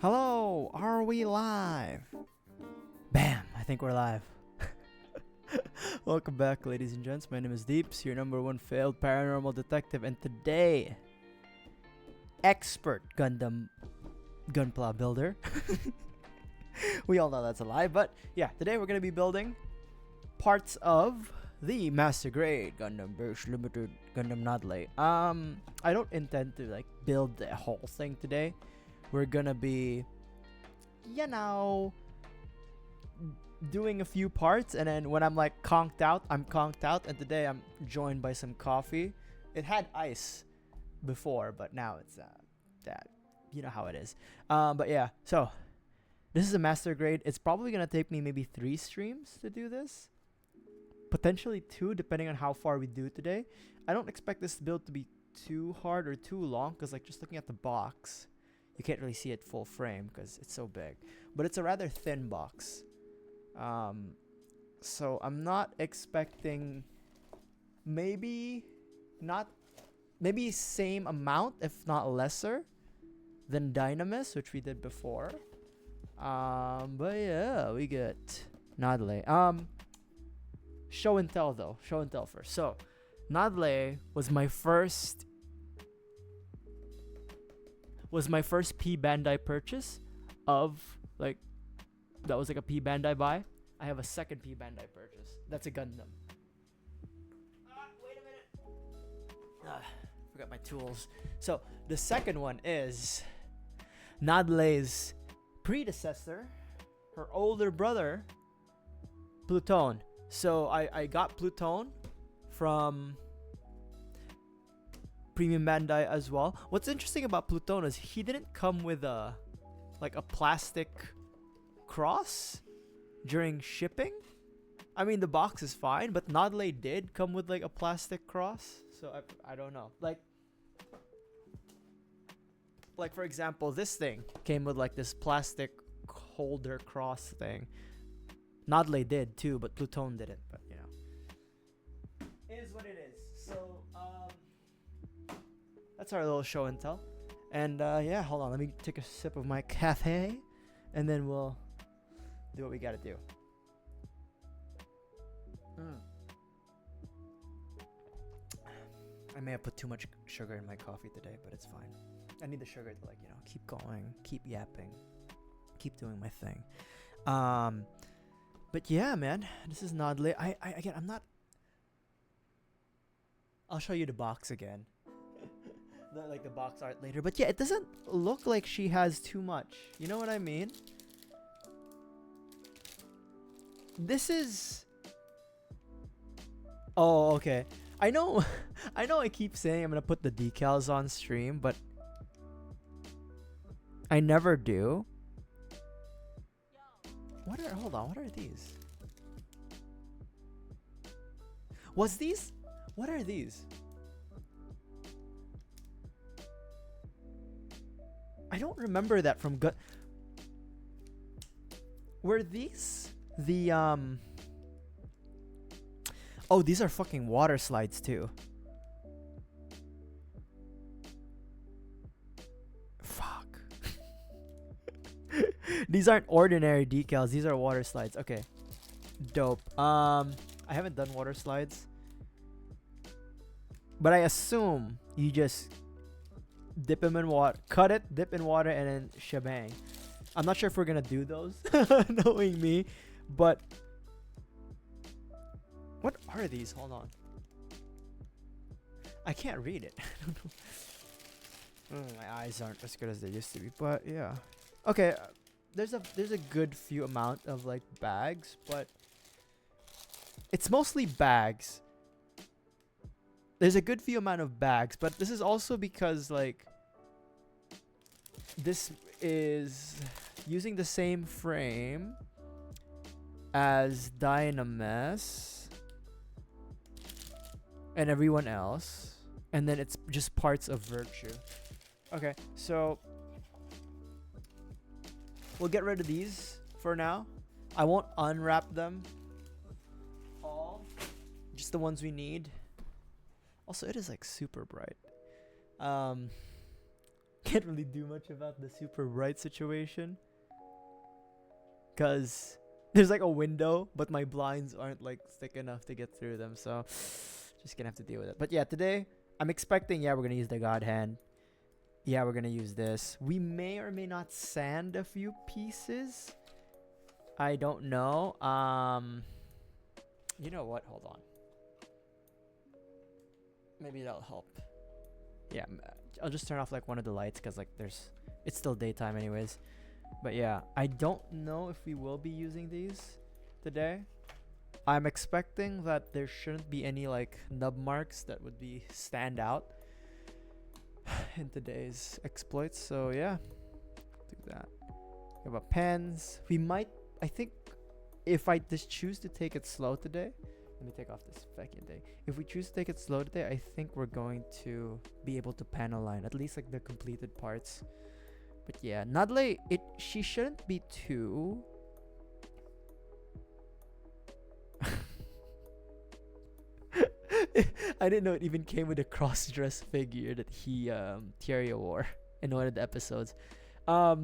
Hello, are we live? Bam, I think we're live. Welcome back, ladies and gents. My name is Deeps, your number one failed paranormal detective, and today, expert Gundam gunpla builder. We all know that's a lie, but yeah, today we're gonna be building parts of the Master Grade Gundam Burst Limited Gundam Nadleeh. I don't intend to like build the whole thing today. We're gonna be, doing a few parts, and then when I'm like conked out, I'm conked out. And today I'm joined by some coffee. It had ice before, but now it's that. You know how it is. But yeah, so this is a master grade. It's probably gonna take me maybe 3 streams to do this, potentially 2, depending on how far we do today. I don't expect this build to be too hard or too long, because like just looking at the box, you can't really see it full frame because it's so big. But it's a rather thin box. So I'm not expecting maybe same amount, if not lesser, than Dynamis, which we did before. But yeah, we get Nadleeh. Show and tell though. Show and tell first. So Nadleeh was my first P Bandai purchase of like, that was like a P Bandai buy. I have a second P Bandai purchase. That's a Gundam. Wait a minute. Forgot my tools. So the second one is Nadleeh's predecessor, her older brother, Pluton. So I got Pluton from Premium Bandai as well. What's interesting about Pluton is he didn't come with a plastic cross during shipping. I mean, the box is fine, but Nadleeh did come with like a plastic cross. So I don't know. Like for example, this thing came with like this plastic holder cross thing. Nadleeh did too, but Pluton didn't. But you know, it is what it is. So that's our little show and tell. And yeah, hold on, let me take a sip of my cafe, and then we'll do what we gotta do. I may have put too much sugar in my coffee today, but it's fine. I need the sugar to keep going, keep yapping, keep doing my thing. But yeah, man, this is Nadleeh. I'm not. I'll show you the box again. the box art later. But yeah, it doesn't look like she has too much. You know what I mean? This is... Oh, okay. I know I keep saying I'm gonna put the decals on stream, but I never do. Hold on, what are these? What are these? I don't remember that from Were these the Oh, these are fucking water slides too. Fuck. These aren't ordinary decals, these are water slides. Okay. Dope. I haven't done water slides, but I assume you just dip them in water, cut it, dip in water, and then shebang. I'm not sure if we're gonna do those, knowing me, but what are these? Hold on. I can't read it. My eyes aren't as good as they used to be, but yeah. Okay, there's a good few amount of like bags, but it's mostly bags. There's a good few amount of bags, but this is also because like this is using the same frame as Dynamis and everyone else, and then it's just parts of Virtue. Okay, so we'll get rid of these for now. I won't unwrap them all, just the ones we need. Also, it is like super bright. can't really do much about the super bright situation. Because there's like a window, but my blinds aren't like thick enough to get through them. So just gonna have to deal with it. But yeah, today I'm expecting, we're gonna use the God Hand. Yeah, we're gonna use this. We may or may not sand a few pieces. I don't know. You know what? Hold on. Maybe that'll help. Yeah, I'll just turn off like one of the lights because like it's still daytime anyways. But yeah, I don't know if we will be using these today. I'm expecting that there shouldn't be any like nub marks that would be stand out in today's exploits. So yeah, do that. We have pens. We might, I think, if I just choose to take it slow today. Let me take off this fucking thing. If we choose to take it slow today, I think we're going to be able to panel line at least like the completed parts. But yeah, Nadleeh, she shouldn't be too. I didn't know it even came with a cross-dress figure that he Thierry wore in one of the episodes. But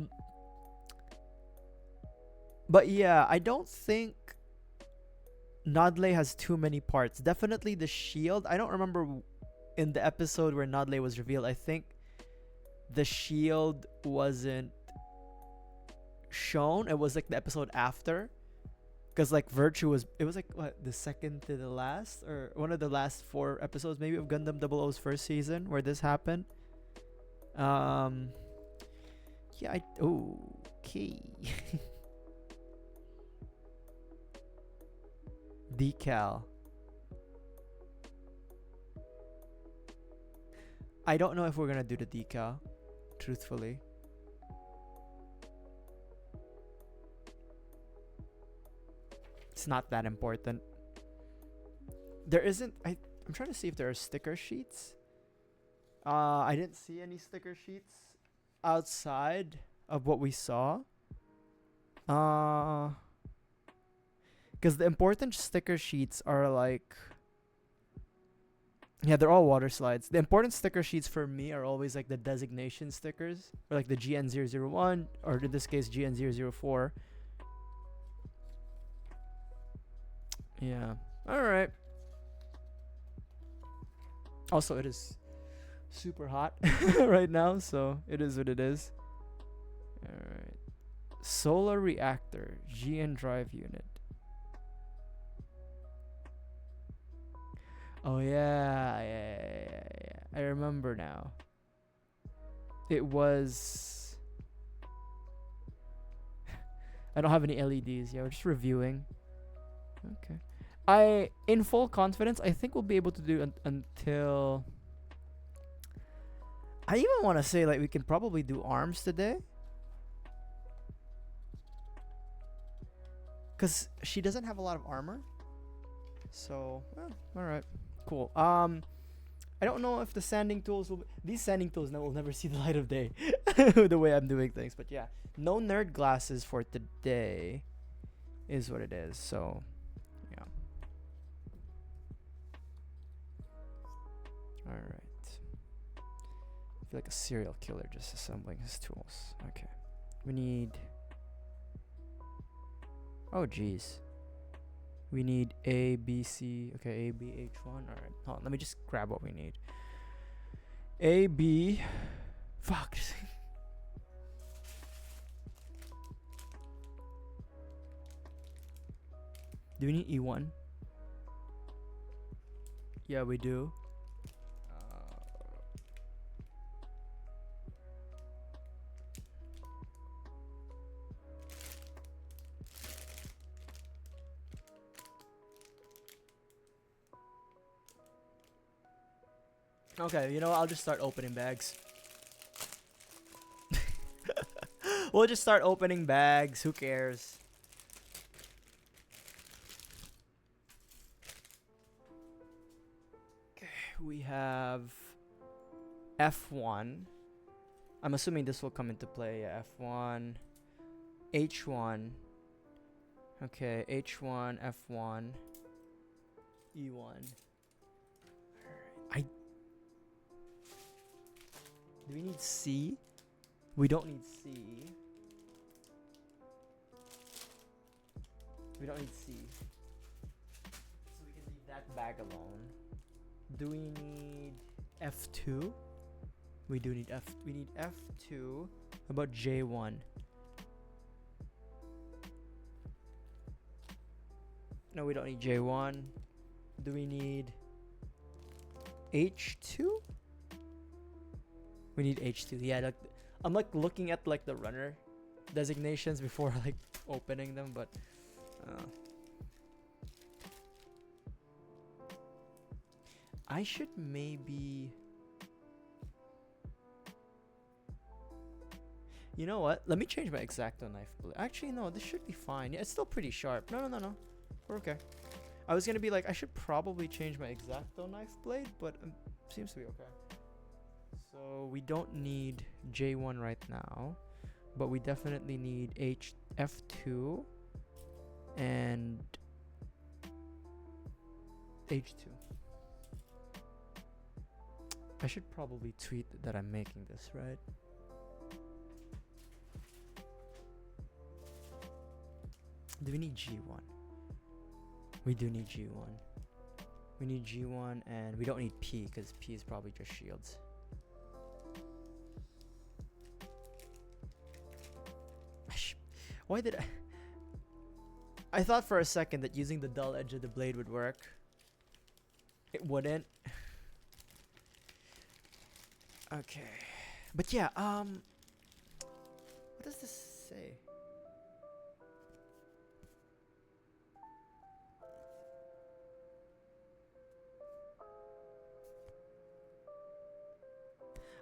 yeah, I don't think Nadleeh has too many parts. Definitely the shield. I don't remember in the episode where Nadleeh was revealed. I think the shield wasn't shown. It was like the episode after. Because like Virtue was, it was like what, the second to the last or one of the last 4 episodes maybe of Gundam 00's first season where this happened. Yeah, okay. Decal. I don't know if we're gonna do the decal, truthfully. It's not that important. There isn't. I'm trying to see if there are sticker sheets. I didn't see any sticker sheets outside of what we saw. Because the important sticker sheets are like, yeah, they're all water slides. The important sticker sheets for me are always like the designation stickers, or like the GN001, or in this case GN004. Yeah. All right. Also, it is super hot right now, so it is what it is. All right. Solar reactor, GN drive unit. Oh yeah. I remember now. It was. I don't have any LEDs. Yeah, we're just reviewing. Okay. In full confidence, I think we'll be able to do until. I even want to say like we can probably do arms today. Cause she doesn't have a lot of armor. So, all right, cool. I don't know if the sanding tools will. These sanding tools will never see the light of day, the way I'm doing things. But yeah, no nerd glasses for today, is what it is. So, yeah. All right. I feel like a serial killer just assembling his tools. Okay, we need. Oh, jeez. We need A, B, C. Okay, A, B, H1. Alright. Hold on. Let me just grab what we need. A, B. Fuck. Do we need E1? Yeah, we do. Okay, you know what? I'll just start opening bags. We'll just start opening bags. Who cares? Okay, we have F1. I'm assuming this will come into play. Yeah, F1, H1. Okay, H1, F1, E1. Do we need C? We don't need C. We don't need C. So we can leave that bag alone. Do we need F2? We do need we need F2. How about J1? No, we don't need J1. Do we need H2? We need H2. Yeah, like, I'm like looking at like the runner designations before like opening them, but I should maybe, you know what? Let me change my X-Acto knife blade. Actually, no, this should be fine. Yeah, it's still pretty sharp. No. We're okay. I was gonna be like, I should probably change my X-Acto knife blade, but seems to be okay. So we don't need J1 right now, but we definitely need F2 and H2. I should probably tweet that I'm making this, right? Do we need G1? We do need G1. We need G1 and we don't need P because P is probably just shields. Why did I thought for a second that using the dull edge of the blade would work. It wouldn't. Okay. But yeah, what does this say?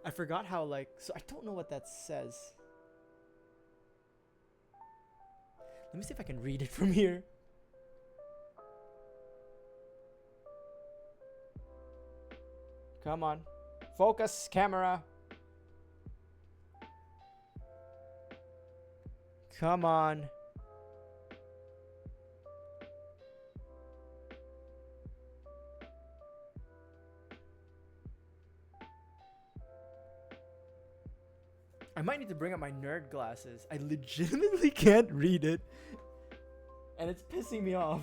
I forgot how, like, so I don't know what that says. Let me see if I can read it from here. Come on. Focus, camera. Come on. I might need to bring up my nerd glasses. I legitimately can't read it. And it's pissing me off.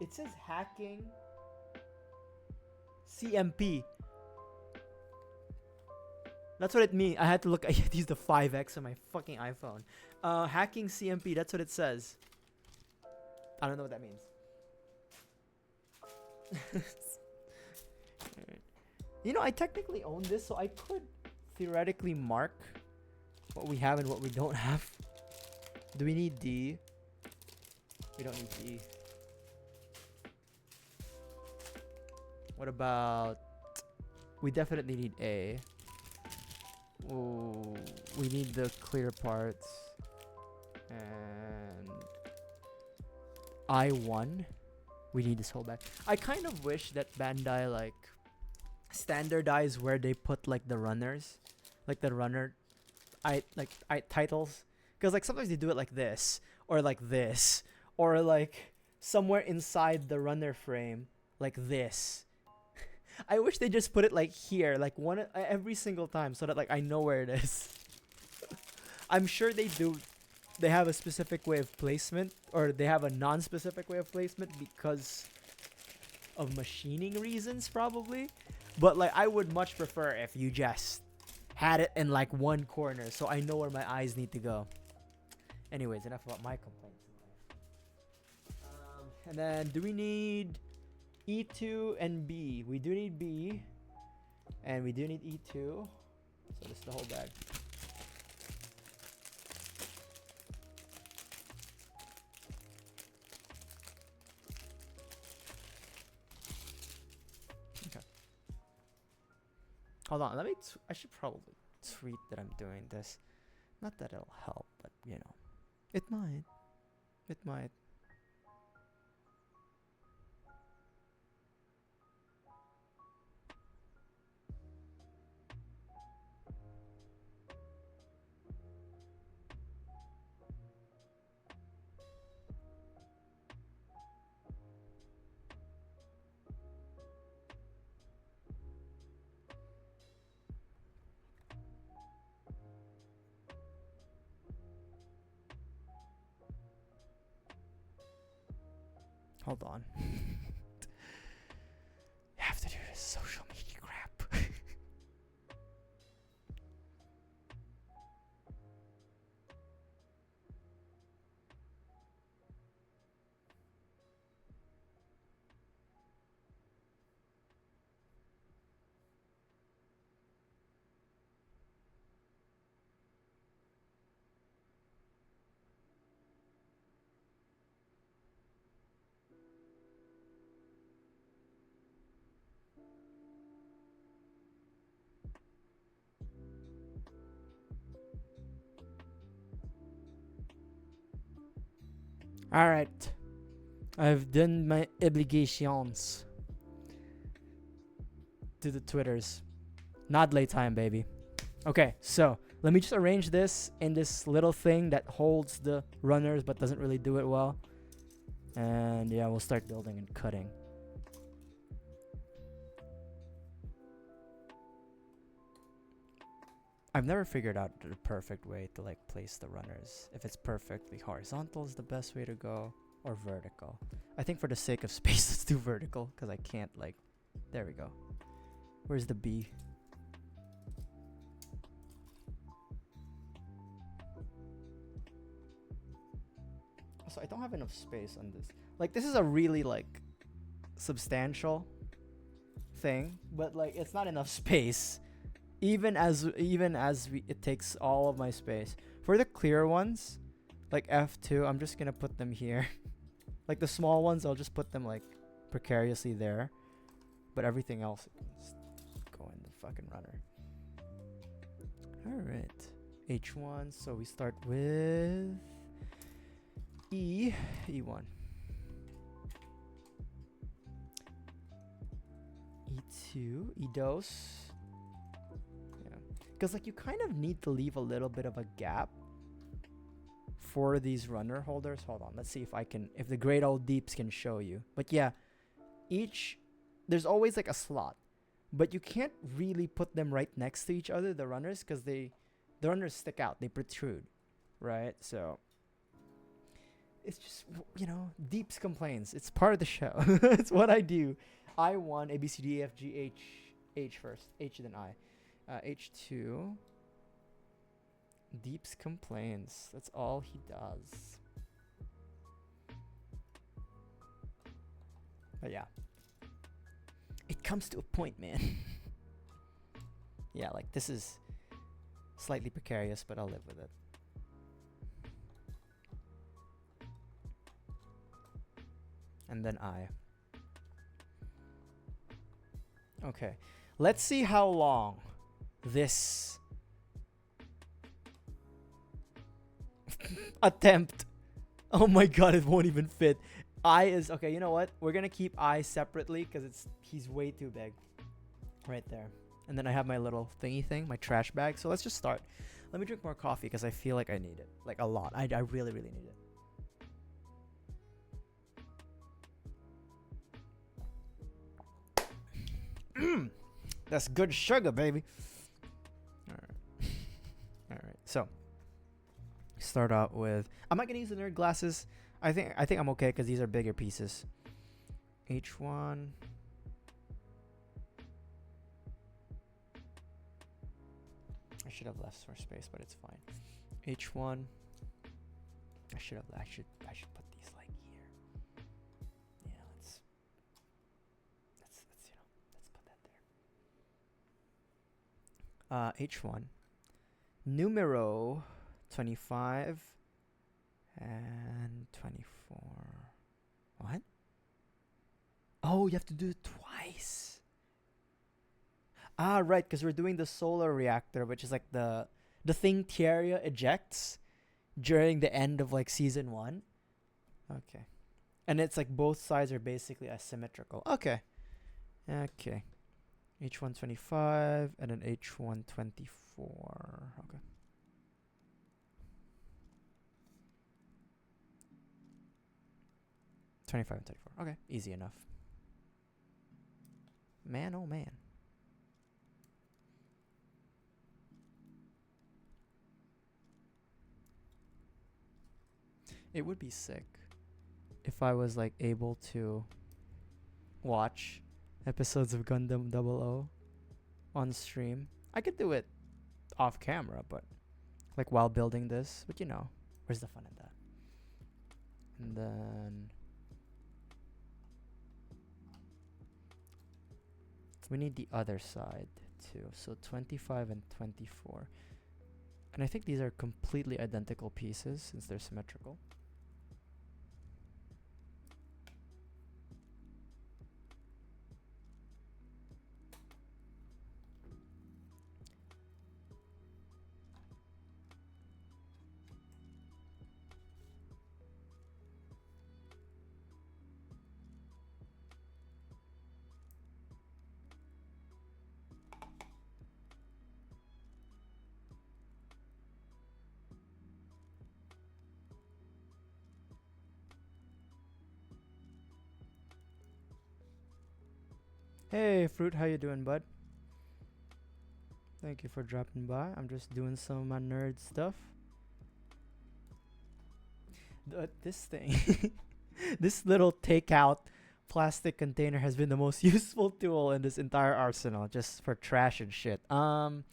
It says hacking CMP. That's what it means. I had to look. I had to use the 5X on my fucking iPhone. Hacking CMP. That's what it says. I don't know what that means. You know, I technically own this, so I could theoretically mark what we have and what we don't have. Do we need D? We don't need D. What about... We definitely need A. Oh, we need the clear parts. And... I1. We need this whole bag. I kind of wish that Bandai, like, standardize where they put, like, the runners. Like, the runner... titles. Because, like, sometimes they do it like this. Or like this. Or, like, somewhere inside the runner frame. Like this. I wish they just put it like here, like one every single time, so that like I know where it is. I'm sure they do. They have a specific way of placement, or they have a non-specific way of placement because of machining reasons, probably. But like, I would much prefer if you just had it in like one corner, so I know where my eyes need to go. Anyways, enough about my complaints. And then, do we need E2 and B? We do need B, and we do need E2. So this is the whole bag. Okay. Hold on. Let me. I should probably tweet that I'm doing this. Not that it'll help, but you know, it might. It might. Hold on. You have to do this social media crap. Alright. I've done my obligations to the Twitters. Nadleeh time, baby. Okay, so let me just arrange this in this little thing that holds the runners but doesn't really do it well. And yeah, we'll start building and cutting. I've never figured out the perfect way to like place the runners. If it's perfectly horizontal is the best way to go, or vertical. I think for the sake of space, let's do vertical because I can't like. There we go. Where's the B? So I don't have enough space on this. Like this is a really like substantial thing, but like it's not enough space. Even as it takes all of my space. For the clear ones, like F2, I'm just gonna put them here. Like the small ones, I'll just put them like precariously there. But everything else just go in the fucking runner. Alright. H1, so we start with E1. E2, E2. Because like you kind of need to leave a little bit of a gap for these runner holders. Hold on, let's see if the great old deeps can show you. But yeah, there's always like a slot, but you can't really put them right next to each other, the runners, because the runners stick out, they protrude, right? So it's just, deeps complains. It's part of the show. It's what I do. I1, A, B, C, D, E, F, G, H first, H then I. H2. Deeps complains. That's all he does. But yeah. It comes to a point, man. Yeah, like this is slightly precarious, but I'll live with it. And then I. Okay. Let's see how long this attempt. Oh my god, it won't even fit. I is okay. You know what? We're gonna keep I separately because he's way too big. Right there. And then I have my little thingy thing, my trash bag. So let's just start. Let me drink more coffee because I feel like I need it, like a lot. I really need it. That's good sugar, baby. Alright. So start out with. I'm not gonna use the nerd glasses. I think I'm okay because these are bigger pieces. H1. I should have left more space, but it's fine. H1. I should put these like here. Yeah, let's put that there. H1. Numero 25 and 24. What? Oh, you have to do it twice. Ah, right, because we're doing the solar reactor, which is like the thing Tierra ejects during the end of like season 1. Okay. And it's like both sides are basically asymmetrical. Okay. H125 and then H124. Okay. $25 and $34. Okay, easy enough. Man, oh man. It would be sick if I was like able to watch episodes of Gundam 00 on stream. I could do it off camera, but like while building this. But you know, where's the fun in that? And then we need the other side too. So 25 and 24. And I think these are completely identical pieces since they're symmetrical. Hey, Fruit, how you doing, bud? Thank you for dropping by. I'm just doing some of my nerd stuff. This thing, this little takeout plastic container has been the most useful tool in this entire arsenal, just for trash and shit. Okay,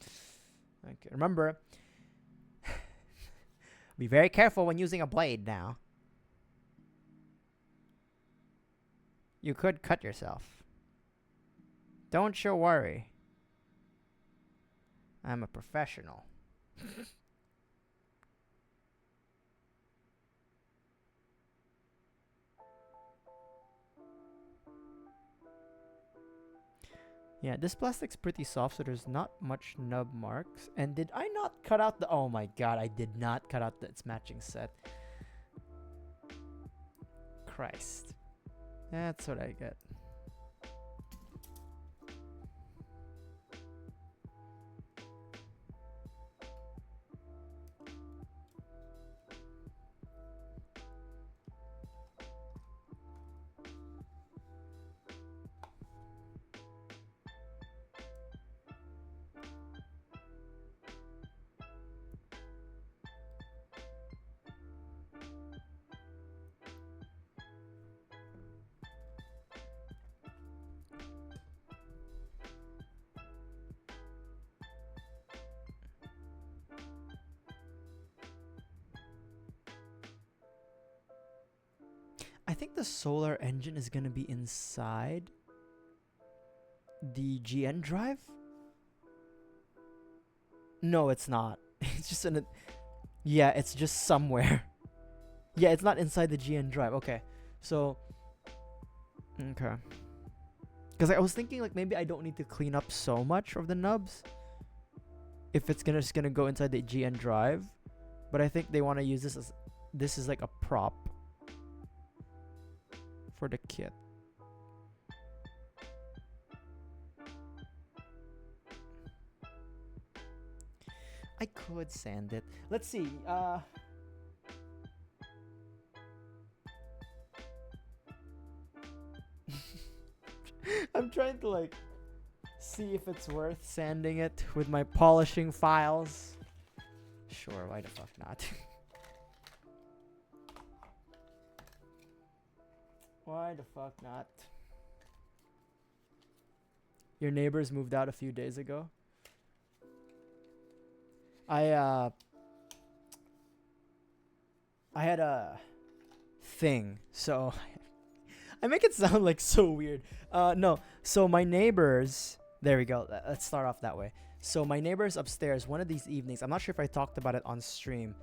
remember, be very careful when using a blade now. You could cut yourself. Don't you worry. I'm a professional. Yeah, this plastic's pretty soft, so there's not much nub marks. And did I not cut out the... Oh my god, I did not cut out its matching set. Christ. That's what I get. I think the solar engine is gonna be inside the GN drive. No, it's not. It's just in a... Yeah, it's just somewhere. Yeah, it's not inside the GN drive. Okay, so... Okay. Because I was thinking like maybe I don't need to clean up so much of the nubs if it's just gonna go inside the GN drive. But I think they want to use this as... This is like a prop for the kit. I could sand it. Let's see. I'm trying to like see if it's worth sanding it with my polishing files. Sure, why the fuck not? Why the fuck not? Your neighbors moved out a few days ago. I had a thing, so I make it sound like so weird. No, so my neighbors, there we go. Let's start off that way. So my neighbors upstairs, one of these evenings, I'm not sure if I talked about it on stream,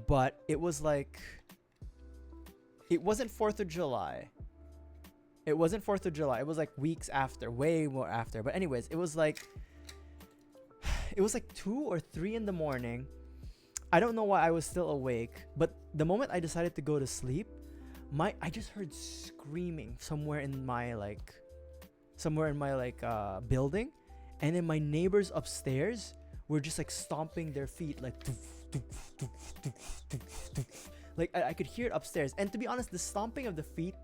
but it was like, it wasn't 4th of July. It wasn't 4th of July. It was like weeks after, way more after. But anyways, it was like 2 or 3 in the morning. I don't know why I was still awake, but the moment I decided to go to sleep, I just heard screaming somewhere in my building, and then my neighbors upstairs were just like stomping their feet like like I could hear it upstairs. And to be honest, the stomping of the feet,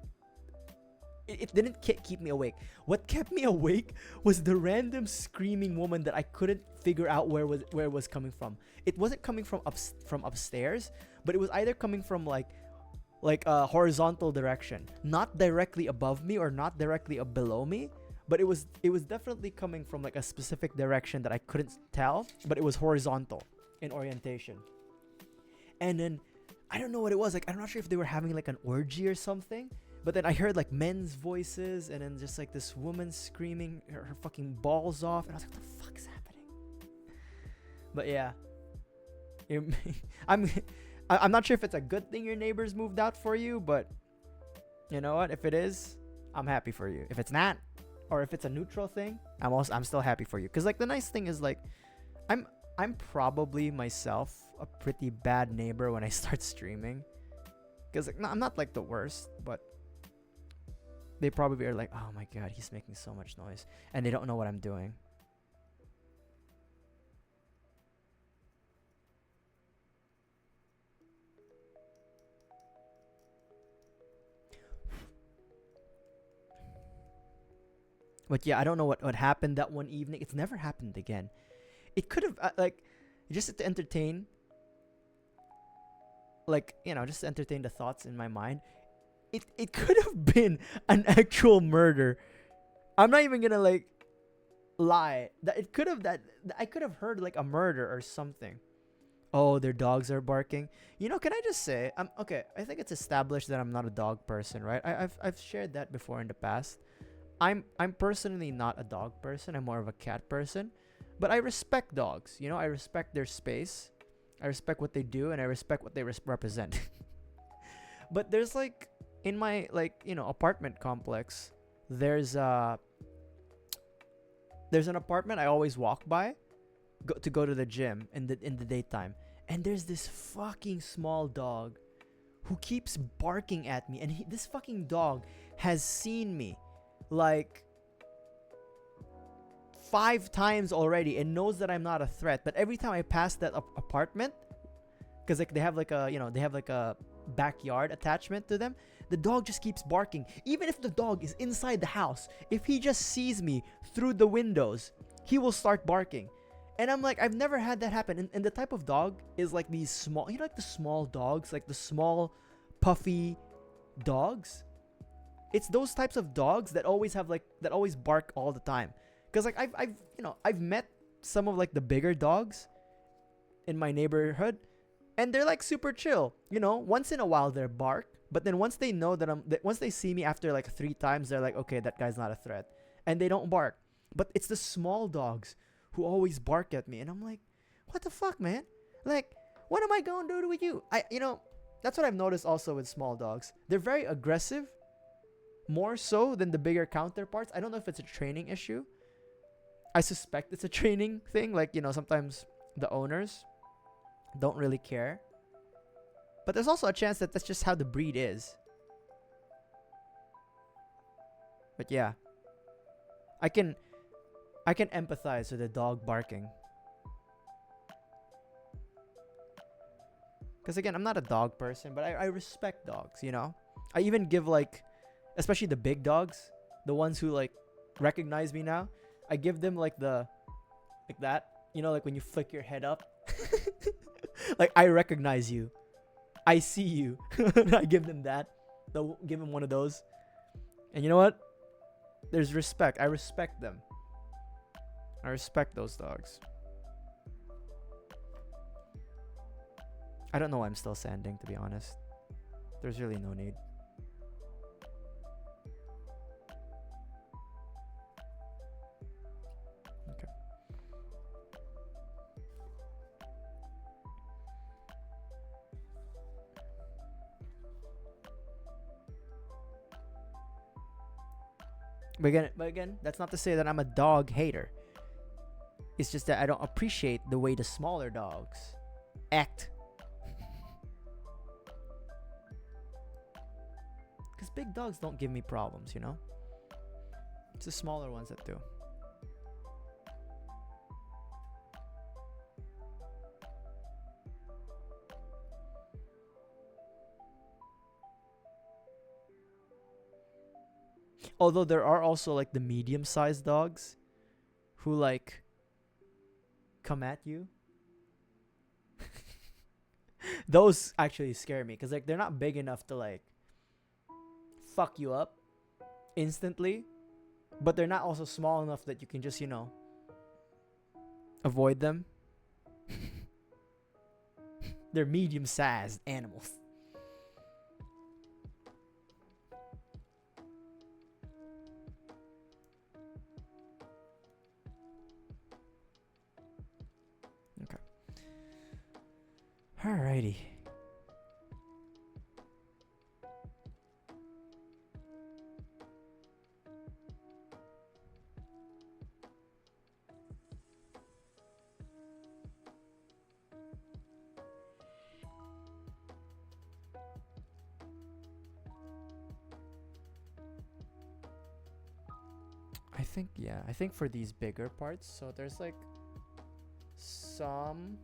it didn't keep me awake. What kept me awake was the random screaming woman that I couldn't figure out where it was coming from. It wasn't coming from upstairs, but it was either coming from like like a horizontal direction, not directly above me or not directly below me, but it was definitely coming from like a specific direction that I couldn't tell, but it was horizontal in orientation. And then I don't know what it was, like I'm not sure if they were having like an orgy or something, but then I heard like men's voices and then just like this woman screaming her fucking balls off, and I was like, what the fuck is happening? But yeah, I'm not sure if it's a good thing your neighbors moved out for you, but you know what? If it is, I'm happy for you. If it's not, or if it's a neutral thing, I'm still happy for you. Cause like the nice thing is like, I'm probably myself a pretty bad neighbor when I start streaming. Cause like, no, I'm not like the worst, but they probably are like, oh my god, he's making so much noise, and they don't know what I'm doing. But yeah, I don't know what happened that one evening. It's never happened again. It could have like just to entertain, like just to entertain the thoughts in my mind. It could have been an actual murder. I'm not even gonna like lie. That it could have that I could have heard like a murder or something. Oh, their dogs are barking. Can I just say, okay. I think it's established that I'm not a dog person, right? I've shared that before in the past. I'm personally not a dog person. I'm more of a cat person, but I respect dogs. I respect their space. I respect what they do, and I respect what they represent. But there's like in my apartment complex, there's an apartment I always walk by, to go to the gym in the daytime, and there's this fucking small dog who keeps barking at me, and this fucking dog has seen me like 5 times already and knows that I'm not a threat. But every time I pass that apartment, because like they have like a backyard attachment to them, the dog just keeps barking. Even if the dog is inside the house, if he just sees me through the windows, he will start barking. And I'm like, I've never had that happen. And the type of dog is like these small, like the small dogs, like the small puffy dogs. It's those types of dogs that always bark all the time. Cause like I've met some of like the bigger dogs in my neighborhood, and they're like super chill. Once in a while they bark, but then once they know that once they see me after like 3 times, they're like, okay, that guy's not a threat, and they don't bark. But it's the small dogs who always bark at me, and I'm like, what the fuck, man? Like, what am I gonna do with you? That's what I've noticed also with small dogs. They're very aggressive. More so than the bigger counterparts. I don't know if it's a training issue. I suspect it's a training thing. Like, sometimes the owners don't really care. But there's also a chance that that's just how the breed is. But yeah. I can empathize with the dog barking. Because again, I'm not a dog person, but I respect dogs, I even give like, especially the big dogs, the ones who like recognize me now, I give them like like that, like when you flick your head up. Like, I recognize you, I see you. I give them that. They'll give them one of those. And you know what? There's respect. I respect them. I respect those dogs. I don't know why I'm still sanding, to be honest. There's really no need. Okay. But again, that's not to say that I'm a dog hater. It's just that I don't appreciate the way the smaller dogs act. Because big dogs don't give me problems, It's the smaller ones that do. Although there are also like the medium-sized dogs who like come at you. Those actually scare me because like they're not big enough to like fuck you up instantly, but they're not also small enough that you can just, you know, avoid them. They're medium-sized animals. Okay. Alrighty. I think for these bigger parts, so there's like some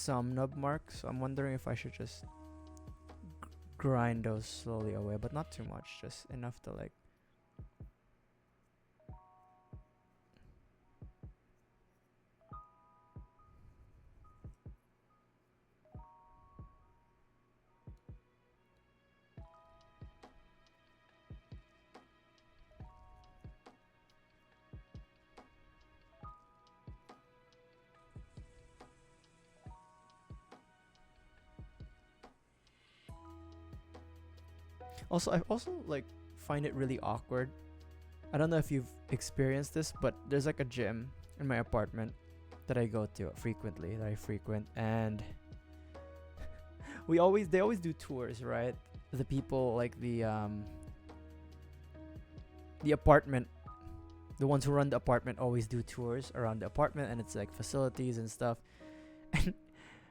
nub marks. So I'm wondering if I should just grind those slowly away, but not too much, just enough to like also I also like find it really awkward. I don't know if you've experienced this, but there's like a gym in my apartment that I go to frequently, that I frequent, and they always do tours, right? The people like the apartment, the ones who run the apartment always do tours around the apartment, and it's like facilities and stuff. And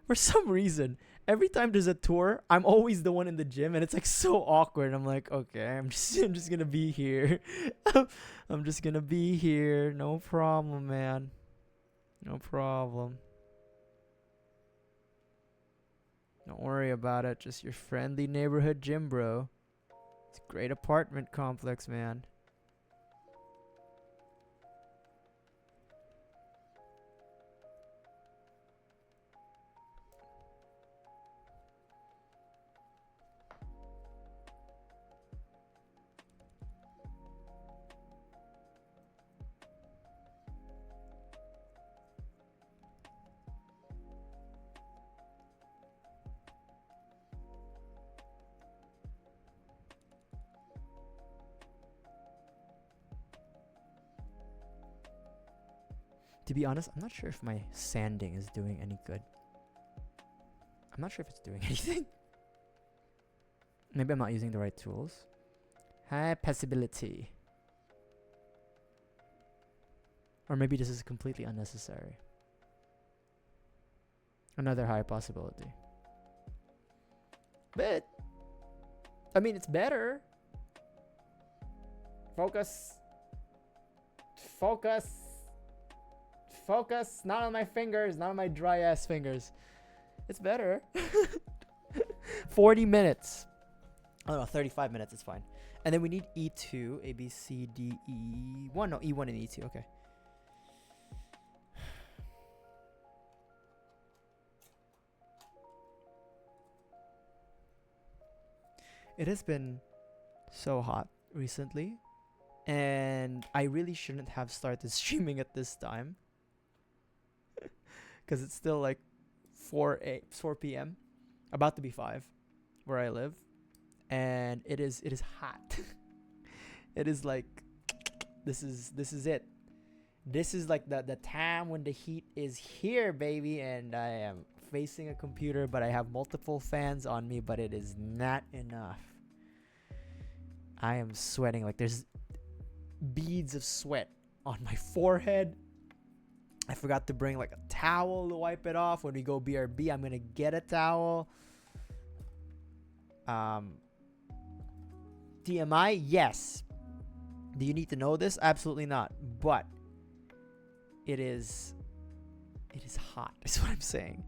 for some reason, every time there's a tour, I'm always the one in the gym, and it's like so awkward. I'm like, okay, I'm just gonna be here. I'm just gonna be here. No problem, man. No problem. Don't worry about it. Just your friendly neighborhood gym, bro. It's a great apartment complex, man. To be honest, I'm not sure if my sanding is doing any good. I'm not sure if it's doing anything. Maybe I'm not using the right tools. High possibility. Or maybe this is completely unnecessary. Another high possibility. But, I mean, it's better. Focus. Focus. Focus. Not on my fingers. Not on my dry ass fingers. It's better. 40 minutes. Oh no, 35 minutes. It's fine. And then we need E2, A, B, C, D, E1. No, E1 and E2. Okay. It has been so hot recently, and I really shouldn't have started streaming at this time because it's still like 4 p.m. about to be 5 where I live, and it is hot. It is like this is it. This is like the time when the heat is here, baby, and I am facing a computer, but I have multiple fans on me, but it is not enough. I am sweating like there's beads of sweat on my forehead. I forgot to bring like a towel to wipe it off. When we go BRB, I'm gonna get a towel. TMI, yes. Do you need to know this? Absolutely not. But it is hot. That's what I'm saying.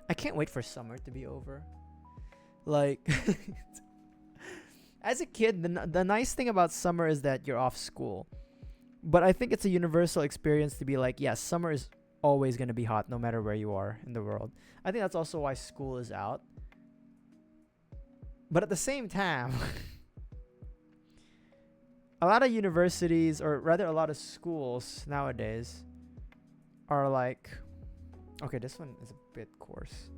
I can't wait for summer to be over. Like, as a kid, the nice thing about summer is that you're off school. But I think it's a universal experience to be like, yes, summer is always going to be hot no matter where you are in the world. I think that's also why school is out. But at the same time, a lot of universities, or rather a lot of schools nowadays, are like, okay, this one is a bit coarse.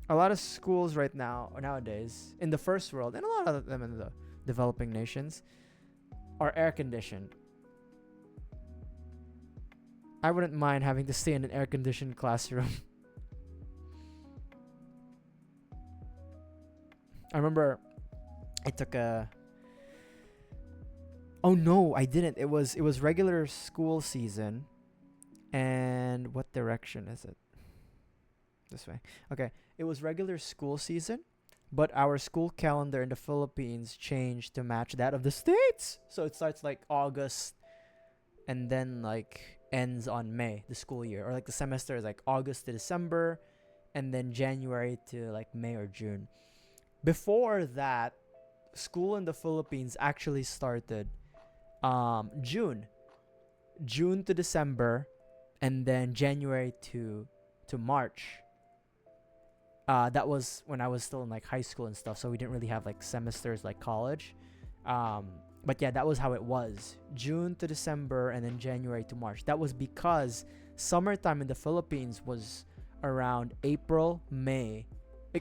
A lot of schools right now, or nowadays, in the first world, and a lot of them in the developing nations, are air conditioned. I wouldn't mind having to stay in an air conditioned classroom. I remember I took a. Oh no, I didn't. It was regular school season. And what direction is it? This way. Okay. It was regular school season, but our school calendar in the Philippines changed to match that of the States. So it starts like August and then like ends on May, the school year. Or like the semester is like August to December and then January to like May or June. Before that, school in the Philippines actually started June to December, and then January to March. That was when I was still in like high school and stuff, so we didn't really have like semesters like college. But yeah, that was how it was. June to December and then January to March. That was because summertime in the Philippines was around April, May.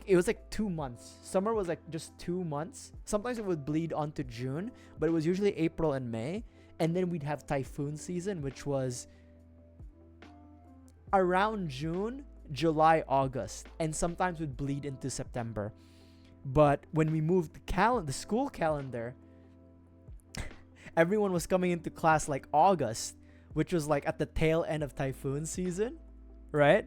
It was like 2 months. Summer was like just 2 months. Sometimes it would bleed onto June, but it was usually April and May. And then we'd have typhoon season, which was around June, July, August, and sometimes would bleed into September. But when we moved the school calendar, everyone was coming into class like August, which was like at the tail end of typhoon season, right?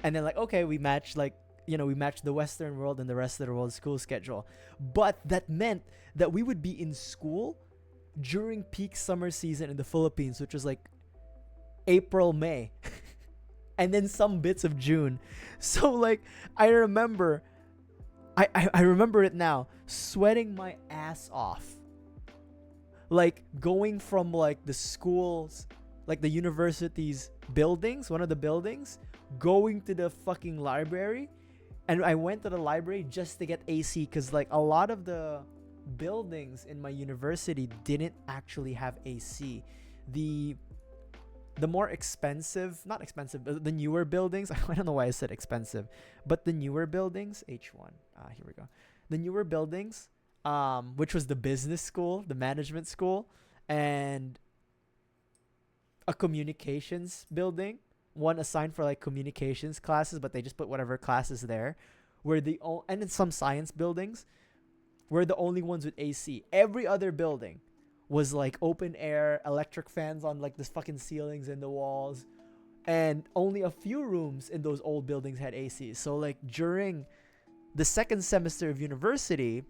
And then like, okay, we matched the Western world and the rest of the world's school schedule. But that meant that we would be in school during peak summer season in the Philippines, which was like April, May. And then some bits of June. So like I remember it now, sweating my ass off. Like going from like the schools, like the university's buildings, one of the buildings, going to the fucking library. And I went to the library just to get AC because like a lot of the buildings in my university didn't actually have AC. The more expensive, not expensive, the newer buildings, I don't know why I said expensive, but the newer buildings, H1, here we go. The newer buildings, which was the business school, the management school, and a communications building, one assigned for like communications classes, but they just put whatever classes there, and in some science buildings, were the only ones with AC. Every other building was like open air, electric fans on like the fucking ceilings and the walls, and only a few rooms in those old buildings had AC. So like during the second semester of university,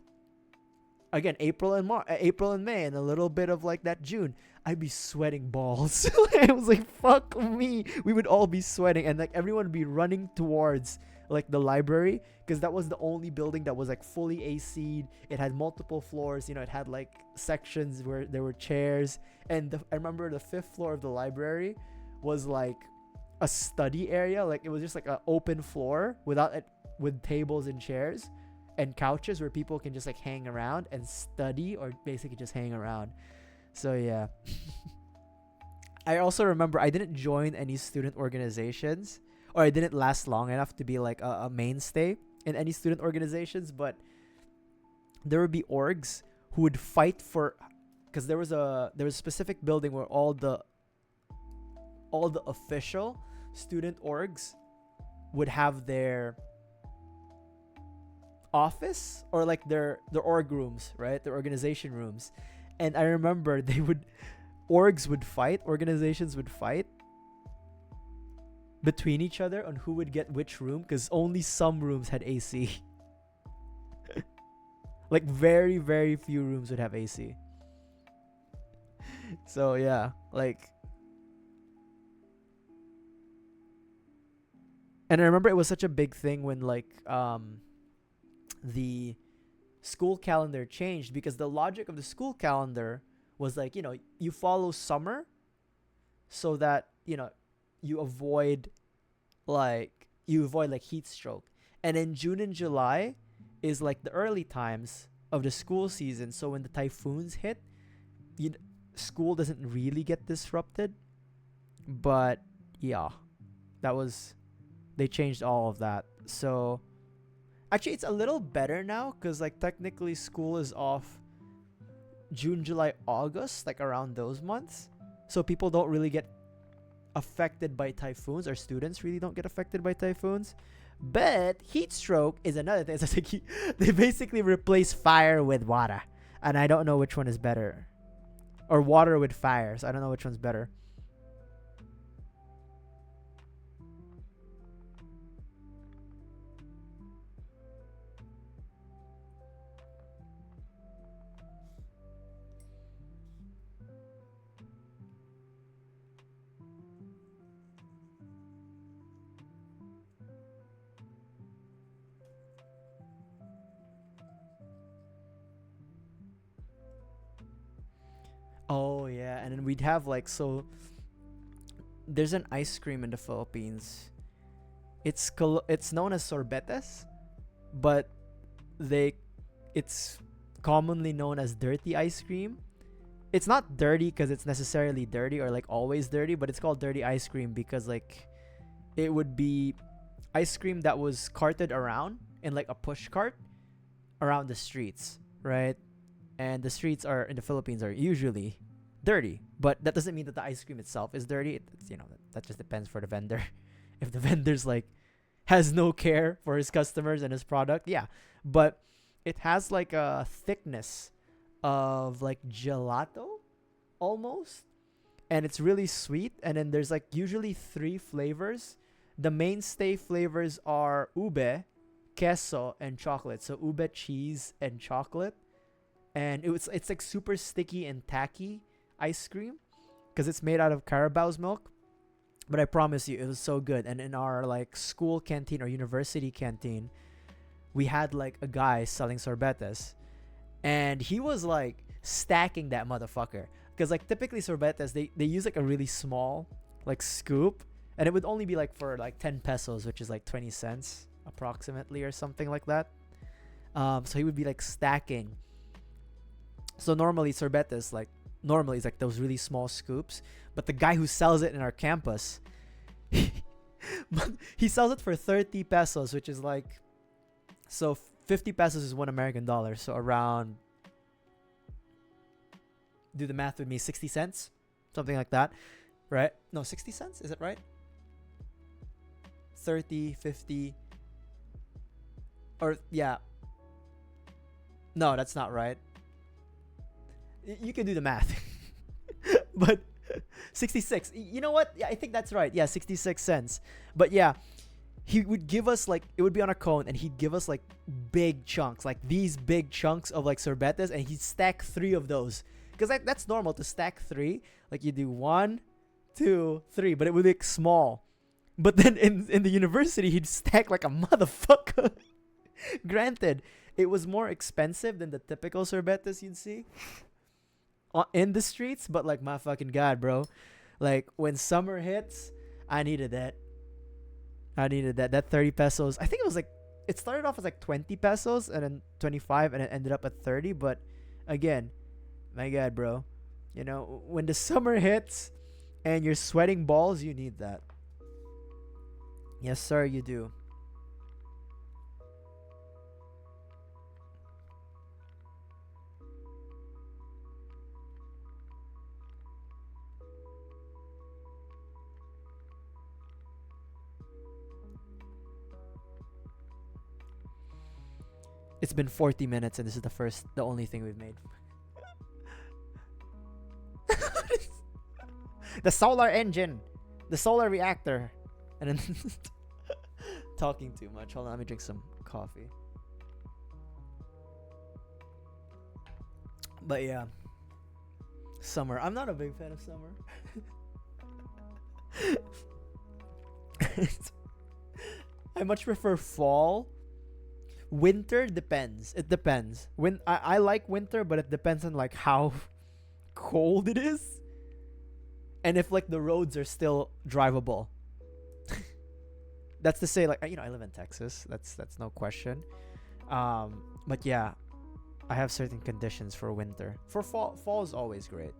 again April and May, and a little bit of like that June, I'd be sweating balls. It was like fuck me. We would all be sweating, and like everyone would be running towards like the library because that was the only building that was like fully AC'd. It had multiple floors, it had like sections where there were chairs, and I remember the 5th floor of the library was like a study area. Like it was just like an open floor with tables and chairs and couches where people can just like hang around and study, or basically just hang around. So yeah. I also remember I didn't join any student organizations, or I didn't last long enough to be like a mainstay in any student organizations, but there would be orgs who would fight for, because there was a specific building where all the official student orgs would have their office, or like their org rooms, right? Their organization rooms. And I remember organizations would fight between each other on who would get which room, because only some rooms had AC. Like very, very few rooms would have AC. So yeah, like And I remember it was such a big thing when like the school calendar changed, because the logic of the school calendar was like, you follow summer so that, you avoid like heat stroke. And in June and July is like the early times of the school season. So when the typhoons hit, you, school doesn't really get disrupted. But yeah, they changed all of that. So actually it's a little better now, because like technically school is off June, July, August, like around those months. So people don't really get affected by typhoons, or students really don't get affected by typhoons. But heat stroke is another thing. It's like they basically replace fire with water, and I don't know which one is better, or water with fire. So I don't know which one's better. Oh yeah, and then we'd have like, so there's an ice cream in the Philippines. It's known as sorbetes, but they it's commonly known as dirty ice cream. It's not dirty because it's necessarily dirty or like always dirty, but it's called dirty ice cream because like it would be ice cream that was carted around in like a push cart around the streets, right? And the streets are in the Philippines are usually dirty, but that doesn't mean that the ice cream itself is dirty. It's that just depends for the vendor. If the vendor's like has no care for his customers and his product, yeah. But it has like a thickness of like gelato almost, and it's really sweet. And then there's like usually 3 flavors. The mainstay flavors are ube, queso, and chocolate. So ube, cheese, and chocolate. And it's like super sticky and tacky ice cream because it's made out of Carabao's milk. But I promise you, it was so good. And in our like school canteen or university canteen, we had like a guy selling sorbetes, and he was like stacking that motherfucker. Because like typically sorbetes, they use like a really small like scoop, and it would only be like for like 10 pesos, which is like 20 cents approximately or something like that. So he would be like stacking. So normally sorbetes it's like those really small scoops, but the guy who sells it in our campus, he sells it for 30 pesos, which is like, so 50 pesos is $1 American, so around, do the math with me, 60 cents, something like that, right? No, 60 cents, is it right? 30, 50, or yeah, no, that's not right. You can do the math. But 66. You know what? Yeah, I think that's right. Yeah, 66 cents. But yeah, he would give us like, it would be on a cone, and he'd give us like big chunks, like these big chunks of like sorbetes, and he'd stack 3 of those. Because like, that's normal to stack 3. Like you do 1, 2, 3, but it would look small. But then in the university, he'd stack like a motherfucker. Granted, it was more expensive than the typical sorbetes you'd see in the streets, but like, my fucking god, bro, like when summer hits, I needed that. That 30 pesos, I think it started off as like 20 pesos and then 25, and it ended up at 30. But again, my god, bro, when the summer hits and you're sweating balls, you need that. Yes sir, you do. It's been 40 minutes, and this is the only thing we've made. The solar engine, the solar reactor, and then talking too much. Hold on, let me drink some coffee. But yeah, summer. I'm not a big fan of summer. I much prefer fall. Winter depends. It depends. I like winter, but it depends on like how cold it is, and if like the roads are still drivable. That's to say, like, I live in Texas. That's no question. But yeah, I have certain conditions for winter. For fall is always great.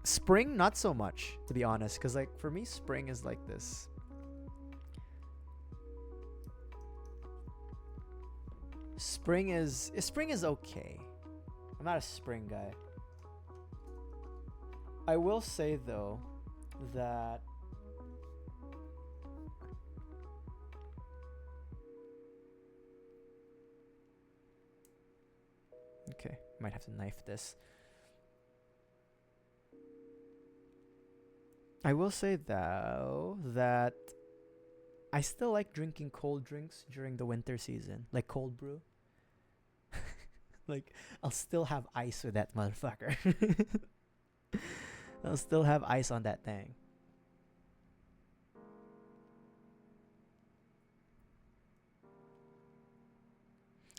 Spring, not so much, to be honest, because like for me, spring is like this. Spring is okay. I'm not a spring guy. I will say though that okay, might have to knife this. I will say though that I still like drinking cold drinks during the winter season, like cold brew. Like I'll still have ice with that motherfucker. I'll still have ice on that thing.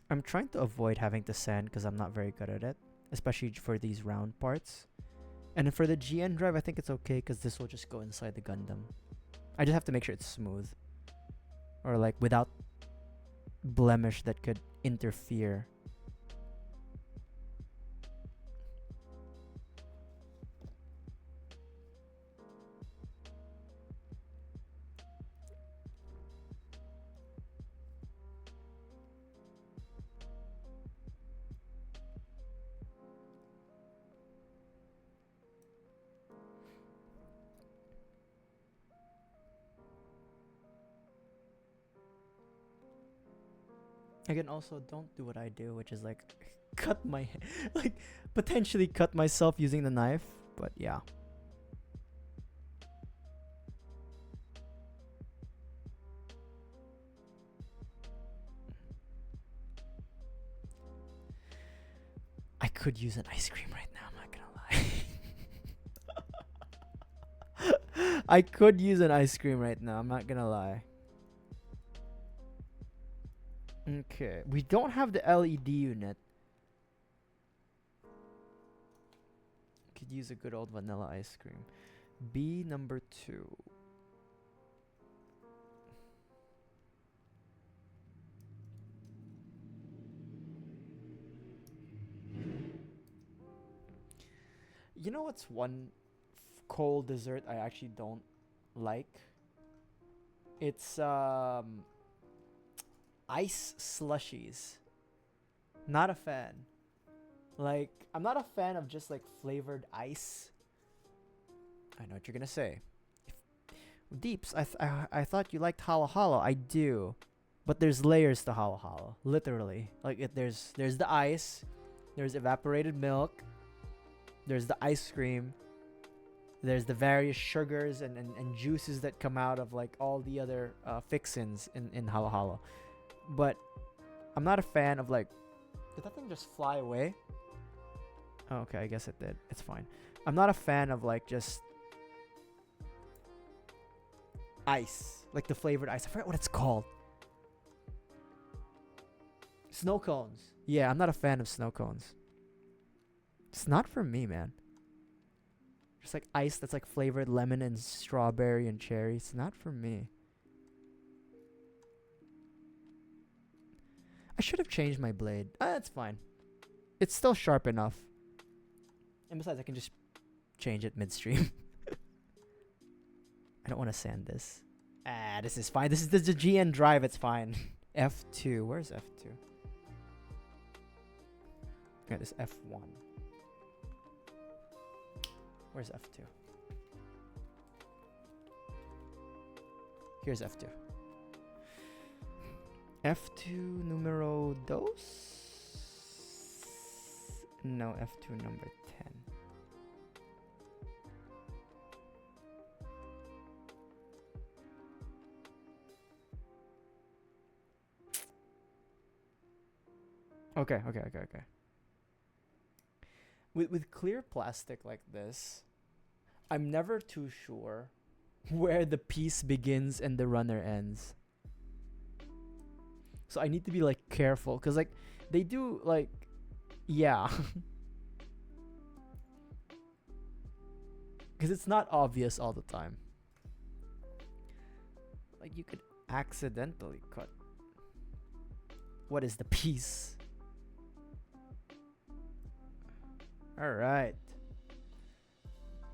I'm trying to avoid having to sand because I'm not very good at it, especially for these round parts. And then for the GN drive, I think it's okay because this will just go inside the Gundam. I just have to make sure it's smooth, or like without blemish that could interfere. Again, also don't do what I do, which is like cut my like potentially cut myself using the knife. But yeah. I could use an ice cream right now, I'm not gonna lie. I could use an ice cream right now, I'm not gonna lie. Okay, we don't have the LED unit. Could use a good old vanilla ice cream. B number 2. You know what's one cold dessert I actually don't like? It's ice slushies. Not a fan. Like, I'm not a fan of just like flavored ice. I know what you're gonna say. Deeps, I thought you liked Halo Halo. I do, but there's layers to Halo Halo. Literally, like there's the ice, there's evaporated milk, there's the ice cream, there's the various sugars and juices that come out of like all the other fixins in Halo Halo. But I'm not a fan of like. Did that thing just fly away? Oh, okay, I guess it did. It's fine. I'm not a fan of like just ice, like the flavored ice. I forget what it's called. Snow cones. Yeah, I'm not a fan of snow cones. It's not for me, man. Just like ice that's like flavored lemon and strawberry and cherry. It's not for me. I should have changed my blade. It's fine. It's still sharp enough. And besides, I can just change it midstream. I don't want to sand this. This is fine. This is the GN drive. It's fine. F2. Where's F2? Okay, this F1. Where's F2? Here's F2. F2 numero dos? No, F2 number 10. Okay. With clear plastic like this, I'm never too sure where the piece begins and the runner ends. So I need to be like careful, because like they do like, yeah. Because it's not obvious all the time. Like you could accidentally cut. What is the piece? Alright.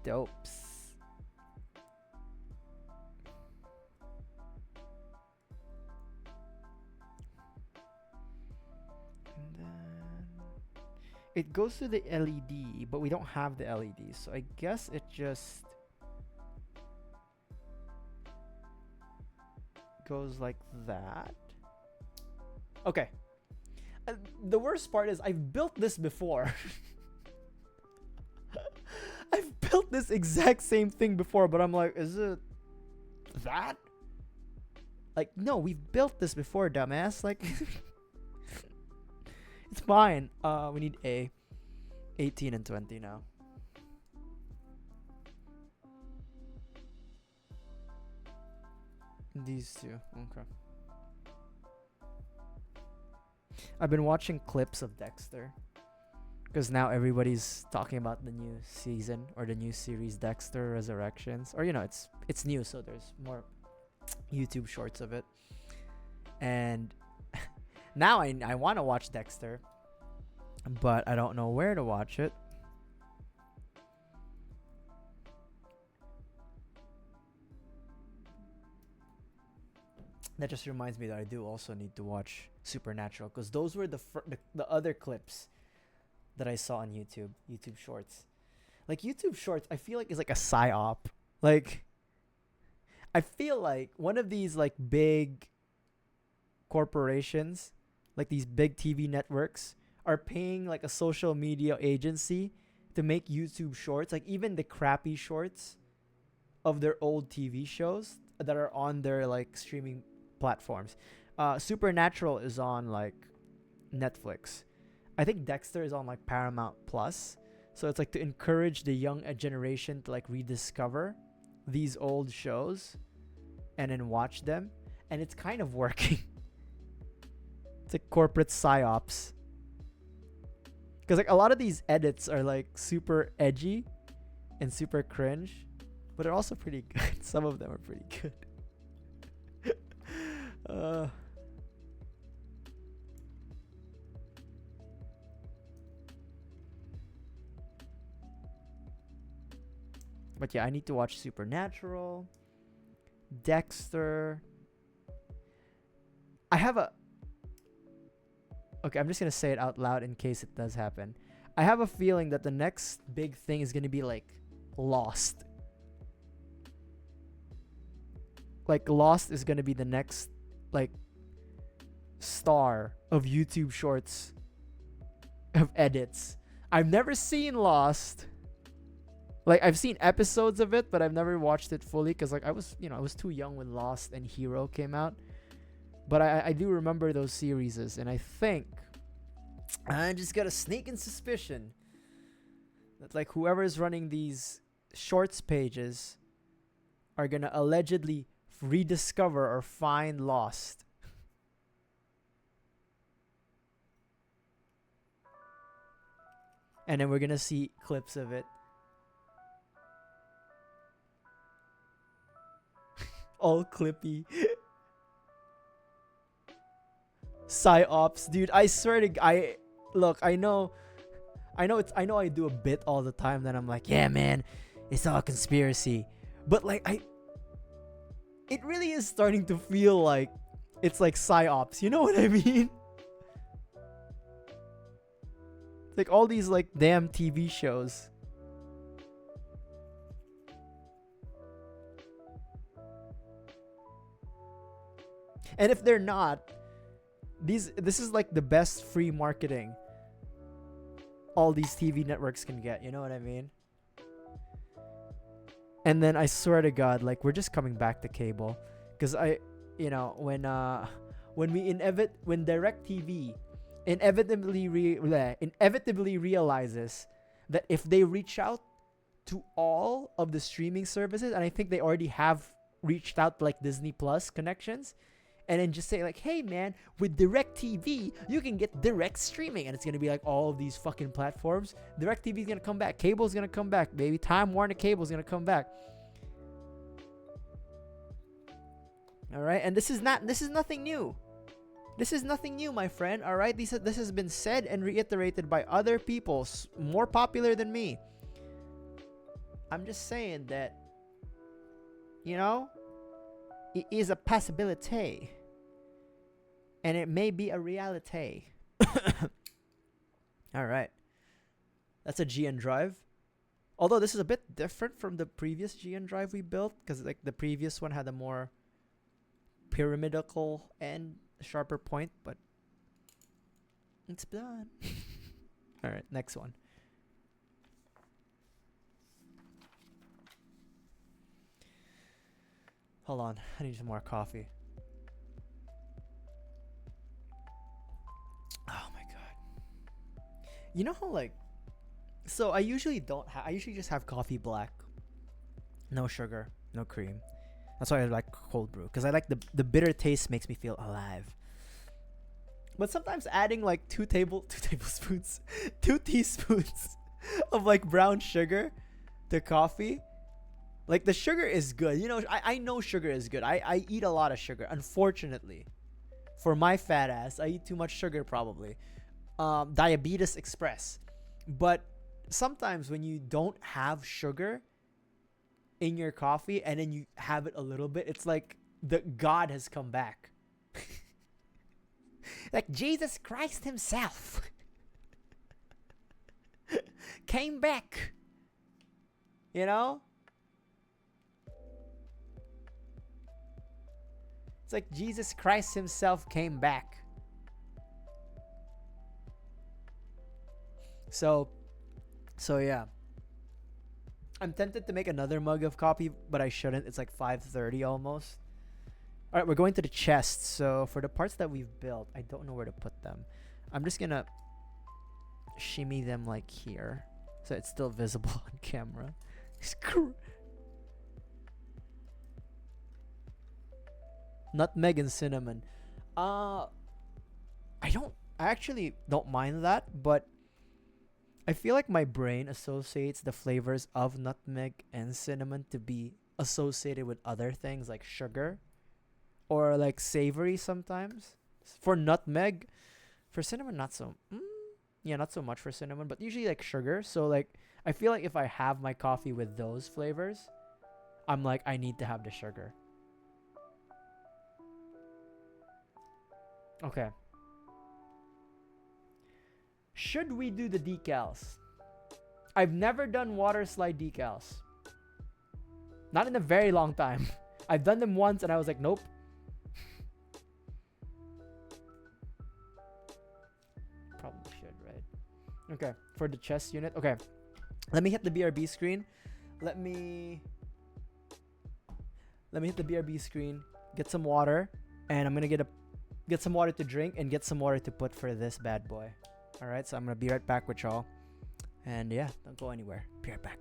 Dopes. And then it goes to the LED, but we don't have the LED, so I guess it just goes like that. Okay. The worst part is I've built this before. I've built this exact same thing before, but I'm like, is it that? Like, no, we've built this before, dumbass. Like, it's fine. We need 18 and 20 now. These two, okay. I've been watching clips of Dexter, because now everybody's talking about the new season or the new series Dexter Resurrections, or it's new, so there's more YouTube shorts of it. And now I want to watch Dexter, but I don't know where to watch it. That just reminds me that I do also need to watch Supernatural, because those were the other clips that I saw on YouTube Shorts. Like YouTube Shorts, I feel like is like a psyop. Like, I feel like one of these like big corporations, like these big TV networks, are paying like a social media agency to make YouTube Shorts, like even the crappy shorts of their old TV shows that are on their like streaming platforms. Supernatural is on like Netflix. I think Dexter is on like Paramount Plus. So it's like to encourage the young generation to like rediscover these old shows and then watch them. And it's kind of working. It's like corporate psyops. Because like a lot of these edits are like super edgy and super cringe, but they're also pretty good. Some of them are pretty good. But yeah, I need to watch Supernatural, Dexter. Okay, I'm just gonna say it out loud in case it does happen. I have a feeling that the next big thing is gonna be like Lost. Like Lost is gonna be the next like star of YouTube Shorts of edits. I've never seen Lost. Like I've seen episodes of it, but I've never watched it fully because like I was too young when Lost and Hero came out. But I do remember those series, and I think I just got a sneaking suspicion that like whoever is running these shorts pages are gonna allegedly rediscover or find Lost. And then we're gonna see clips of it. All clippy. Psyops, dude. I swear to I know I do a bit all the time that I'm like, yeah man, it's all conspiracy. But like it really is starting to feel like it's like psyops, you know what I mean? Like all these like damn TV shows. And if they're not, this is like the best free marketing all these TV networks can get, you know what I mean? And then I swear to God, like we're just coming back to cable, because when DirecTV inevitably realizes that if they reach out to all of the streaming services, and I think they already have reached out to like Disney Plus connections, and then just say like, hey man, with DirecTV you can get direct streaming, and it's gonna be like all of these fucking platforms. DirecTV is gonna come back, cable's gonna come back, baby. Time Warner Cable's gonna come back. All right, and this is nothing new. This is nothing new, my friend. All right, this has been said and reiterated by other people more popular than me. I'm just saying that, you know, it is a possibility, and it may be a reality. All right, that's a GN drive. Although this is a bit different from the previous GN drive we built, because like the previous one had a more pyramidal and sharper point, but it's done. All right, next one. Hold on, I need some more coffee. Oh my god. You know how like, so I usually just have coffee black. No sugar, no cream. That's why I like cold brew, because I like the bitter taste makes me feel alive. But sometimes adding like 2 teaspoons of like brown sugar to coffee, like the sugar is good. You know, I know sugar is good. I eat a lot of sugar. Unfortunately, for my fat ass, I eat too much sugar probably. Diabetes express. But sometimes when you don't have sugar in your coffee and then you have it a little bit, it's like the God has come back. Like Jesus Christ himself came back. You know? It's like Jesus Christ himself came back. So yeah. I'm tempted to make another mug of coffee, but I shouldn't. It's like 5:30 almost. All right, we're going to the chest. So for the parts that we've built, I don't know where to put them. I'm just gonna shimmy them like here, so it's still visible on camera. Nutmeg and cinnamon. I actually don't mind that, but I feel like my brain associates the flavors of nutmeg and cinnamon to be associated with other things like sugar or like savory sometimes. For nutmeg, for cinnamon not so not so much for cinnamon, but usually like sugar. So like I feel like if I have my coffee with those flavors, I'm like I need to have the sugar. Okay. Should we do the decals? I've never done water slide decals. Not in a very long time. I've done them once and I was like, nope. Probably should, right? Okay, for the chest unit. Okay, let me hit the BRB screen. Let me hit the BRB screen, get some water, and I'm gonna get some water to drink and get some water to put for this bad boy. All right, so I'm gonna be right back with y'all, and yeah, don't go anywhere. Be right back.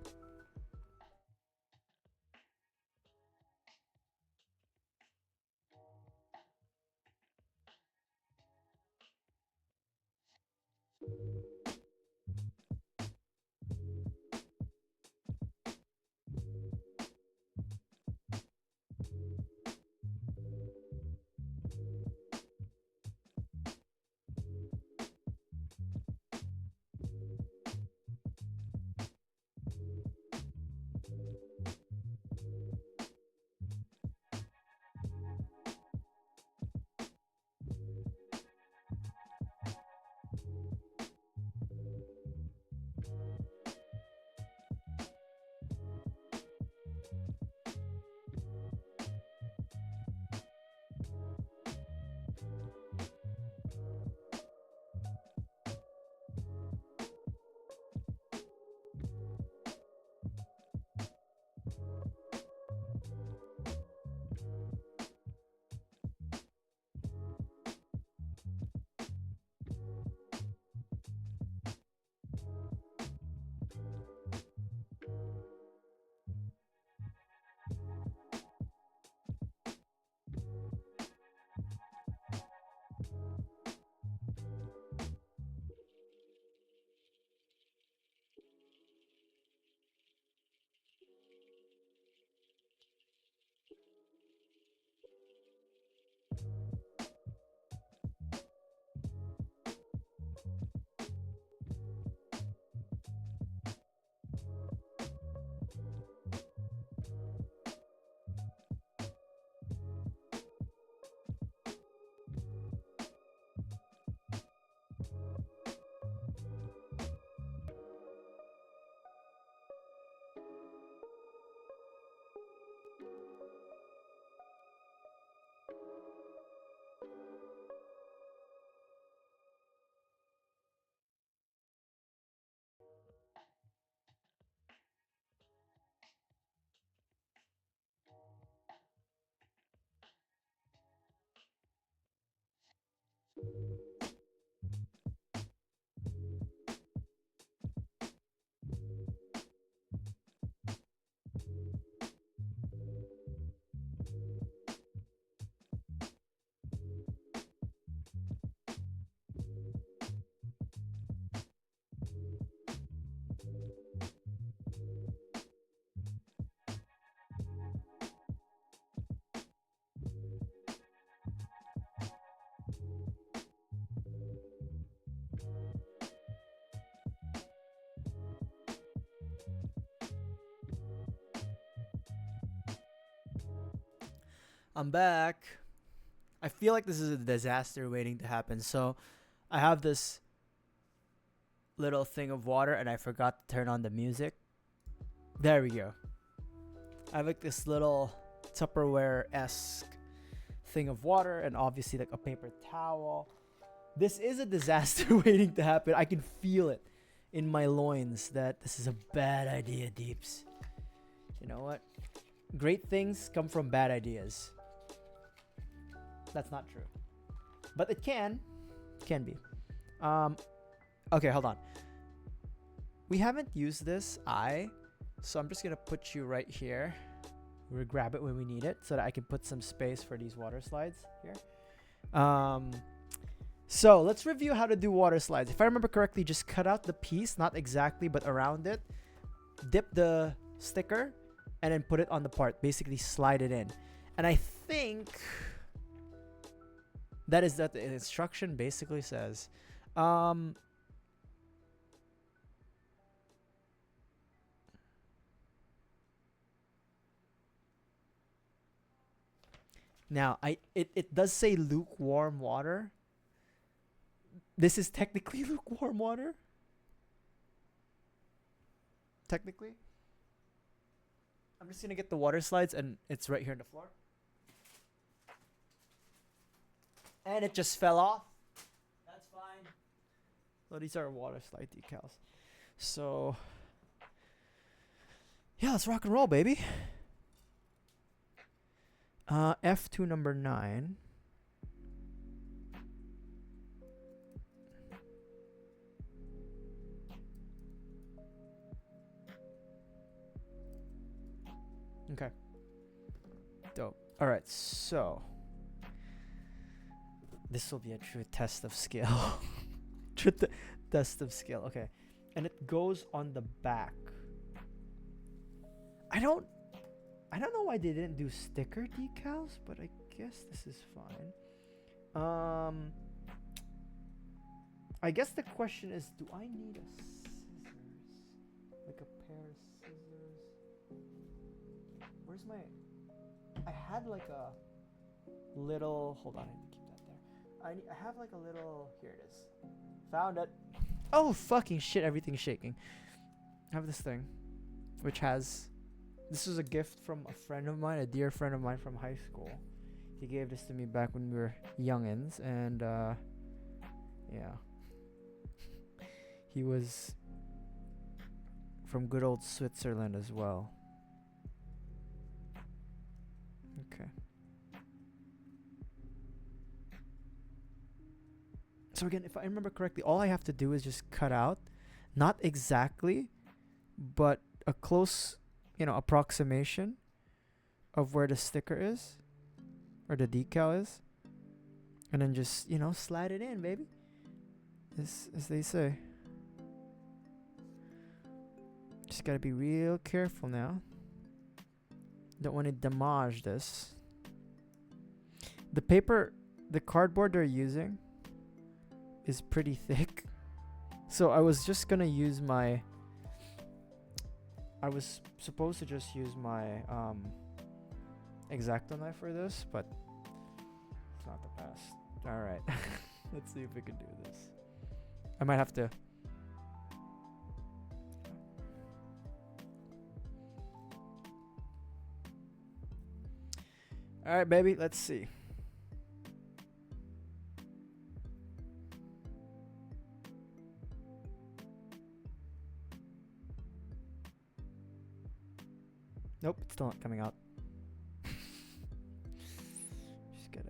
I'm back. I feel like this is a disaster waiting to happen. So I have this little thing of water and I forgot to turn on the music. There we go. I have like this little Tupperware-esque thing of water and obviously like a paper towel. This is a disaster waiting to happen. I can feel it in my loins that this is a bad idea, Deeps. You know what? Great things come from bad ideas. That's not true. But it can be. Okay, hold on. We haven't used this eye, so I'm just gonna put you right here. We'll grab it when we need it so that I can put some space for these water slides here. So let's review how to do water slides. If I remember correctly, just cut out the piece, not exactly, but around it. Dip the sticker and then put it on the part. Basically slide it in. And I think that is that the instruction basically says. Now, it does say lukewarm water. This is technically lukewarm water. Technically. I'm just going to get the water slides and it's right here on the floor. And it just fell off. That's fine. So these are water slide decals. So, yeah, let's rock and roll, baby. F2 number 9. Okay. Dope. All right, so this will be a true test of skill. Test of skill. Okay. And it goes on the back. I don't know why they didn't do sticker decals, but I guess this is fine. I guess the question is, do I need a scissors? Like a pair of scissors? Where's my... I had like a little... Hold on, I need to keep that there. I have like a little... Here it is. Found it. Oh, fucking shit, everything's shaking. I have this thing, which has... This was a gift from a friend of mine, a dear friend of mine from high school. He gave this to me back when we were youngins, and yeah. He was from good old Switzerland as well. Okay. So again, if I remember correctly, all I have to do is just cut out, not exactly, but a close, approximation of where the sticker is or the decal is, and then just, slide it in, baby, as they say. Just gotta be real careful now. Don't want to damage this. The cardboard they're using is pretty thick, so I was just gonna use my I was supposed to just use my X-Acto knife for this, but it's not the best. Alright. Let's see if we can do this. I might have to... Alright, baby. Let's see. Nope, it's still not coming out. Just gotta...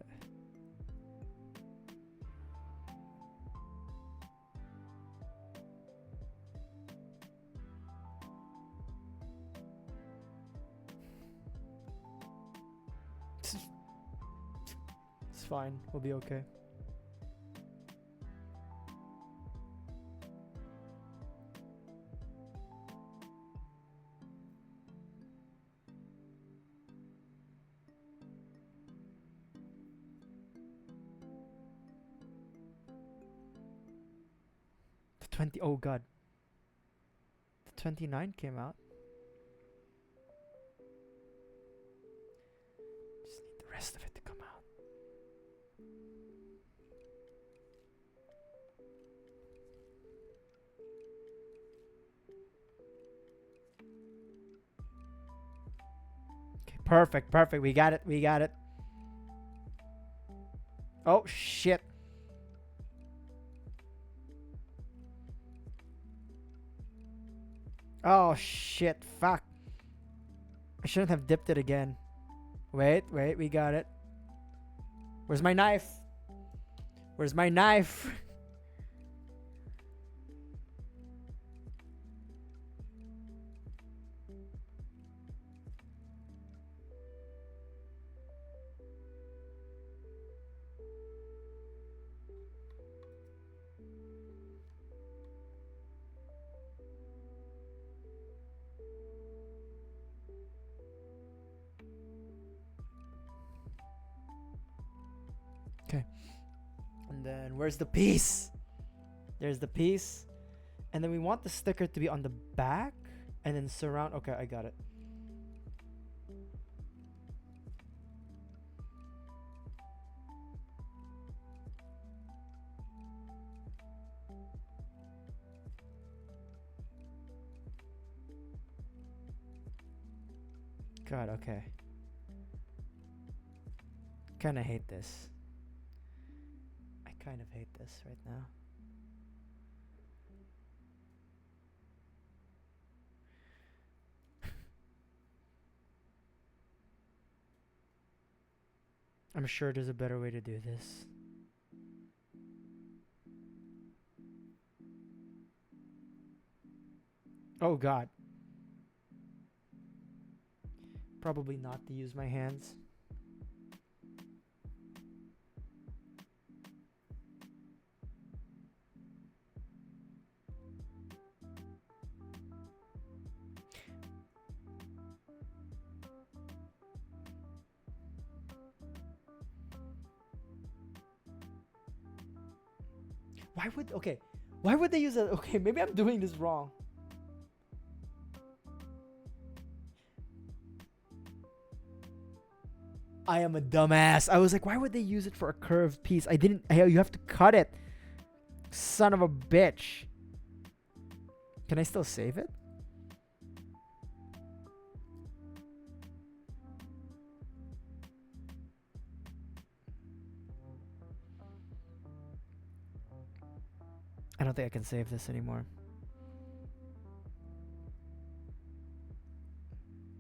It's fine. We'll be okay. Oh god. The 29 came out. Just need the rest of it to come out. Okay, perfect, perfect. We got it, we got it. Oh, shit. Oh, shit. Fuck. I shouldn't have dipped it again. Wait, wait. We got it. Where's my knife? Where's my knife? Okay. And then where's the piece? There's the piece. And then we want the sticker to be on the back and then surround. Okay, I got it. God, okay. Kinda hate this. I kind of hate this right now. I'm sure there's a better way to do this. Oh God. Probably not to use my hands. Why would they use a, okay, maybe I'm doing this wrong. I am a dumbass. I was like, why would they use it for a curved piece? You have to cut it. Son of a bitch. Can I still save it? I don't think I can save this anymore.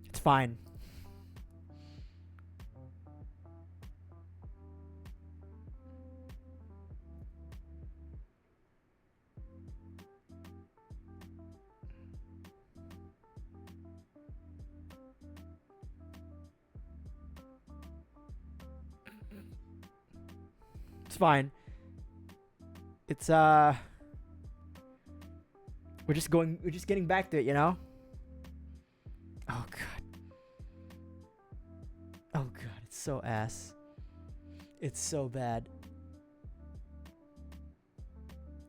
It's fine. It's fine. It's we're just getting back to it, you know? Oh God. Oh God, it's so ass. It's so bad.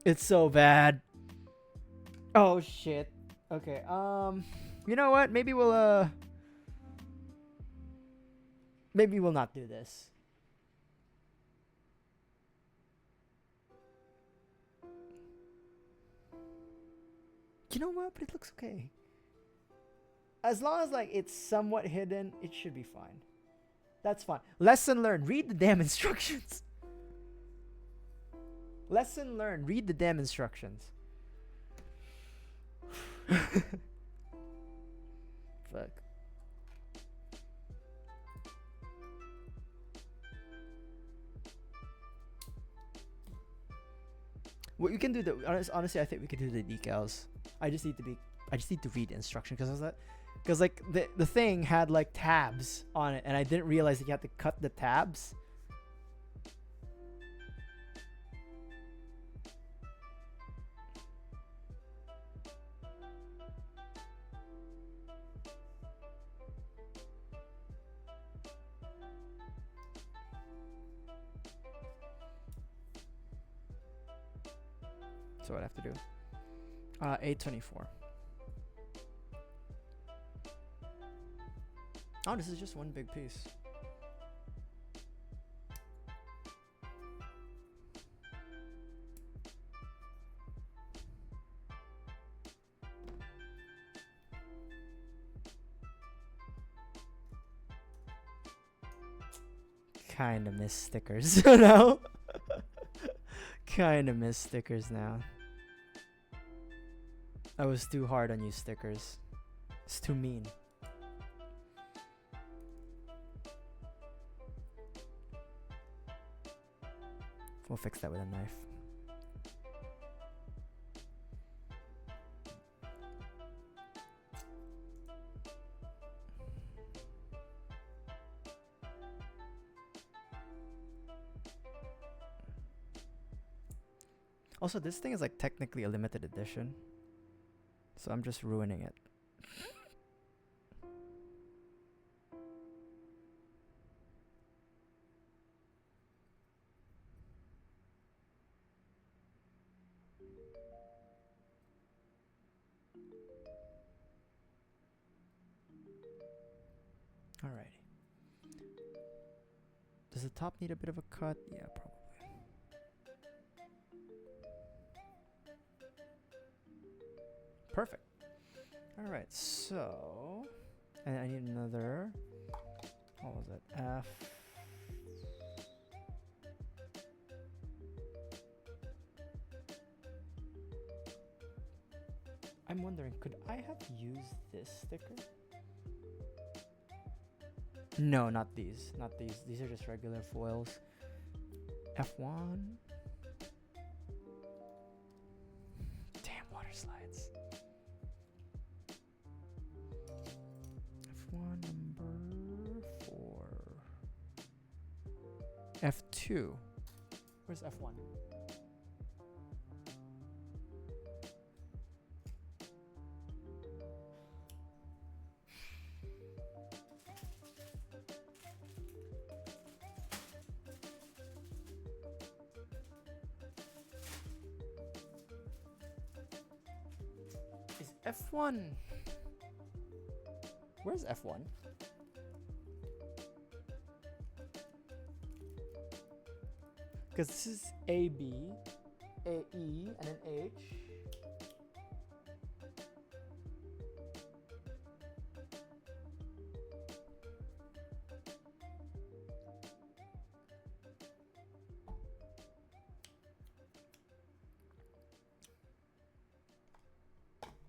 It's so bad. Oh shit. Okay, you know what? Maybe we'll not do this. You know what? But it looks okay. As long as like it's somewhat hidden, it should be fine. That's fine. Lesson learned. Read the damn instructions. Lesson learned. Read the damn instructions. Fuck. What you can do honestly, I think we could do the decals. I just need to read the instruction because like the thing had like tabs on it and I didn't realize that you had to cut the tabs. So what I have to do. 824. Oh, this is just one big piece. Kinda miss stickers now. Kinda miss stickers now. I was too hard on you stickers. It's too mean. We'll fix that with a knife. Also, this thing is like technically a limited edition. So I'm just ruining it. Alrighty. Does the top need a bit of a cut? Yeah, probably. Perfect. Alright, so... And I need another... What was it? F... I'm wondering, could I have used this sticker? No, not these. Not these. These are just regular foils. F1. Damn, water slides. F1 number 4. F2. Where's F1? F1. Where's F1? Because this is AB, AE, and an H.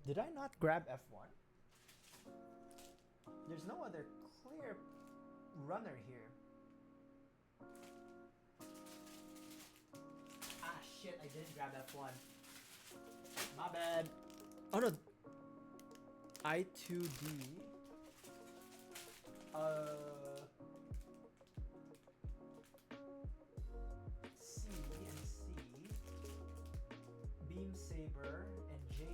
Did I not grab F1? There's no other clear runner here. Ah, shit, I didn't grab F1. My bad. Oh no. I2D. C and C. Beam Saber and J2.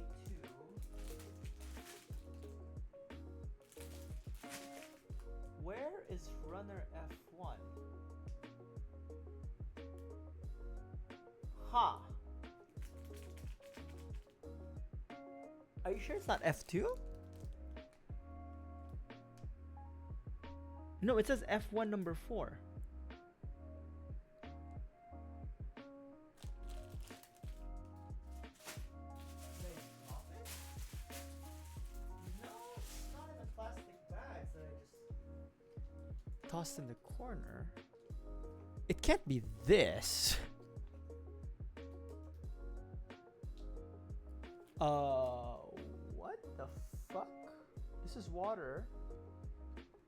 Where is runner F1? Ha! Are you sure it's not F2? No, it says F1 number 4. Tossed in the corner. It can't be this. What the fuck? This is water.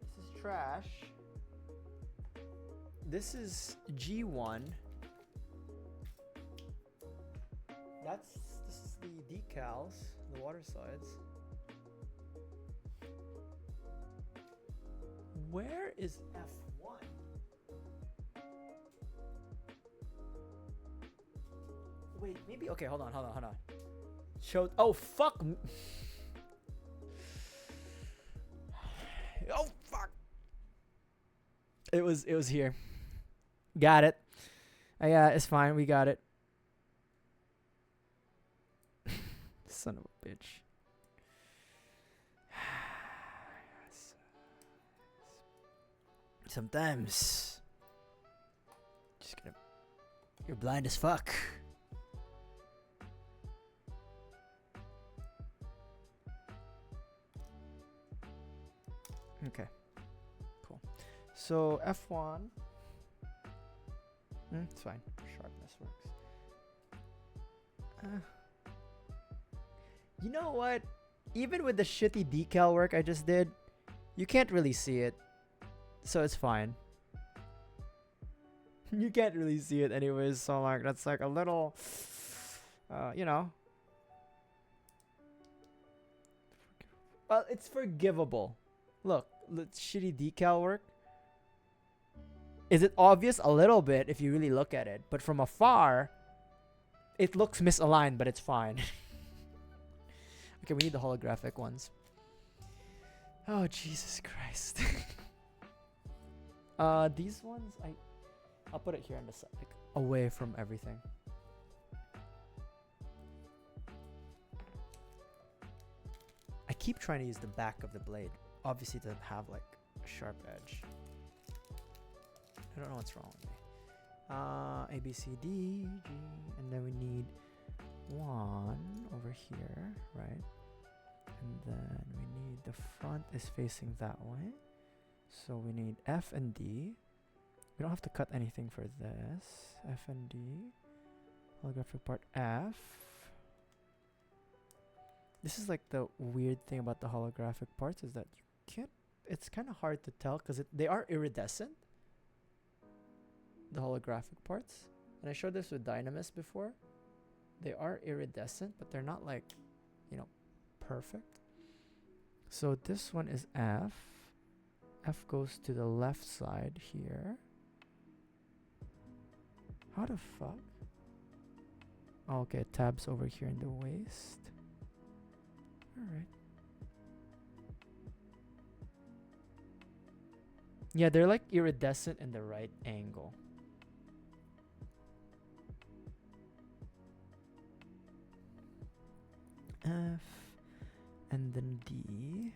This is trash. This is G1. This is the decals, the water slides. Where is F1? Wait, maybe. Okay, hold on. Showed. Oh fuck. Oh fuck. It was here. Got it. Yeah, it's fine. We got it. Son of a bitch. Sometimes you're blind as fuck. Okay, cool. So F1 It's fine. Sharpness works. You know what? Even with the shitty decal work I just did, you can't really see it. So it's fine. You can't really see it anyways, so like that's like a little you know. Well, it's forgivable. Look, shitty decal work. Is it obvious? A little bit if you really look at it, but from afar it looks misaligned, but it's fine. Okay, we need the holographic ones. Oh, Jesus Christ. These ones, I'll put it here on the side, like away from everything. I keep trying to use the back of the blade. Obviously, it doesn't have like a sharp edge. I don't know what's wrong with me. A, B, C, D, G, and then we need one over here, right? And then we need the front is facing that way. So we need F and D. We don't have to cut anything for this. F and D. Holographic part F. This is like the weird thing about the holographic parts is that you can't, it's kind of hard to tell because they are iridescent. The holographic parts. And I showed this with Dynamis before. They are iridescent, but they're not like, you know, perfect. So this one is F. F goes to the left side here. How the fuck? Oh, okay, tabs over here in the waist. Alright. Yeah, they're like iridescent in the right angle. F and then D.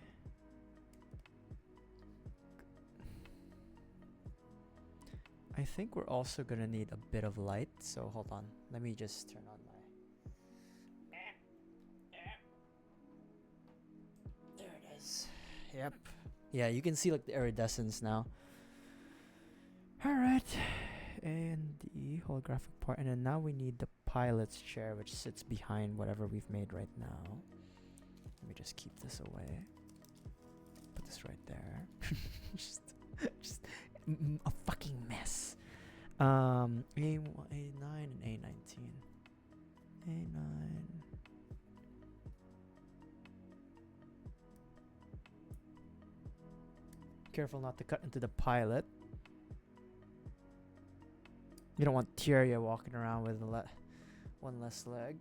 I think we're also gonna need a bit of light, so hold on. Let me just turn on my... There it is. Yep. Yeah, you can see like the iridescence now. Alright. A and D, holographic part. And then now we need the pilot's chair, which sits behind whatever we've made right now. Let me just keep this away. Put this right there. just a fucking mess. A9 and A19. A9. Careful not to cut into the pilot. You don't want Tyria walking around with one less leg.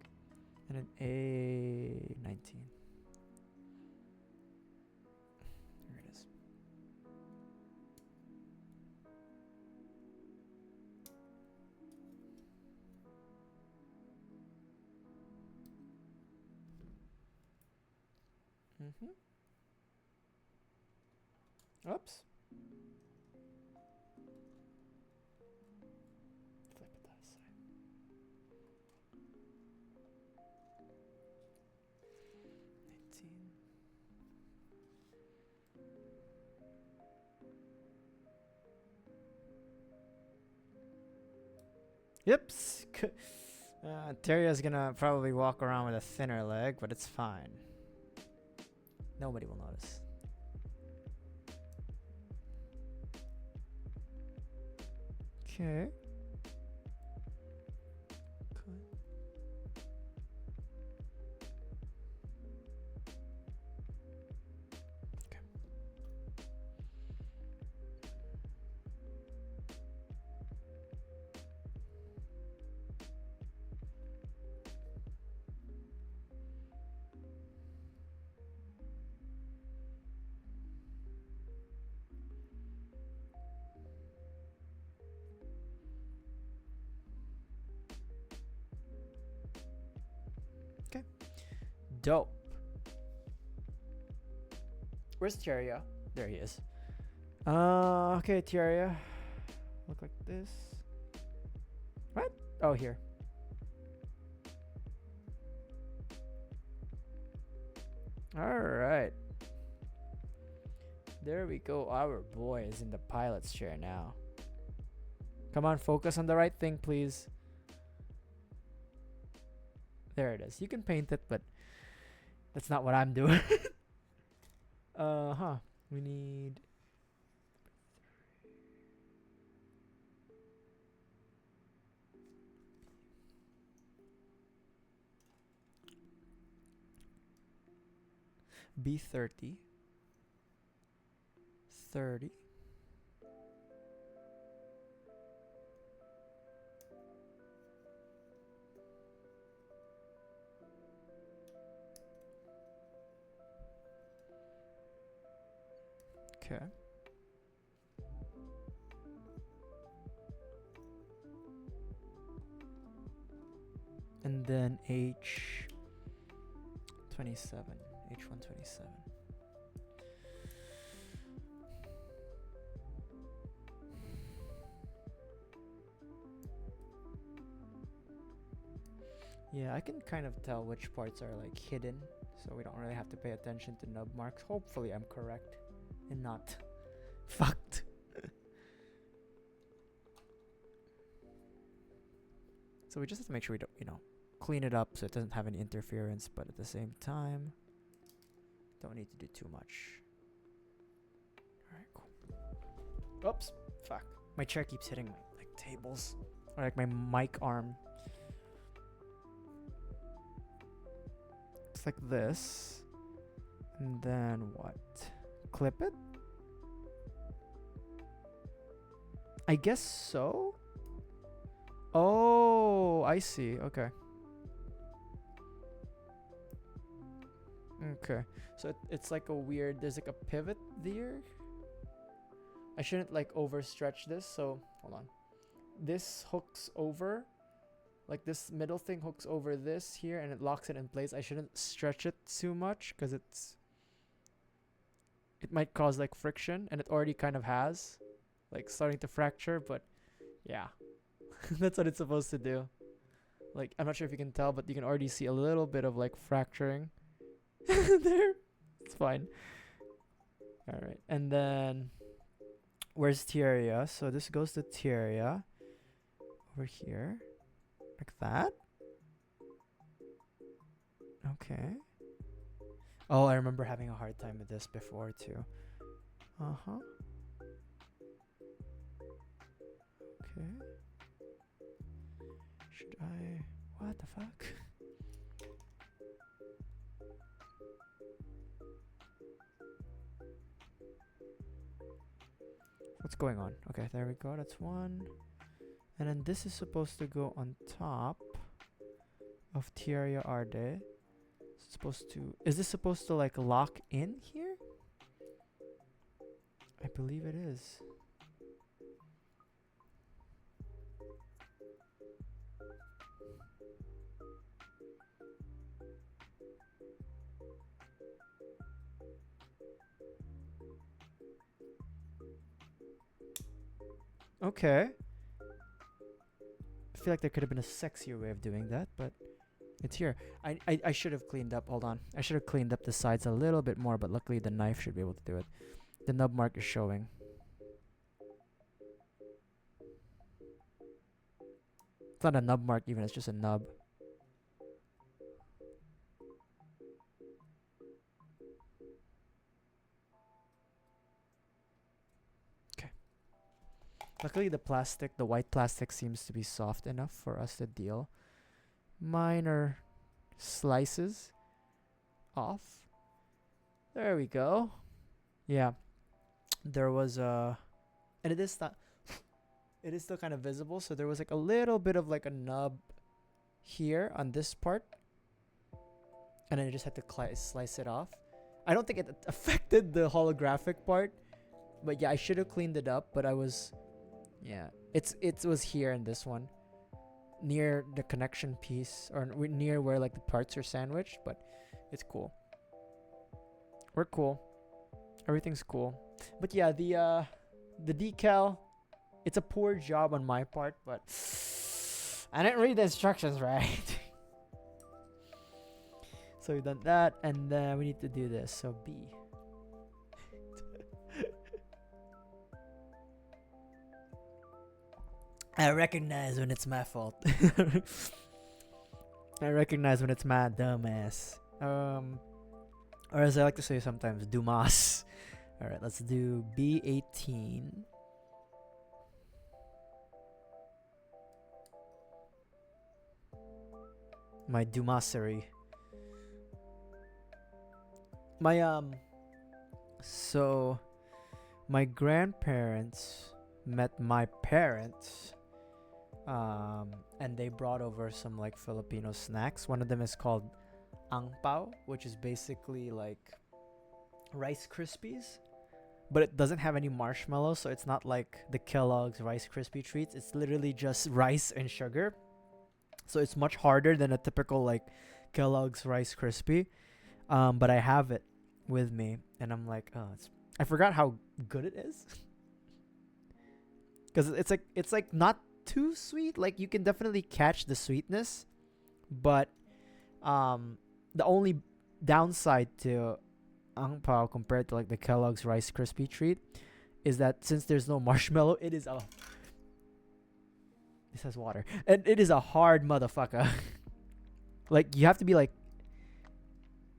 And an A19. There it is. Oops. Flip it that side. Yips. Terria's gonna probably walk around with a thinner leg, but it's fine. Nobody will notice. Okay. Dope. Where's Tyria? There he is. Okay, Tyria. Look like this. What? Oh, here. Alright. There we go. Our boy is in the pilot's chair now. Come on, focus on the right thing, please. There it is. You can paint it, but that's not what I'm doing. We need... B30. 30. Okay. And then H27. H127. Yeah, I can kind of tell which parts are like hidden, so we don't really have to pay attention to nub marks. Hopefully I'm correct and not fucked. So we just have to make sure we don't, clean it up so it doesn't have any interference, but at the same time, don't need to do too much. Alright, cool. Oops, fuck. My chair keeps hitting my tables, or like my mic arm. It's like this, and then what? Clip it? I guess so. Oh, I see. Okay. Okay. So it's like a weird, there's like a pivot there. I shouldn't like overstretch this, so hold on. This hooks over, like this middle thing hooks over this here and it locks it in place. I shouldn't stretch it too much because it might cause like friction, and it already kind of has, like starting to fracture, but yeah. That's what it's supposed to do. Like, I'm not sure if you can tell, but you can already see a little bit of like fracturing there. It's fine. Alright, and then where's Tieria? So this goes to Tieria over here, like that. Okay. Oh, I remember having a hard time with this before too. Okay. Should I... What the fuck? What's going on? Okay, there we go. That's one. And then this is supposed to go on top of Tieria Arde. It's supposed to... Is this supposed to like lock in here? I believe it is. Okay. I feel like there could have been a sexier way of doing that, but it's here. I should have cleaned up. Hold on. I should have cleaned up the sides a little bit more, but luckily the knife should be able to do it. The nub mark is showing. It's not a nub mark even, it's just a nub. Luckily the plastic, the white plastic seems to be soft enough for us to deal minor slices off. There we go. Yeah. There was a... And it is still kind of visible, so there was like a little bit of like a nub here on this part. And then I just had to slice it off. I don't think it affected the holographic part. But yeah, I should have cleaned it up, but I was... Yeah, it was here in this one, near the connection piece, or near where like the parts are sandwiched. But it's cool. We're cool. Everything's cool. But yeah, the decal, it's a poor job on my part, but I didn't read the instructions right. So we've done that, and then we need to do this. So B. I recognize when it's my fault. I recognize when it's my dumbass. Or as I like to say sometimes, Dumas. Alright, let's do B18. My Dumasery. So my grandparents met my parents, and they brought over some like Filipino snacks. One of them is called ang pao, which is basically like Rice Krispies, but it doesn't have any marshmallows, so it's not like the Kellogg's Rice Krispie treats. It's literally just rice and sugar, so it's much harder than a typical like Kellogg's Rice Krispie. But I have it with me, and I'm like, oh, I forgot how good it is, because it's like not too sweet. Like you can definitely catch the sweetness, but the only downside to ang pao compared to like the Kellogg's Rice Krispie treat is that since there's no marshmallow, this has water, and it is a hard motherfucker. Like you have to be like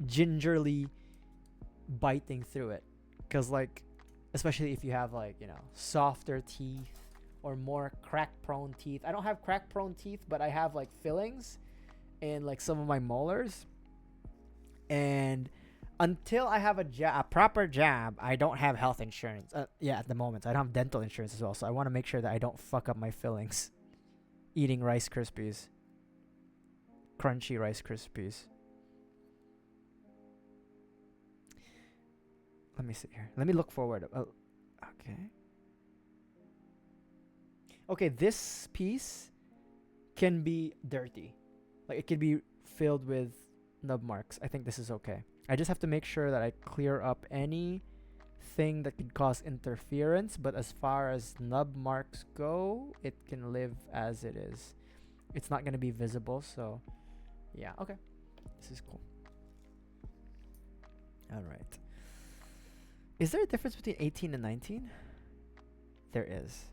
gingerly biting through it, because like especially if you have like, you know, softer teeth or more crack prone teeth. I don't have crack prone teeth, but I have like fillings in like some of my molars, and until I have a proper jab, I don't have health insurance. At the moment I don't have dental insurance as well, so I want to make sure that I don't fuck up my fillings eating Rice Krispies, crunchy Rice Krispies. Let me see here. Let me look forward. Oh, okay, this piece can be dirty, like it can be filled with nub marks. I think this is okay. I just have to make sure that I clear up anything that could cause interference, but as far as nub marks go, it can live as it is. It's not going to be visible, so yeah, okay. This is cool. All right. Is there a difference between 18 and 19? There is.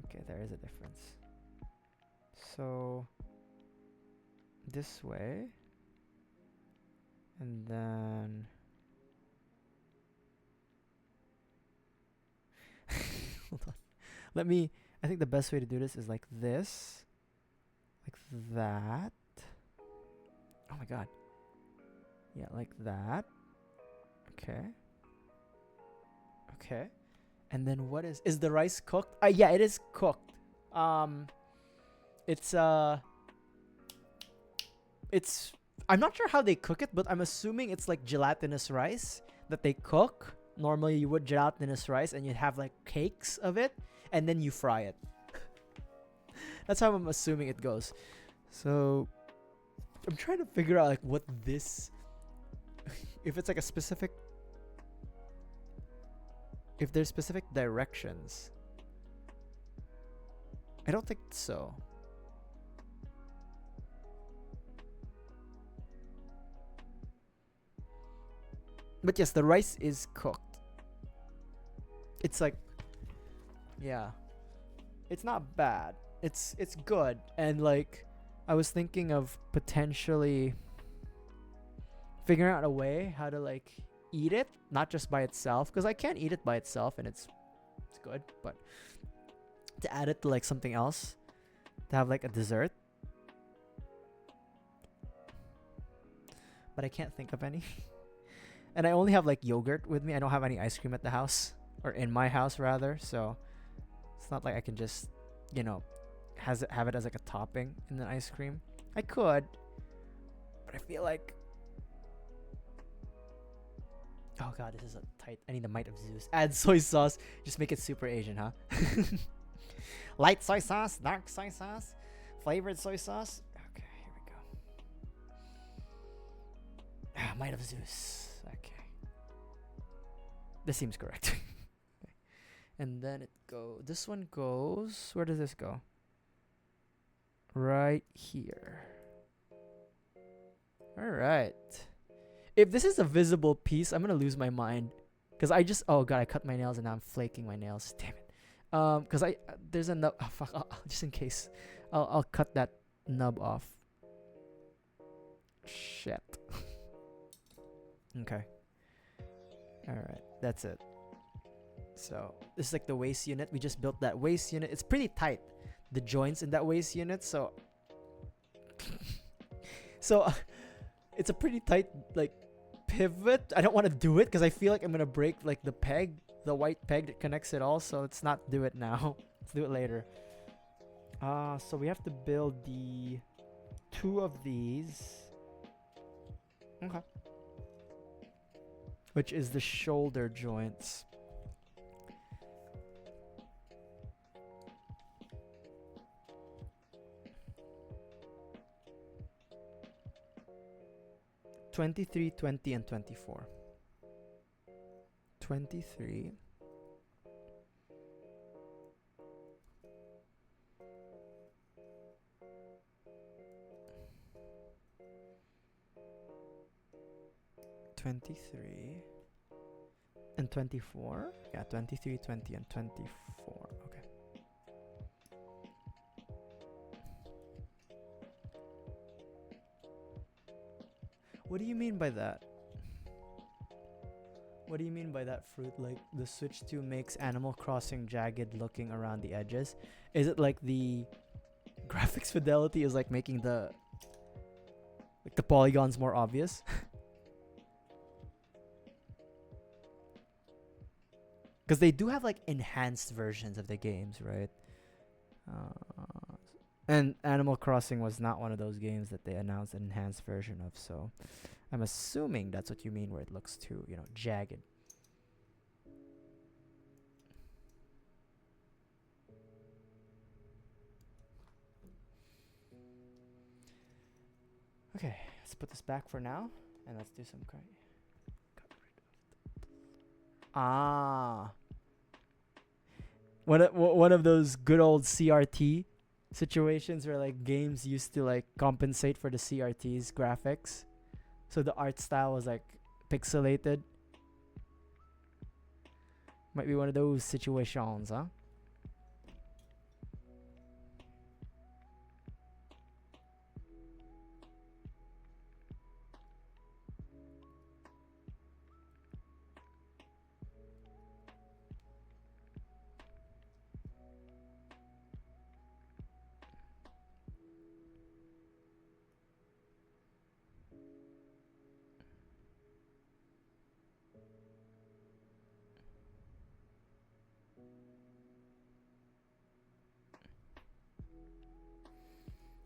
Okay, there is a difference. So this way, and then hold on. I think the best way to do this is like this, like that. Oh my god. Yeah, like that. Okay. Okay. And then what is the rice cooked? Yeah, it is cooked. It's I'm not sure how they cook it, but I'm assuming it's like gelatinous rice that they cook. Normally you would gelatinous rice and you'd have like cakes of it, and then you fry it. That's how I'm assuming it goes. So I'm trying to figure out like what this if it's like a specific, if there's specific directions. I don't think so. But yes, the rice is cooked. It's like, yeah, it's not bad. It's good. And like, I was thinking of potentially figuring out a way how to like eat it, not just by itself, because I can't eat it by itself and it's good, but to add it to like something else, to have like a dessert. But I can't think of any. And I only have like yogurt with me. I don't have any ice cream at the house, or in my house rather, so it's not like I can just, you know, have it as like a topping in the ice cream. I could, but I feel like, oh god, this is a tight. I need the might of Zeus. Add soy sauce. Just make it super Asian, huh? Light soy sauce, dark soy sauce, flavored soy sauce. Okay, here we go. Might of Zeus. Okay. This seems correct. Okay. And then this one goes, where does this go? Right here. All right. If this is a visible piece, I'm gonna lose my mind, because oh god, I cut my nails and now I'm flaking my nails. Damn it. Cause there's a nub. Oh, fuck. Just in case, I'll cut that nub off. Shit. Okay. All right. That's it. So this is like the waist unit. We just built that waist unit. It's pretty tight, the joints in that waist unit. So, it's a pretty tight like pivot. I don't want to do it because I feel like I'm gonna break like the peg, the white peg that connects it all. So let's not do it now. Let's do it later. So we have to build the 2 of these. Okay. Which is the shoulder joints. $23, $20, and $24. 23. And 24. Yeah, 23, 20, and 24. Okay. What do you mean by that? What do you mean by that, Fruit? Like the Switch 2 makes Animal Crossing jagged looking around the edges? Is it like the graphics fidelity is like making the polygons more obvious? Because they do have like enhanced versions of the games, right? And Animal Crossing was not one of those games that they announced an enhanced version of, so I'm assuming that's what you mean where it looks too, jagged. Okay, let's put this back for now, and let's do some one of those good old CRT situations where like games used to like compensate for the CRT's graphics, so the art style was like pixelated. Might be one of those situations, huh?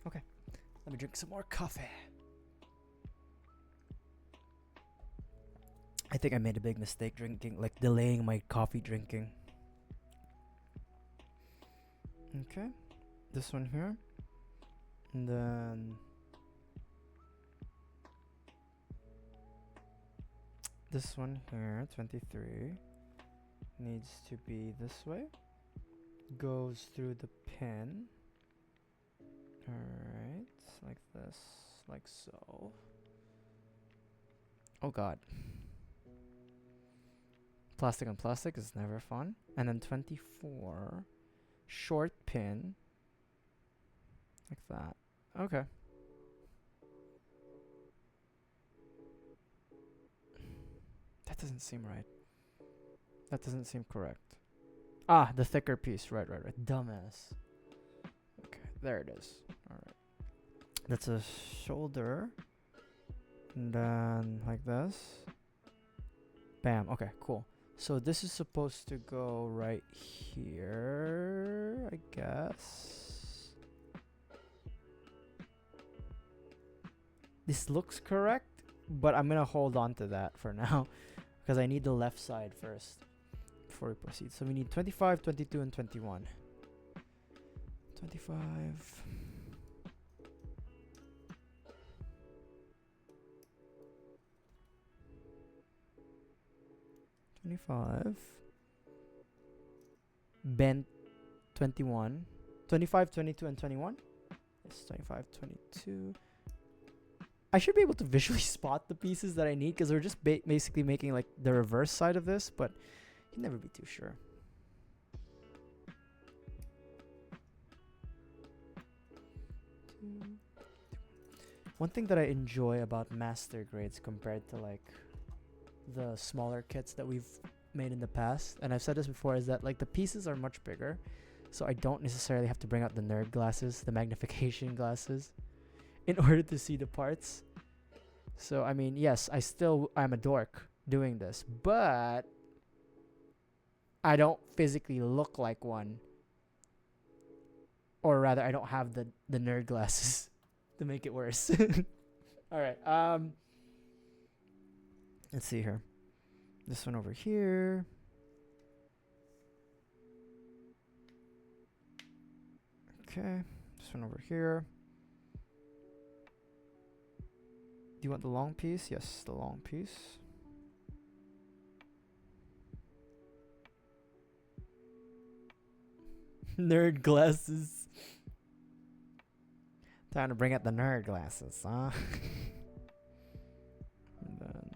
Okay, let me drink some more coffee. I think I made a big mistake delaying my coffee drinking. Okay, this one here, and then this one here, 23, needs to be this way. Goes through the pin. Alright, like this, like so. Oh god. Plastic on plastic is never fun. And then 24, short pin, like that. Okay. That doesn't seem right. That doesn't seem correct. Ah, the thicker piece. Right. Dumbass. Okay, there it is. Alright. That's a shoulder. And then like this. Bam. Okay, cool. So this is supposed to go right here, I guess. This looks correct, but I'm gonna hold on to that for now because I need the left side first before we proceed. So we need 25, 22, and 21. 25. 25. Bent 21. 25, 22, and 21. Yes, 25, 22. I should be able to visually spot the pieces that I need because we're just basically making like the reverse side of this, but you can never be too sure. One thing that I enjoy about master grades compared to like the smaller kits that we've made in the past, and I've said this before, is that like the pieces are much bigger, so I don't necessarily have to bring out the nerd glasses, the magnification glasses, in order to see the parts. So I mean, yes, I'm a dork doing this, but I don't physically look like one, or rather, I don't have the nerd glasses to make it worse. All right. Let's see here. This one over here. Okay. This one over here. Do you want the long piece? Yes, the long piece. Nerd glasses. Time to bring out the nerd glasses, huh? And then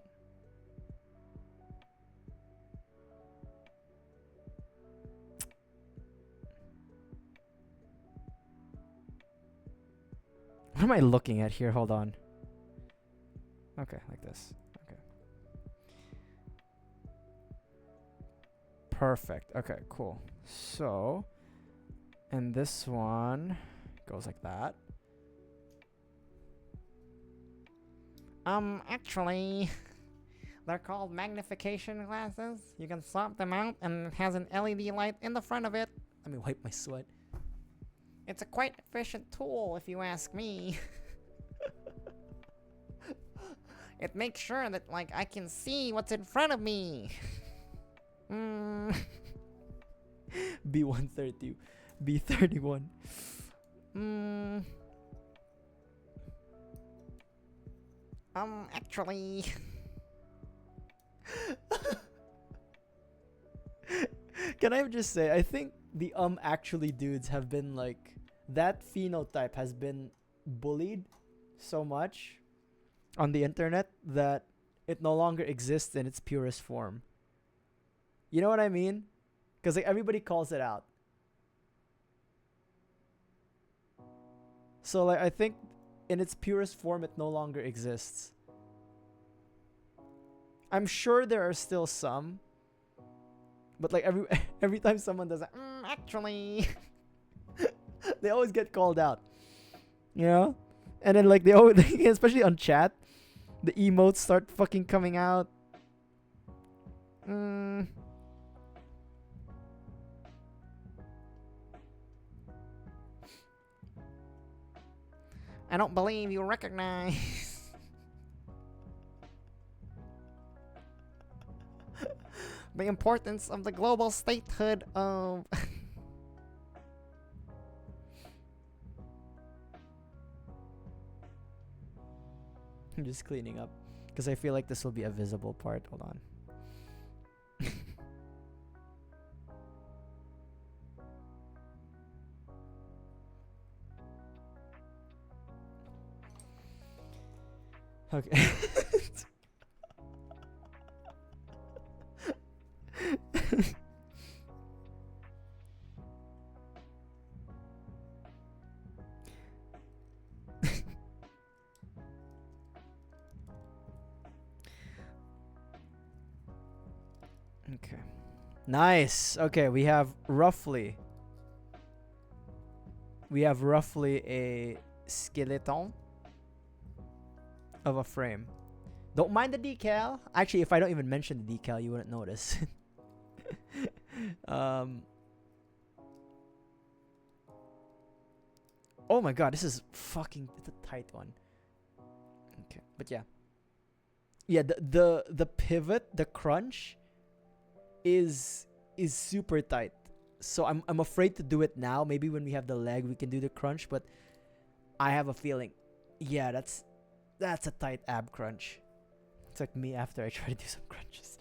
what am I looking at here? Hold on. Okay, like this. Okay. Perfect. Okay, cool. So, and this one goes like that. Actually, they're called magnification glasses. You can swap them out, and it has an LED light in the front of it. Let me wipe my sweat. It's a quite efficient tool, if you ask me. It makes sure that, like, I can see what's in front of me. B130, B31. Actually. Can I just say, I think the actually dudes have been like, that phenotype has been bullied so much on the internet that it no longer exists in its purest form. You know what I mean? Because like everybody calls it out. So like I think in its purest form it no longer exists. I'm sure there are still some, but like every time someone does that, actually, they always get called out. You know? And then like they always, especially on chat, the emotes start fucking coming out. I don't believe you recognize. The importance of the global statehood of. I'm just cleaning up because I feel like this will be a visible part. Hold on. Okay. Okay. Nice. Okay, we have roughly a skeleton of a frame. Don't mind the decal. Actually, if I don't even mention the decal, you wouldn't notice. Oh my god, this is fucking, it's a tight one. Okay, but yeah. Yeah, the pivot, the crunch is super tight. So I'm afraid to do it now. Maybe when we have the leg we can do the crunch, but I have a feeling, yeah, that's a tight ab crunch. It's like me after I try to do some crunches.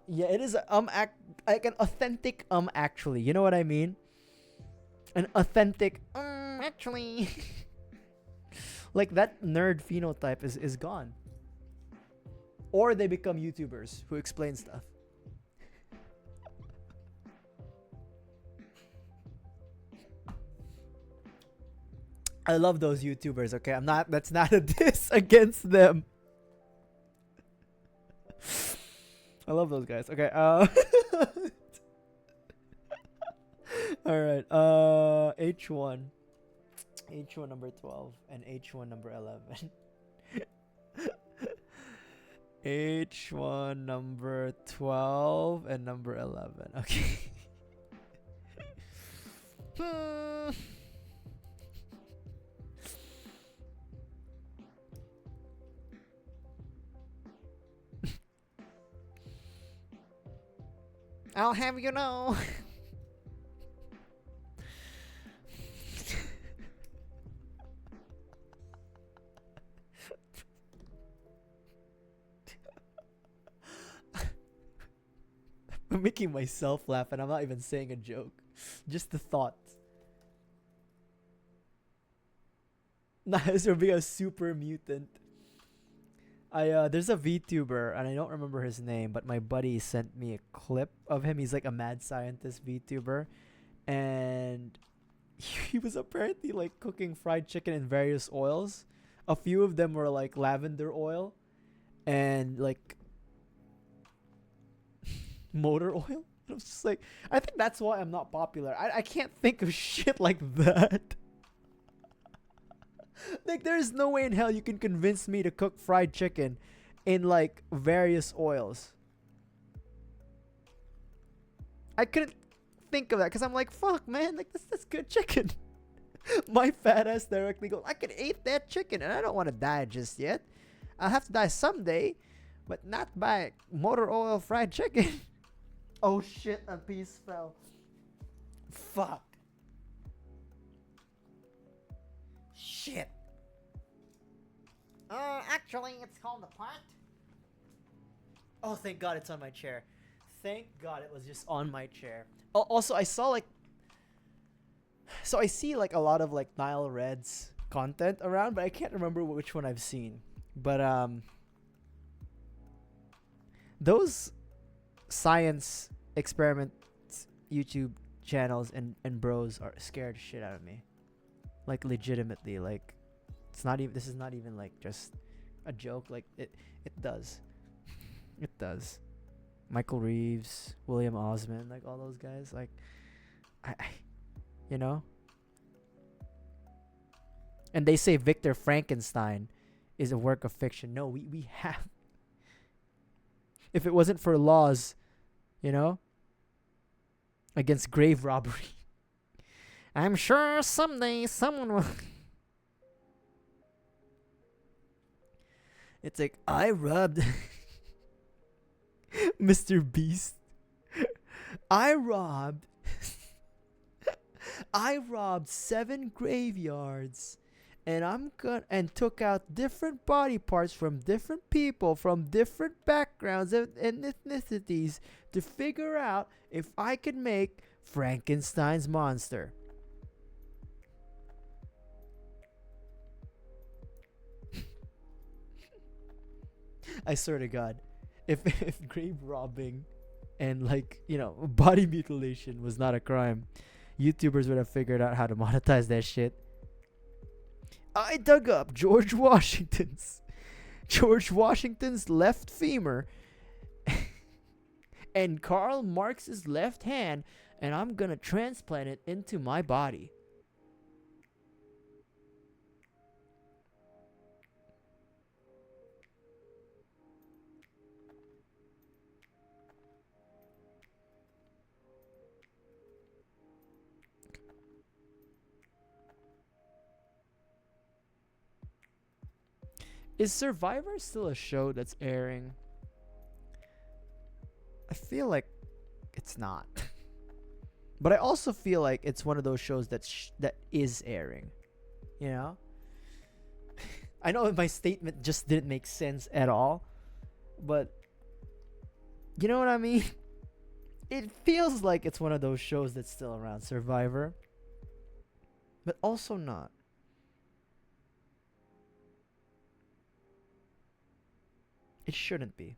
Yeah, it is like an authentic actually. You know what I mean? An authentic actually. Like that nerd phenotype is gone. Or they become YouTubers who explain stuff. I love those YouTubers. Okay, I'm not. That's not a diss against them. I love those guys. Okay. All right. H1. H1 number 12 and H1 number 11. H1 number 12 and number 11. Okay. I'll have you know. I'm making myself laugh and I'm not even saying a joke. Just the thought. Nah, this would be a super mutant. There's a VTuber and I don't remember his name, but my buddy sent me a clip of him. He's like a mad scientist VTuber, and he was apparently like cooking fried chicken in various oils. A few of them were like lavender oil and like motor oil. I was just like, I think that's why I'm not popular. I can't think of shit like that. Like, there's no way in hell you can convince me to cook fried chicken in like various oils. I couldn't think of that because I'm like, fuck, man, like that's good chicken. My fat ass directly goes, I could eat that chicken and I don't want to die just yet. I'll have to die someday, but not by motor oil fried chicken. Oh shit, a piece fell. Fuck. Shit. Actually, it's called a pot. Oh, thank God it's on my chair. Thank God it was just on my chair. Also, I saw like... So I see like a lot of like Nile Red's content around, but I can't remember which one I've seen. But those science experiment YouTube channels and bros are scared shit out of me. Like legitimately, like it's not even, this is not even like just a joke. Like it does. It does. Michael Reeves, William Osman, like all those guys, like I you know? And they say Victor Frankenstein is a work of fiction. No, we have, if it wasn't for laws, you know, against grave robbery, I'm sure someday someone will. It's like, I robbed Mr. Beast. I robbed 7 graveyards, and and took out different body parts from different people from different backgrounds and ethnicities to figure out if I could make Frankenstein's monster. I swear to God, if grave robbing and like, you know, body mutilation was not a crime, YouTubers would have figured out how to monetize that shit. I dug up George Washington's left femur and Karl Marx's left hand, and I'm gonna transplant it into my body. Is Survivor still a show that's airing? I feel like it's not. But I also feel like it's one of those shows that is airing. You know? I know my statement just didn't make sense at all, but you know what I mean? It feels like it's one of those shows that's still around, Survivor, but also not. It shouldn't be.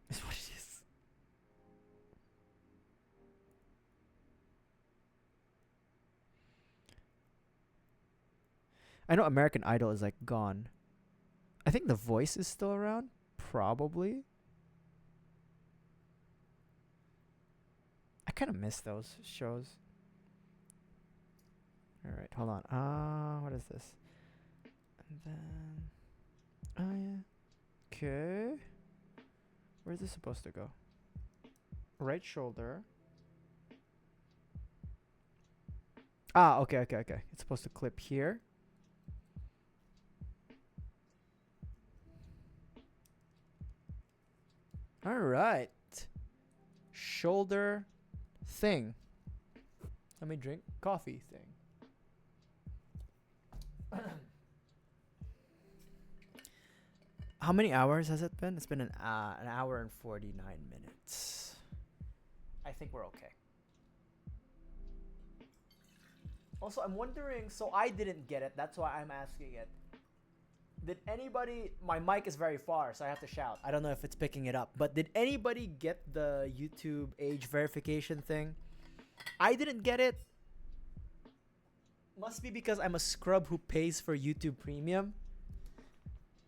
Is what it is. I know American Idol is like gone. I think The Voice is still around. Probably. I kind of miss those shows. All right, hold on. What is this? And then, oh yeah. Okay. Where's this supposed to go? Right shoulder. Okay. It's supposed to clip here. All right. Shoulder thing. Let me drink coffee thing. How many hours has it been? It's been an hour and 49 minutes. I think we're okay. Also, I'm wondering, so I didn't get it. That's why I'm asking it. Did anybody, my mic is very far, so I have to shout. I don't know if it's picking it up. But did anybody get the YouTube age verification thing? I didn't get it. Must be because I'm a scrub who pays for YouTube Premium.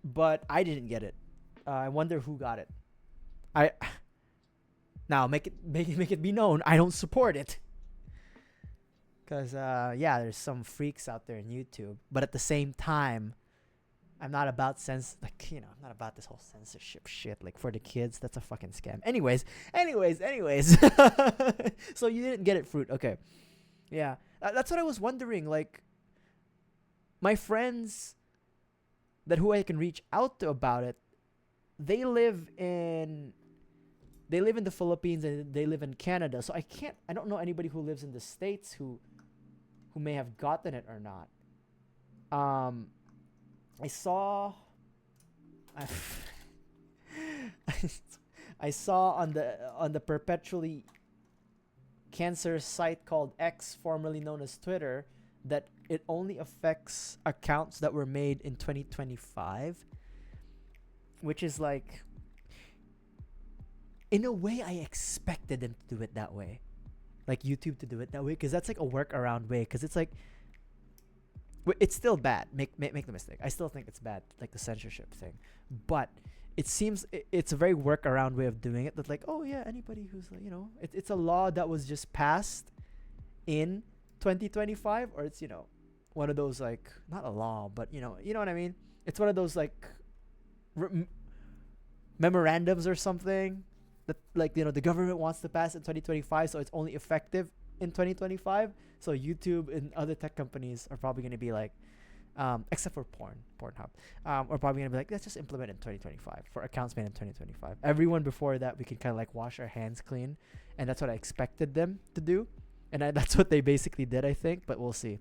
But I didn't get it. I wonder who got it. Now make it be known I don't support it. Cause yeah, there's some freaks out there in YouTube, but at the same time, I'm not about I'm not about this whole censorship shit. Like for the kids, that's a fucking scam. Anyways. So you didn't get it, Fruit? Okay. Yeah, that's what I was wondering. Like, my friends who I can reach out to about it, they live in the Philippines and they live in Canada. So I don't know anybody who lives in the States who may have gotten it or not. I saw on the perpetually cancer site called X, formerly known as Twitter, that it only affects accounts that were made in 2025, which is like, in a way, I expected them to do it that way, like YouTube to do it that way, because that's like a workaround way. Because it's like, it's still bad. Make the mistake. I still think it's bad, like the censorship thing, but it seems it's a very workaround way of doing it. That like, oh yeah, anybody who's like, it's a law that was just passed in 2025, or it's one of those, like, not a law, but you know what I mean. It's one of those like memorandums or something that, like, the government wants to pass in 2025, so it's only effective in 2025. So YouTube and other tech companies are probably going to be like, except for Pornhub, are probably going to be like, let's just implement it in 2025 for accounts made in 2025. Everyone before that, we can kind of like wash our hands clean, and that's what I expected them to do, and that's what they basically did, I think. But we'll see.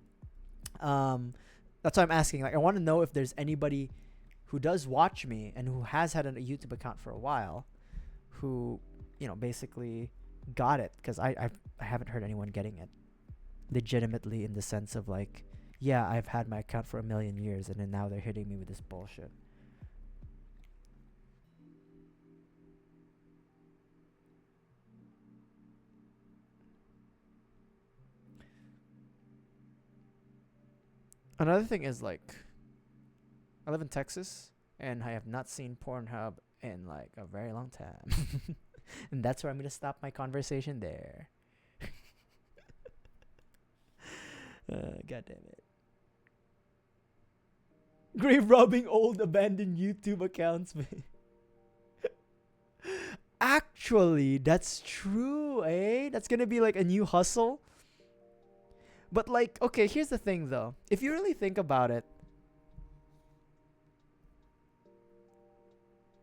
That's why I'm asking. Like, I want to know if there's anybody who does watch me and who has had a YouTube account for a while, who basically got it, because I haven't heard anyone getting it legitimately, in the sense of like, yeah, I've had my account for 1,000,000 years, and then now they're hitting me with this bullshit. Another thing is, like, I live in Texas, and I have not seen Pornhub in like a very long time. And that's where I'm going to stop my conversation there. God damn it. Grave robbing old abandoned YouTube accounts, man. Actually, that's true, eh? That's gonna be like a new hustle. But like, okay, here's the thing though. If you really think about it,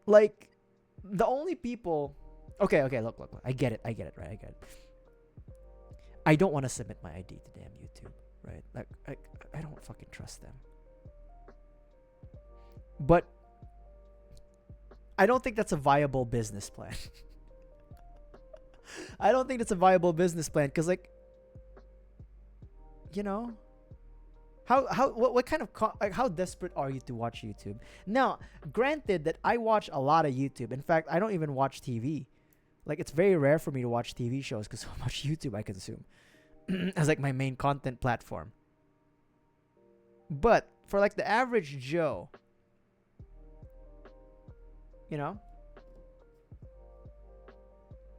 like, the only people... Okay, look. I get it, right? I get it. I don't want to submit my ID to damn YouTube, right? Like, I don't fucking trust them. But I don't think that's a viable business plan. I don't think that's a viable business plan, because, like, what kind of how desperate are you to watch YouTube? Now, granted that I watch a lot of YouTube. In fact, I don't even watch TV. Like, it's very rare for me to watch TV shows because how much YouTube I consume as like my main content platform. But for like the average Joe, you know,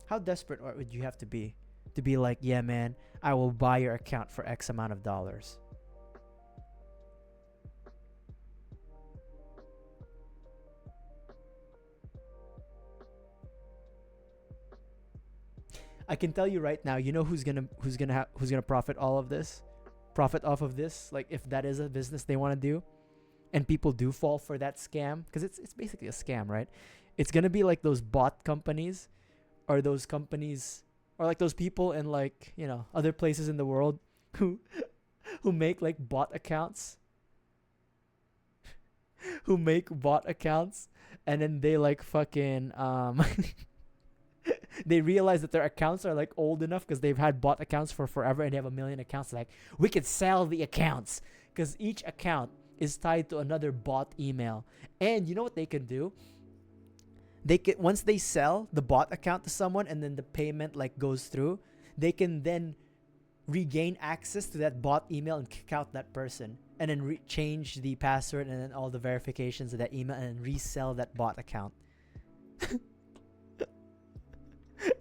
how desperate would you have to be like, yeah, man, I will buy your account for X amount of dollars. I can tell you right now, you know who's gonna profit off of this? Like, if that is a business they want to do, and people do fall for that scam, because it's basically a scam, right? It's gonna be like those bot companies, or those companies, or like those people in, like, you know, other places in the world who who make like bot accounts, who make bot accounts, and then they like fucking they realize that their accounts are like old enough because they've had bot accounts for forever and they have a million accounts. Like, we could sell the accounts because each account is tied to another bot email. And you know what they can do? They can, once they sell the bot account to someone and then the payment like goes through, they can then regain access to that bot email and kick out that person, and then change the password and then all the verifications of that email, and then resell that bot account.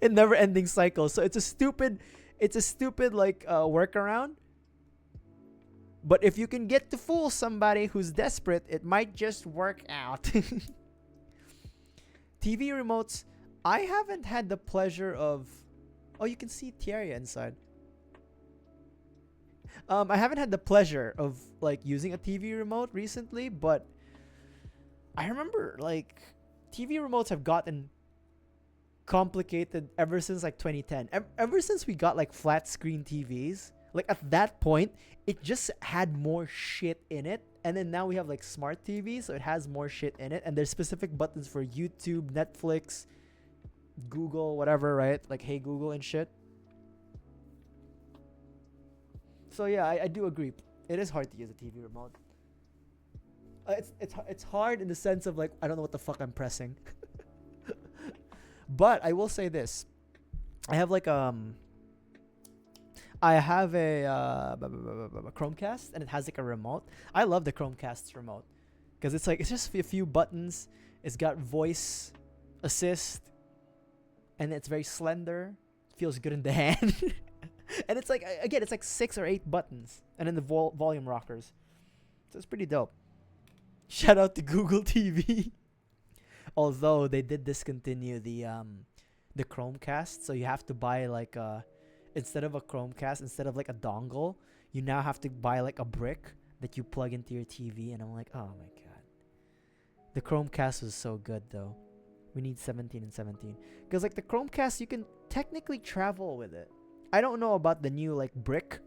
A never ending cycle. So it's a stupid like workaround. But if you can get to fool somebody who's desperate, it might just work out. TV remotes, I haven't had the pleasure of... Oh, you can see Thierry inside. I haven't had the pleasure of like using a TV remote recently, but I remember like TV remotes have gotten complicated ever since like 2010. Ever since we got like flat screen TVs, like at that point it just had more shit in it, and then now we have like smart TVs, so it has more shit in it, and there's specific buttons for YouTube, Netflix, Google, whatever, right? Like Hey Google and shit. So yeah, I do agree. It is hard to use a TV remote. It's hard in the sense of like, I don't know what the fuck I'm pressing. But I will say this. I have like a Chromecast, and it has like a remote. I love the Chromecast's remote because it's like, it's just a few buttons. It's got voice assist, and it's very slender. Feels good in the hand. And it's like, again, it's like 6 or 8 buttons, and then the volume rockers. So it's pretty dope. Shout out to Google TV. Although they did discontinue the Chromecast, so you have to buy like instead of a Chromecast, instead of like a dongle, you now have to buy like a brick that you plug into your TV. And I'm like, oh my god, the Chromecast was so good though. We need 17 and 17 because like the Chromecast, you can technically travel with it. I don't know about the new like brick,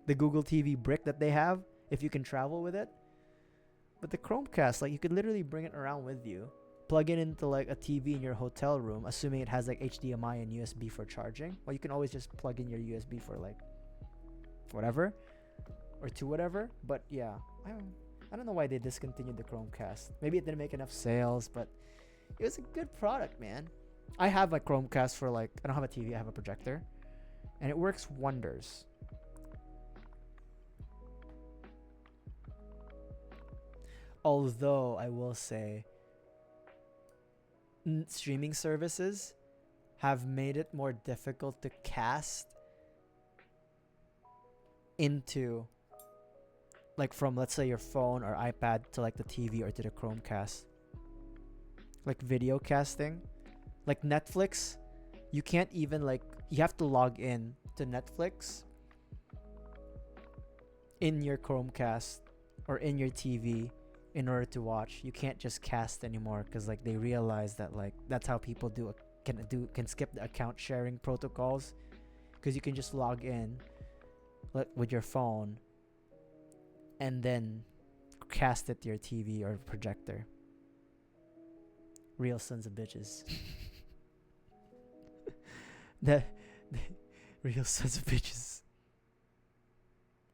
the Google TV brick that they have, if you can travel with it. But the Chromecast, like, you could literally bring it around with you, plug it into like a TV in your hotel room, assuming it has like HDMI and USB for charging. Well, you can always just plug in your USB for like whatever, or to whatever. But yeah, I don't know why they discontinued the Chromecast. Maybe it didn't make enough sales, but it was a good product, man. I have a Chromecast for like, I don't have a TV, I have a projector, and it works wonders. Although I will say, streaming services have made it more difficult to cast into, like, from, let's say, your phone or iPad to like the TV or to the Chromecast. Like video casting, like Netflix, you can't even like, you have to log in to Netflix in your Chromecast or in your TV in order to watch. You can't just cast anymore because like they realize that like that's how people can skip the account sharing protocols, because you can just log in with your phone and then cast it to your TV or projector. Real sons of bitches. the real sons of bitches.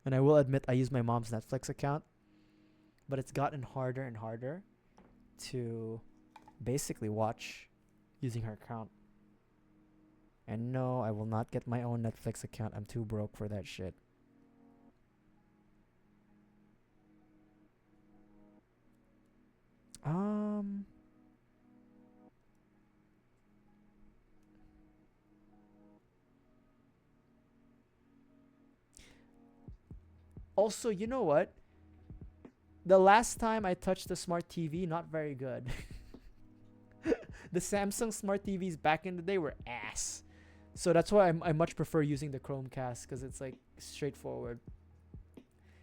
And I will admit, I use my mom's Netflix account, but it's gotten harder and harder to basically watch using her account. And no, I will not get my own Netflix account. I'm too broke for that shit. Um. Also, you know what? The last time I touched a smart TV, not very good. The Samsung smart TVs back in the day were ass. So that's why I much prefer using the Chromecast because it's like straightforward.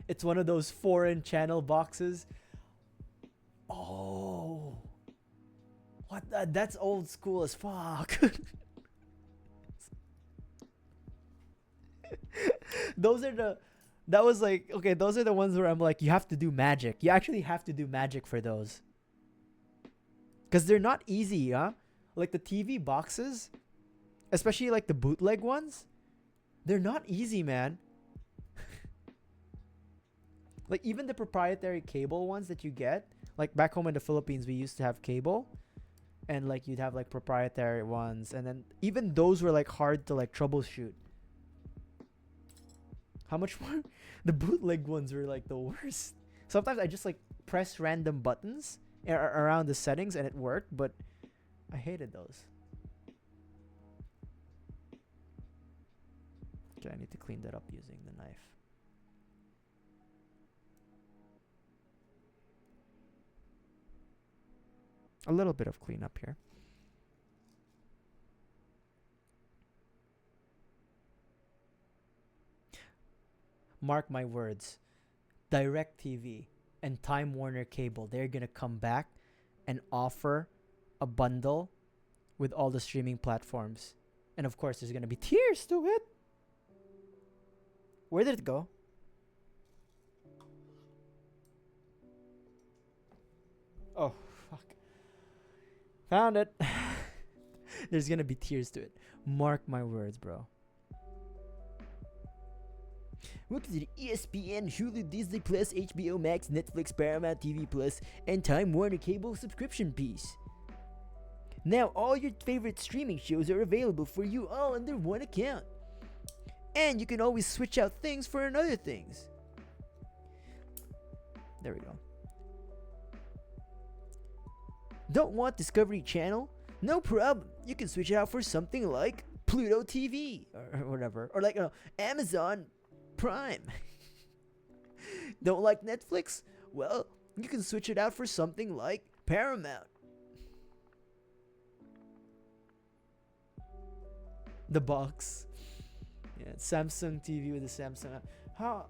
It's one of those foreign channel boxes. Oh, what? That's old school as fuck. Those are the. That was like okay. Those are the ones where I'm like, you have to do magic. You actually have to do magic for those. Cause they're not easy, huh? Like the TV boxes, especially like the bootleg ones, they're not easy, man. Like even the proprietary cable ones that you get, like back home in the Philippines, we used to have cable, and like you'd have like proprietary ones, and then even those were like hard to like troubleshoot. How much more? The bootleg ones were like the worst. Sometimes I just like press random buttons around the settings and it worked, but I hated those. Okay, I need to clean that up using the knife. A little bit of cleanup here. Mark my words. DirecTV and Time Warner Cable, they're gonna come back and offer a bundle with all the streaming platforms. And of course, there's gonna be tiers to it. Where did it go? Oh, fuck. Found it. There's gonna be tiers to it. Mark my words, bro. Welcome to the ESPN, Hulu, Disney Plus, HBO Max, Netflix, Paramount TV Plus, and Time Warner Cable subscription piece. Now all your favorite streaming shows are available for you all under one account. And you can always switch out things for another things. There we go. Don't want Discovery Channel? No problem. You can switch it out for something like Pluto TV or whatever. Or like Amazon Prime. Don't like Netflix? Well, you can switch it out for something like Paramount. The box. Yeah, Samsung TV with the Samsung. How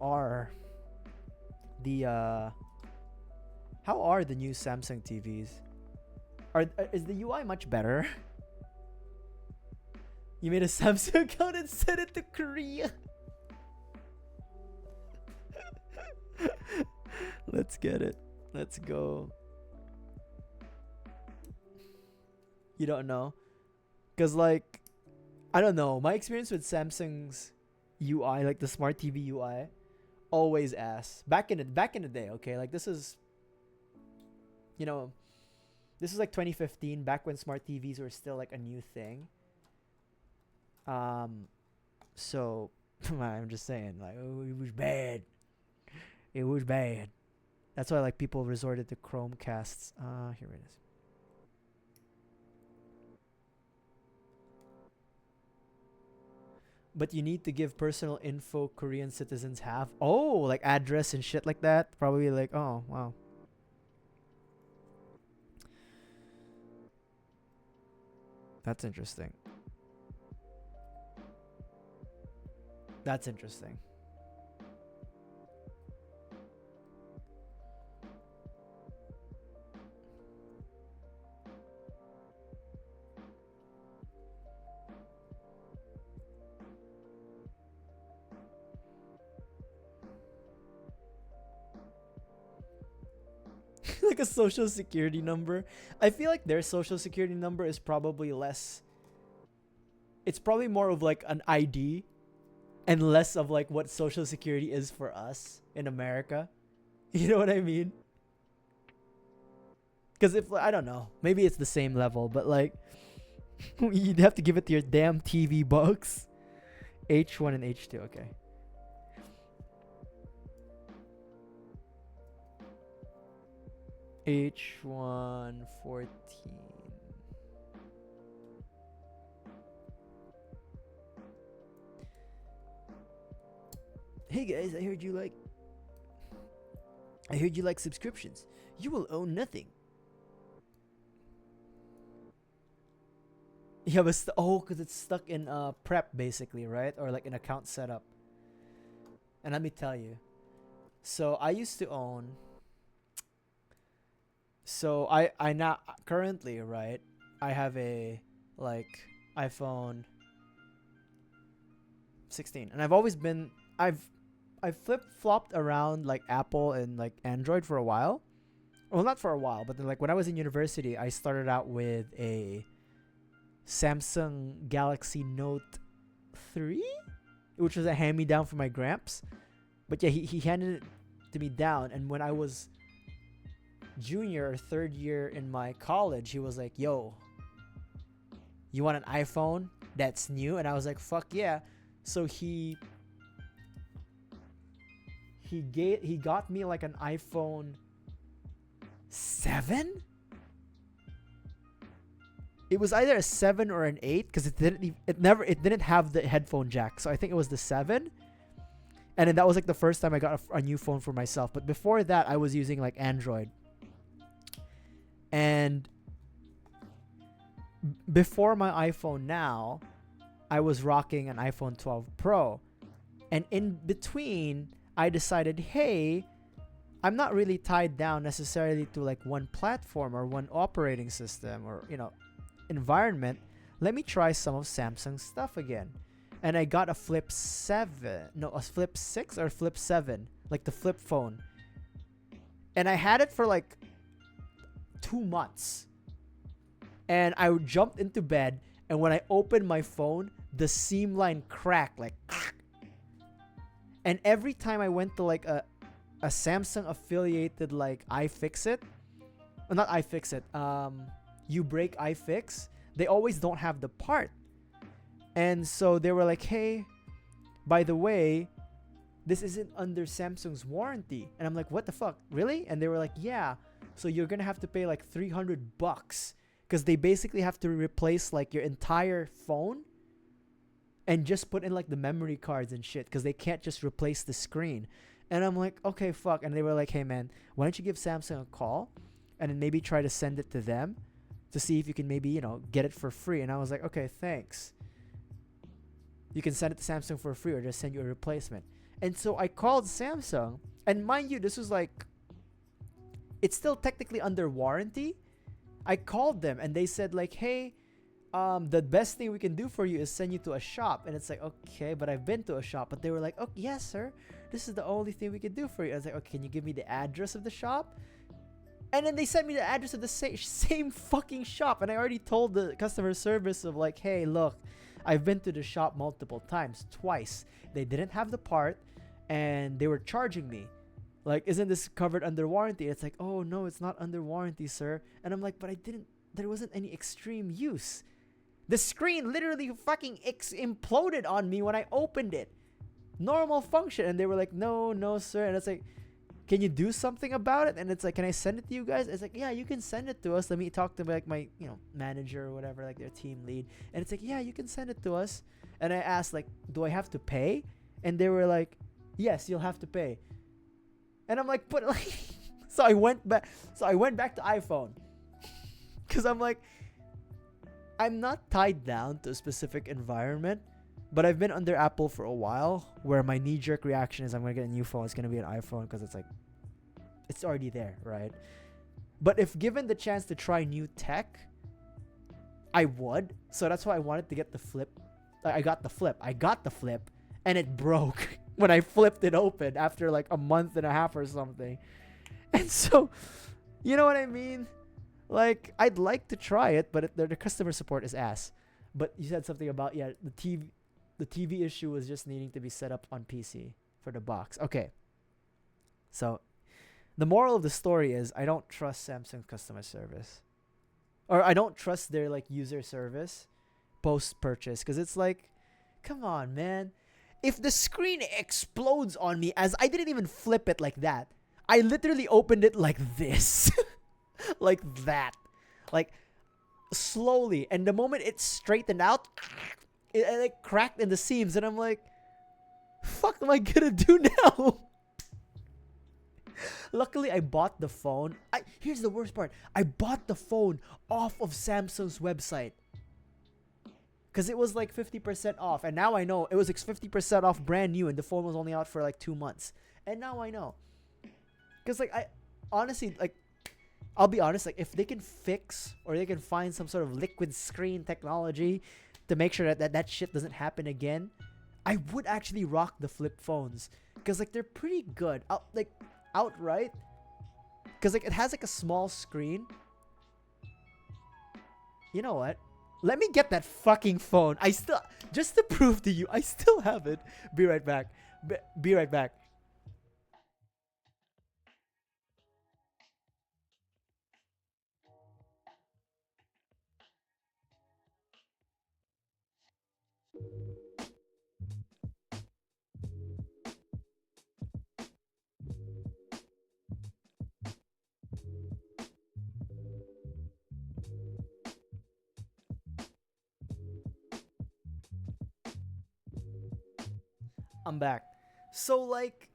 are the new Samsung TVs? Is the UI much better? You made a Samsung account and sent it to Korea. Let's get it. Let's go. You don't know? Because like, I don't know. My experience with Samsung's UI, like the smart TV UI, always ass. Back in the day, okay? Like this is, this is like 2015, back when smart TVs were still like a new thing. So I'm just saying, like, oh, it was bad. It was bad. That's why like people resorted to Chromecasts. Here it is. But you need to give personal info Korean citizens have. Oh, like address and shit like that. Probably like, oh, wow. That's interesting. That's interesting. Like a social security number. I feel like their social security number is probably less. It's probably more of like an ID and less of like what social security is for us in America. You know what I mean? Because if, I don't know, maybe it's the same level, but like you'd have to give it to your damn TV box. H1 and H2, okay. H114. Hey guys, I heard you like subscriptions. You will own nothing. Yeah, but because it's stuck in prep basically, right? Or like an account setup. And let me tell you. So I used to own. So I now currently, right? I have a like iPhone 16, and I've flip-flopped around like Apple and like Android for a while. Well, not for a while, but then like when I was in university, I started out with a Samsung Galaxy Note 3, which was a hand-me-down from my gramps. But yeah, he handed it to me down, and when I was junior or third year in my college, he was like, "Yo, you want an iPhone that's new?" And I was like, "Fuck yeah!" So he got me like an iPhone 7. It was either a 7 or an 8 because it didn't have the headphone jack. So I think it was the 7. And then that was like the first time I got a new phone for myself. But before that, I was using like Android. And before my iPhone now, I was rocking an iPhone 12 Pro. And in between, I decided, hey, I'm not really tied down necessarily to like one platform or one operating system or, environment. Let me try some of Samsung's stuff again. And I got a Flip 6 or Flip 7, like the flip phone. And I had it for like 2 months. And I jumped into bed, and when I opened my phone, the seam line cracked like. And every time I went to like a Samsung affiliated like iFixit, well, not iFixit, You Break iFix, they always don't have the part. And so they were like, hey, by the way, this isn't under Samsung's warranty. And I'm like, what the fuck? Really? And they were like, yeah. So you're going to have to pay like $300 because they basically have to replace like your entire phone and just put in like the memory cards and shit because they can't just replace the screen. And I'm like, okay, fuck. And they were like, hey, man, why don't you give Samsung a call and then maybe try to send it to them to see if you can maybe, get it for free. And I was like, okay, thanks. You can send it to Samsung for free or just send you a replacement. And so I called Samsung. And mind you, this was like, it's still technically under warranty. I called them and they said like, hey, the best thing we can do for you is send you to a shop. And it's like, okay, but I've been to a shop. But they were like, oh, yes, sir. This is the only thing we can do for you. I was like, okay, can you give me the address of the shop? And then they sent me the address of the same fucking shop. And I already told the customer service of like, hey, look, I've been to the shop multiple times, twice. They didn't have the part and they were charging me. Like, isn't this covered under warranty? It's like, oh, no, it's not under warranty, sir. And I'm like, but there wasn't any extreme use. The screen literally fucking imploded on me when I opened it. Normal function. And they were like, no, sir. And it's like, can you do something about it? And it's like, can I send it to you guys? It's like, yeah, you can send it to us. Let me talk to like my, manager or whatever, like their team lead. And it's like, yeah, you can send it to us. And I asked like, do I have to pay? And they were like, yes, you'll have to pay. And I'm like, but like, so I went back to iPhone. Cause I'm like, I'm not tied down to a specific environment, but I've been under Apple for a while where my knee-jerk reaction is I'm going to get a new phone. It's going to be an iPhone because it's like, it's already there, right? But if given the chance to try new tech, I would. So that's why I wanted to get the Flip. I got the Flip and it broke when I flipped it open after like a month and a half or something. And so, you know what I mean? Like, I'd like to try it, but the customer support is ass. But you said something about, the TV issue was just needing to be set up on PC for the box. Okay. So, the moral of the story is I don't trust Samsung customer service. Or I don't trust their, like, user service post-purchase. Because it's like, come on, man. If the screen explodes on me as I didn't even flip it like that. I literally opened it like this. like that, like slowly. And the moment it straightened out, it like cracked in the seams, and I'm like, fuck am I gonna do now? Luckily, I bought the phone. Here's the worst part. I bought the phone off of Samsung's website. Because it was like 50% off. And now I know it was like 50% off brand new. And the phone was only out for like 2 months. And now I know. Because like I honestly, like, I'll be honest. Like if they can fix or they can find some sort of liquid screen technology to make sure that shit doesn't happen again, I would actually rock the flip phones. Because like they're pretty good. Outright, because like it has like a small screen. You know what, let me get that fucking phone. I still, just to prove to you, I still have it. Be right back. Be right back. I'm back. So like,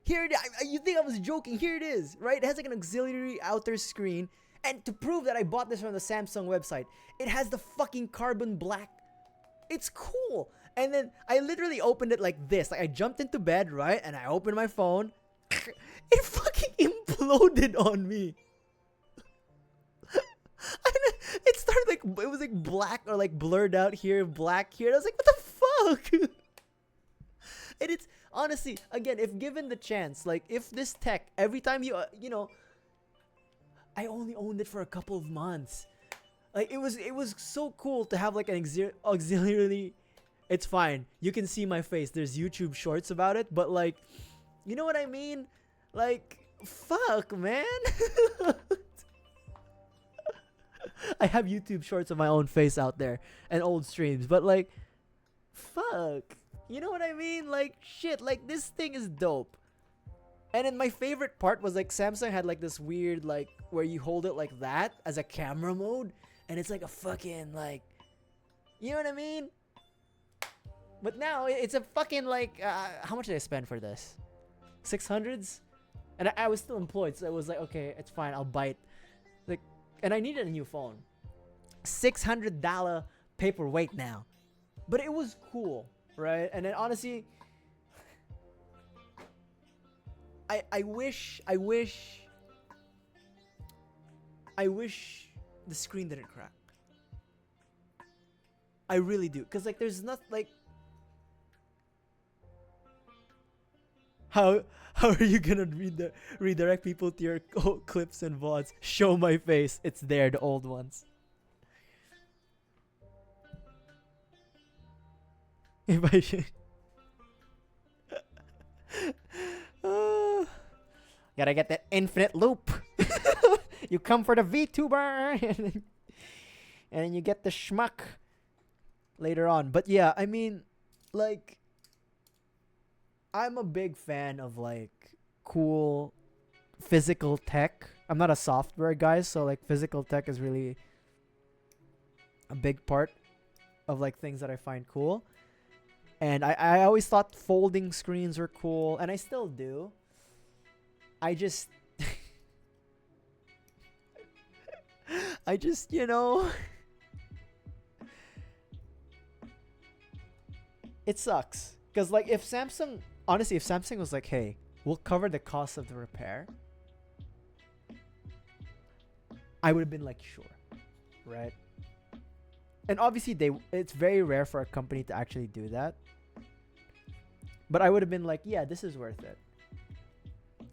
here it is. You think I was joking? Here it is, right? It has like an auxiliary outer screen, and to prove that I bought this from the Samsung website, it has the fucking carbon black. It's cool. And then I literally opened it like this. Like I jumped into bed, right? And I opened my phone. It fucking imploded on me. It started like, it was like black or like blurred out here, black here. And I was like, what the fuck? And it's honestly, again, if given the chance, like if this tech, every time you know, I only owned it for a couple of months. Like it was so cool to have like an auxiliary. It's fine. You can see my face. There's YouTube shorts about it, but like, you know what I mean? Like, fuck, man. I have YouTube shorts of my own face out there and old streams, but like, fuck. You know what I mean? Like, shit, like this thing is dope. And then my favorite part was like Samsung had like this weird like where you hold it like that as a camera mode, and it's like a fucking like, you know what I mean? But now it's a fucking like, how much did I spend for this? 600s? And I was still employed, so it was like, okay, it's fine, I'll bite. Like, and I needed a new phone. $600 paperweight now. But it was cool, right? And then honestly, I wish the screen didn't crack. I really do. Cause like there's not like, how are you gonna redirect people to your clips and VODs? Show my face. It's there, the old ones. If I should. Gotta get that infinite loop. You come for the VTuber, and then you get the schmuck later on. But yeah, I mean, like, I'm a big fan of like cool physical tech. I'm not a software guy, so like physical tech is really a big part of like things that I find cool. And I always thought folding screens were cool, and I still do. I just you know, it sucks. Because like if Samsung, honestly, if Samsung was like, hey, we'll cover the cost of the repair, I would have been like, sure, right? And obviously it's very rare for a company to actually do that. But I would have been like, yeah, this is worth it.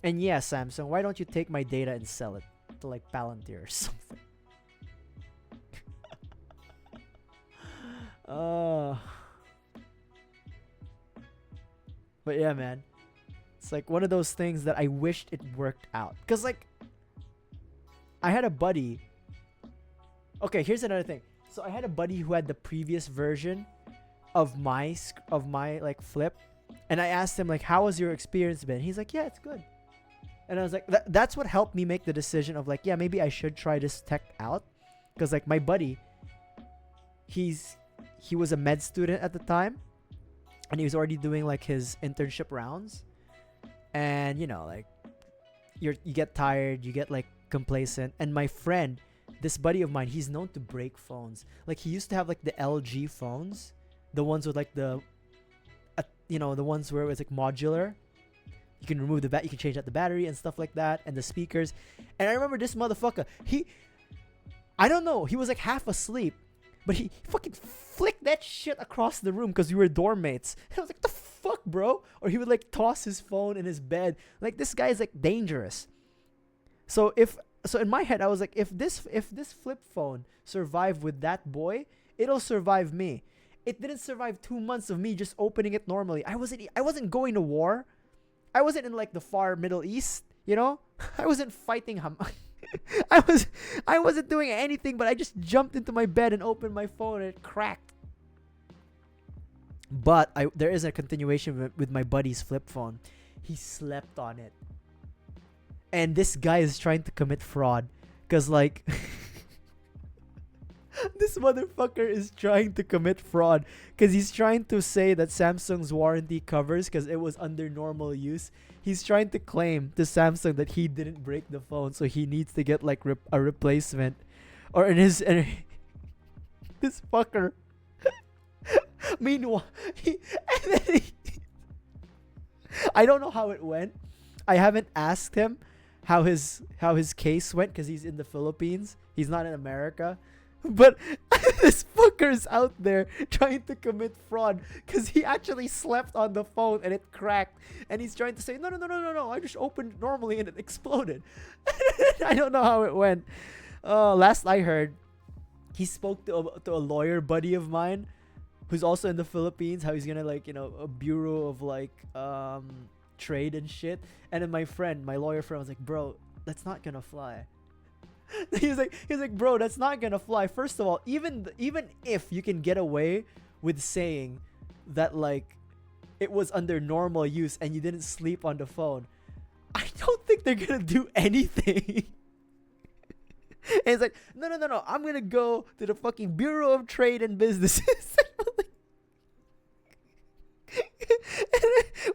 And yeah, Samsung, why don't you take my data and sell it to like Palantir or something? But yeah, man. It's like one of those things that I wished it worked out. Because like, I had a buddy. Okay, here's another thing. So I had a buddy who had the previous version of my like flip. And I asked him like, how has your experience been? He's like, yeah, it's good. And I was like, that's what helped me make the decision of like, yeah, maybe I should try this tech out. Because like my buddy, he was a med student at the time, and he was already doing like his internship rounds. And you know, like you get tired, you get like complacent. And my friend, this buddy of mine, he's known to break phones. Like he used to have like the LG phones, the ones with like the the ones where it was like modular. You can remove you can change out the battery and stuff like that, and the speakers. And I remember this motherfucker, I don't know, he was like half asleep, but he fucking flicked that shit across the room because we were dorm mates. And I was like, the fuck, bro? Or he would like toss his phone in his bed. Like, this guy is like dangerous. So in my head, I was like, if this flip phone survived with that boy, it'll survive me. It didn't survive 2 months of me just opening it normally. I wasn't going to war. I wasn't in like the far Middle East, you know? I wasn't fighting Hamas. I wasn't doing anything, but I just jumped into my bed and opened my phone and it cracked. But there is a continuation with my buddy's flip phone. He slept on it. And this guy is trying to commit fraud. Because like... this motherfucker is trying to commit fraud because he's trying to say that Samsung's warranty covers because it was under normal use. He's trying to claim to Samsung that he didn't break the phone, so he needs to get like a replacement. Or in his this fucker. Meanwhile, I don't know how it went. I haven't asked him how his case went because he's in the Philippines. He's not in America. But this fucker's out there trying to commit fraud because he actually slept on the phone and it cracked. And he's trying to say, no, I just opened normally and it exploded. I don't know how it went. Last I heard, he spoke to a lawyer buddy of mine who's also in the Philippines, how he's gonna like, a bureau of like trade and shit. And then my lawyer friend was like, bro, that's not gonna fly. He's like, bro, that's not gonna fly. First of all, even if you can get away with saying that like it was under normal use and you didn't sleep on the phone, I don't think they're gonna do anything. And it's like, no, I'm gonna go to the fucking Bureau of Trade and Businesses.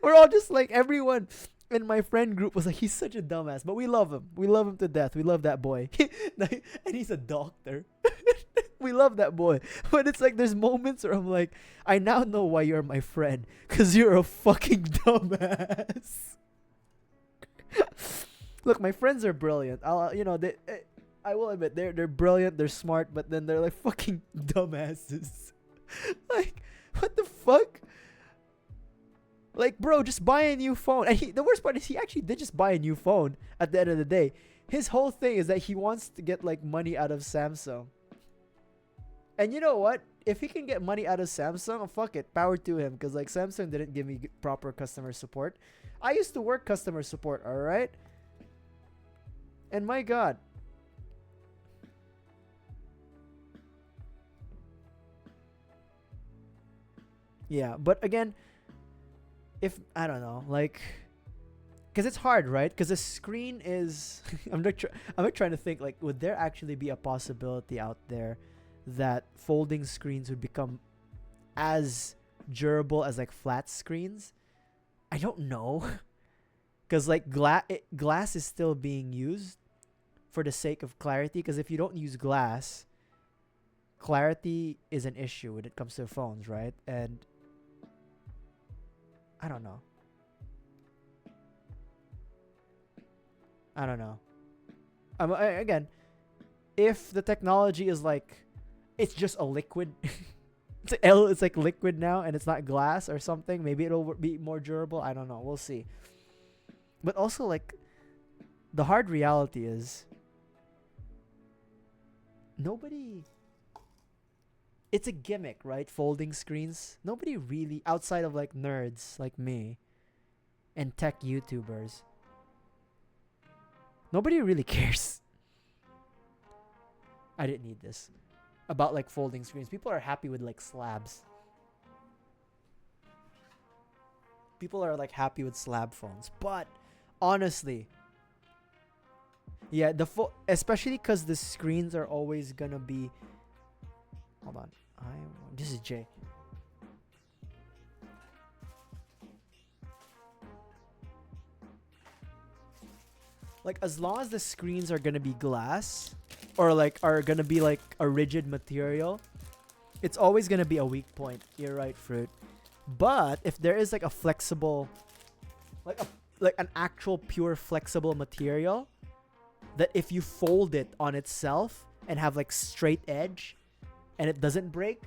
We're all just like, everyone in my friend group was like, he's such a dumbass, but we love him. We love him to death. We love that boy. And he's a doctor. We love that boy. But it's like, there's moments where I'm like, I now know why you're my friend. Because you're a fucking dumbass. Look, my friends are brilliant. I will admit, they're brilliant, they're smart, but then they're like fucking dumbasses. Like, what the fuck? Like, bro, just buy a new phone. And the worst part is he actually did just buy a new phone at the end of the day. His whole thing is that he wants to get, like, money out of Samsung. And you know what? If he can get money out of Samsung, fuck it. Power to him. Because, like, Samsung didn't give me proper customer support. I used to work customer support, alright? And my God. Yeah, but again... if I don't know, like, because it's hard, right? Because the screen is, I'm not trying to think like, would there actually be a possibility out there that folding screens would become as durable as like flat screens? I don't know, because like glass is still being used for the sake of clarity. Because if you don't use glass, clarity is an issue when it comes to phones, right? And I don't know. Again, if the technology is like, it's just a liquid, it's like liquid now and it's not glass or something, maybe it'll be more durable. I don't know. We'll see. But also, like, the hard reality is nobody... It's a gimmick, right? Folding screens. Nobody really, outside of like nerds like me and tech YouTubers, nobody really cares. I didn't need this. About like folding screens. People are happy with like slabs. People are like happy with slab phones. But honestly, Yeah, especially because the screens are always gonna be. Hold on, this is Jay. Like as long as the screens are gonna be glass, or like are gonna be like a rigid material, it's always gonna be a weak point. You're right, Fruit. But if there is like a flexible, like an actual pure flexible material, that if you fold it on itself and have like straight edge, and it doesn't break,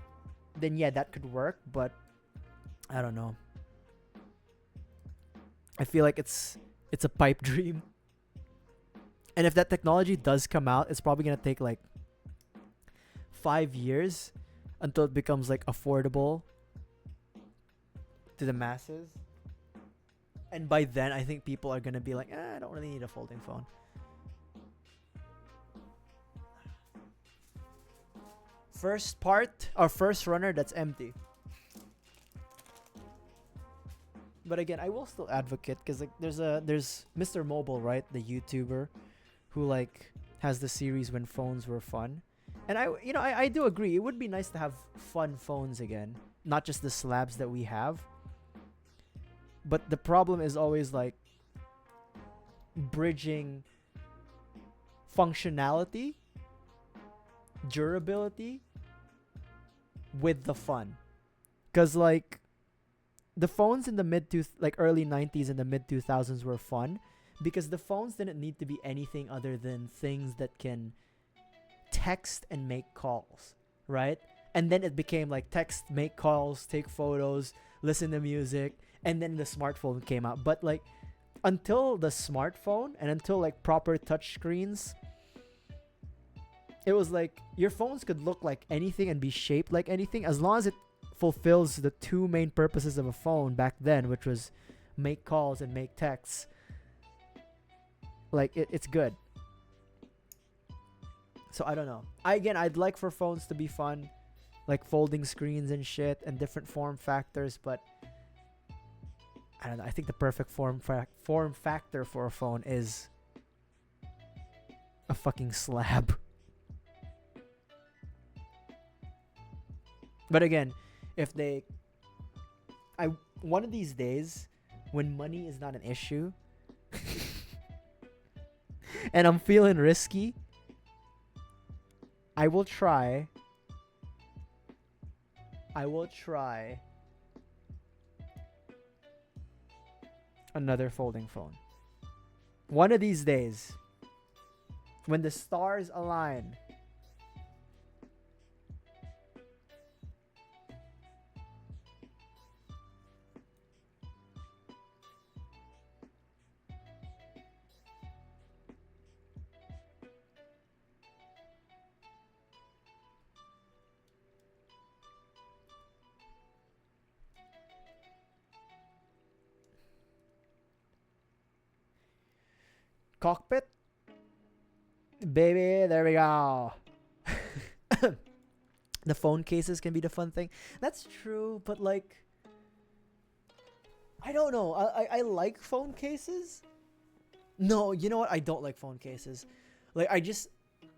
then yeah, that could work. But I don't know. I feel like it's a pipe dream. And if that technology does come out, it's probably gonna take like 5 years until it becomes like affordable to the masses. And by then, I think people are gonna be like, I don't really need a folding phone. First runner that's empty. But again, I will still advocate because like there's Mr. Mobile, right, the YouTuber, who like has the series when phones were fun, and I do agree it would be nice to have fun phones again, not just the slabs that we have. But the problem is always like bridging functionality, durability with the fun, because like the phones in the early 90s and the mid 2000s were fun because the phones didn't need to be anything other than things that can text and make calls, right? And then it became like text, make calls, take photos, listen to music, and then the smartphone came out. But like until the smartphone and until like proper touch screens, it was like your phones could look like anything and be shaped like anything as long as it fulfills the two main purposes of a phone back then, which was make calls and make texts. Like it's good. So I don't know. I'd like for phones to be fun, like folding screens and shit and different form factors, but I don't know. I think the perfect form factor for a phone is a fucking slab. But again, if one of these days when money is not an issue and I'm feeling risky, I will try another folding phone. One of these days, when the stars align. Cockpit? Baby, there we go. The phone cases can be the fun thing. That's true, but like I don't know. I like phone cases. No, you know what? I don't like phone cases. Like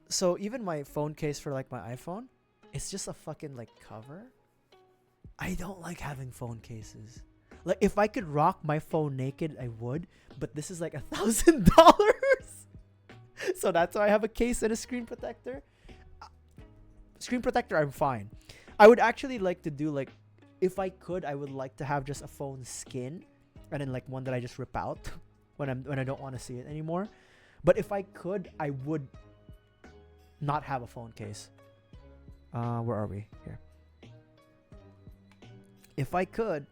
so even my phone case for like my iPhone, it's just a fucking like cover. I don't like having phone cases. Like if I could rock my phone naked, I would. But this is like $1,000, so that's why I have a case and a screen protector. Screen protector, I'm fine. I would actually like to do like, if I could, I would like to have just a phone skin, and then like one that I just rip out when I don't want to see it anymore. But if I could, I would not have a phone case. Where are we here? If I could,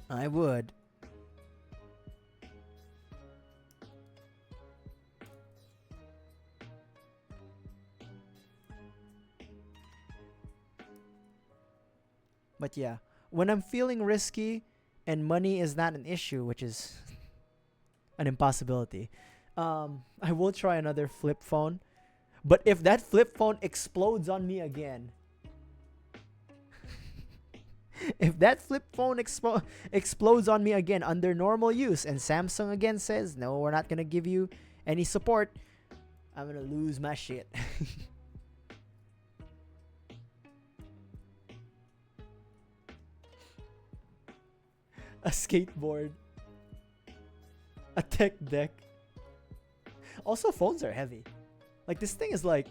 I would. But yeah, when I'm feeling risky and money is not an issue, which is an impossibility, I will try another flip phone. But if that flip phone explodes on me again, if that flip phone explodes on me again under normal use, and Samsung again says, no, we're not going to give you any support, I'm gonna lose my shit. A skateboard. A tech deck. Also, phones are heavy. Like, this thing is like,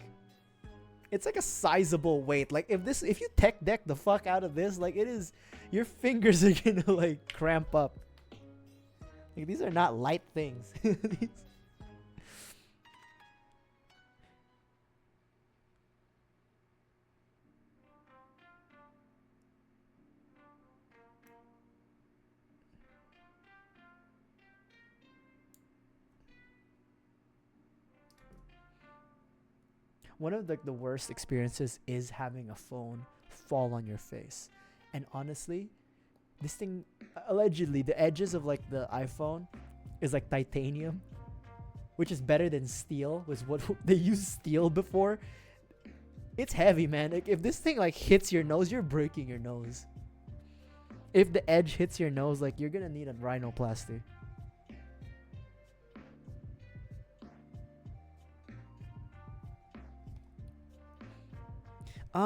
it's like a sizable weight. Like, if you tech deck the fuck out of this, like, it is, your fingers are gonna like cramp up. Like, these are not light things. One of the worst experiences is having a phone fall on your face. And honestly, this thing, allegedly, the edges of like the iPhone is like titanium, which is better than steel, was what they used steel before. It's heavy, man. Like, if this thing like hits your nose, you're breaking your nose. If the edge hits your nose, like, you're gonna need a rhinoplasty.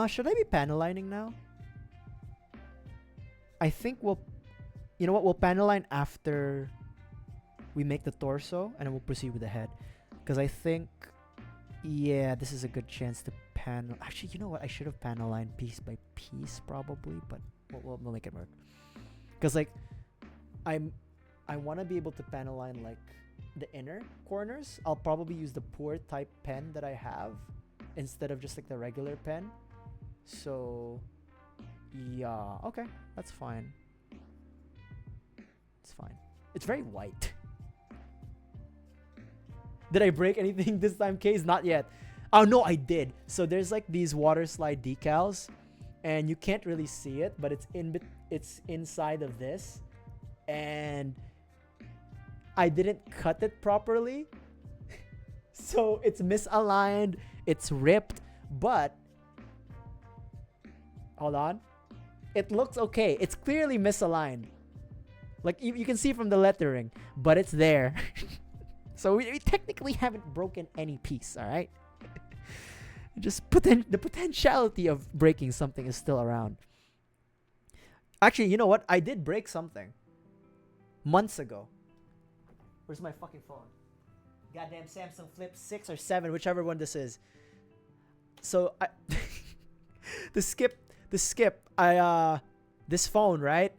Should I be panel lining now? I think we'll, you know what, we'll panel line after we make the torso, and then we'll proceed with the head. Because I think, yeah, this is a good chance to panel. Actually, you know what, I should have panel lined piece by piece probably, but we'll make it work. Because like, I want to be able to panel line like the inner corners. I'll probably use the pour type pen that I have instead of just like the regular pen. So yeah, okay, that's fine. It's fine. It's very white. Did I break anything this time, Case? Not yet. Oh no, I did. So there's like these water slide decals, and you can't really see it, but it's inside of this, and I didn't cut it properly, so it's misaligned. It's ripped, but hold on. It looks okay. It's clearly misaligned. Like, you can see from the lettering, but it's there. So we technically haven't broken any piece, all right? Just the potentiality of breaking something is still around. Actually, you know what? I did break something months ago. Where's my fucking phone? Goddamn Samsung Flip 6 or 7, whichever one this is. So I the skip, this phone, right?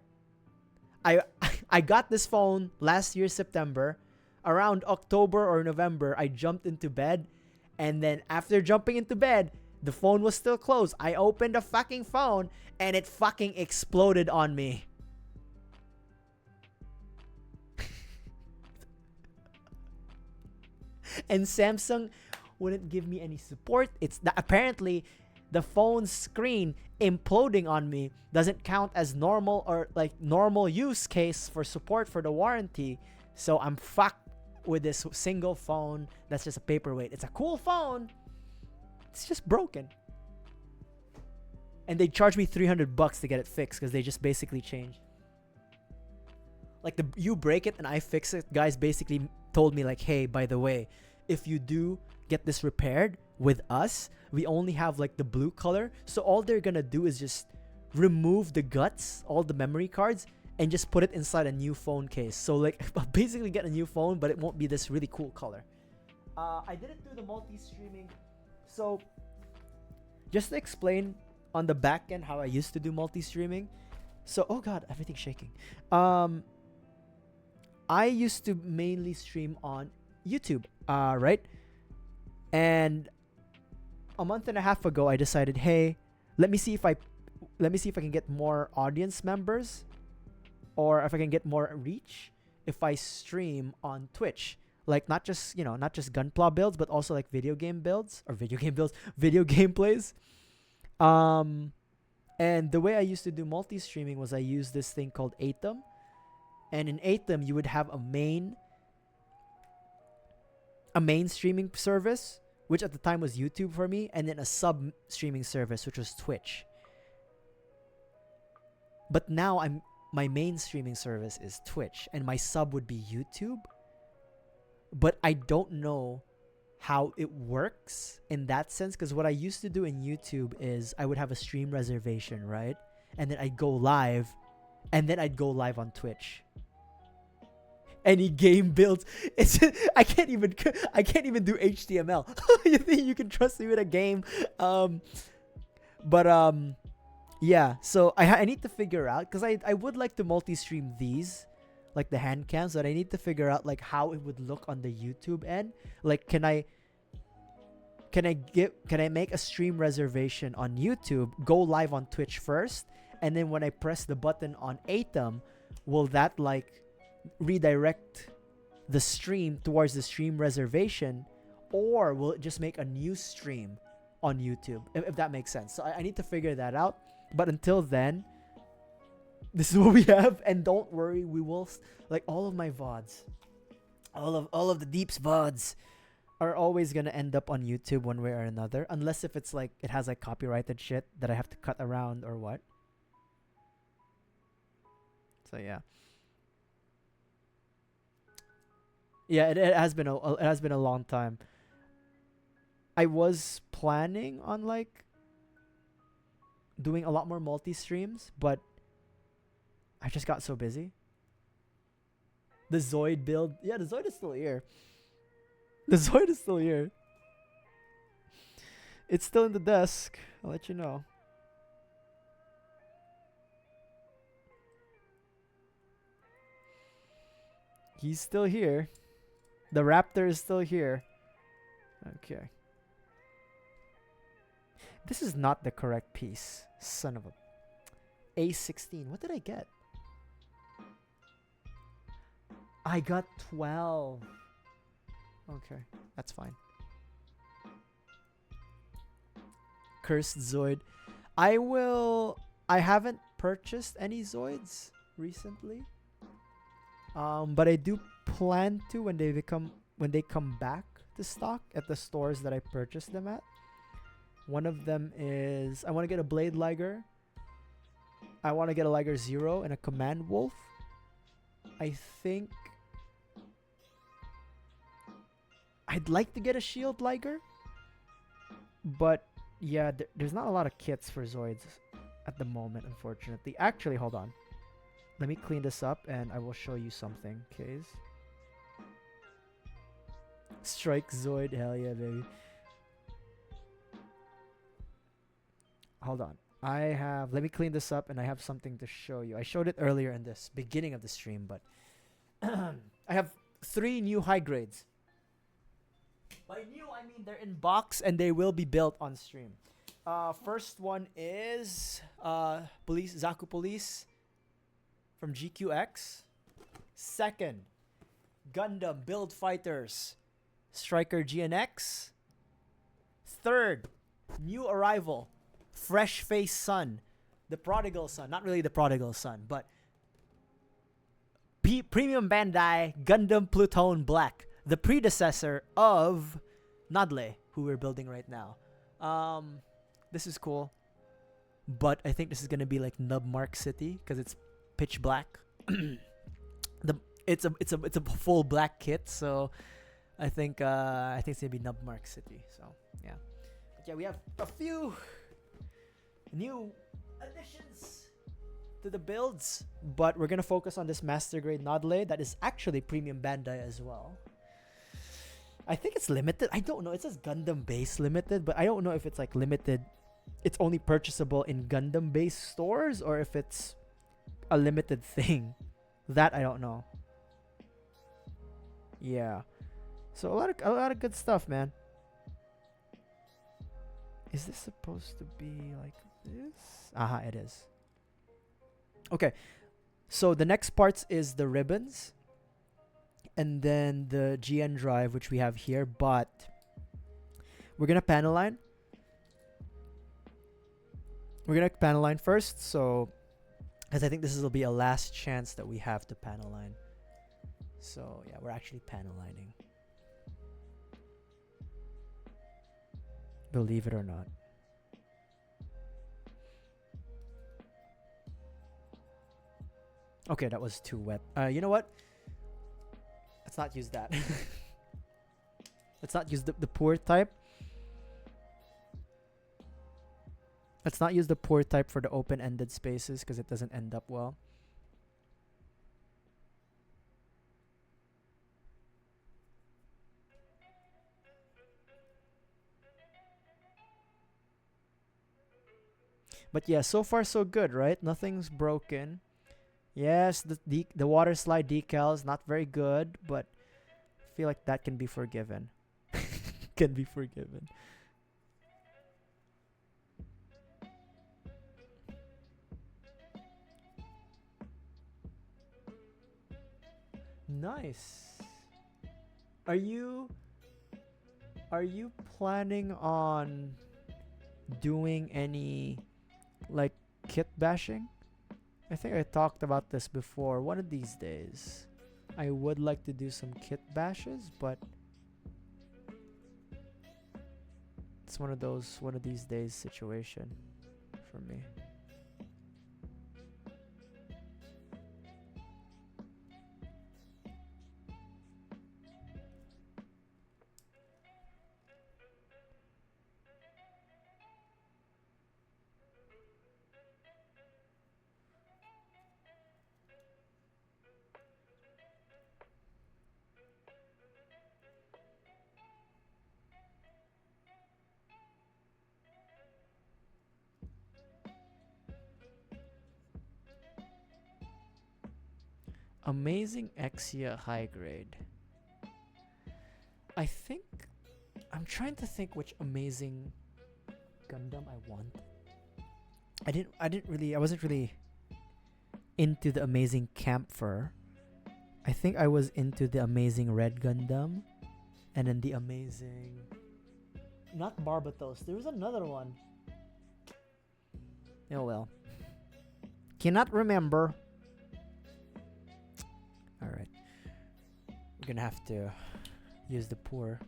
I got this phone last year September. Around October or November, I jumped into bed, and then after jumping into bed, the phone was still closed. I opened the fucking phone, and it fucking exploded on me. And Samsung wouldn't give me any support. Apparently the phone's screen imploding on me doesn't count as normal or like normal use case for support for the warranty. So I'm fucked with this single phone that's just a paperweight. It's a cool phone. It's just broken. And they charged me $300 to get it fixed because they just basically changed. Like, you break it and I fix it. Guys basically told me like, hey, by the way, if you do get this repaired with us, we only have like the blue color. So all they're gonna do is just remove the guts, all the memory cards, and just put it inside a new phone case. So like, I'll basically get a new phone, but it won't be this really cool color. I didn't do the multi-streaming. So just to explain on the back end how I used to do multi-streaming. So, oh god, everything's shaking. I used to mainly stream on YouTube, right? And a month and a half ago, I decided, hey, let me see if I can get more audience members, or if I can get more reach if I stream on Twitch. Like, not just gunpla builds, but also like video game gameplays. And the way I used to do multi-streaming was I used this thing called Atom. And in Atom, you would have a main streaming service, which at the time was YouTube for me, and then a sub streaming service, which was Twitch. But now my main streaming service is Twitch, and my sub would be YouTube. but I don't know how it works in that sense, because what I used to do in YouTube is I would have a stream reservation, right? And then I'd go live, and then I'd go live on Twitch. Any game builds, it's I can't even do HTML. You think you can trust me with a game? Yeah. So I need to figure out, because I would like to multi-stream these, like the hand cams, but I need to figure out like how it would look on the YouTube end. Like, can I make a stream reservation on YouTube, go live on Twitch first, and then when I press the button on Atom, will that like redirect the stream towards the stream reservation, or will it just make a new stream on YouTube, if that makes sense? So I need to figure that out. But until then, this is what we have. And don't worry, we will like all of my VODs, all of the Deeps VODs are always gonna end up on YouTube one way or another, unless if it's like it has like copyrighted shit that I have to cut around or what. So yeah. Yeah, it has been a long time. I was planning on like doing a lot more multi-streams, but I just got so busy. The Zoid build. Yeah, the Zoid is still here. The Zoid is still here. It's still in the desk. I'll let you know. He's still here. The Raptor is still here. Okay. This is not the correct piece. Son of a... A16. What did I get? I got 12. Okay. That's fine. Cursed Zoid. I haven't purchased any Zoids recently. But I do plan to when they come back to stock at the stores that I purchased them at. One of them is I want to get a Blade Liger. I want to get a Liger Zero and a Command Wolf. I think I'd like to get a Shield Liger. But yeah, there's not a lot of kits for Zoids at the moment, unfortunately. Actually, hold on. Let me clean this up and I will show you something, Kays. Strike Zoid, hell yeah, baby. Hold on. Let me clean this up and I have something to show you. I showed it earlier in this beginning of the stream, but I have 3 new high grades. By new, I mean they're in box and they will be built on stream. First one is Zaku Police from GQX. Second, Gundam Build Fighters Striker GNX. Third, new arrival, Fresh Face Son, the Prodigal Son. Not really the Prodigal Son, but Premium Bandai Gundam Plutone Black, the predecessor of Nadleeh, who we're building right now. This is cool, but I think this is gonna be like Nubmark City because it's pitch black. It's a full black kit, so I think it's gonna be Nubmark City. So yeah, but yeah, we have a few new additions to the builds, but we're gonna focus on this master grade Nadleeh that is actually Premium Bandai as well. I think it's limited. I don't know. It says Gundam base limited, but I don't know if it's like limited. It's only purchasable in Gundam base stores or if it's a limited thing. That I don't know. Yeah. So a lot of good stuff, man. Is this supposed to be like this? Aha, it is. Okay. So the next parts is the ribbons. And then the GN drive, which we have here, but we're gonna panel line. We're gonna panel line first, so because I think this will be a last chance that we have to panel line. So yeah, we're actually panel lining. Believe it or not. Okay, that was too wet. You know what? Let's not use that. Let's not use the poor type. Let's not use the poor type for the open-ended spaces because it doesn't end up well. But yeah, so far so good, right? Nothing's broken. Yes, the water slide decals not very good, but I feel like that can be forgiven. Can be forgiven. Nice. Are you planning on doing any like kit bashing? I think I talked about this before. One of these days, I would like to do some kit bashes, but it's one of these days situation for me. Amazing Exia high grade. I think I'm trying to think which amazing Gundam I want. I wasn't really into the amazing Camphor. I think I was into the amazing Red Gundam and then the amazing not Barbatos. There was another one. Oh well. Cannot remember. Alright. We're gonna have to use the pour.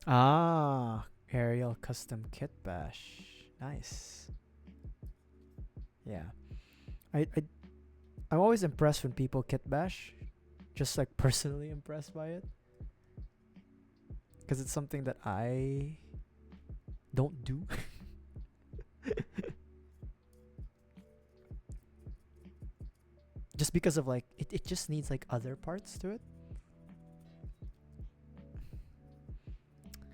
Ah, aerial custom kit bash. Nice. Yeah. I'm always impressed when people kit bash. Just like personally impressed by it. Because it's something that I don't do. Just because of like, it just needs like other parts to it.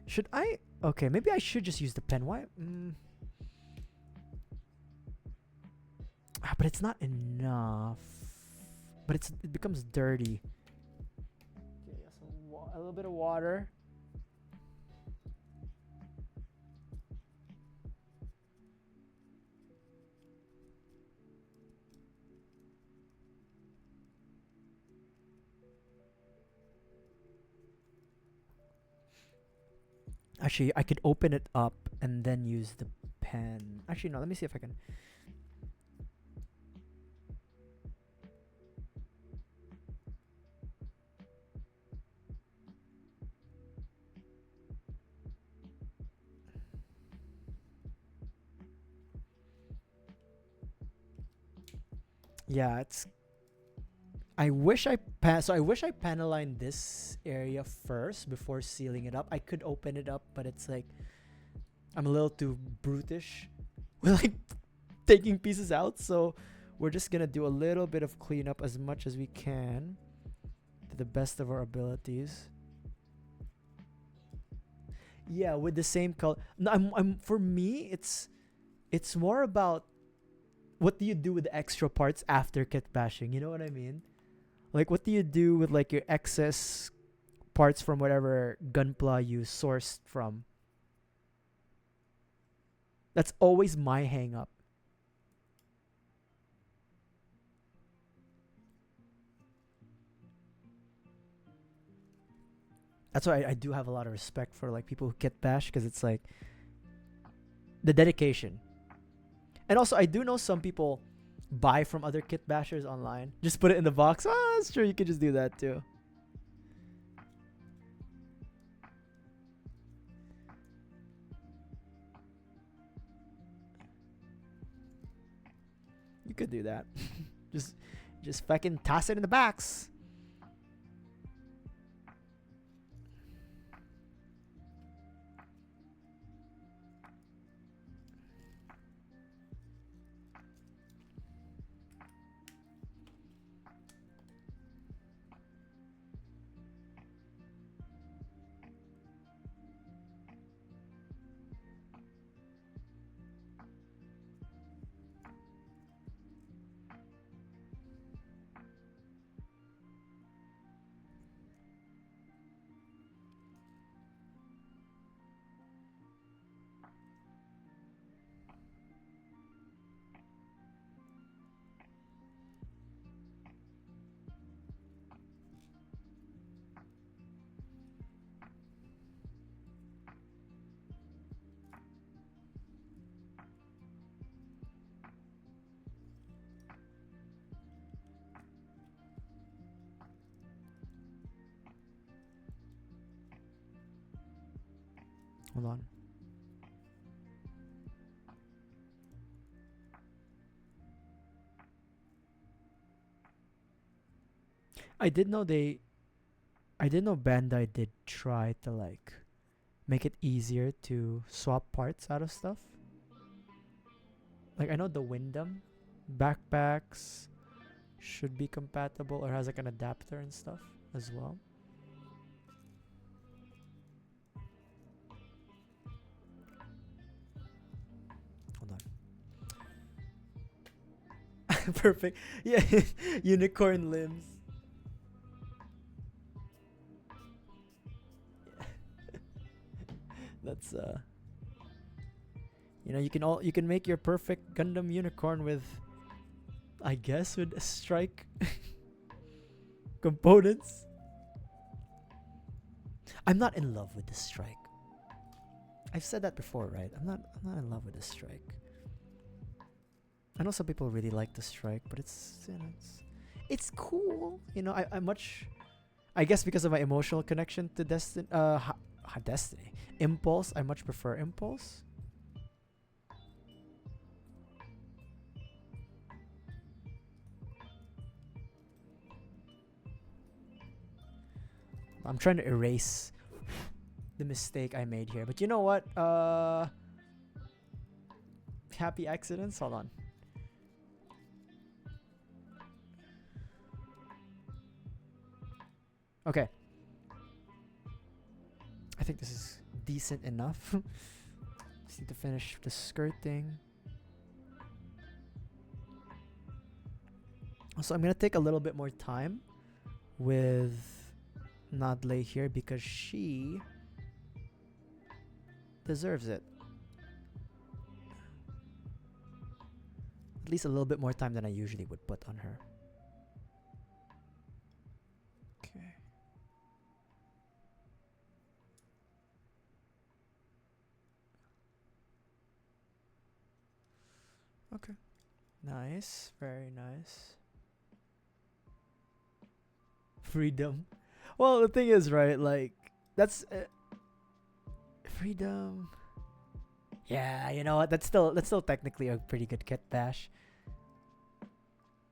Should I? Okay, maybe I should just use the pen. Why? But it's not enough. But it becomes dirty. Okay, so a little bit of water. Actually, I could open it up and then use the pen. Actually, no, let me see if I can. Yeah, it's. I wish I panelined this area first before sealing it up. I could open it up, but it's like I'm a little too brutish with like taking pieces out. So we're just gonna do a little bit of cleanup as much as we can to the best of our abilities. Yeah, with the same color. No, I'm for me, it's more about what do you do with the extra parts after kit bashing? You know what I mean? Like, what do you do with like your excess parts from whatever gunpla you sourced from? That's always my hang up. That's why I do have a lot of respect for like people who kit bash, because it's like the dedication. And also, I do know some people buy from other kit bashers online. Just put it in the box. Ah, that's true. You could just do that too. You could do that. just fucking toss it in the box. Hold on. I did know Bandai did try to like make it easier to swap parts out of stuff. Like I know the Windham backpacks should be compatible or has like an adapter and stuff as well. Hold on. Perfect. Yeah, unicorn limbs. That's you know, you can make your perfect Gundam unicorn with, I guess, with strike components. I'm not in love with the strike. I've said that before, right? I'm not in love with the strike. I know some people really like the strike, but it's, you know, it's cool. You know, I guess because of my emotional connection to Destiny, Impulse, I much prefer Impulse. I'm trying to erase the mistake I made here, but you know what? Happy accidents. Hold on. Okay. I think this is decent enough. Just need to finish the skirting. So I'm gonna take a little bit more time with Nadleeh here because she deserves it. At least a little bit more time than I usually would put on her. Okay. Okay. Nice. Very nice. Freedom. Well, the thing is, right, like, that's freedom. Yeah, you know what? That's still technically a pretty good kit bash.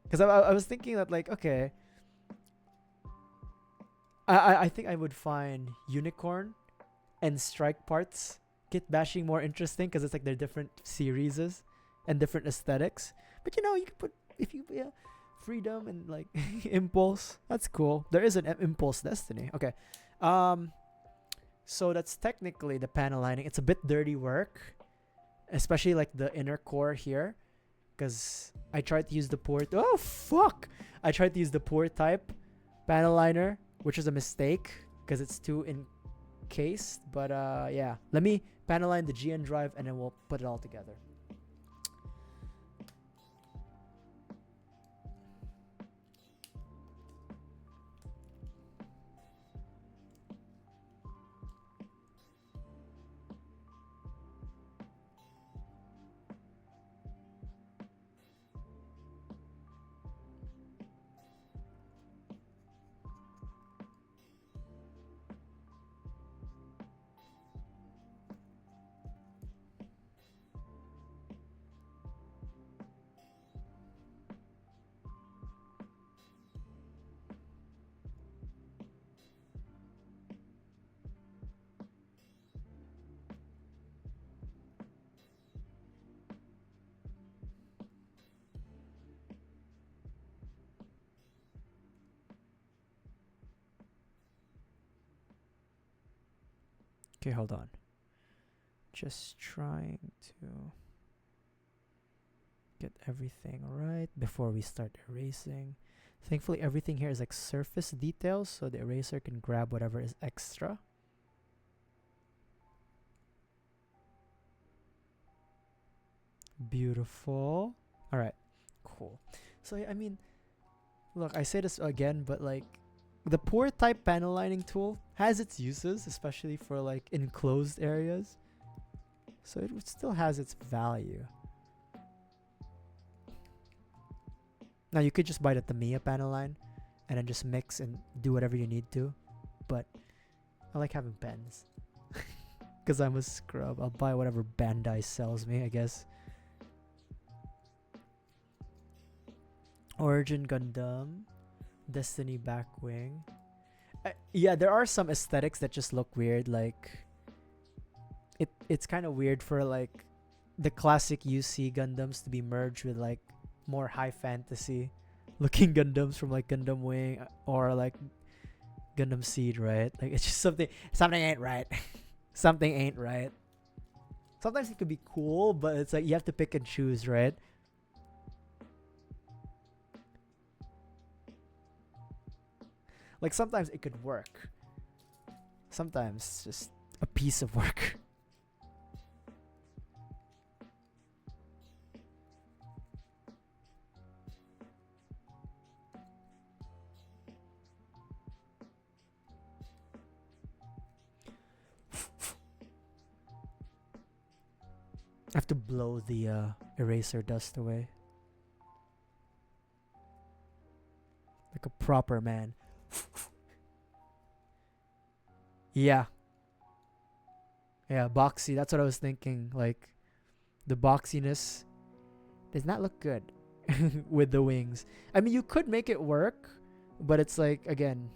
Because I was thinking that, like, okay, I think I would find unicorn and strike parts kit bashing more interesting because it's like they're different series and different aesthetics. But you know, you could put freedom and like impulse. That's cool. There is an impulse destiny. Okay. So that's technically the panel lining. It's a bit dirty work, especially like the inner core here, because I tried to use the poor. Oh fuck! I tried to use the poor type panel liner, which is a mistake because it's too encased. But yeah, let me panel line the GN drive and then we'll put it all together. Okay, hold on. Just trying to get everything right before we start erasing. Thankfully, everything here is like surface details, so the eraser can grab whatever is extra. Beautiful. All right, cool. So I mean, look, I say this again, but like, the poor type panel lining tool has its uses, especially for like enclosed areas. So it still has its value. Now you could just buy the Tamiya panel line and then just mix and do whatever you need to. But I like having pens. Because I'm a scrub. I'll buy whatever Bandai sells me, I guess. Origin Gundam. Destiny Backwing. Yeah, there are some aesthetics that just look weird. Like, it's kind of weird for like the classic UC Gundams to be merged with like more high fantasy looking Gundams from like Gundam Wing or like Gundam Seed, right? Like, it's just something ain't right. Something ain't right. Sometimes it could be cool, but it's like you have to pick and choose, right? Like, sometimes it could work. Sometimes it's just a piece of work. I have to blow the eraser dust away. Like a proper man. Yeah. Yeah, boxy. That's what I was thinking. Like, the boxiness does not look good with the wings. I mean, you could make it work, but it's like, again,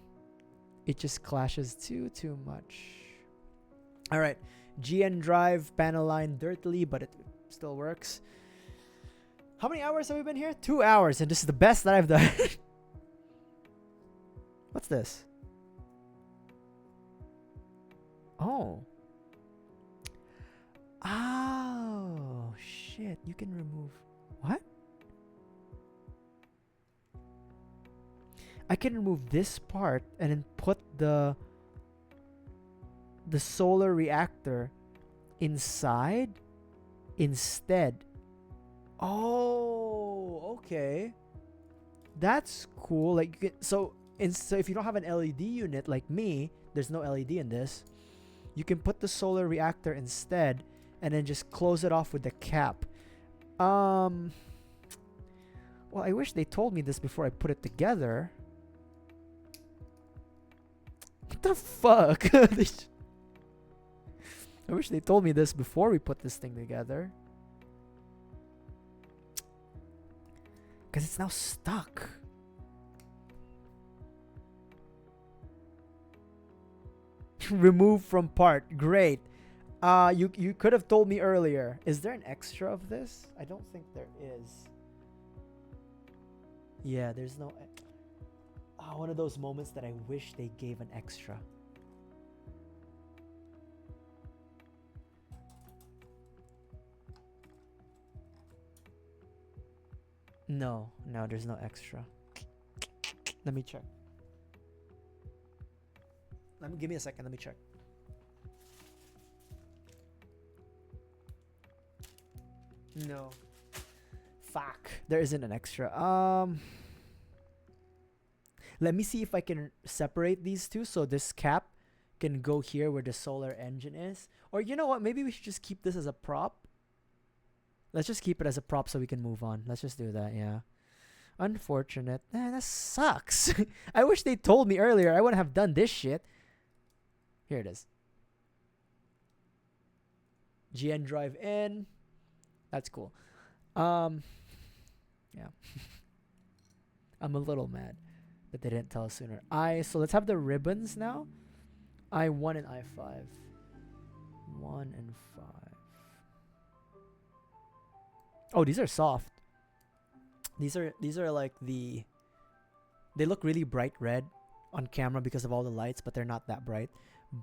it just clashes too much. All right. GN drive panel line dirtily, but it still works. How many hours have we been here? 2 hours, and this is the best that I've done. What's this? Oh. Oh, shit. You can remove... What? I can remove this part and then put the solar reactor inside instead. Oh, okay. That's cool. Like, you can, so if you don't have an LED unit like me, there's no LED in this. You can put the solar reactor instead and then just close it off with the cap. Well, I wish they told me this before I put it together. What the fuck? I wish they told me this before we put this thing together. Because it's now stuck. Remove from part. Great. You could have told me earlier. Is there an extra of this? I don't think there is. Yeah, there's no... one of those moments that I wish they gave an extra. No, there's no extra. Let me check. Give me a second. Let me check. No. Fuck. There isn't an extra. Let me see if I can separate these two so this cap can go here where the solar engine is. Or you know what? Maybe we should just keep this as a prop. Let's just keep it as a prop so we can move on. Let's just do that, yeah. Unfortunate. That sucks. I wish they told me earlier. I wouldn't have done this shit. Here it is. GN drive in. That's cool. Yeah. I'm a little mad that they didn't tell us sooner. So let's have the ribbons now. I1 and I5. 1 and 5. Oh, these are soft. These are like they look really bright red on camera because of all the lights, but they're not that bright.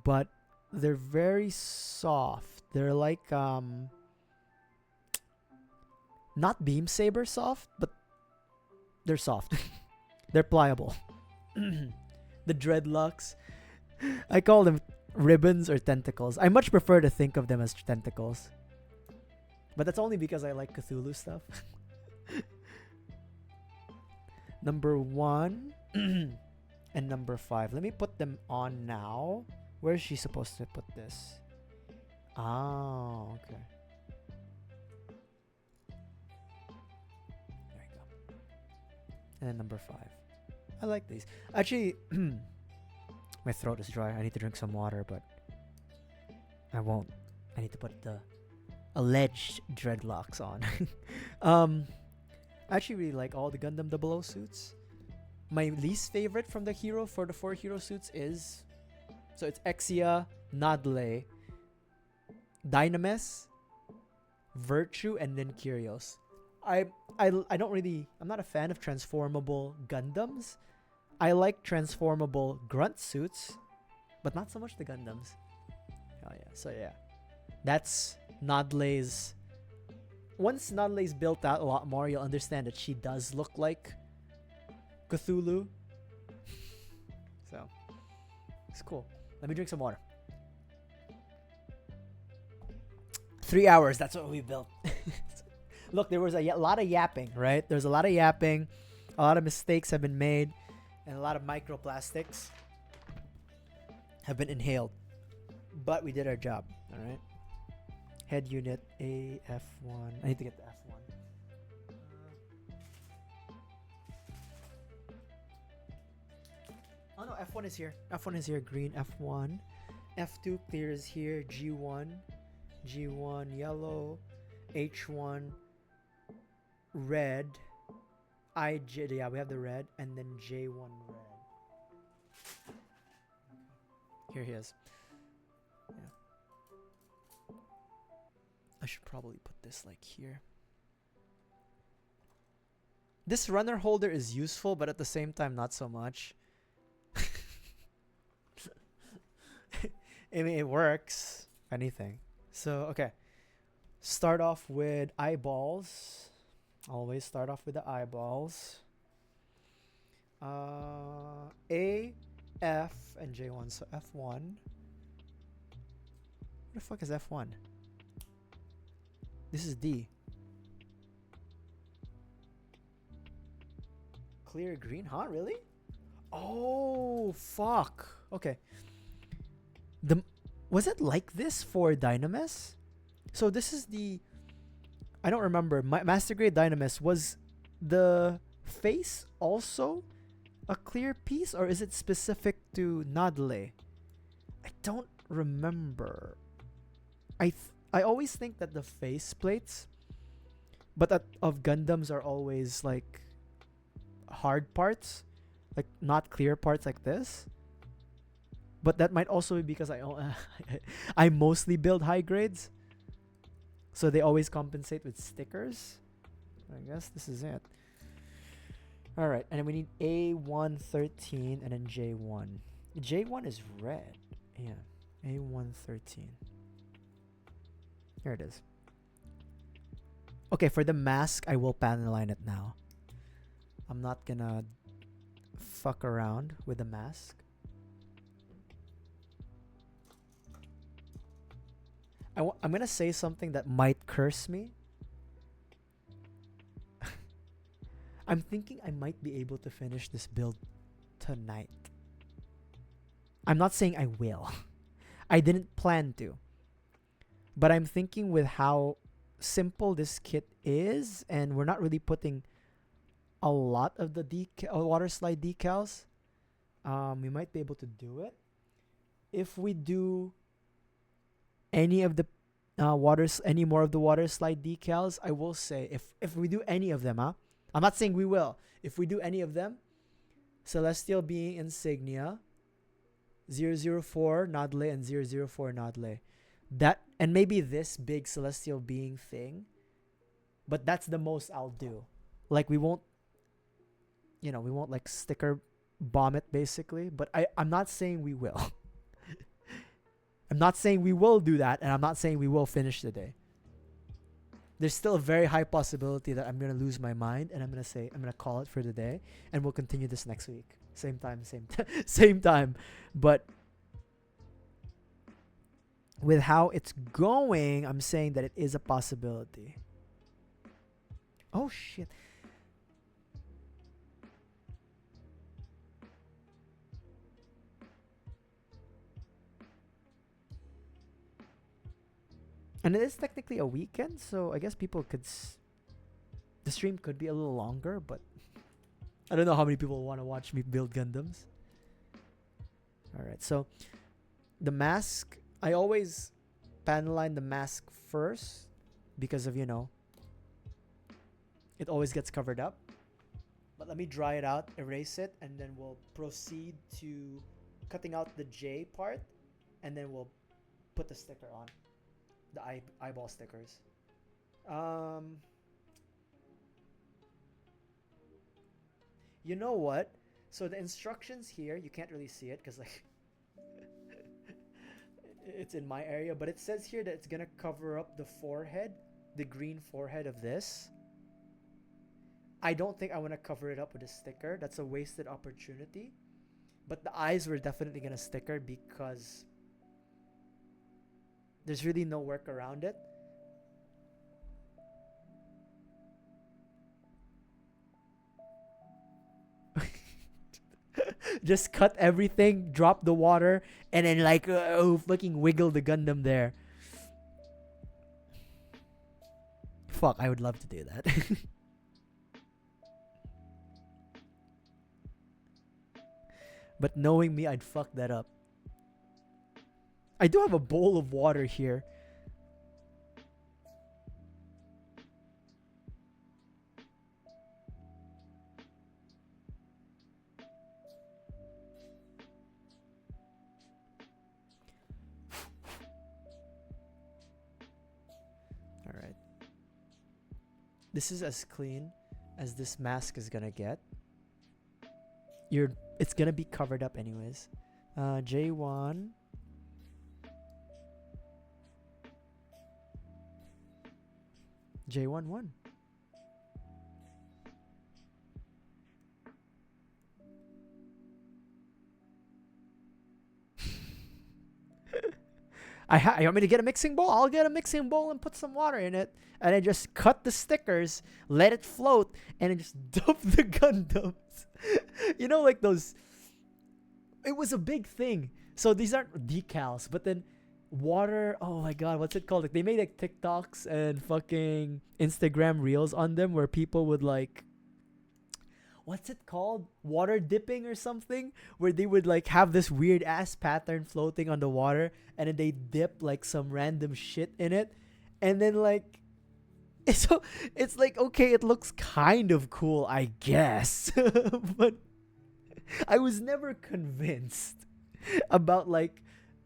But they're very soft. They're like not beam saber soft, but they're soft. They're pliable. The dreadlocks, I call them ribbons or tentacles. I much prefer to think of them as tentacles. But that's only because I like Cthulhu stuff. Number 1 and number 5. Let me put them on now. Where is she supposed to put this? Oh, okay. There you go. And then number 5. I like these. Actually, my throat is dry. I need to drink some water, but I won't. I need to put the alleged dreadlocks on. I actually really like all the Gundam 00 suits. My least favorite from the hero for the 4 hero suits is, so it's Exia, Nadleeh, Dynamis, Virtue, and then Kyrios. I'm not a fan of transformable Gundams. I like transformable grunt suits, but not so much the Gundams. Oh yeah, so yeah. That's Nadleeh's. Once Nadleeh's built out a lot more, you'll understand that she does look like Cthulhu. So, it's cool. Let me drink some water. 3 hours, that's what we built. Look, there was a lot of yapping, right? There's a lot of yapping. A lot of mistakes have been made. And a lot of microplastics have been inhaled. But we did our job, alright? Head unit A, F1. I need to get the F1. Oh no, F1 is here. F1 is here. Green F1. F2 clear is here. G1. G1 yellow. H1 red. IJ, yeah, we have the red. And then J1 red. Here he is. Yeah. I should probably put this like here. This runner holder is useful, but at the same time, not so much. I mean, it works. If anything. So, okay. Start off with eyeballs. Always start off with the eyeballs. A, F, and J1. So F1. Where the fuck is F1? This is D. Clear green? Huh? Really? Oh, fuck. Okay. Was it like this for Dynamis? So this is the... I don't remember. Master Grade Dynamis, was the face also a clear piece, or is it specific to Nadleeh? I don't remember. I always think that the face plates, but of Gundams are always like hard parts, like not clear parts like this. But that might also be because I mostly build high grades. So they always compensate with stickers. I guess this is it. Alright, and then we need A113 and then J1. J1 is red. Yeah, A113. Here it is. Okay, for the mask, I will panel line it now. I'm not gonna fuck around with the mask. I'm gonna say something that might curse me. I'm thinking I might be able to finish this build tonight. I'm not saying I will. I didn't plan to. But I'm thinking with how simple this kit is, and we're not really putting a lot of the water slide decals, we might be able to do it. If we do any of the any more of the water slide decals, I will say if we do any of them, I'm not saying we will. If we do any of them, Celestial Being Insignia, 004 Nadleeh and 004 Nadleeh. That, and maybe this big Celestial Being thing, but that's the most I'll do. Like we won't like sticker bomb it basically, but I'm not saying we will. I'm not saying we will do that, and I'm not saying we will finish the day. There's still a very high possibility that I'm gonna lose my mind, and I'm gonna call it for the day, and we'll continue this next week. Same time, same time. But with how it's going, I'm saying that it is a possibility. Oh shit. And it is technically a weekend, so I guess people could. The stream could be a little longer, but I don't know how many people want to watch me build Gundams. Alright, so the mask. I always panel line the mask first because of, it always gets covered up. But let me dry it out, erase it, and then we'll proceed to cutting out the J part, and then we'll put the sticker on. The eyeball stickers. You know what? So the instructions here, you can't really see it because like it's in my area, but it says here that it's gonna cover up the forehead, the green forehead of this. I don't think I want to cover it up with a sticker. That's a wasted opportunity. But the eyes were definitely gonna sticker because there's really no work around it. Just cut everything, drop the water, and then like fucking wiggle the Gundam there. Fuck, I would love to do that. But knowing me, I'd fuck that up. I do have a bowl of water here. Alright. This is as clean as this mask is gonna get. It's gonna be covered up anyways. J1. J11. You want me to get a mixing bowl? I'll get a mixing bowl and put some water in it. And then just cut the stickers, let it float, and then just dump the Gundams. You know, like those. It was a big thing. So these aren't decals, but then water. Oh my god, what's it called? Like they made like TikToks and fucking Instagram reels on them where people would like. What's it called? Water dipping or something? Where they would like have this weird ass pattern floating on the water, and then they dip like some random shit in it, and then like. So it's like, okay, it looks kind of cool, I guess. But I was never convinced about like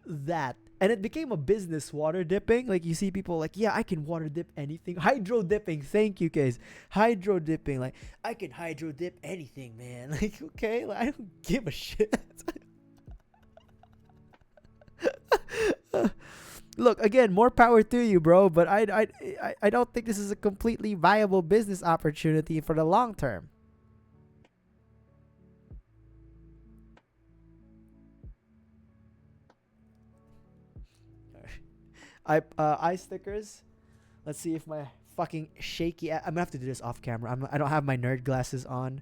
that. And it became a business, water dipping. Like you see people like, yeah, I can water dip anything. Hydro dipping, thank you guys. Hydro dipping, like I can hydro dip anything, man. Like, okay, like, I don't give a shit. Look, again, more power to you, bro. But I don't think this is a completely viable business opportunity for the long term. Eye stickers. Let's see if my fucking shaky. I'm gonna have to do this off camera. I don't have my nerd glasses on.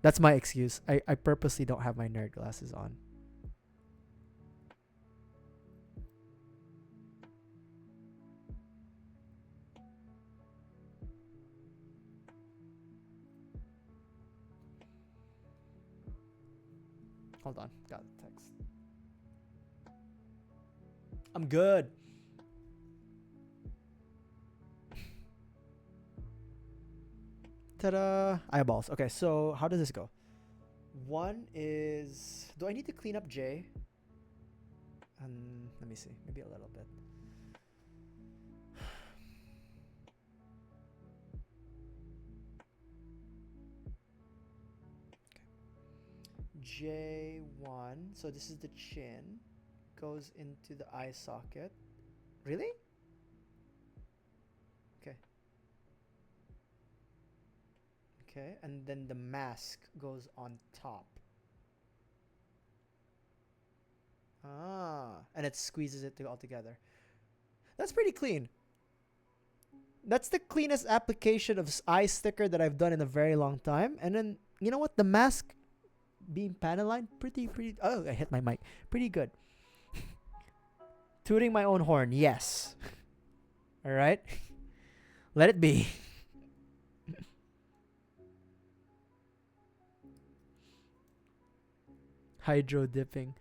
That's my excuse. I purposely don't have my nerd glasses on. Hold on. Got the text. I'm good. Ta-da! Eyeballs. Okay, so how does this go? One is... Do I need to clean up J? Let me see. Maybe a little bit. J1. So this is the chin. goes into the eye socket. Really? Okay. Okay, and then the mask goes on top. Ah, and it squeezes it all together. That's pretty clean. That's the cleanest application of eye sticker that I've done in a very long time. And then, you know what? The mask being panel line, pretty. Oh, I hit my mic. Pretty good. Tooting my own horn, yes. All right, let it be. Hydro dipping.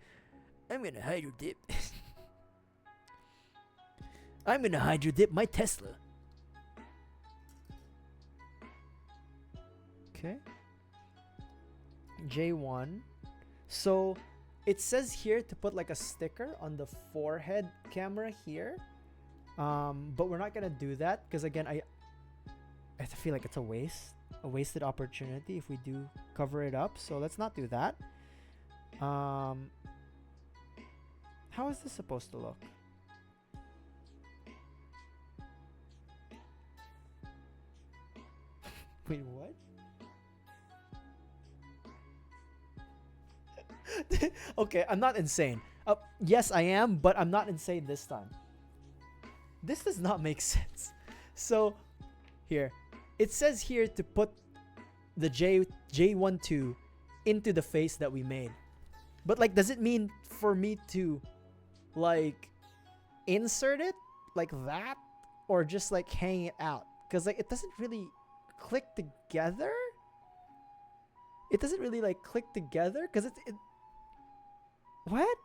I'm gonna hydro dip. I'm gonna hydro dip my Tesla. Okay. J1. So it says here to put like a sticker on the forehead camera here. But we're not gonna do that because again I feel like it's a wasted opportunity if we do cover it up. So let's not do that. How is this supposed to look? Wait, what? Okay, I'm not insane. Yes, I am, but I'm not insane this time. This does not make sense. So, here. It says here to put the J12 into the face that we made. But like, does it mean for me to like insert it like that? Or just like hang it out? Because like it doesn't really click together. It doesn't really like click together because it what?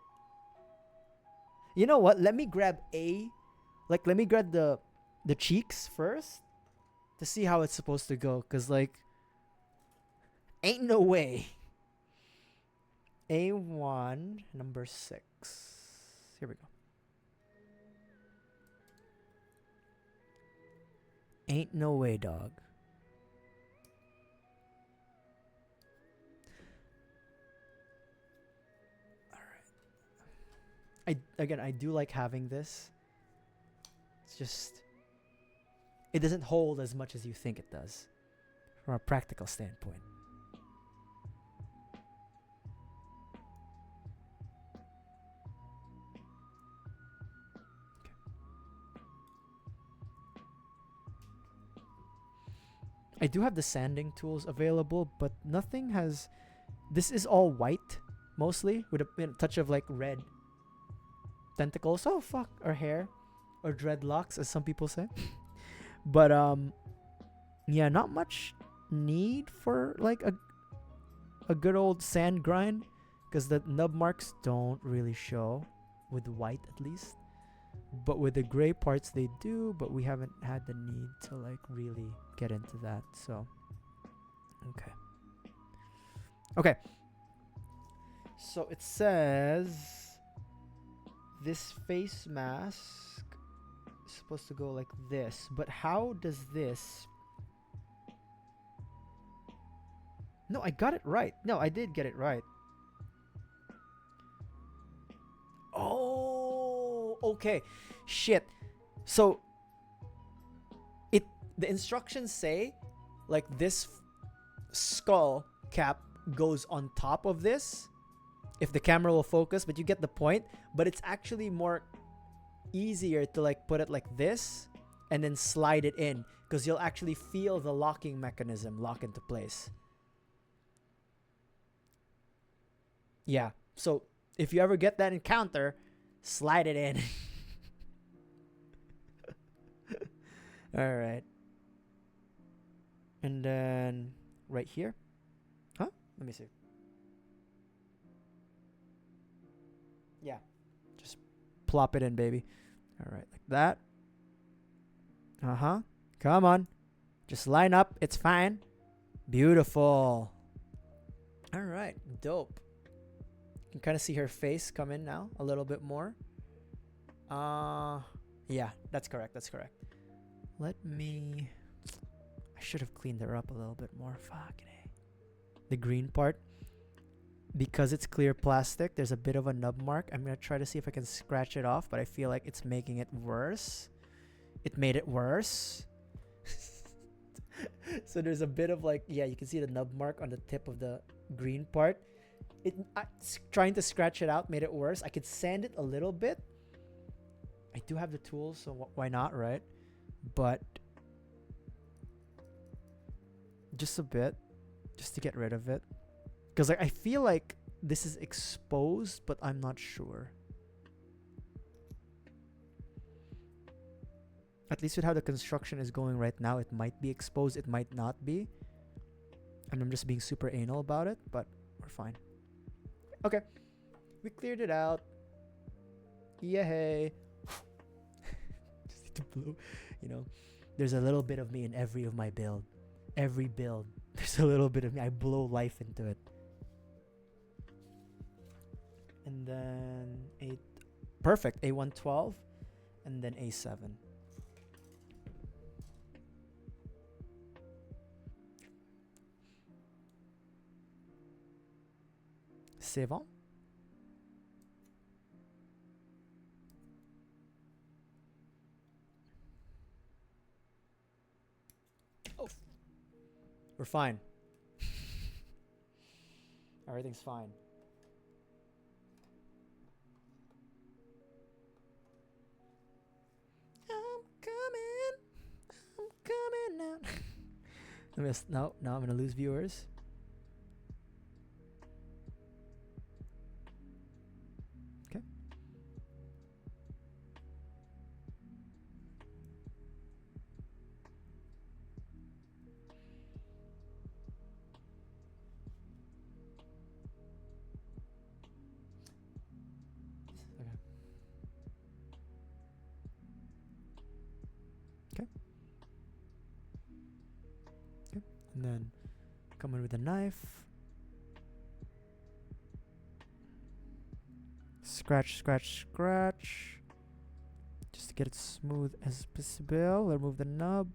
You know what? Let me grab let me grab the cheeks first to see how it's supposed to go. Cause like, ain't no way. A1 number 6. Here we go. Ain't no way, dog. I do like having this. It's just it doesn't hold as much as you think it does from a practical standpoint. I do have the sanding tools available, but nothing has. This is all white mostly with a touch of like red tentacles. Oh fuck, or hair, or dreadlocks, as some people say. But yeah, not much need for like a good old sand grind, because the nub marks don't really show with white at least. But with the gray parts they do, but we haven't had the need to like really get into that. So okay, so it says this face mask is supposed to go like this, but how does this? No, I got it right. No, I did get it right. Oh, okay. Shit. So the instructions say like this skull cap goes on top of this if the camera will focus, but you get the point. But it's actually more easier to like put it like this and then slide it in, because you'll actually feel the locking mechanism lock into place. Yeah, so if you ever get that encounter, slide it in. All right. And then right here. Huh? Let me see. Yeah. Just plop it in, baby. All right, like that. Uh-huh. Come on. Just line up. It's fine. Beautiful. All right. Dope. You can kind of see her face come in now a little bit more. Yeah, that's correct. That's correct. Let me... I should have cleaned her up a little bit more. Fucking A. The green part. because it's clear plastic, there's a bit of a nub mark. I'm gonna try to see if I can scratch it off, but I feel like it's making it worse. It made it worse. So there's a bit of like, yeah, you can see the nub mark on the tip of the green part. Trying to scratch it out made it worse. I could sand it a little bit. I do have the tools, so why not, right? But just a bit, just to get rid of it. Because like, I feel like this is exposed, but I'm not sure. At least with how the construction is going right now, it might be exposed, it might not be. And I'm just being super anal about it, but we're fine. Okay, we cleared it out. Yay. Just need to blow, you know. There's a little bit of me in every of my build. Every build, there's a little bit of me. I blow life into it. And then perfect, A112, and then A7. C'est bon? Oh, we're fine. Everything's fine. I'm coming out. No, I'm gonna lose viewers. Okay. Okay. And then come in with a knife. Scratch, scratch, scratch. Just to get it smooth as possible. Remove the nub.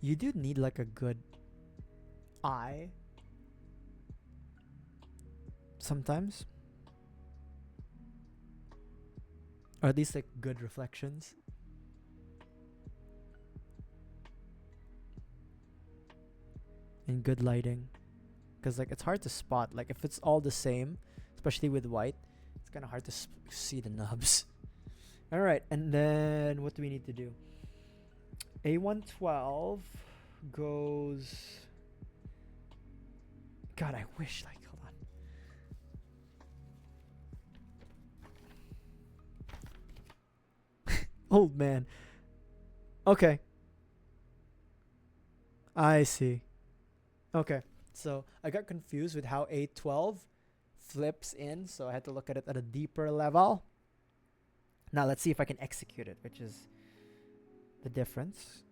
You do need like a good eye. Sometimes. Or at least like good reflections. And good lighting. Because like it's hard to spot. Like if it's all the same, especially with white, it's kind of hard to see the nubs. Alright, and then what do we need to do? A112 goes... God, I wish, like, hold on. Old man. Okay. I see. Okay. So I got confused with how A12 flips in, so I had to look at it at a deeper level. Now let's see if I can execute it, which is the difference.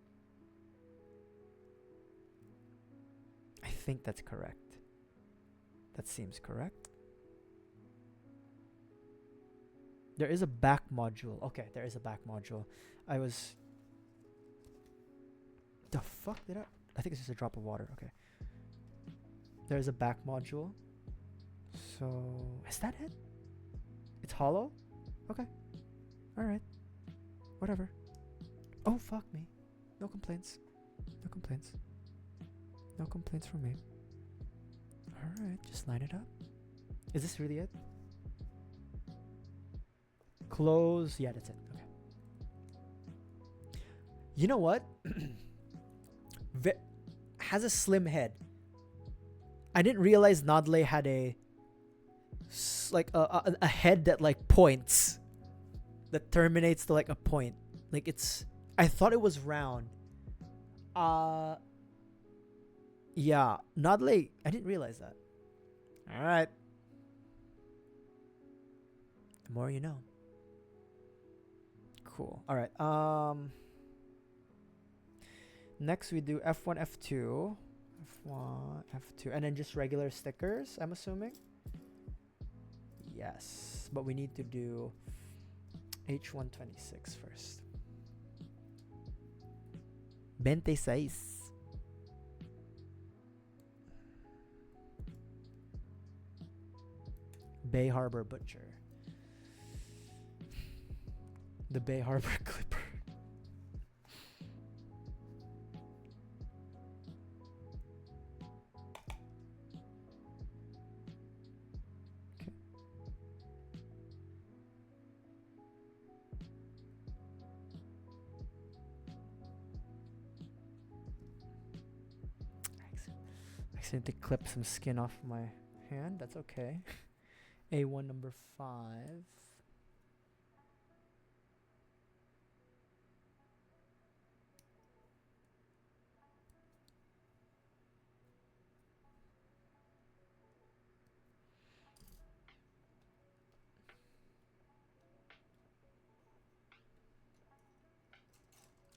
I think that's correct. That seems correct. There is a back module. Okay, there is a back module. The fuck did I think it's just a drop of water. Okay. There's a back module. So, is that it? It's hollow? Okay. Alright. Whatever. Oh, fuck me. No complaints. No complaints. No complaints from me. Alright, just line it up. Is this really it? Close. Yeah, that's it. Okay. You know what? Has a slim head. I didn't realize Nadleeh had a head that like points, that terminates to like a point. Like it's, I thought it was round. Yeah, Nadleeh, I didn't realize that. All right. The more you know. Cool. All right. Next we do F1, F2. F1, F2, and then just regular stickers, I'm assuming. Yes, but we need to do H126 first. 26. Bay Harbor Butcher. The Bay Harbor Clipper. Okay. I accidentally clipped some skin off my hand. That's okay. A1 number 5.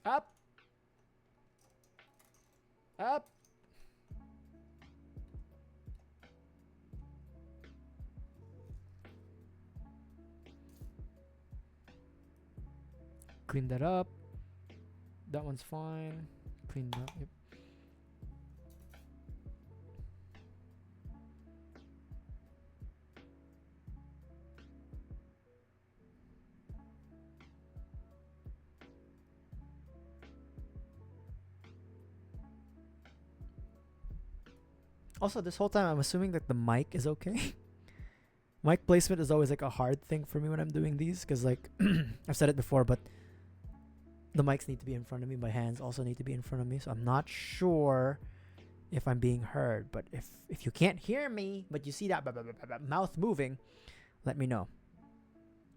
Up. Up. Clean that up. That one's fine. Clean that. Yep. Also, this whole time I'm assuming that the mic is okay. Mic placement is always like a hard thing for me when I'm doing these, because like I've said it before, but the mics need to be in front of me. My hands also need to be in front of me, so I'm not sure if I'm being heard. But if you can't hear me, but you see that mouth moving, let me know.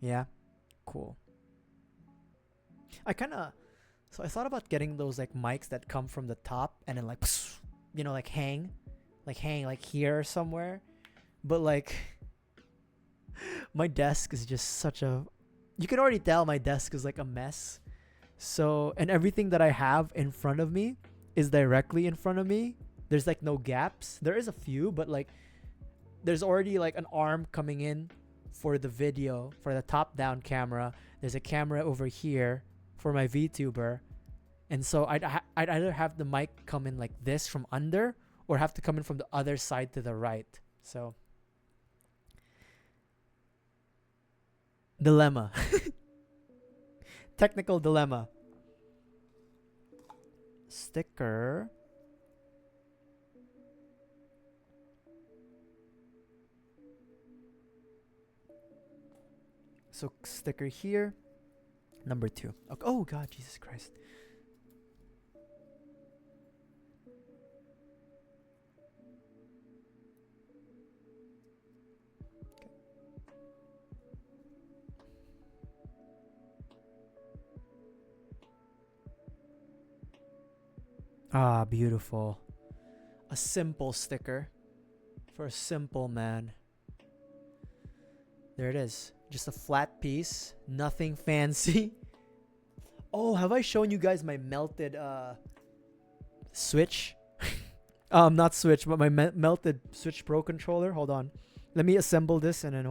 Yeah, cool. I thought about getting those like mics that come from the top and then like, you know, like hang like here somewhere, but like my desk is just such a, you can already tell my desk is like a mess. So, and everything that I have in front of me is directly in front of me. There's like no gaps. There is a few, but like there's already like an arm coming in for the video, for the top down camera. There's a camera over here for my VTuber. And so I'd either have the mic come in like this from under, or have to come in from the other side to the right. So, dilemma. Technical dilemma. Sticker. So, sticker here. Number 2. Okay. Oh, God, Jesus Christ. Ah, beautiful. A simple sticker for a simple man. There it is. Just a flat piece. Nothing fancy. Oh, have I shown you guys my melted Switch? Not Switch, but my melted Switch Pro controller. Hold on. Let me assemble this and then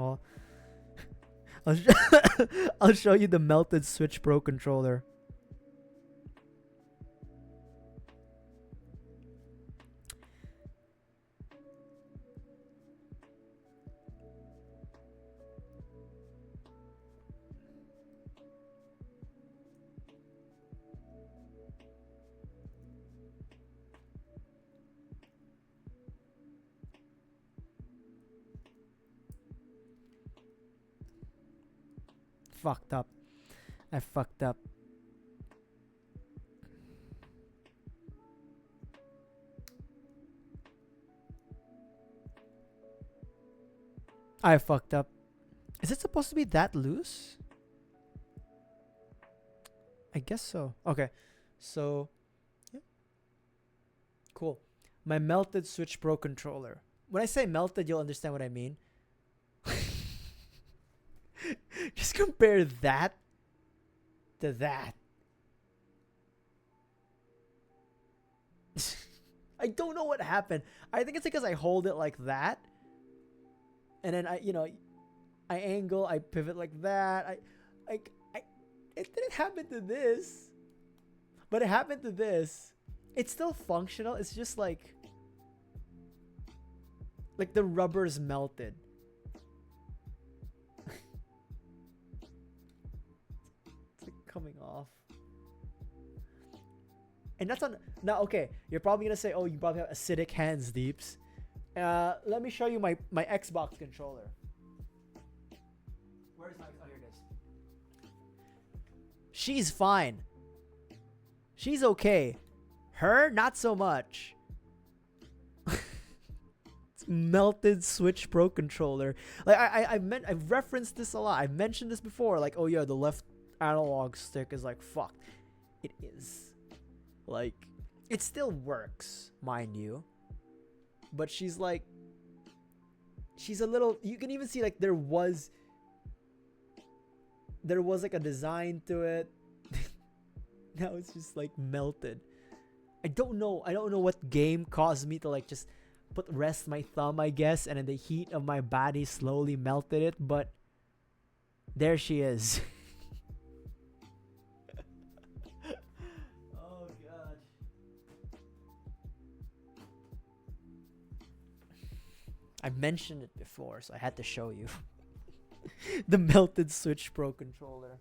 I'll show you the melted Switch Pro controller. Fucked up. I fucked up. I fucked up. Is it supposed to be that loose? I guess so. Okay. So, yeah. Cool. My melted Switch Pro controller. When I say melted, you'll understand what I mean. Just compare that to that. I don't know what happened. I think it's because I hold it like that. And then I angle, I pivot like that. It didn't happen to this. But it happened to this. It's still functional. It's just like the rubber's melted. And that's on now. Okay, you're probably gonna say, "Oh, you probably have acidic hands, Deeps." Let me show you my Xbox controller. Where's my? Oh, here it is. She's fine. She's okay. Her, not so much. It's melted Switch Pro controller. Like I've referenced this a lot. I've mentioned this before. Like, oh yeah, the left analog stick is like fucked. It is. Like, it still works, mind you. But she's like, she's a little. You can even see like there was like a design to it. Now it's just like melted. I don't know what game caused me to like just rest my thumb, I guess, and then the heat of my body slowly melted it, but there she is. Oh god. I mentioned it before, so I had to show you. The melted Switch Pro controller.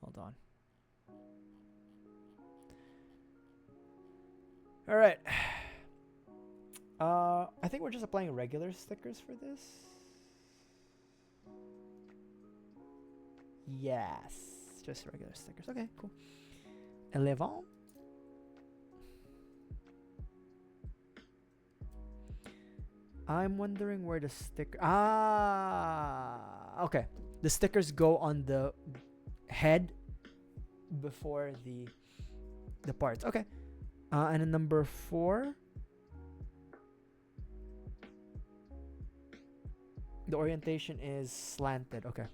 Hold on. All right. I think we're just applying regular stickers for this. Yes, just regular stickers. Okay, cool. 11. I'm wondering where the sticker. Okay. The stickers go on the head before the parts. Okay. And then number 4. The orientation is slanted. Okay.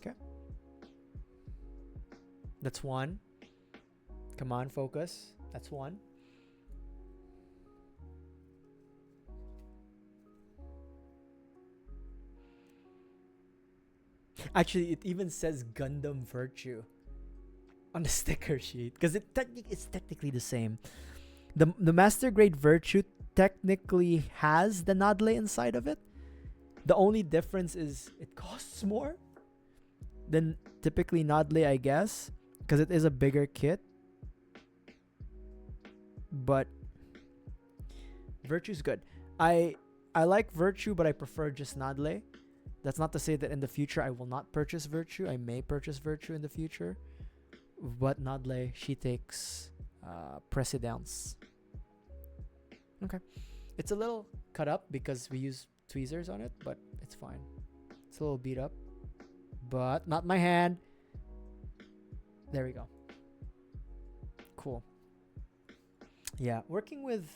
Okay. That's 1. Come on, focus. That's 1. Actually, it even says Gundam Virtue on the sticker sheet because it's technically the same. The Master Grade Virtue technically has the Nadleeh inside of it. The only difference is it costs more than typically Nadleeh, I guess, because it is a bigger kit. But Virtue's good. I like Virtue, but I prefer just Nadleeh. That's not to say that in the future I will not purchase Virtue. I may purchase Virtue in the future, but Nadleeh, she takes precedence. Okay, it's a little cut up because we use tweezers on it, but it's fine. It's a little beat up, but not my hand. There we go. Cool. Yeah, working with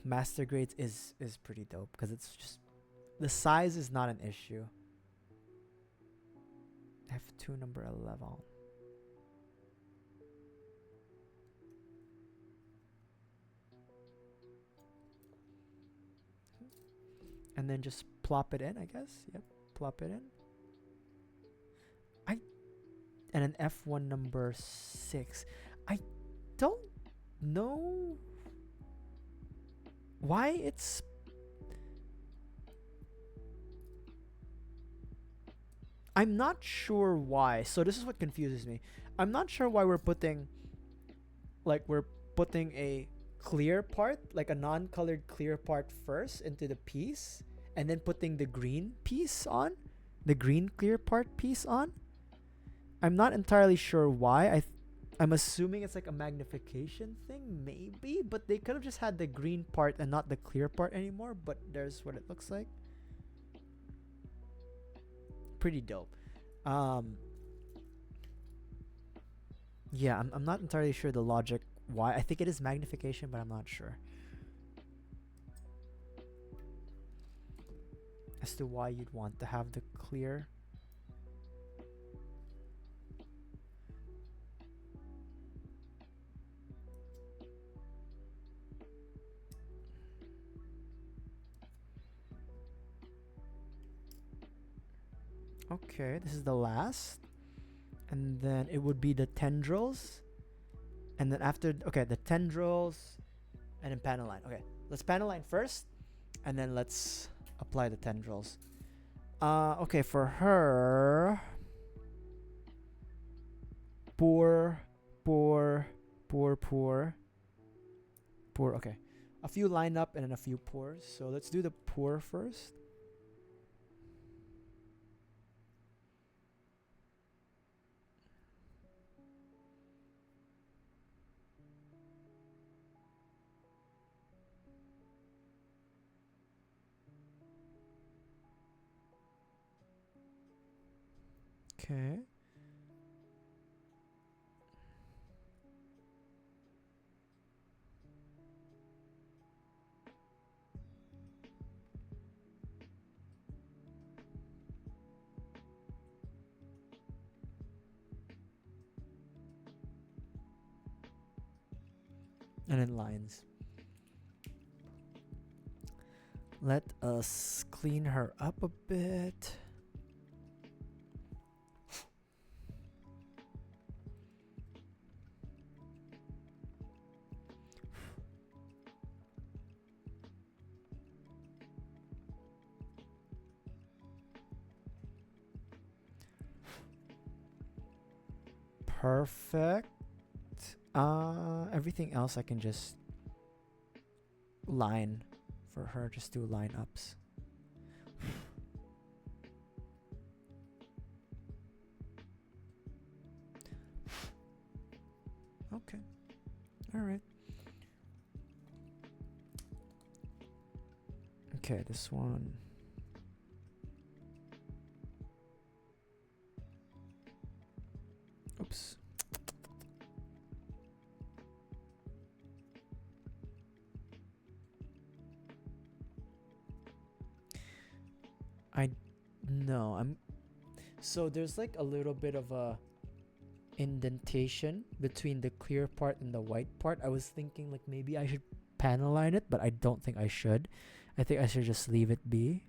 master grades is pretty dope because it's just the size is not an issue. F2 number 11. And then just plop it in, I guess. Yep, plop it in. And an F1 number 6. I don't know why it's I'm not sure why. So this is what confuses me. I'm not sure why we're putting a clear part, like a non-colored clear part first into the piece and then putting the green piece on, the green clear part piece on. I'm not entirely sure why. I'm assuming it's like a magnification thing, maybe, but they could have just had the green part and not the clear part anymore, but there's what it looks like. Pretty dope. Yeah, I'm not entirely sure the logic why. I think it is magnification, but I'm not sure as to why you'd want to have the clear. Okay, this is the last. And then it would be the tendrils. And then after, okay, the tendrils and then panel line. Okay, let's panel line first. And then let's apply the tendrils. Okay, for her. Poor. Okay, a few line up and then a few pours. So let's do the pour first. Okay. And then lines. Let us clean her up a bit. Perfect. Everything else I can just line for her. Just do line ups. Okay. All right. Okay, this one. Oops. So there's like a little bit of a indentation between the clear part and the white part. I was thinking like maybe I should panel line it, but I don't think I should. I think I should just leave it be.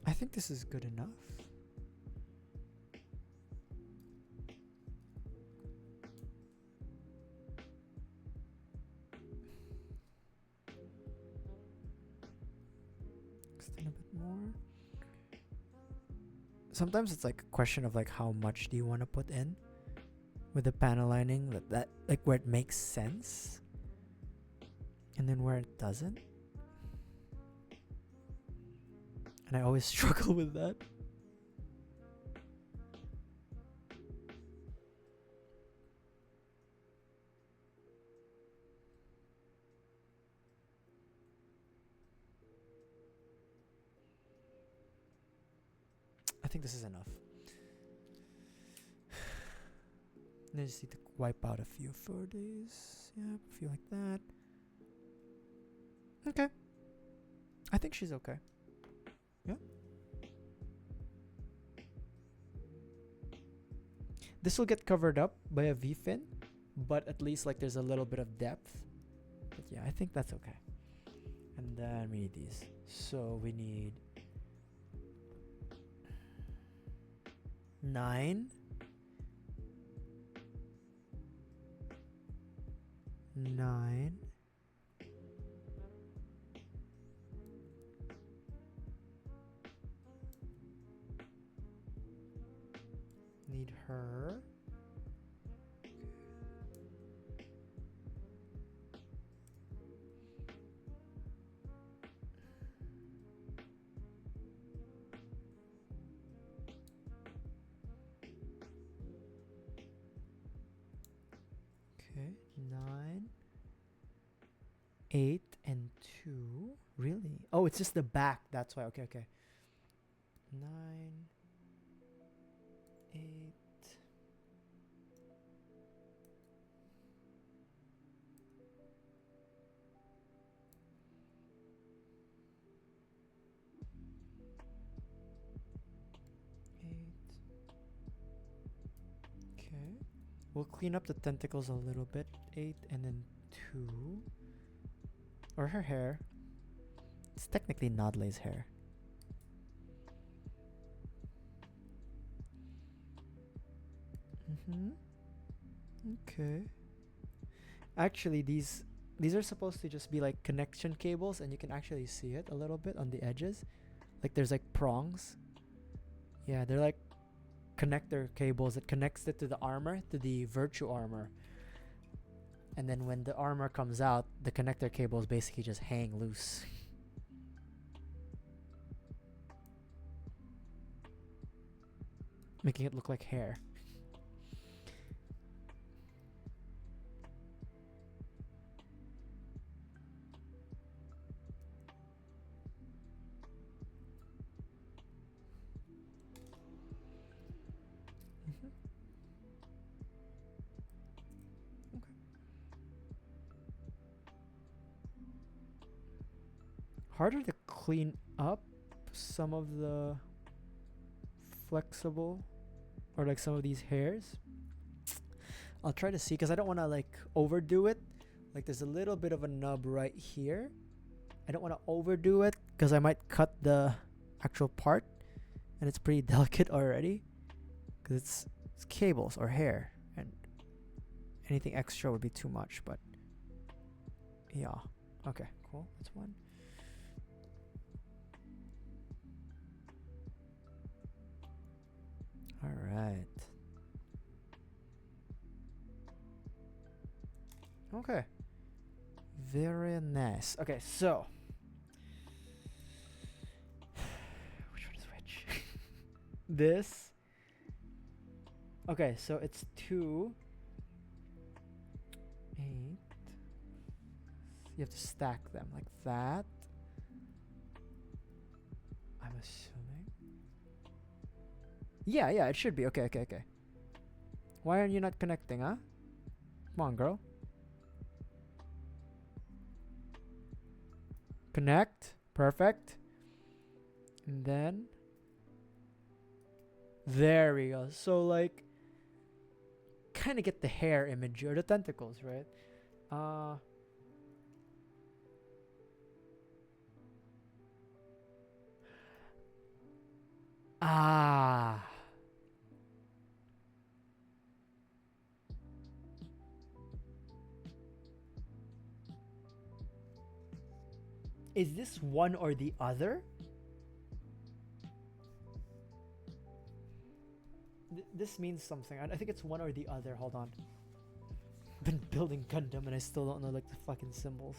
I think this is good enough. Extend a bit more. Sometimes it's like a question of like how much do you want to put in with the panel lining, that like where it makes sense and then where it doesn't. And I always struggle with that. I think this is enough. I just need to wipe out a few for days. Yeah, a few like that. Okay. I think she's okay. Yeah. This will get covered up by a V-fin, but at least like there's a little bit of depth. But yeah, I think that's okay. And then we need these. So we need 9. 9. Need her. Okay, 9, 8, and 2. Really? Oh, it's just the back. That's why. Okay, okay. 9, 8. Okay. We'll clean up the tentacles a little bit. 8 and then 2. Or her hair. It's technically Nadleeh's hair. Okay. Actually, these are supposed to just be like connection cables, and you can actually see it a little bit on the edges. Like there's like prongs. Yeah, they're like connector cables that connects it to the armor, to the virtue armor. And then when the armor comes out, the connector cables basically just hang loose. Making it look like hair. Harder to clean up some of the flexible or like some of these hairs. I'll try to see because I don't want to like overdo it. Like there's a little bit of a nub right here. I don't want to overdo it because I might cut the actual part, and it's pretty delicate already because it's cables or hair, and anything extra would be too much. But yeah, okay, cool. That's one. All right. Okay. Very nice. Okay, so which one is which? This. Okay, so it's 2, 8. You have to stack them like that. I'm assuming. Yeah, it should be. Okay. Why are you not connecting, huh? Come on, girl. Connect. Perfect. And then there we go. So like kind of get the hair image or the tentacles, right? Is this one or the other? This means something. I think it's one or the other. Hold on. Been building Gundam and I still don't know like the fucking symbols.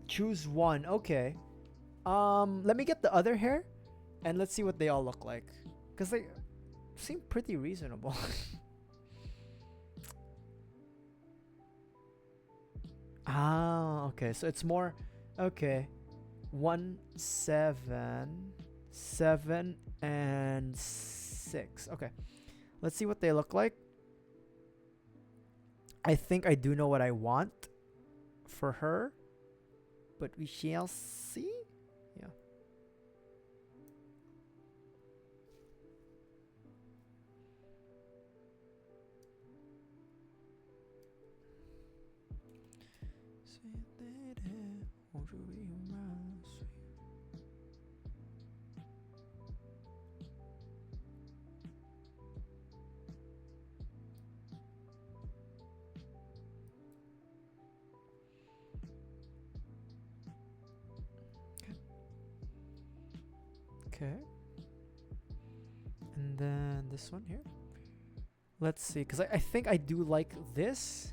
Choose one. Okay. Let me get the other hair and let's see what they all look like. Cause they seem pretty reasonable. Okay. So it's more. Okay. 1, 7, 7, and 6. Okay. Let's see what they look like. I think I do know what I want for her, but we shall see. Yeah. Okay. And then this one here. Let's see, because I think I do like this,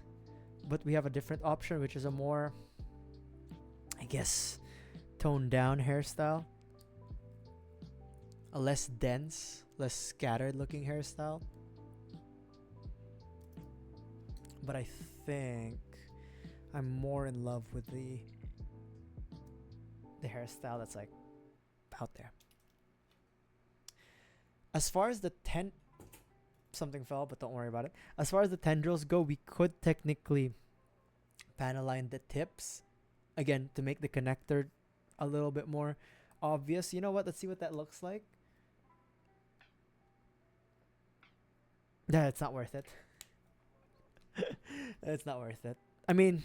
but we have a different option, which is a more, I guess, toned down hairstyle. A less dense, less scattered looking hairstyle. but I think I'm more in love with the hairstyle that's like out there. As far as the something fell, but don't worry about it. As far as the tendrils go, we could technically panalign the tips again to make the connector a little bit more obvious. You know what? Let's see what that looks like. Yeah, it's not worth it. It's not worth it. I mean,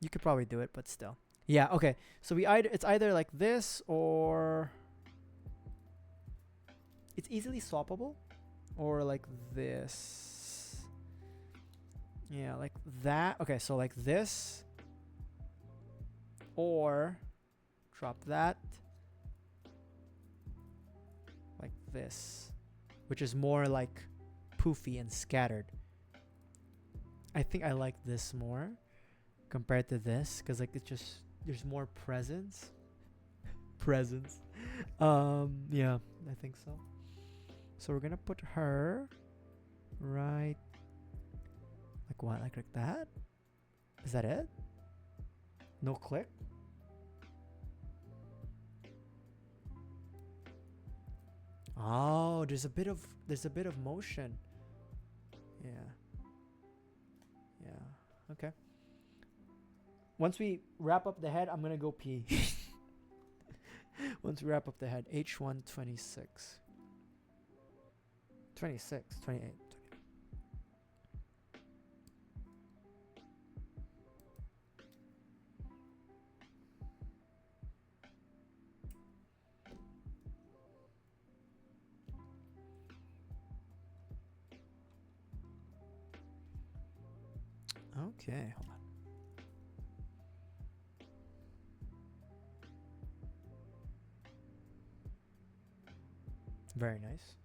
you could probably do it, but still. Yeah, okay. So it's either like this or it's easily swappable, or like this. Yeah, like that. Okay, so like this, or drop that like this, which is more like poofy and scattered. I think I like this more compared to this because like it's just there's more presence. Yeah, I think so. So we're gonna put her right like what, like that? Is that it? No click? Oh, there's a bit of motion. Yeah. Yeah. Okay. Once we wrap up the head, I'm gonna go pee. Once we wrap up the head, H1 26. 26, 28. Okay, hold on. Very nice.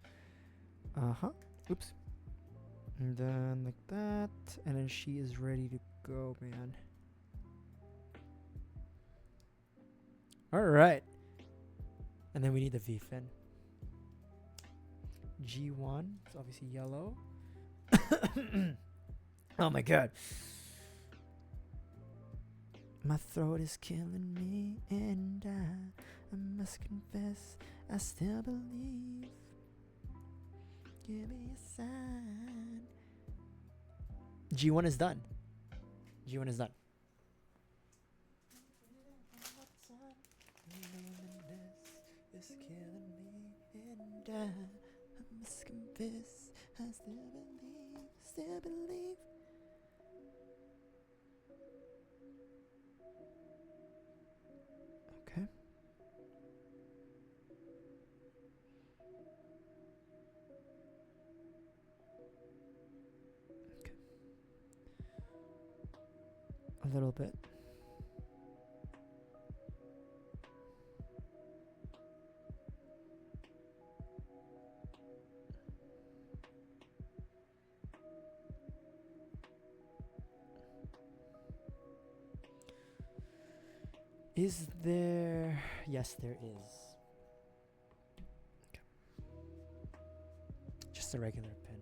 Oops. And then like that. And then she is ready to go, man. Alright. And then we need the V-fin. G1. It's obviously yellow. Oh my god. My throat is killing me, and I must confess, I still believe. Give me a sign. G1 is done. G1 is done. This is killing me, and I must confess, I still believe. Okay. A little bit. Is there? Yes, there is. Okay. Just a regular pen.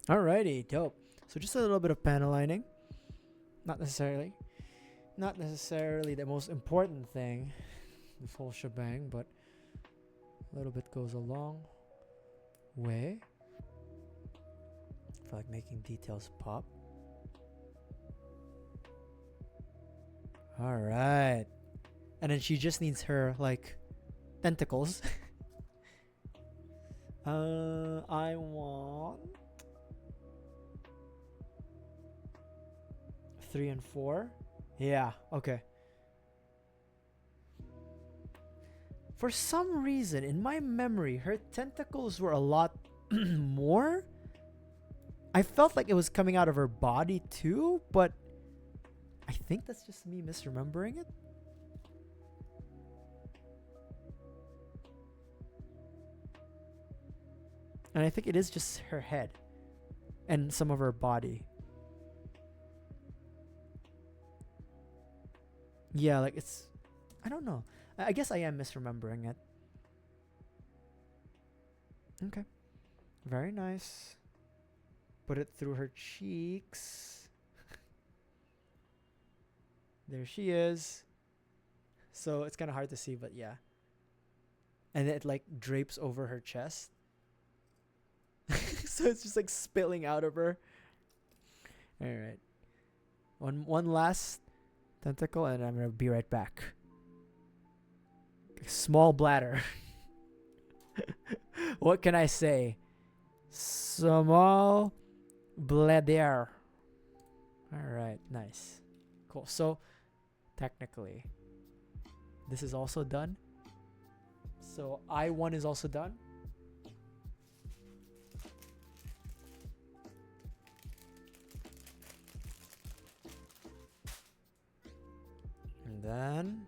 Alrighty, dope. So just a little bit of panel lining. Not necessarily the most important thing, the full shebang, but a little bit goes a long way for like making details pop. Alright. And then she just needs her like tentacles. I want 3 and 4. Yeah, okay. For some reason, in my memory, her tentacles were a lot more I felt like it was coming out of her body too, but I think that's just me misremembering it. And I think it is just her head and some of her body. Yeah, like it's, I don't know. I guess I am misremembering it. Okay. Very nice. Put it through her cheeks. There she is. So it's kind of hard to see, but yeah. And it like drapes over her chest. So it's just like spilling out of her. All right. One last tentacle, and I'm gonna be right back. Small bladder. What can I say? Small bladder. All right, nice, cool. So technically, this is also done. So I1 is also done. And then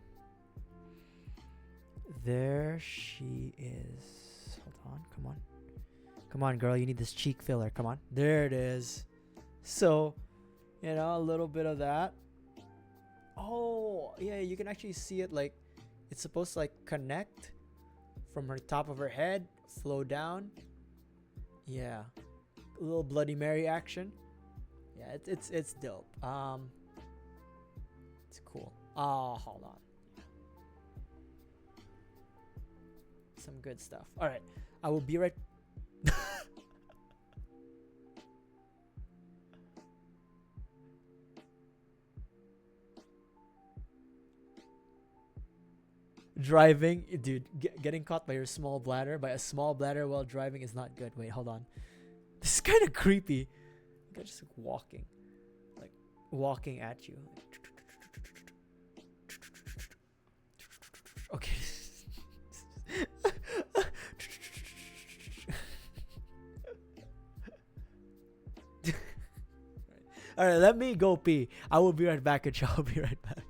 there she is. Hold on, come on. Come on, girl, you need this cheek filler. Come on. There it is. So, you know, a little bit of that. Oh, yeah, you can actually see it like it's supposed to like connect from her top of her head, flow down. Yeah. A little Bloody Mary action. Yeah, it's dope. It's cool. Oh, hold on. Some good stuff. All right. I will be right driving, dude. Getting caught by your small bladder, by a small bladder while driving is not good. Wait, hold on. This is kind of creepy. Like just like walking at you. Okay. All right, let me go pee. I will be right back, and I'll be right back.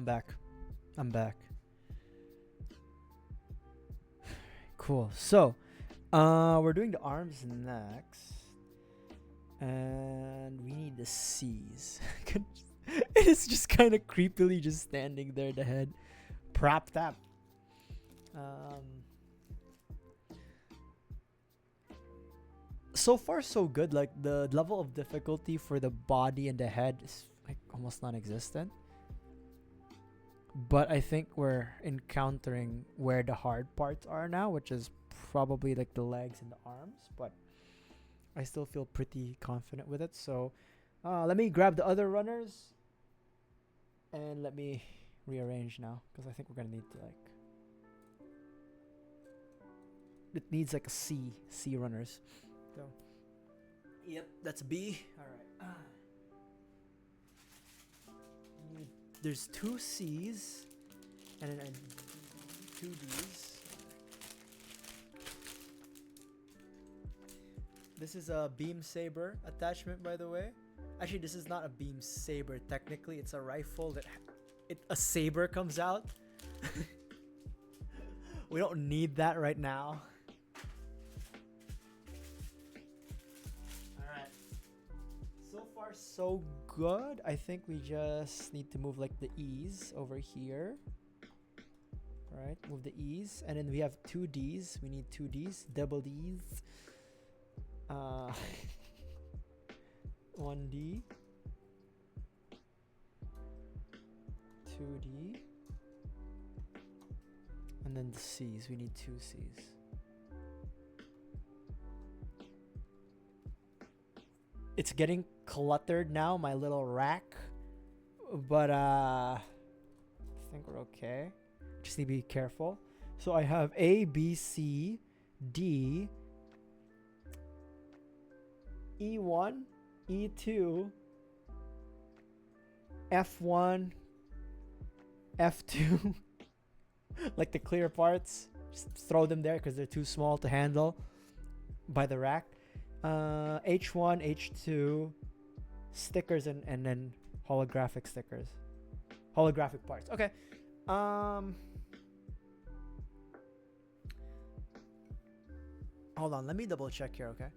I'm back. I'm back. Cool. So, we're doing the arms next. And we need the C's. It's just kind of creepily just standing there, the head propped up. So far so good. Like the level of difficulty for the body and the head is like almost non-existent. But I think we're encountering where the hard parts are now, which is probably like the legs and the arms, but I still feel pretty confident with it. So let me grab the other runners and let me rearrange now, because I think we're gonna need to like, it needs like a C runners. So yep, that's B. All right. There's 2 C's and then 2 D's. This is a beam saber attachment, by the way. Actually, this is not a beam saber technically. It's a rifle that a saber comes out. We don't need that right now. So good. I think we just need to move like the E's over here. Right, move the E's, and then we have 2 D's. We need 2 D's, double D's. 1D, 2D, and then the C's. We need 2 C's. It's getting cluttered now, my little rack, but I think we're okay. Just need to be careful. So I have A, B, C, D, E1, E2, F1, F2. Like the clear parts, just throw them there because they're too small to handle by the rack. H1, H2, stickers, and then holographic stickers. Holographic parts. Okay. Hold on, let me double check here, okay?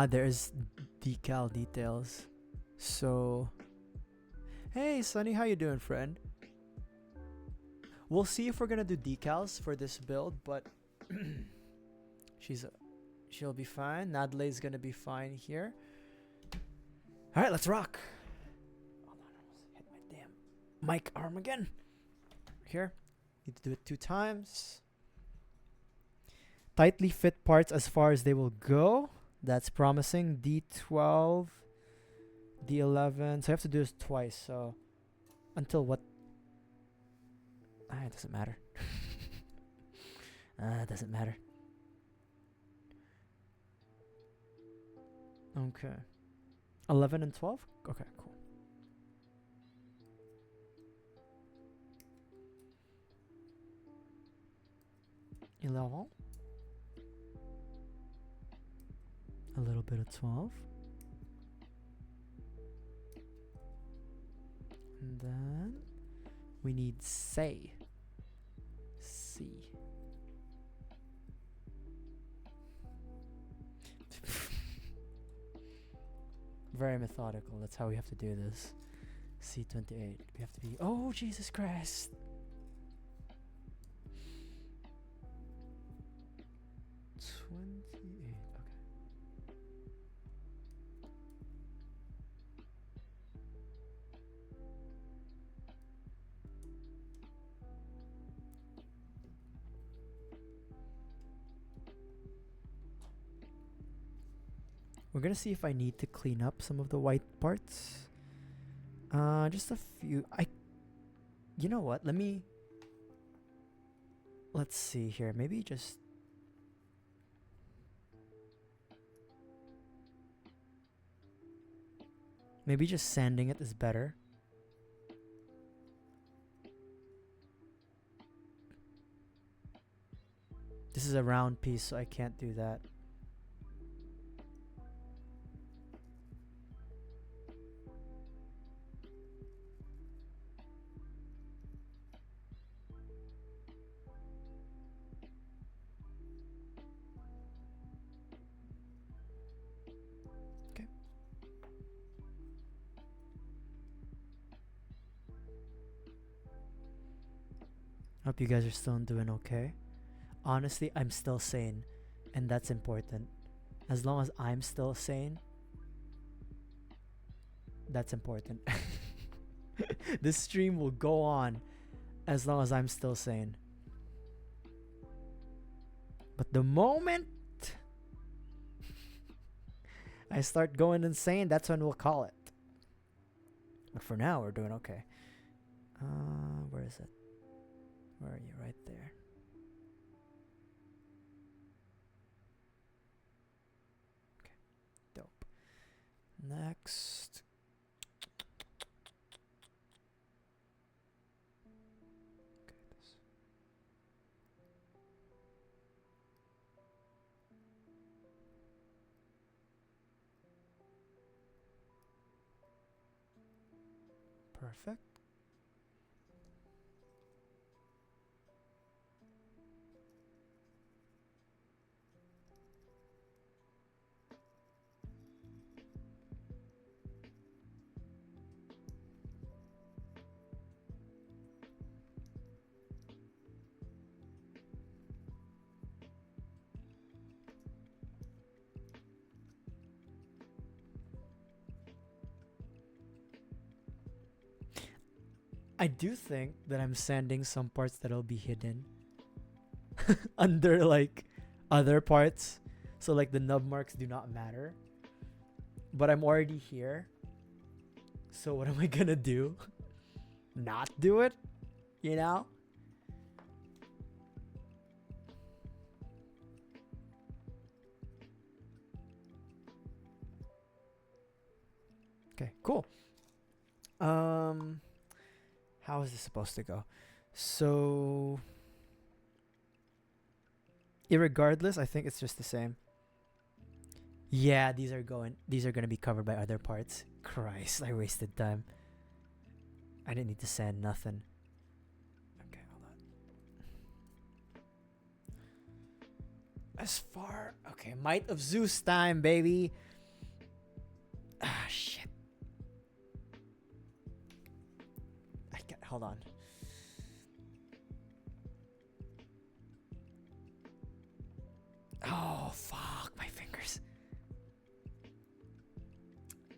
There's decal details. So, hey Sunny, how you doing, friend? We'll see if we're gonna do decals for this build, but she'll be fine. Nadleeh's gonna be fine here. All right, let's rock. Hold on, I almost hit my damn mic arm again. Here, need to do it 2 times. Tightly fit parts as far as they will go. That's promising. D12, D11. So I have to do this twice. So until what? It doesn't matter. It doesn't matter. Okay. 11 and 12? Okay, cool. $11. A little bit of 12. And then we need C. Very methodical. That's how we have to do this. C28. We have to be. Oh, Jesus Christ. We're gonna see if I need to clean up some of the white parts. Just a few. You know what? Let's see here. Maybe just. Maybe just sanding it is better. This is a round piece, so I can't do that. Okay. Hope you guys are still doing okay. Honestly, I'm still sane, and that's important. As long as I'm still sane, that's important. This stream will go on as long as I'm still sane. But the moment I start going insane, that's when we'll call it. But for now, we're doing okay. Where is it? Where are you? Right there. Okay, dope. Next. Okay, this. Perfect. I do think that I'm sanding some parts that'll be hidden under like other parts. So like the nub marks do not matter. But I'm already here. So what am I gonna do? Not do it? You know? Okay, cool. How is this supposed to go? So irregardless, I think it's just the same. Yeah, these are gonna be covered by other parts. Christ, I wasted time. I didn't need to sand nothing. Okay, hold on. As far, okay, Might of Zeus time, baby. Ah, shit. Hold on. Oh, fuck, my fingers.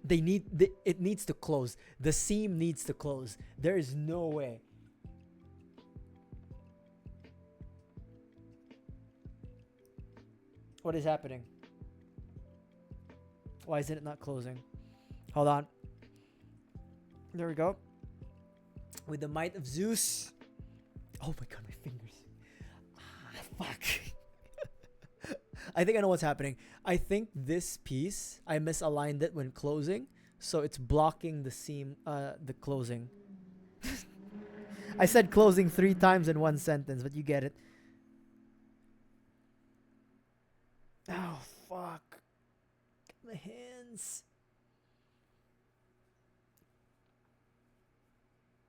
It needs to close. The seam needs to close. There is no way. What is happening? Why isn't it not closing? Hold on. There we go. With the Might of Zeus. Oh my god, my fingers. Fuck. I think I know what's happening. I think this piece, I misaligned it when closing. So it's blocking the seam, the closing. I said closing 3 times in one sentence, but you get it. Oh, fuck. My hands.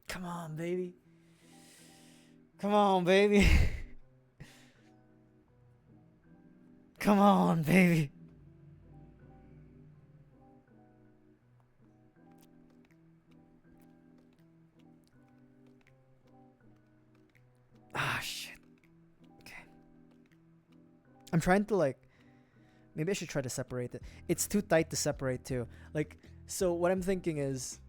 Come on, baby. Come on, baby. Come on, baby. Ah, shit. Okay. I'm trying to like... Maybe I should try to separate it. It's too tight to separate too. Like, so what I'm thinking is...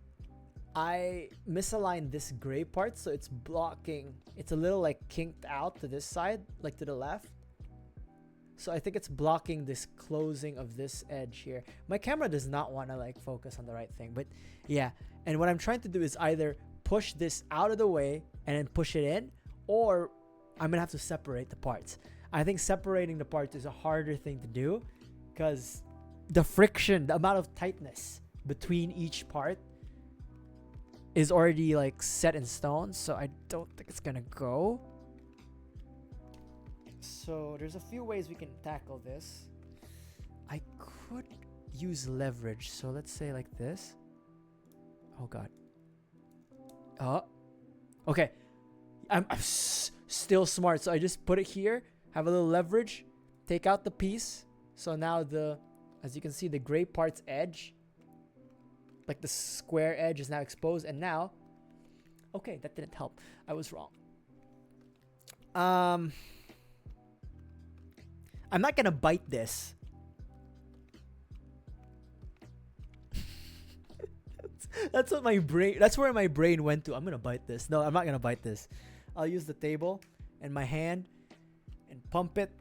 I misaligned this gray part, so it's blocking. It's a little like kinked out to this side, like to the left. So I think it's blocking this closing of this edge here. My camera does not want to like focus on the right thing, but yeah. And what I'm trying to do is either push this out of the way and then push it in, or I'm gonna have to separate the parts. I think separating the parts is a harder thing to do because the friction, the amount of tightness between each part is already like set in stone, so I don't think it's gonna go. So there's a few ways we can tackle this. I could use leverage. So let's say like this. Oh god. Okay. I'm still smart. So I just put it here, have a little leverage, take out the piece. So now as you can see, the gray part's edge, like the square edge, is now exposed. And now, okay, that didn't help. I was wrong. I'm not gonna bite this. That's what my brain. That's where my brain went to. I'm gonna bite this. No, I'm not gonna bite this. I'll use the table and my hand and pump it.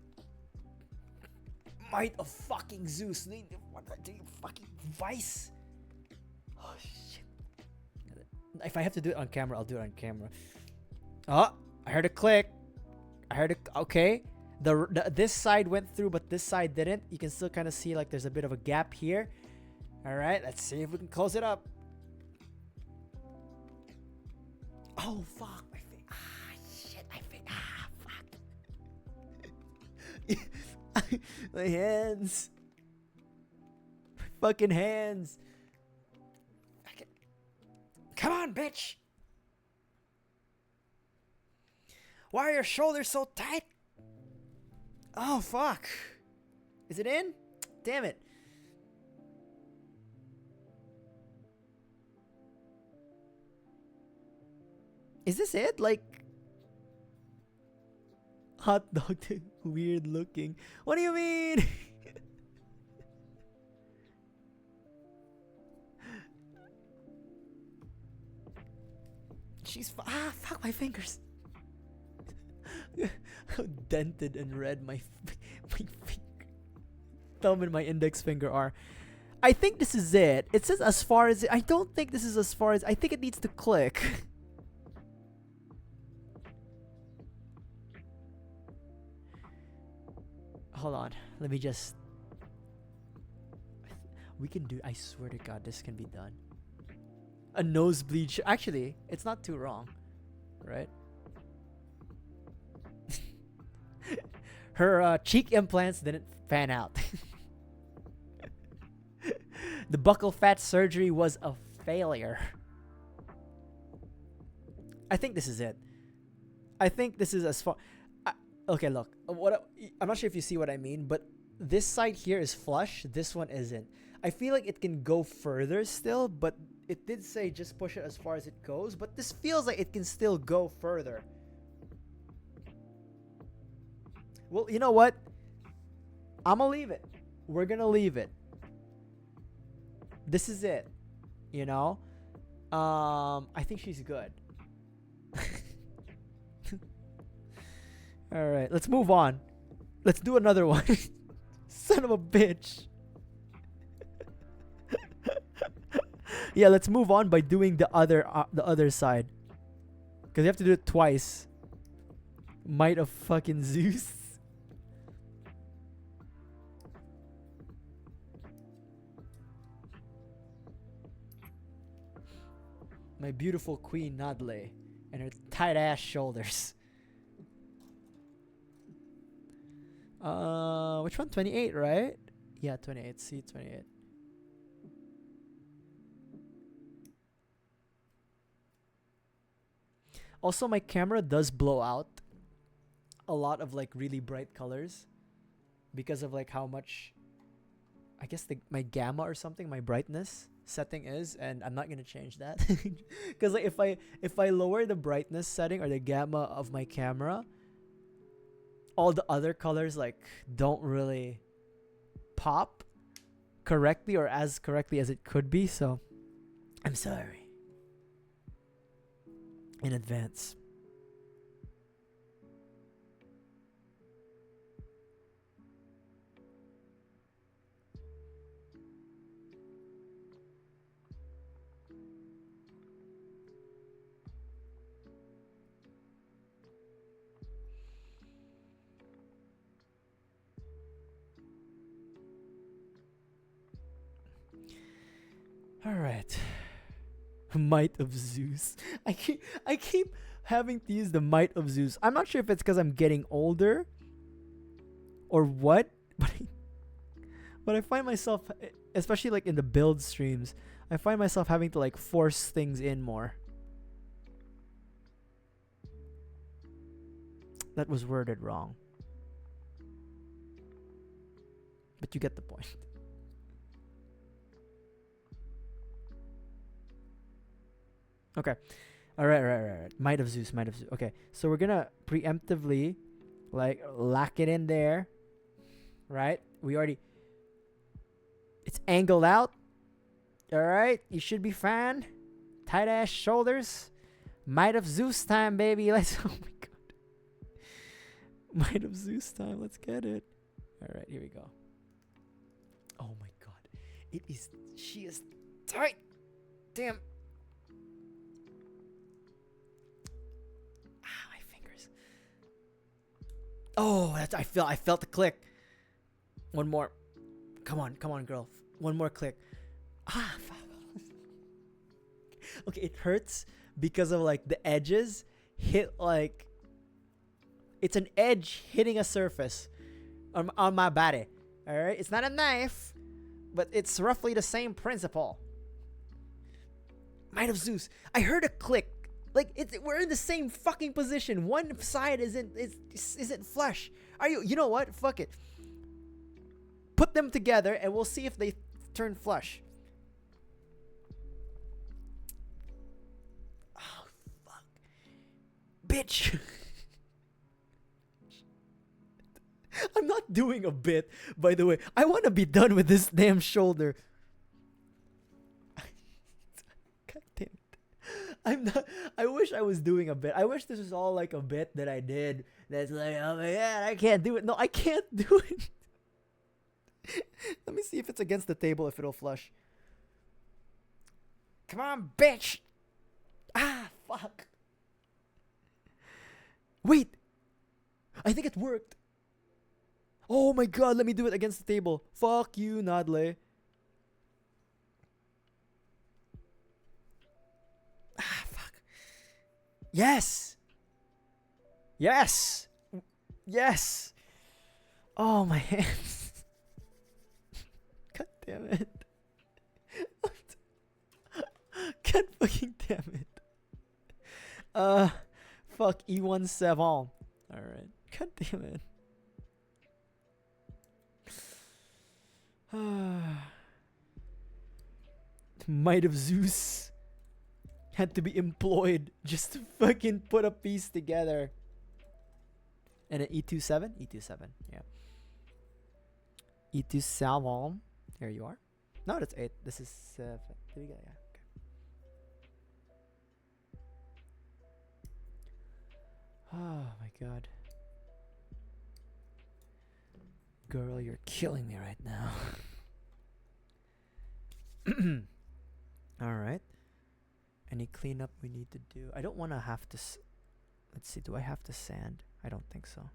Might of fucking Zeus. What do you fucking vice? Oh shit. If I have to do it on camera, I'll do it on camera. Oh, I heard a click. I heard it. Okay. This side went through, but this side didn't. You can still kind of see like there's a bit of a gap here. All right. Let's see if we can close it up. Oh fuck my face! Ah shit, my face! Ah fuck! My hands! My fucking hands! Come on, bitch! Why are your shoulders so tight? Oh fuck! Is it in? Damn it! Is this it? Like, hot dog, weird looking. What do you mean? Fuck my fingers. How dented and red my thumb and my index finger are. I think this is it. It says as far as I don't think this is as far as I think it needs to click. Hold on. Let me just... We can do... I swear to God, this can be done. A nosebleed... Actually, it's not too wrong. Right? Her cheek implants didn't fan out. The buccal fat surgery was a failure. I think this is it. I think this is as far... Okay, look. I'm not sure if you see what I mean, but this side here is flush. This one isn't. I feel like it can go further still, but it did say just push it as far as it goes. But this feels like it can still go further. Well, you know what? I'm gonna leave it. We're gonna leave it. This is it. You know? I think she's good. Alright, let's move on. Let's do another one. Son of a bitch. Yeah, let's move on by doing the other side. Because you have to do it twice. Might of fucking Zeus. My beautiful queen Nadleeh and her tight ass shoulders. Which one? 28, right? Yeah, 28. See, 28. Also, my camera does blow out a lot of like really bright colors because of like how much, I guess my gamma or something, my brightness setting is, and I'm not gonna change that because like if I lower the brightness setting or the gamma of my camera, all the other colors like don't really pop correctly or as correctly as it could be. So I'm sorry in advance. All right. Might of Zeus. I keep having to use the Might of Zeus. I'm not sure if it's because I'm getting older or what. But I find myself, especially like in the build streams, I find myself having to like force things in more. That was worded wrong. But you get the point. Okay. Alright. Might of Zeus. Okay. So we're gonna preemptively like lock it in there. Right? We already, it's angled out. Alright. You should be fine. Tight ass shoulders. Might of Zeus time, baby. Let's oh my god. Might of Zeus time. Let's get it. Alright, here we go. Oh my god. It is, she is tight. Damn. Ah, my fingers. Oh, that's, I felt the click. One more. Come on, girl. One more click. Ah, fuck. Okay, it hurts because of like the edges hit like, it's an edge hitting a surface on my body. All right, it's not a knife, but it's roughly the same principle. Might of Zeus. I heard a click. Like we're in the same fucking position. One side isn't flush. Are you? You know what? Fuck it. Put them together and we'll see if they turn flush. Oh fuck, bitch. I'm not doing a bit, by the way. I want to be done with this damn shoulder. God damn it. I'm not. I wish I was doing a bit. I wish this was all like a bit that I did. That's like, oh my god, I can't do it. No, I can't do it. Let me see if it's against the table, if it'll flush. Come on, bitch. Ah, fuck. Wait. I think it worked. Oh my god, let me do it against the table. Fuck you, Nadleeh. Ah, fuck. Yes. Yes. Yes. Oh, my hands. God damn it. God fucking damn it. Fuck E17. Alright. God damn it. Might of Zeus had to be employed just to fucking put a piece together. And an E27? E27, yeah. E27. Here you are. No, that's 8. This is 7. There we go, yeah. Okay. Oh my god. Girl, you're killing me right now. Alright. Any cleanup we need to do? I don't want to have to... Let's see, do I have to sand? I don't think so.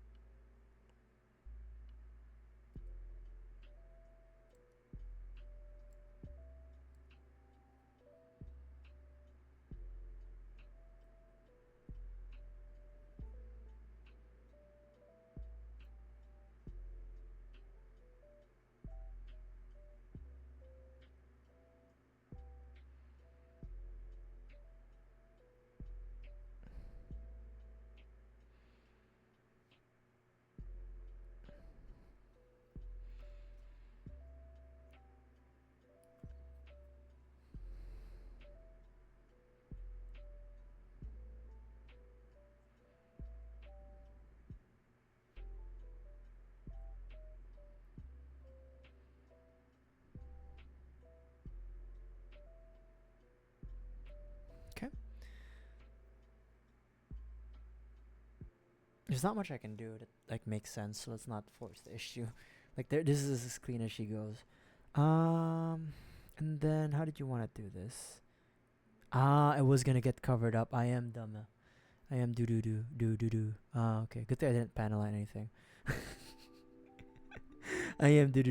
There's not much I can do that like makes sense, so let's not force the issue. Like this is as clean as she goes. And then how did you want to do this? I was gonna get covered up. I am dumb. I am do. Okay. Good thing I didn't panelize anything. I am do.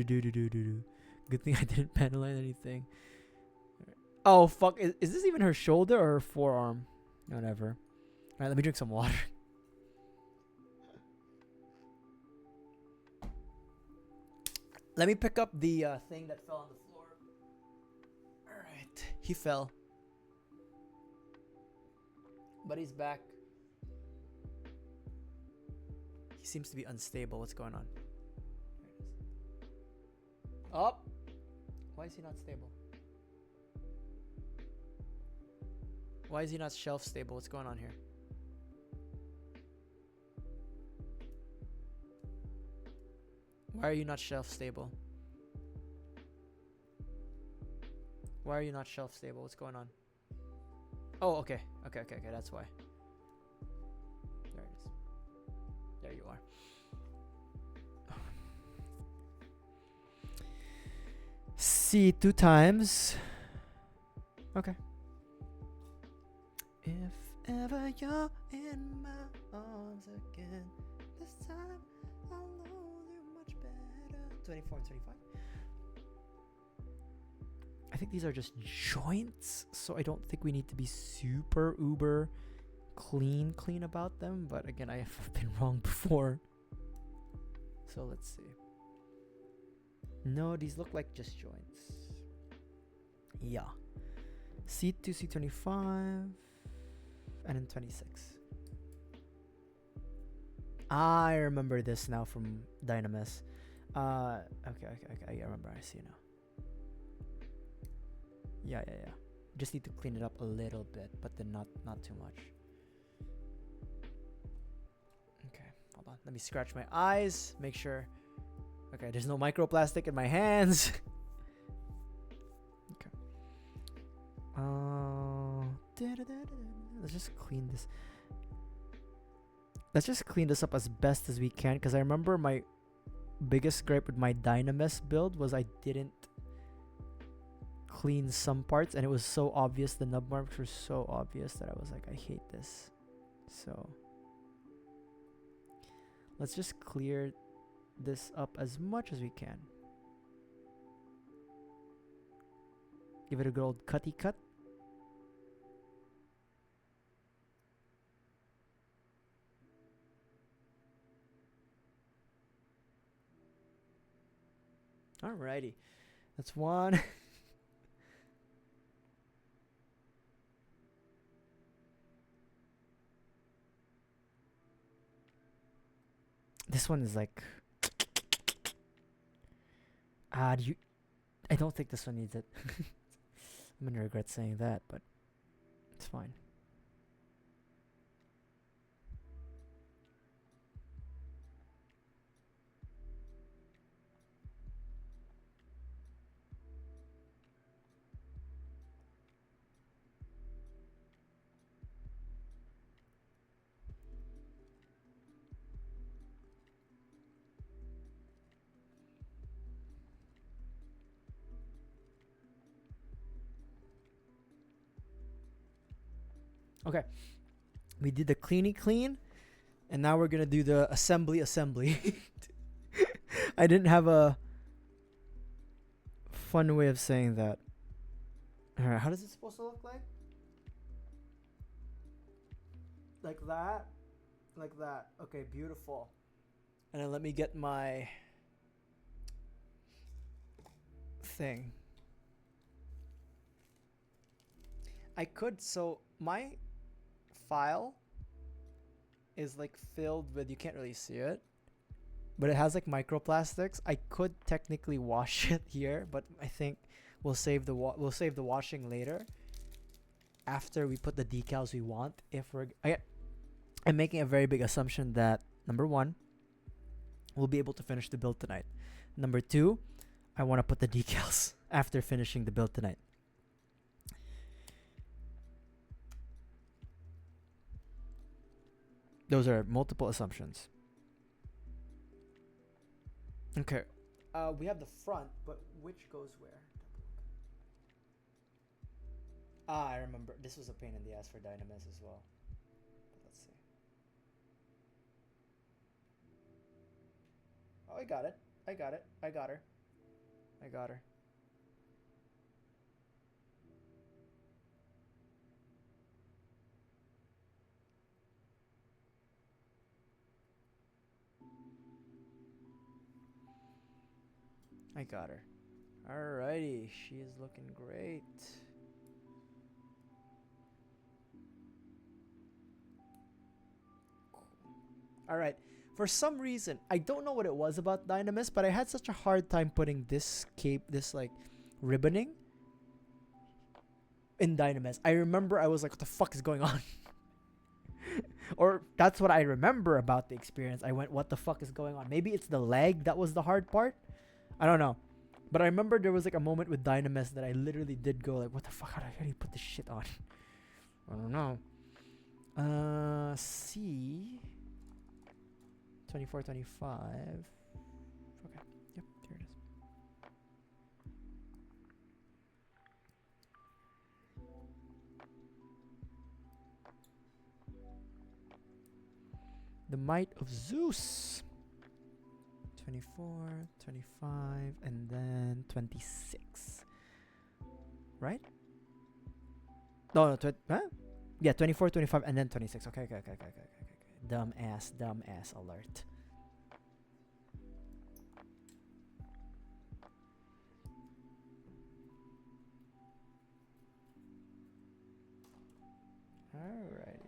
Good thing I didn't panelize anything. Oh fuck! Is this even her shoulder or her forearm? Whatever. Alright, let me drink some water. Let me pick up the thing that fell on the floor. All right, he fell, but he's back. He seems to be unstable. What's going on? There it is. Oh, why is he not stable? Why is he not shelf stable? What's going on here? Why are you not shelf stable? Why are you not shelf stable? What's going on? Oh, okay. Okay. That's why. There it is. There you are. C 2 times. Okay. If ever you're in my arms again, this time I'll know you're much better. 24 and 25. I think these are just joints, so I don't think we need to be super uber clean about them. But again, I have been wrong before. So let's see. No, these look like just joints. Yeah. C2, C25, and then 26. I remember this now from Dynamis. Okay. I remember. I see now. Yeah. Just need to clean it up a little bit, but then not too much. Okay, hold on. Let me scratch my eyes. Make sure. Okay, there's no microplastic in my hands. Okay. Let's just clean this. Let's just clean this up as best as we can, because I remember my biggest gripe with my Dynamis build was I didn't clean some parts, and it was so obvious. The nub marks were so obvious that I was like, I hate this. So let's just clear this up as much as we can. Give it a good old cutty cut. Alrighty, that's one. This one is like, I don't think this one needs it. I'm gonna regret saying that, but it's fine. Okay, we did the clean, and now we're gonna do the assembly. I didn't have a fun way of saying that. Alright, how does it supposed to look like? Like that? Like that. Okay, beautiful. And then let me get my thing. I could, so my file is like filled with, you can't really see it, but it has like microplastics. I could technically wash it here, but I think we'll save the washing later after we put the decals we want. I'm making a very big assumption that number one, we'll be able to finish the build tonight. Number two, I want to put the decals after finishing the build tonight. Those are multiple assumptions. Okay. We have the front, but which goes where? I remember. This was a pain in the ass for Dynamis as well. But let's see. Oh, I got it. I got her. I got her. Alrighty, she is looking great. Alright, for some reason, I don't know what it was about Dynamis, but I had such a hard time putting this cape, this like ribboning in Dynamis. I remember I was like, what the fuck is going on? Or that's what I remember about the experience. I went, what the fuck is going on? Maybe it's the leg that was the hard part. I don't know. But I remember there was like a moment with Dynamis that I literally did go like, what the fuck? How do you put this shit on? I don't know. C 24, 25. Okay. Yep, here it is. The Might of Zeus. 24, 25, and then 26. Right? No, huh? Yeah, 24, 25, and then 26. Okay. Dumb ass alert. Alrighty.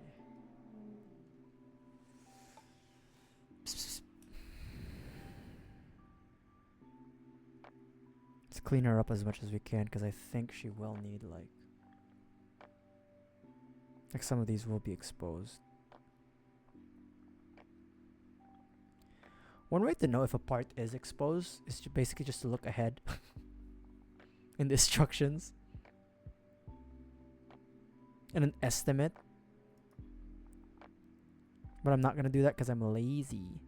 Let's clean her up as much as we can, because I think she will need like some of these will be exposed. One way to know if a part is exposed is to basically just to look ahead in the instructions and an estimate. But I'm not gonna do that because I'm lazy.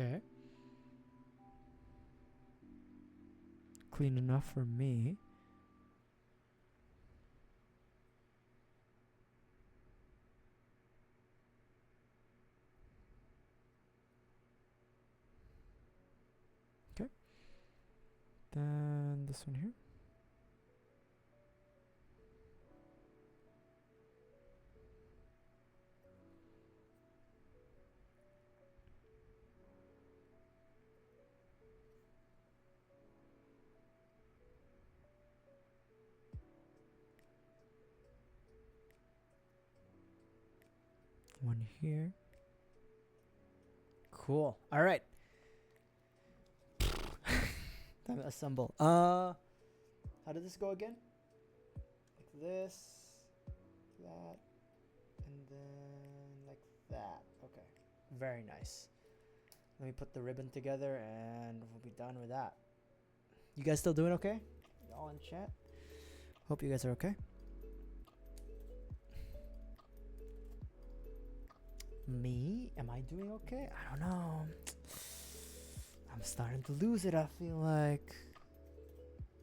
Okay. Clean enough for me. Okay. Then this one here. One here. Cool. All right. Time to assemble. How did this go again? Like this, that, and then like that. Okay. Very nice. Let me put the ribbon together and we'll be done with that. You guys still doing okay? Y'all in chat? Hope you guys are okay. Me? Am I doing okay? I don't know. I'm starting to lose it, I feel like.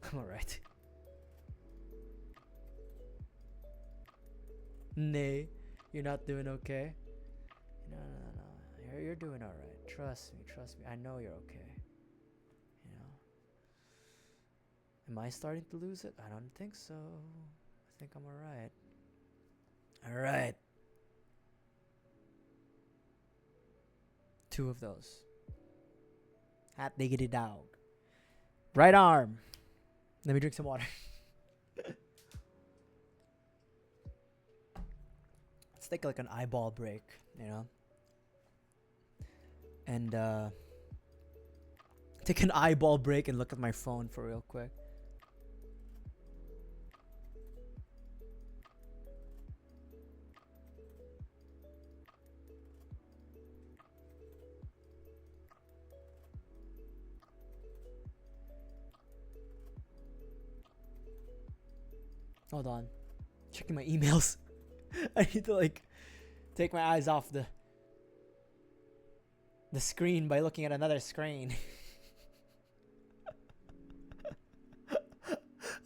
I'm alright. Nay, you're not doing okay. No. You're doing alright. Trust me. I know you're okay. You know. Am I starting to lose it? I don't think so. I think I'm alright. Alright. 2 of those. Hot diggity dog. Right arm. Let me drink some water. Let's take like an eyeball break, you know? And take an eyeball break and look at my phone for real quick. Hold on. Checking my emails. I need to like take my eyes off the screen by looking at another screen.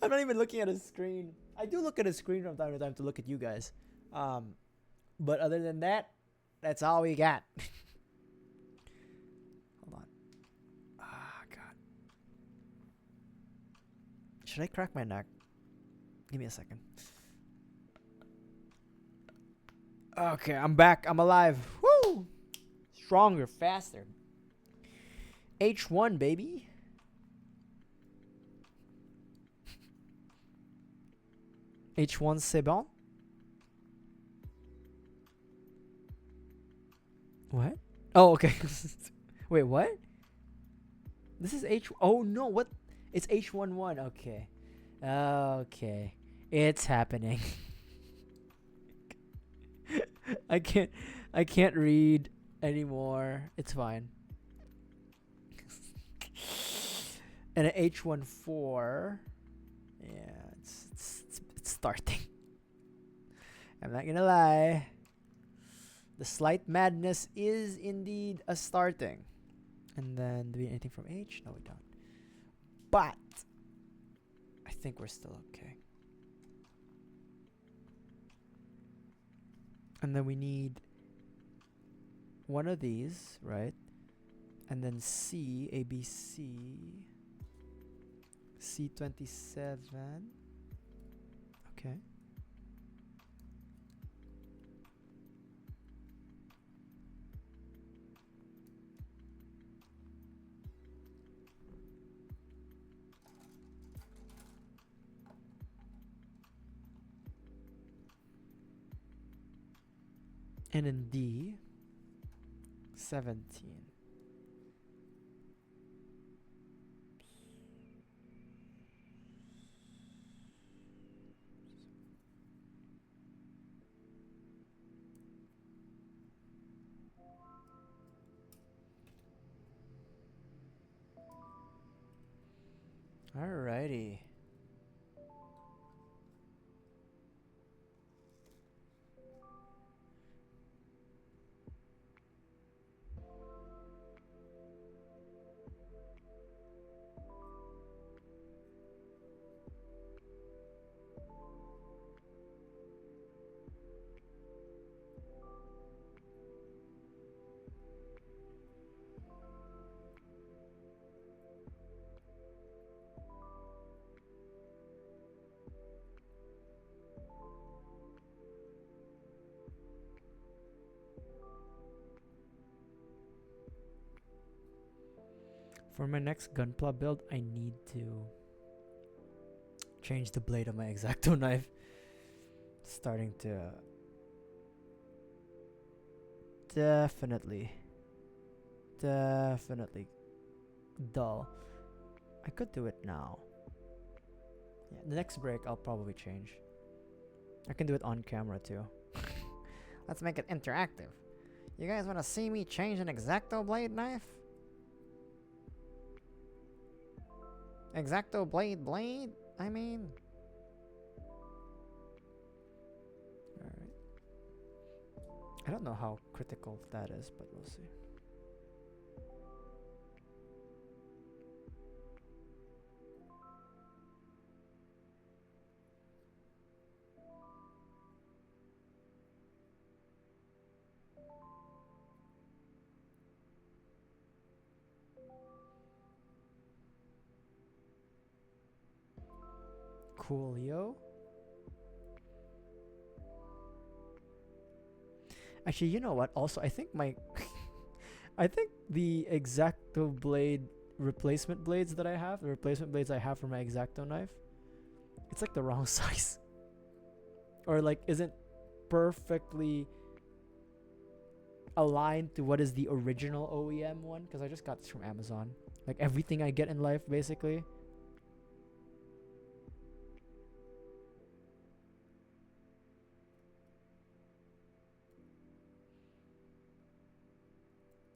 I'm not even looking at a screen. I do look at a screen from time to time to look at you guys. But other than that, that's all we got. Hold on. Ah, God. Should I crack my neck? Give me a second. Okay, I'm back. I'm alive. Woo! Stronger, faster. H1, baby. H1, c'est bon? What? Oh, okay. Wait, what? This is H. Oh no, what? It's H11. Okay. Okay. It's happening. I can't read anymore. It's fine. And an H14. Yeah, it's starting. I'm not gonna lie. The slight madness is indeed a starting. And then, do we need anything from H? No, we don't. But I think we're still okay. And then we need one of these, right? And then C, A, B, C, C27. Okay. And in D, 17. Alrighty. For my next gunpla build, I need to change the blade of my X-Acto knife. Starting to definitely dull. I could do it now. Yeah, the next break I'll probably change. I can do it on camera too. Let's make it interactive. You guys want to see me change an X-Acto blade knife? X-Acto blade? I mean... Alright. I don't know how critical that is, but we'll see. Coolio. Actually, you know what? Also, I think my I think the X-Acto blade replacement blades that I have, the replacement blades I have for my X-Acto knife, it's like the wrong size. Or like isn't perfectly aligned to what is the original OEM one, because I just got this from Amazon. Like everything I get in life basically.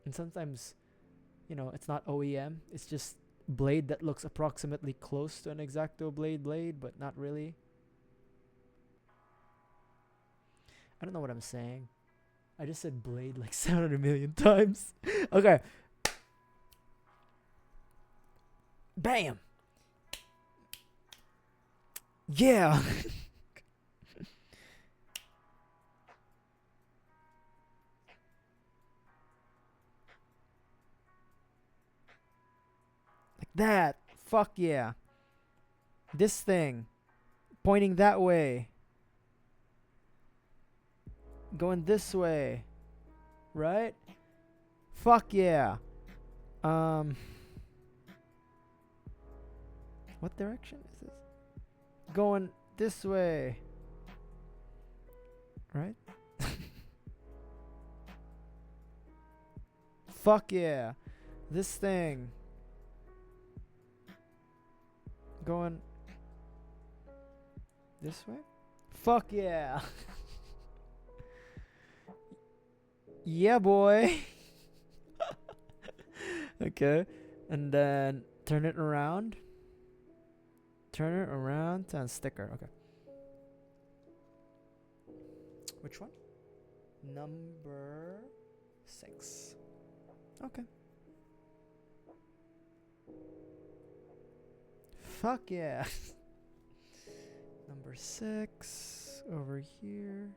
And sometimes, you know, it's not OEM. It's just blade that looks approximately close to an X-Acto blade, but not really. I don't know what I'm saying. I just said blade like 700 million times. Okay. Bam. Yeah. Like that. Fuck yeah. This thing. Pointing that way. Going this way. Right? Fuck yeah. What direction is this? Going this way. Right? Fuck yeah. This thing. Going this way? Fuck yeah. Yeah, boy. Okay. And then turn it around. Turn it around and sticker. Okay. Which one? Number 6. Okay. Fuck yeah. Number 6 over here.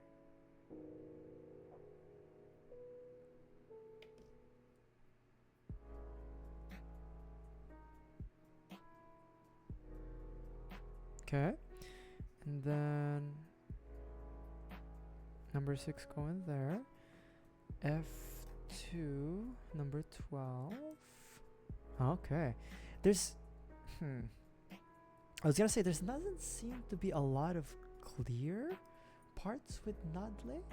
Okay. And then number 6 going there. F2, number 12. Okay. There's I was gonna say there doesn't seem to be a lot of clear parts with Nadleeh.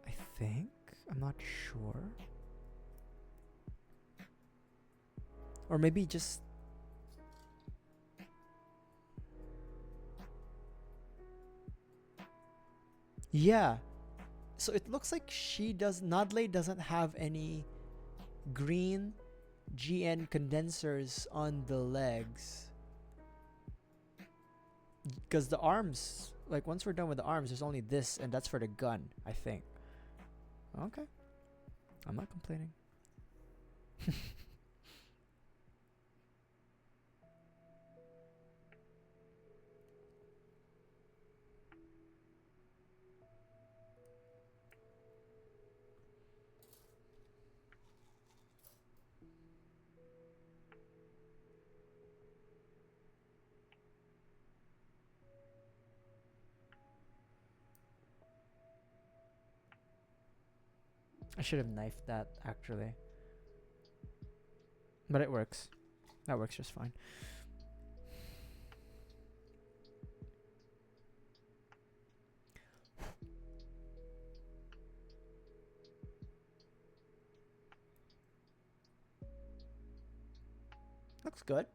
I think. I'm not sure. Or maybe just yeah. So it looks like Nadleeh doesn't have any green GN condensers on the legs. Because the arms, like once we're done with the arms, there's only this, and that's for the gun, I think. Okay. I'm not complaining. I should have knifed that actually. But it works. That works just fine. Looks good.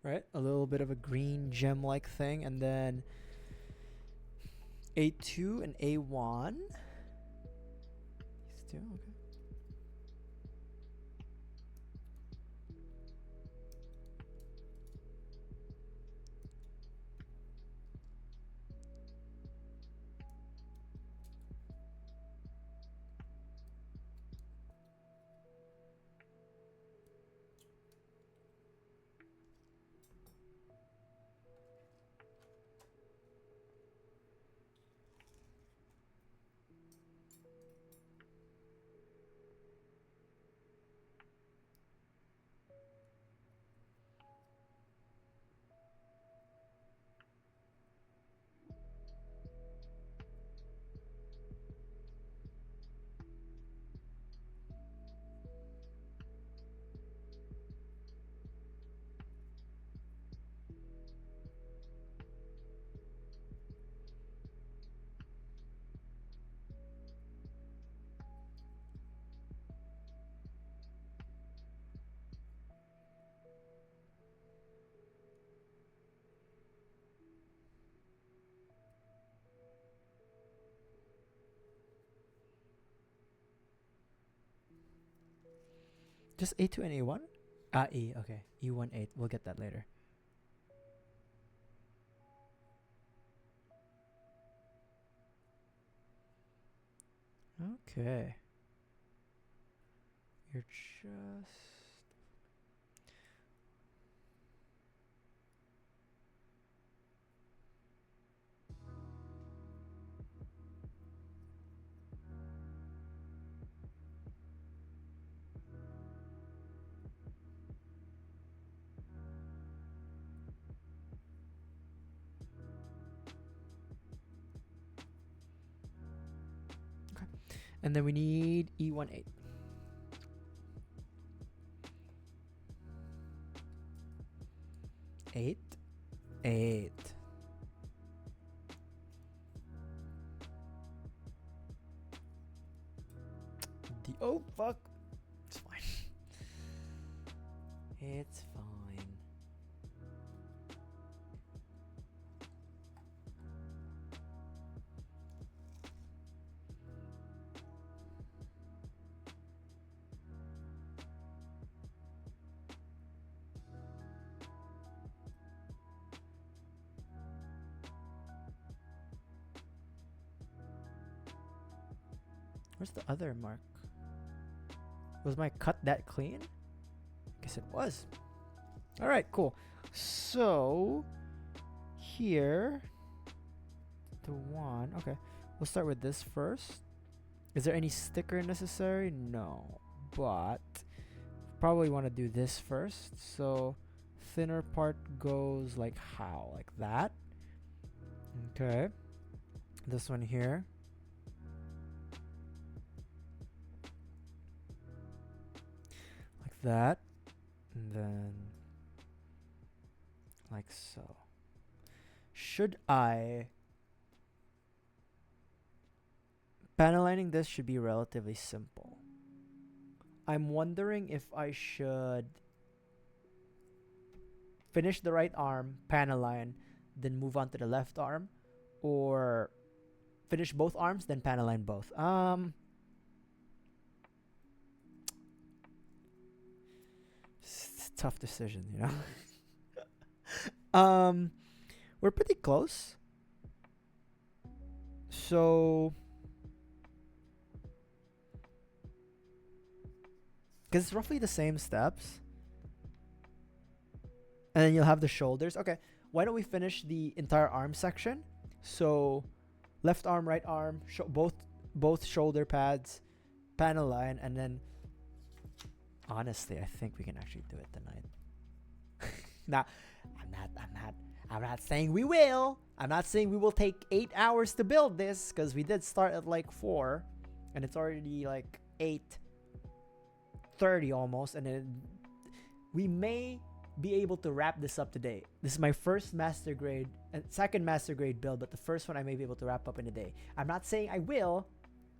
Right? A little bit of a green gem-like thing, and then A2 and A1. These two, okay. Just A2 and A1? E, okay. E1, 8. We'll get that later. Okay. You're just... And then we need E18. 8. 8. Oh fuck. It's fine. It's fine. Where's the other mark? Was my cut that clean? Guess it was. Alright, cool. So here the one. Okay. We'll start with this first. Is there any sticker necessary? No. But probably want to do this first. So thinner part goes like how? Like that. Okay. This one here. Like that. And then like so. Should I... Panel lining this should be relatively simple. I'm wondering if I should finish the right arm, panel line, then move on to the left arm, or finish both arms, then panel line both. It's a tough decision, you know. We're pretty close. So, because it's roughly the same steps. And then you'll have the shoulders. Okay, why don't we finish the entire arm section? So, left arm, right arm, both shoulder pads, panel line, and then... Honestly, I think we can actually do it tonight. Nah, I'm not saying we will. I'm not saying we will take 8 hours to build this, because we did start at like 4, and it's already like 8:30 almost, and then we may be able to wrap this up today. This is my first master grade and second master grade build, but the first one I may be able to wrap up in a day. I'm not saying I will,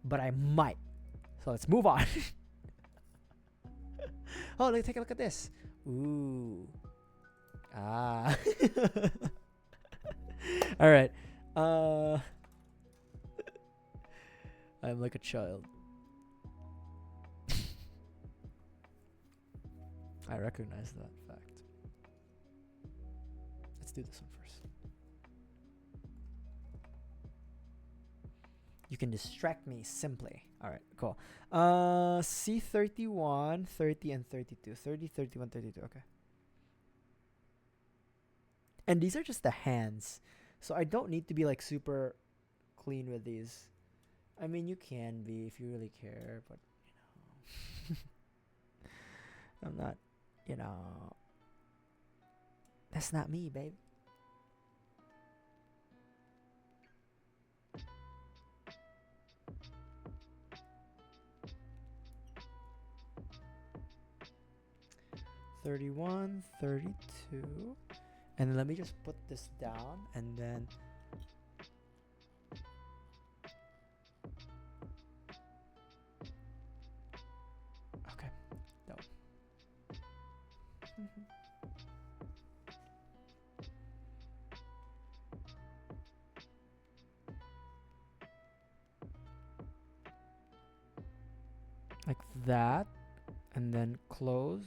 but I might. So let's move on. Oh, let's take a look at this. Ooh. Ah. All right. I'm like a child. I recognize that fact. Let's do this one first. You can distract me simply. All right, cool. C31, 30, and 32. 30, 31, 32. Okay. And these are just the hands. So I don't need to be like super clean with these. I mean, you can be if you really care, but you know. I'm not, you know. That's not me, babe. $31, $32. And then let me just put this down and then okay, dope. Like that, and then close.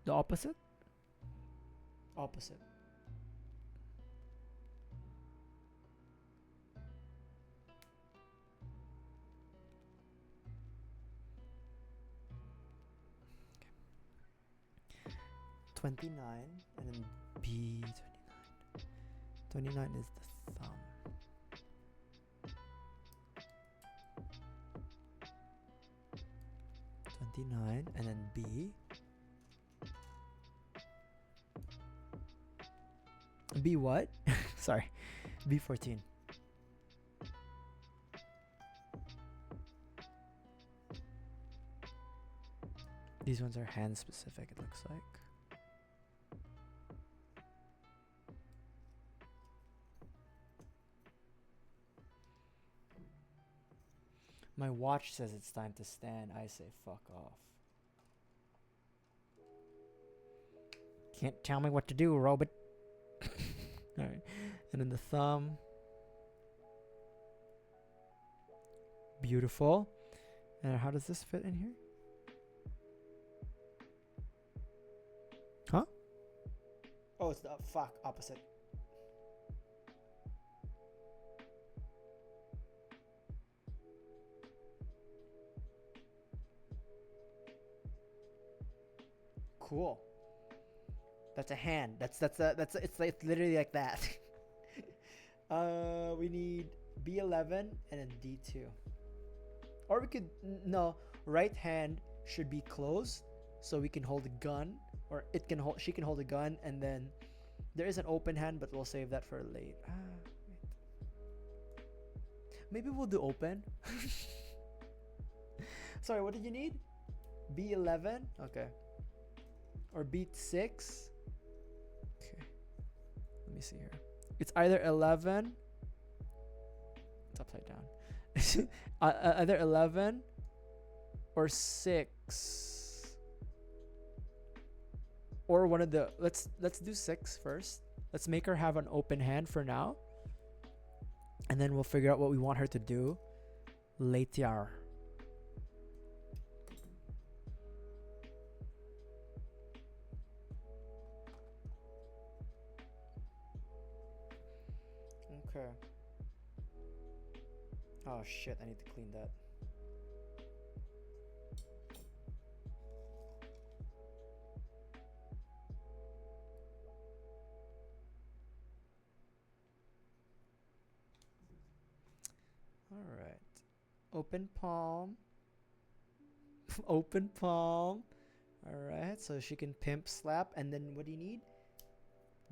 The opposite? Opposite. 29 and then B 29. 29 is the thumb. And then B. B what? Sorry. B14. These ones are hand specific, it looks like. My watch says it's time to stand. I say fuck off. Can't tell me what to do, robot. Alright. And then the thumb. Beautiful. And how does this fit in here? Huh? Oh, it's the opposite. Cool. That's a hand. It's literally like that. We need B11 and then D2. Or we could no, right hand should be closed so we can hold a gun, or she can hold a gun, and then there is an open hand, but we'll save that for late. Maybe we'll do open. Sorry, what did you need? B11? Okay. Or beat 6. Okay. Let me see here. It's either 11. It's upside down. Either 11 or 6. Or one of the let's do 6 first. Let's make her have an open hand for now. And then we'll figure out what we want her to do later. Okay. Oh shit, I need to clean that. Alright. Open palm. Open palm. Alright, so she can pimp slap. And then what do you need?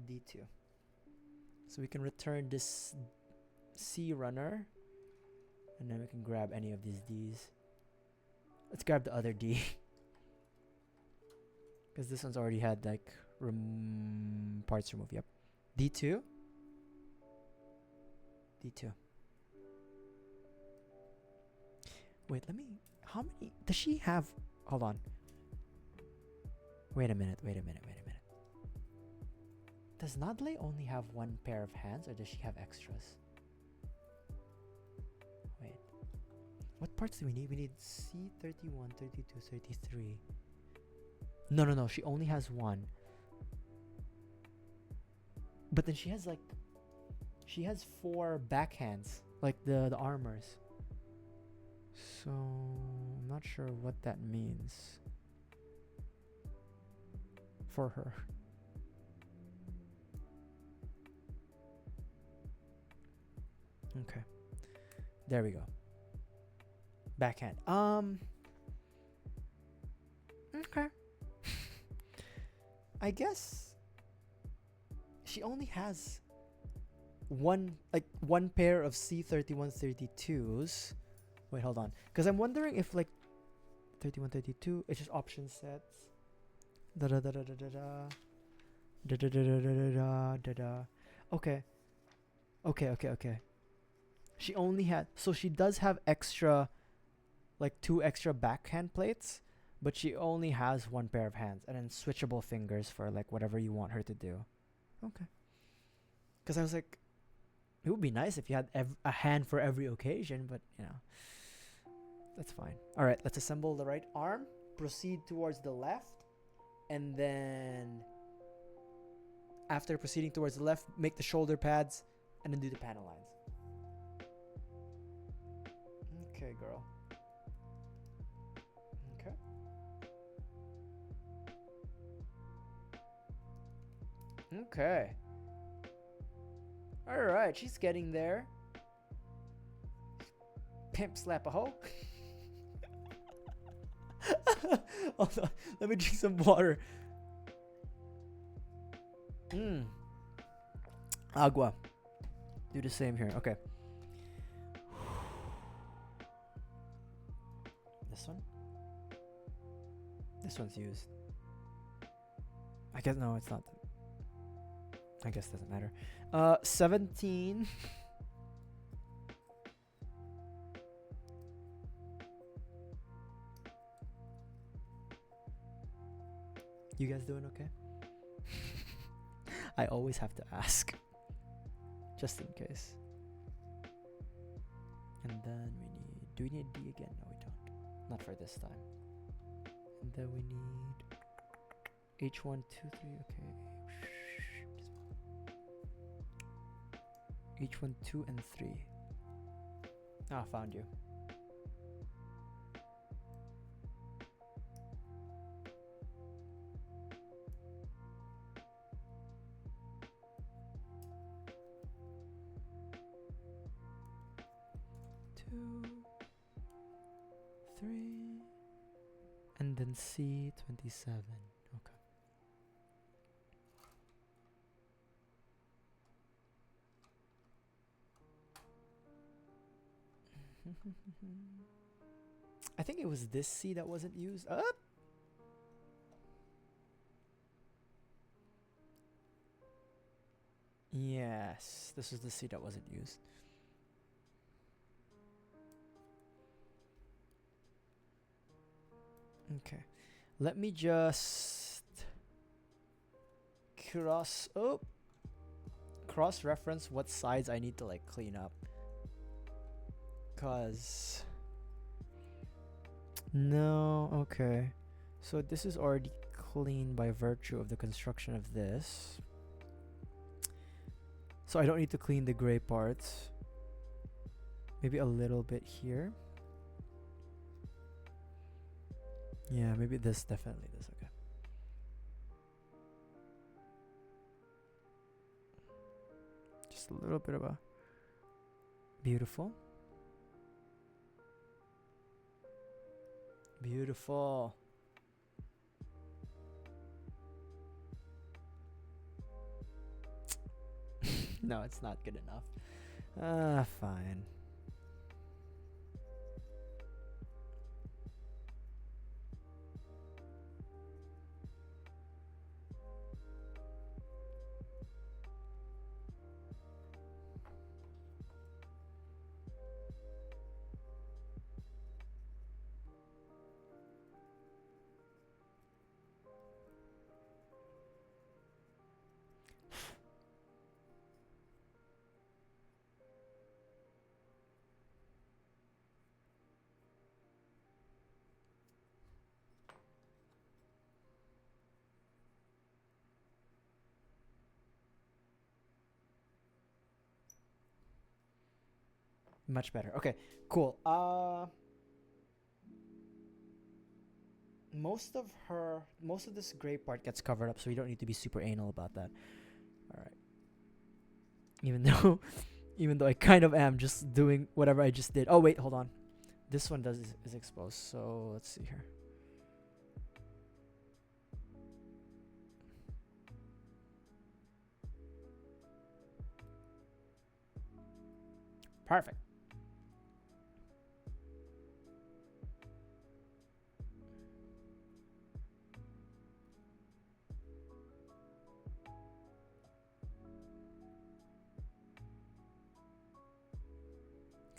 D2. So we can return this C runner. And then we can grab any of these Ds. Let's grab the other D. Because this one's already had like parts removed. Yep. D2. D2. Wait, let me... How many... Does she have... Hold on. Wait a minute. Does Nadleeh only have one pair of hands, or does she have extras? Wait. What parts do we need? We need C31, 32, 33. No. She only has one. But then she has like... She has 4 backhands. Like the armors. So... I'm not sure what that means. For her. Okay. There we go. Backhand. Okay. I guess she only has one pair of C31 32s. Wait, hold on. Because I'm wondering if like 31 32, it's just option sets. Da da da da da da da. Da da da da da da da. Okay. She only had, so she does have extra, like 2 extra backhand plates, but she only has 1 pair of hands and then switchable fingers for like whatever you want her to do. Okay. Because I was like, it would be nice if you had a hand for every occasion, but you know, that's fine. All right, let's assemble the right arm, proceed towards the left, and then after proceeding towards the left, make the shoulder pads and then do the panel lines. Okay, girl. Okay. Okay. Alright, she's getting there. Pimp slap a hoe. Hold on, let me drink some water. Agua. Do the same here. Okay. This one? This one's used. I guess no, it's not. I guess it doesn't matter. 17. You guys doing okay? I always have to ask. Just in case. And then we need... Do we need D again? No, we don't. Not for this time. And then we need... H1, 2, 3, okay. H1, 2, and 3. Ah, found you. And then C27. Okay. I think it was this C that wasn't used. Yes, this was the C that wasn't used. Okay, let me just cross-reference what sides I need to like clean up. Cause no, okay. So this is already clean by virtue of the construction of this. So I don't need to clean the gray parts. Maybe a little bit here. Yeah, maybe this, definitely this, okay. Just a little bit of a... Beautiful. Beautiful. No, it's not good enough. Fine. Much better. Okay, cool. Most of this gray part gets covered up, so we don't need to be super anal about that. All right. Even though I kind of am just doing whatever I just did. Oh wait, hold on. This one is exposed. So let's see here. Perfect.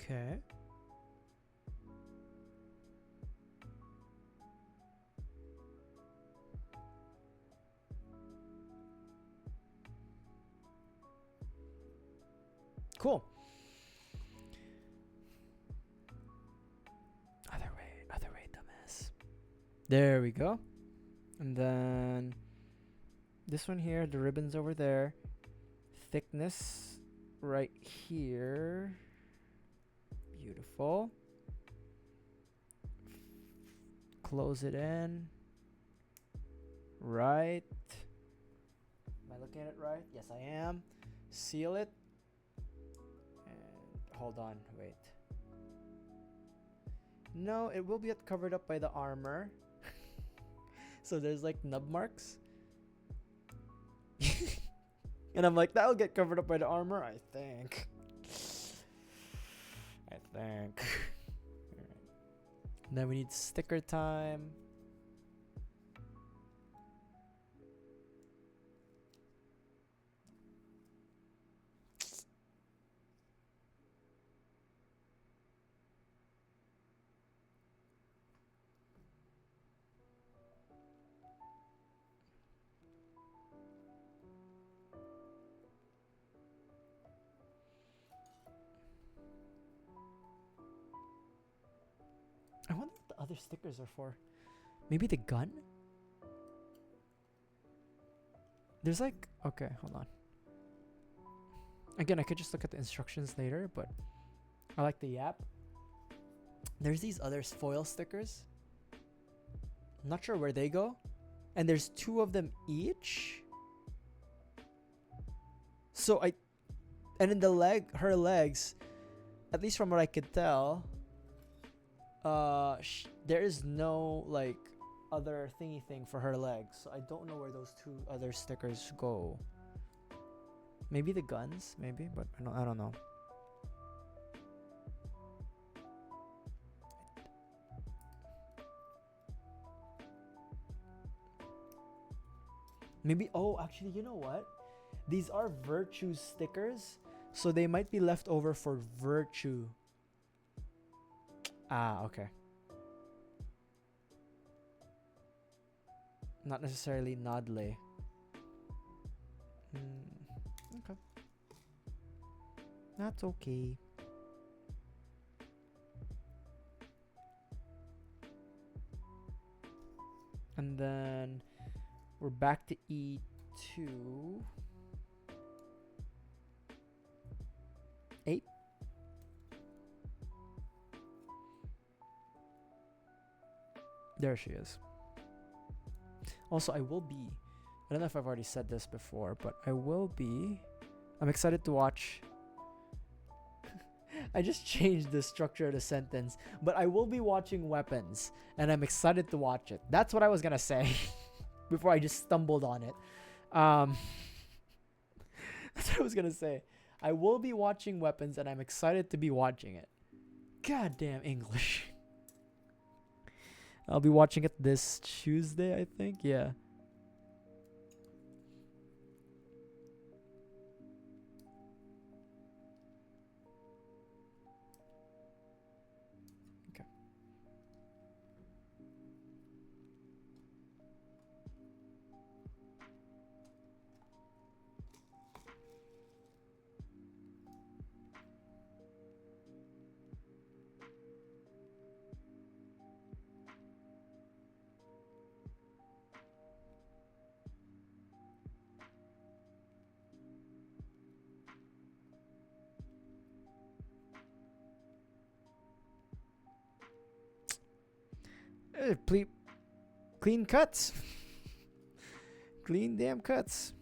Okay. Cool. Other way, dumbass. There we go. And then this one here, the ribbon's over there. Thickness right here. Beautiful. Close it in. Right. Am I looking at it right? Yes, I am. Seal it. And hold on, wait. No, it will be covered up by the armor. So there's like nub marks. And I'm like, that'll get covered up by the armor, I think. Alright. Then we need sticker time. I wonder what the other stickers are for. Maybe the gun? There's like... Okay, hold on. Again, I could just look at the instructions later, but I like the yap. There's these other foil stickers. I'm not sure where they go. And there's 2 of them each. So I... And in the her legs, at least from what I could tell, there is no like other thingy thing for her legs. So I don't know where those 2 other stickers go. Maybe the guns, maybe, but I don't know. Maybe, oh, actually, you know what? These are virtue stickers, so they might be left over for virtue. Ah, okay. Not necessarily Nadleeh. Okay. That's okay. And then we're back to E2. 8. There she is. Also, I will be... I don't know if I've already said this before, but I'm excited to watch... I just changed the structure of the sentence. But I will be watching Weapons, and I'm excited to watch it. That's what I was gonna say before I just stumbled on it. That's what I was gonna say. I will be watching Weapons, and I'm excited to be watching it. Goddamn English. I'll be watching it this Tuesday, I think. Yeah. Okay. Clean cuts. Clean damn cuts.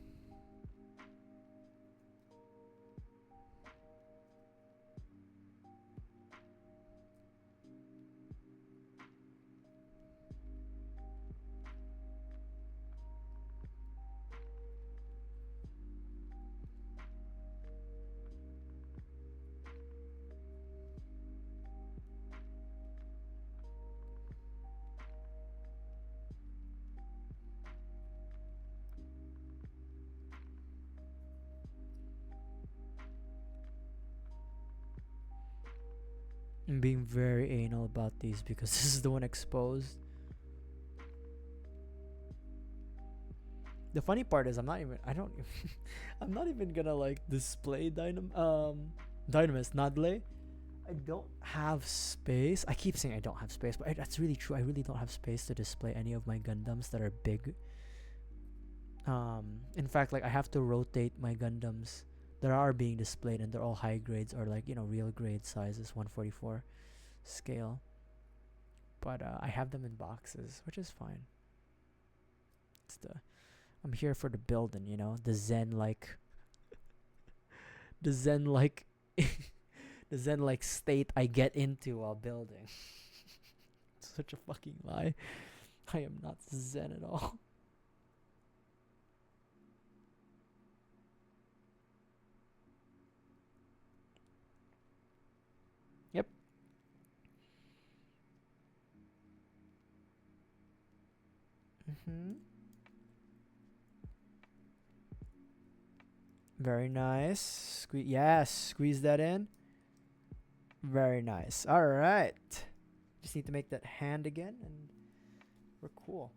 I'm being very anal about these because this is the one exposed. The funny part is I'm not even gonna like display Dynamis Nadleeh. I don't have space. I keep saying I don't have space, but that's really true. I really don't have space to display any of my Gundams that are big. In fact, like I have to rotate my Gundams that are being displayed, and they're all high grades or like, you know, real grade sizes, 144 scale. But I have them in boxes, which is fine. It's the I'm here for the building, you know, the zen like, the zen like, the zen like state I get into while building. Such a fucking lie. I am not zen at all. Yep. Mm-hmm. Very nice. Squeeze that in. Very nice. All right. Just need to make that hand again, and we're cool.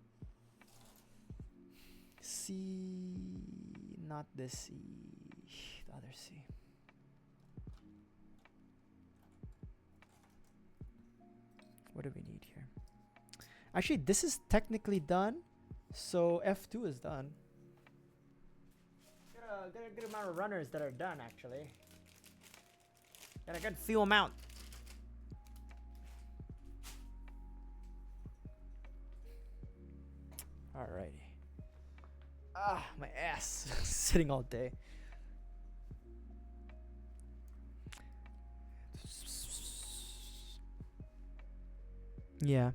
C, not this C, the other C. What do we need here? Actually, this is technically done, so F2 is done. Got a good amount of runners that are done, actually. Got a good few amount. Alrighty. Ah, my ass. Sitting all day. Yeah,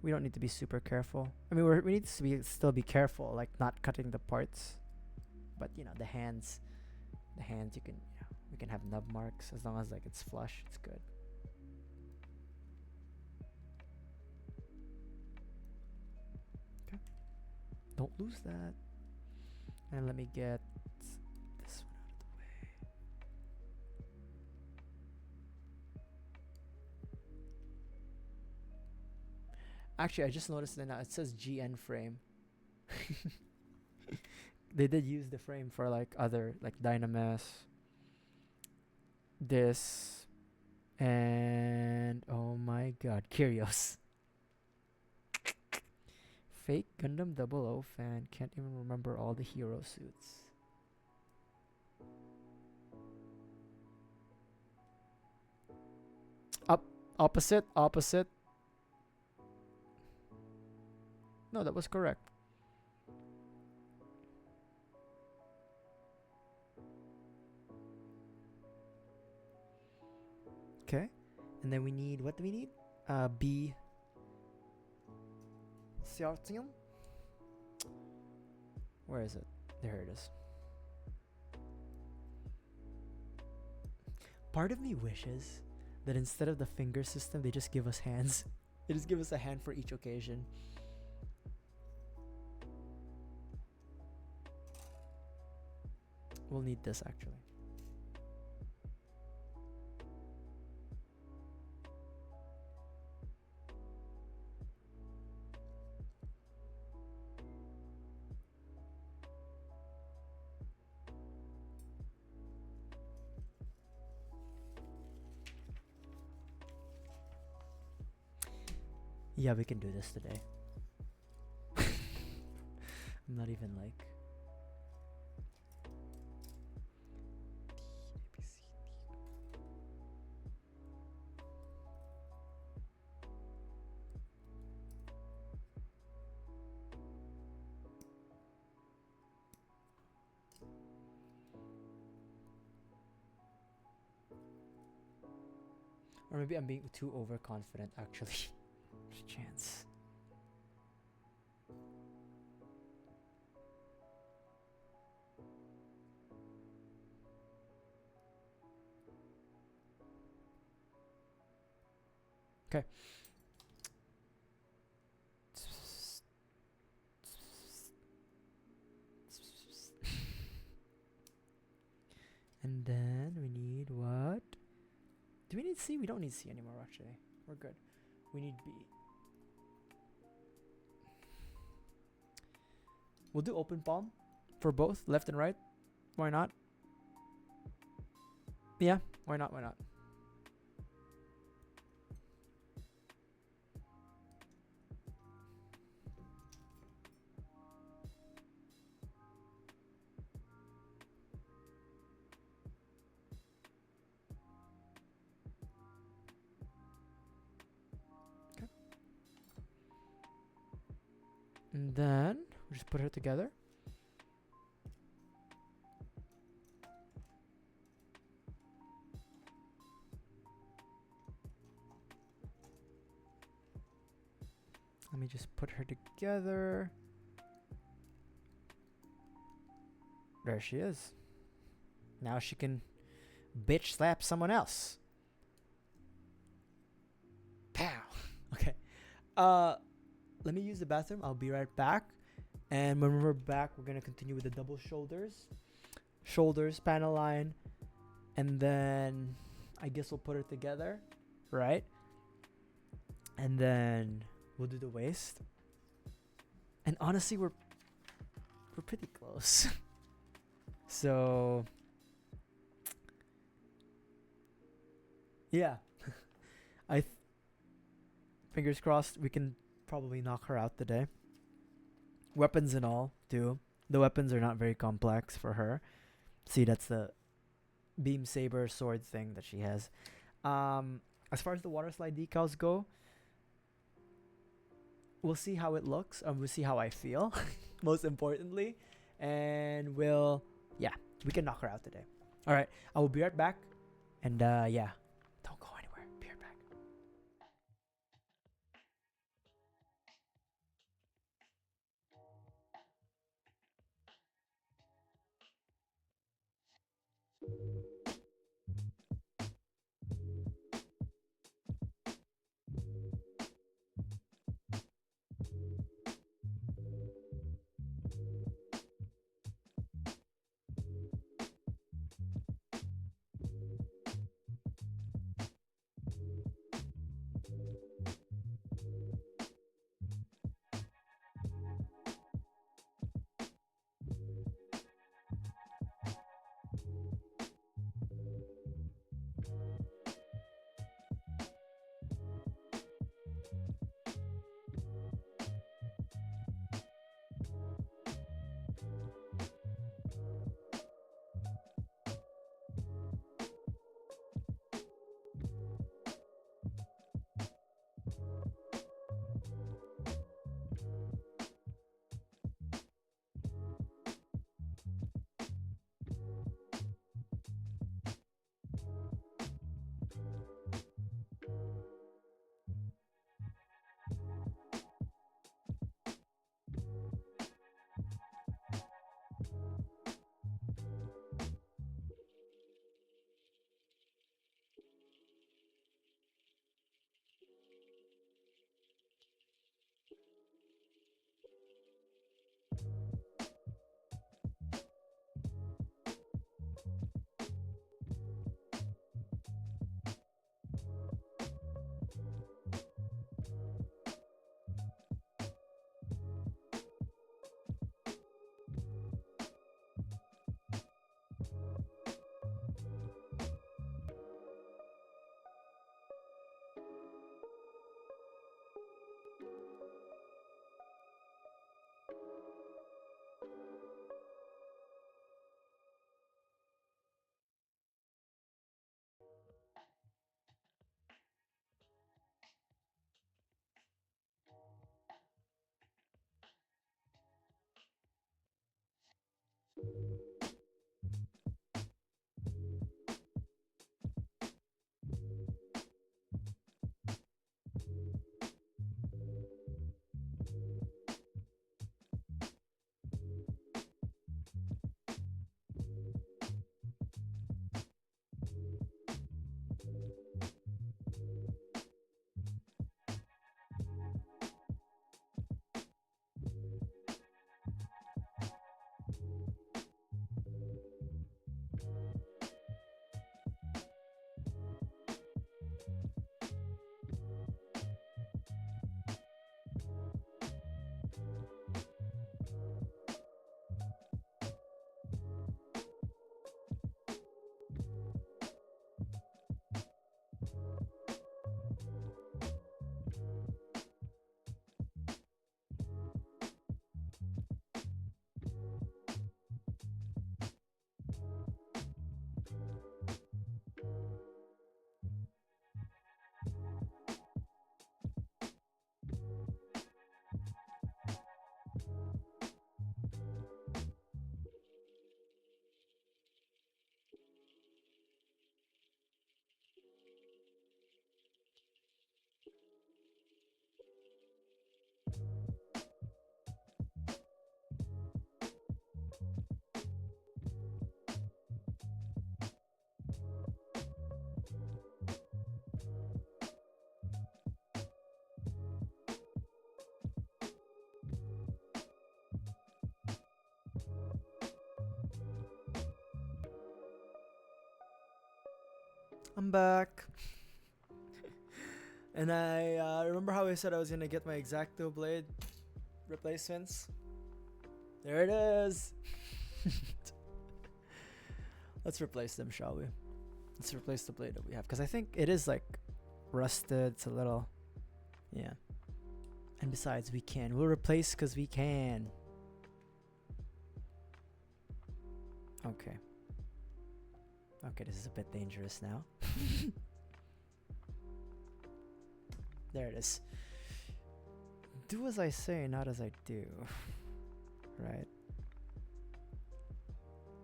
we don't need to be super careful. I mean, we need to still be careful, like not cutting the parts. But you know, the hands you can, we can have nub marks as long as like it's flush. It's good. Okay. Don't lose that. And let me get this one out of the way. Actually, I just noticed that now it says GN frame. They did use the frame for like other, like Dynames, this, and oh my god, Kyrios. Fake Gundam 00 fan, can't even remember all the hero suits. Opposite. No, that was correct. Okay. And then we need, what do we need? B. Xiaotian? Where is it? There it is. Part of me wishes that instead of the finger system, they just give us hands. They just give us a hand for each occasion. We'll need this actually. Yeah, we can do this today. I'm not even like... Or maybe I'm being too overconfident actually. There's a chance. Okay. And then we need what? Do we need C? We don't need C anymore actually. We're good. We need B. We'll do open palm for both left and right. Why not? Yeah, why not? Okay. And then we just put it together. Let me just put her together. There she is. Now she can bitch slap someone else. Pow. Okay. Let me use the bathroom. I'll be right back. And when we're back, we're gonna continue with the double shoulders, panel line, and then I guess we'll put it together, right? And then we'll do the waist. And honestly, we're pretty close. So yeah, I fingers crossed we can probably knock her out today. Weapons and all too. The weapons are not very complex for her. See, that's the beam saber sword thing that she has. As far as the water slide decals go, we'll see how it looks. We'll see how I feel, most importantly, and we can knock her out today. All right, I will be right back, and yeah, don't go anywhere. Be right back. I'm back. And I remember how I said I was gonna get my X-Acto blade replacements. There it is. Let's replace them, shall we? Let's replace the blade that we have, because I think it is like rusted. It's a little, yeah. And besides, we can. We'll replace because we can. Okay. Okay, this is a bit dangerous now. There it is. Do as I say, not as I do. Right?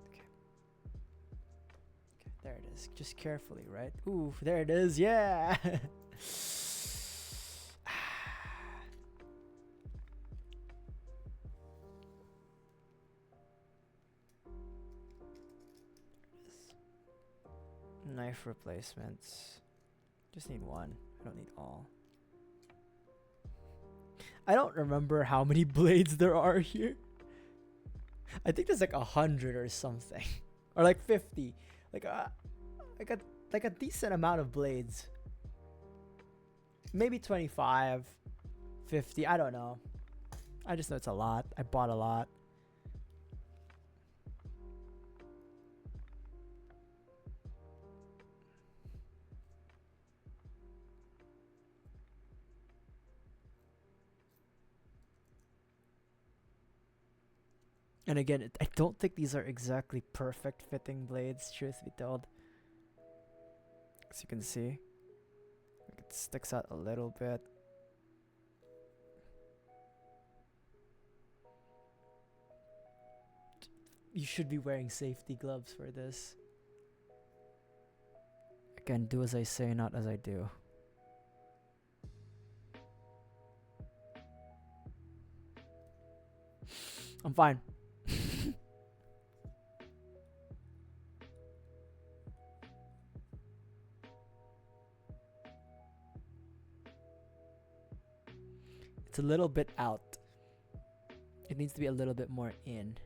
Okay. Okay, there it is. Just carefully, right? Ooh, there it is. Yeah! Knife replacements. Just need one. I don't need all. I don't remember how many blades there are here. I think there's like 100 or something, or like 50. Like a decent amount of blades. Maybe 25, 50. I don't know. I just know it's a lot. I bought a lot. And again, I don't think these are exactly perfect fitting blades, truth be told. As you can see, it sticks out a little bit. You should be wearing safety gloves for this. Again, do as I say, not as I do. I'm fine. It's a little bit out. It needs to be a little bit more in.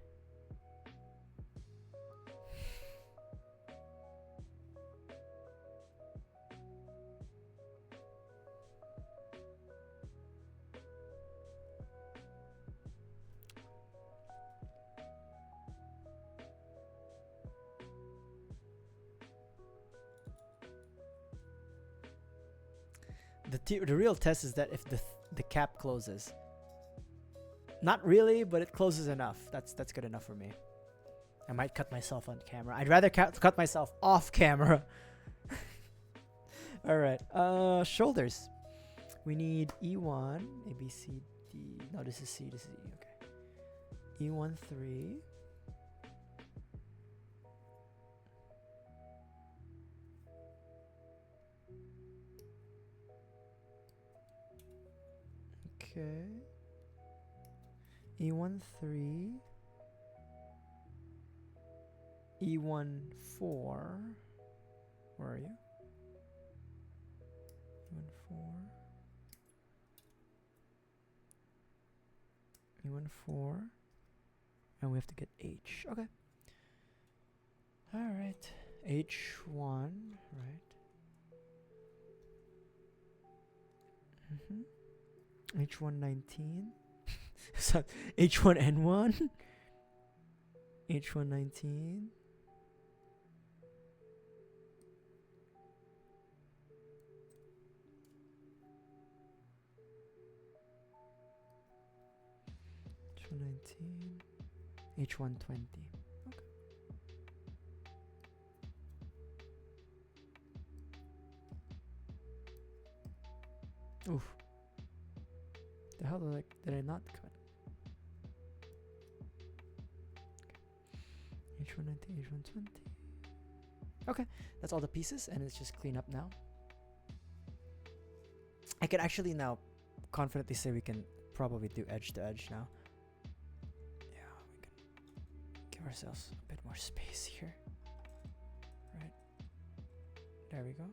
The real test is that if the cap closes. Not really, but it closes enough. That's good enough for me. I might cut myself on camera. I'd rather cut myself off camera. All right. Shoulders. We need E1, A, B, C, D. No, this is C. This is E. Okay. E1, 3. Okay. E1, 3. E1, 4. Where are you? E1, 4. E1, 4. And we have to get H. Okay. Alright. H1, right? H119. So H1N1. H119. H119. H120. Okay. Oof. The hell did I not cut? H119, H120. Okay, that's all the pieces, and it's just clean up now. I can actually now confidently say we can probably do edge to edge now. Yeah, we can give ourselves a bit more space here. Right. There we go.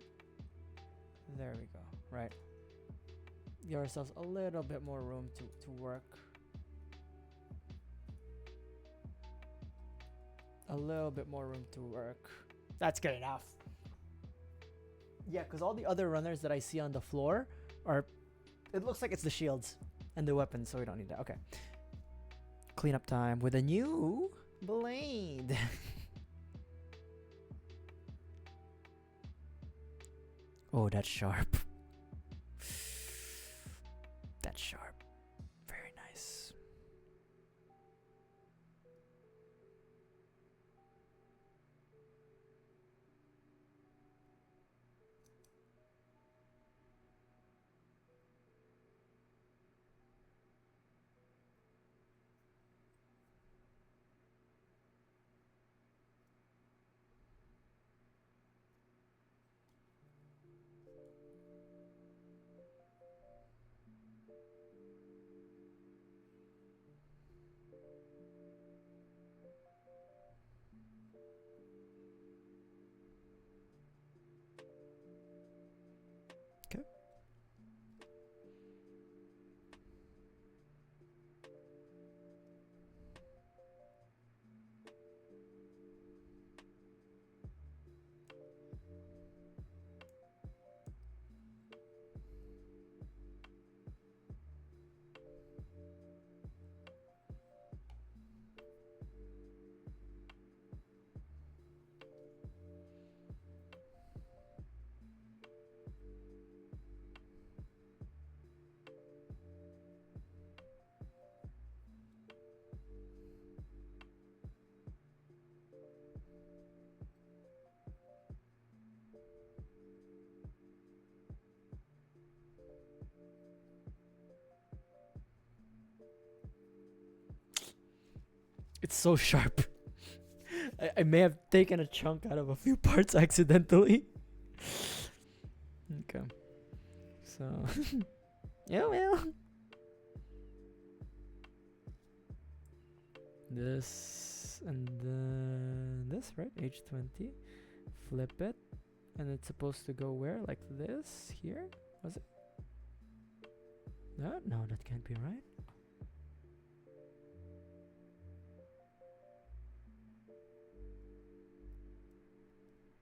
There we go. Right. Give ourselves a little bit more room to work. A little bit more room to work. That's good enough. Yeah, because all the other runners that I see on the floor are... It looks like it's the shields and the weapons, so we don't need that. Okay. Cleanup time with a new blade. Oh, that's sharp. That's sharp. Very nice. Okay. It's so sharp. I may have taken a chunk out of a few parts accidentally. Okay. So... yeah, well. This and then this, right? H20. Flip it. And it's supposed to go where? Like this? Here? Was it? No, no, that can't be right.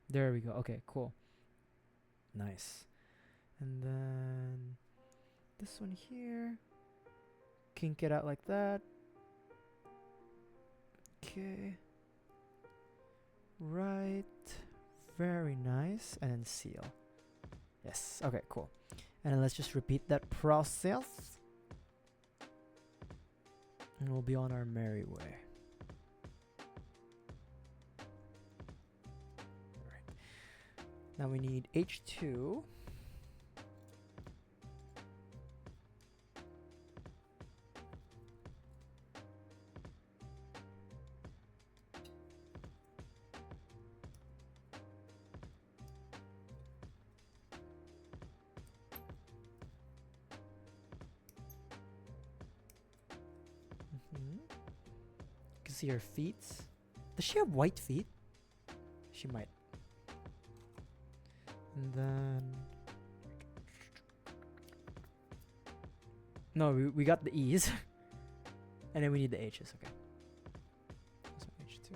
There we go. Okay, cool. Nice. And then this one here. Kink it out like that. Okay. Right. Very nice. And then seal. Yes. Okay, cool. And then let's just repeat that process. And we'll be on our merry way. Alright. Now we need H2. You can see her feet. Does she have white feet? She might. And then... No, we got the E's. And then we need the H's, okay. So H2.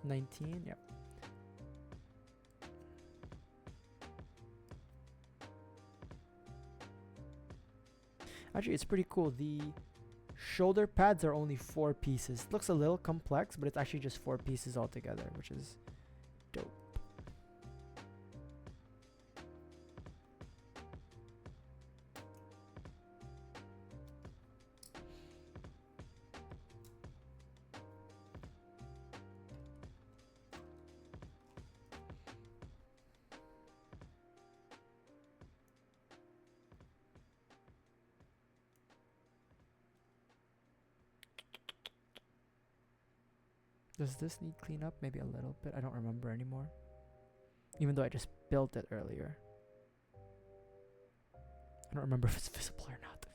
19, yep. Actually, it's pretty cool. The shoulder pads are only 4 pieces. Looks a little complex, but it's actually just 4 pieces altogether, which is dope. Does this need cleanup? Maybe a little bit. I don't remember anymore. Even though I just built it earlier. I don't remember if it's visible or not.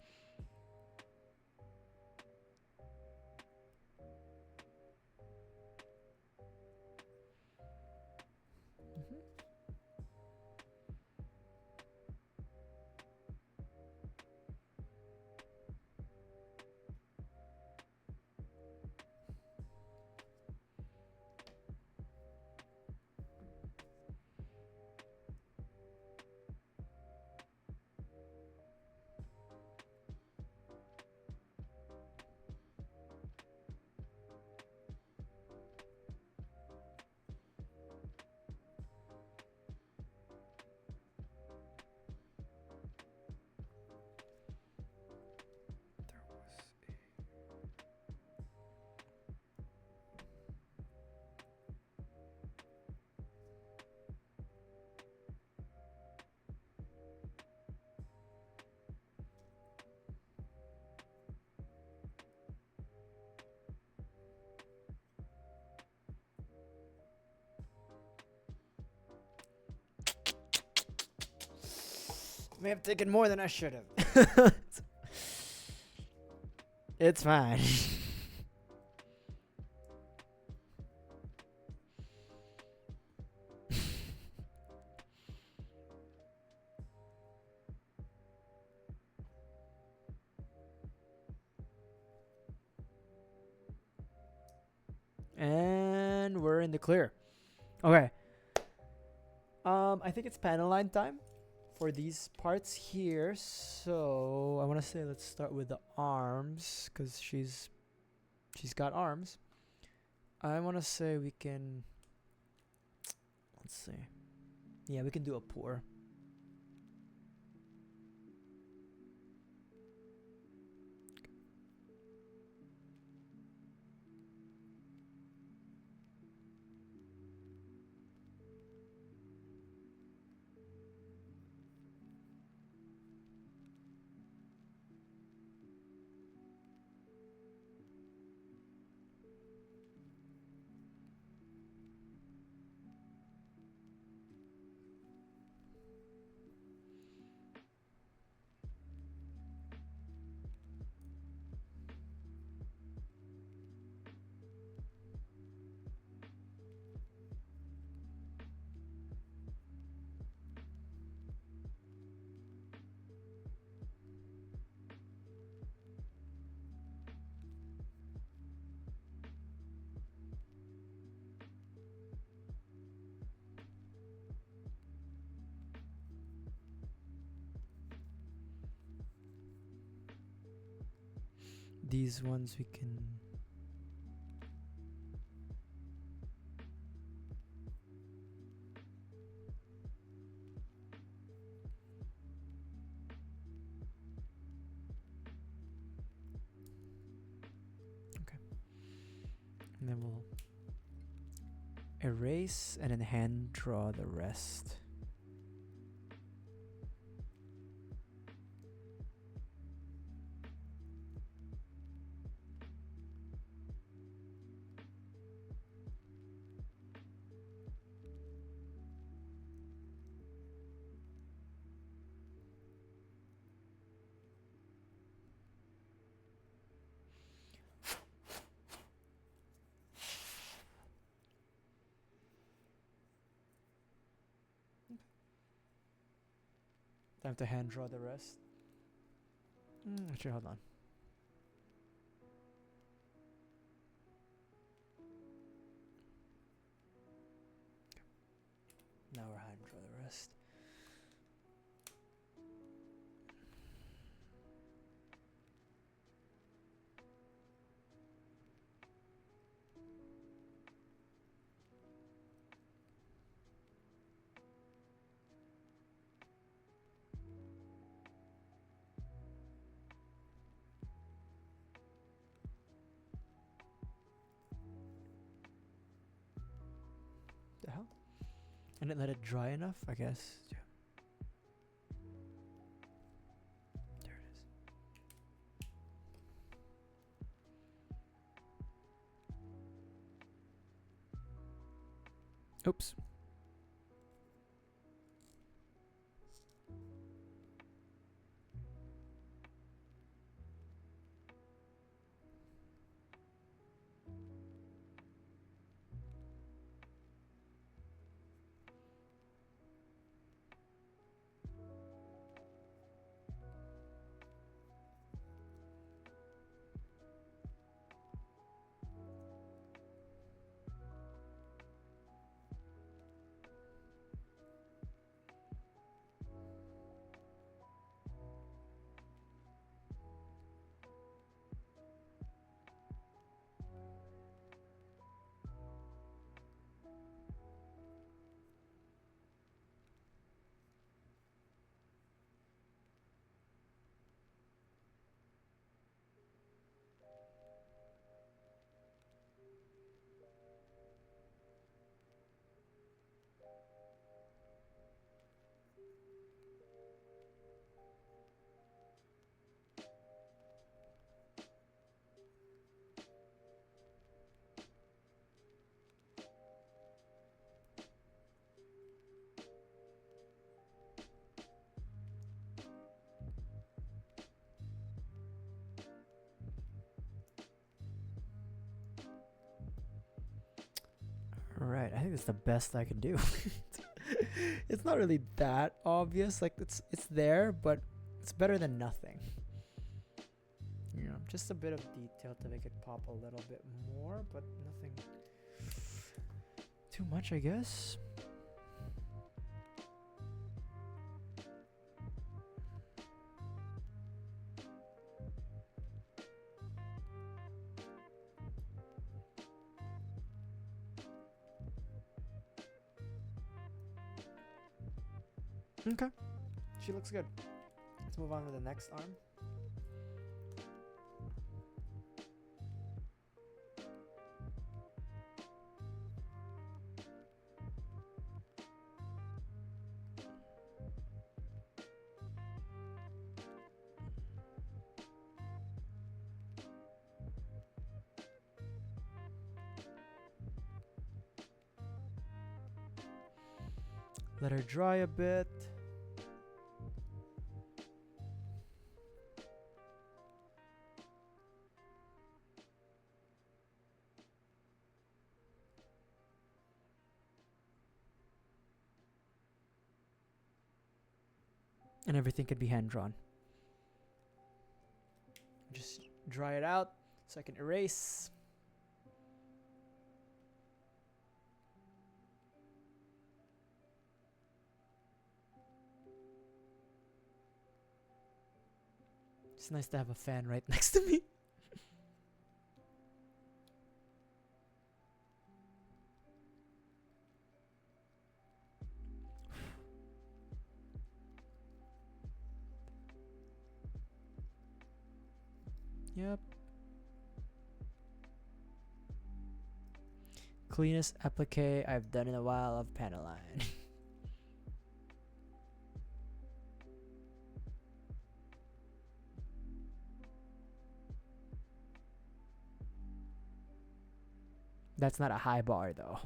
may have taken more than I should have. It's fine. And we're in the clear. Okay. I think it's panel line time for these parts here. So I want to say let's start with the arms because she's got arms. I want to say we can. Let's see. Yeah, we can do a pour. These ones we can. Okay. And then we'll erase and then hand draw the rest. Time to hand draw the rest. Actually, hold on. Now we're hand draw the rest. The hell? And then let it dry enough, I guess. Yeah. There it is. Oops. it's the best I can do. It's not really that obvious. Like it's there, but it's better than nothing. You know, just a bit of detail to make it pop a little bit more, but nothing too much, I guess. Okay, she looks good. Let's move on to the next arm. Let her dry a bit. And everything could be hand drawn. Just dry it out so I can erase. It's nice to have a fan right next to me. Yep. Cleanest applique I've done in a while of Panaline. That's not a high bar though.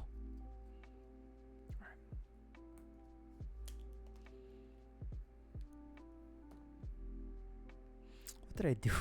What did I do?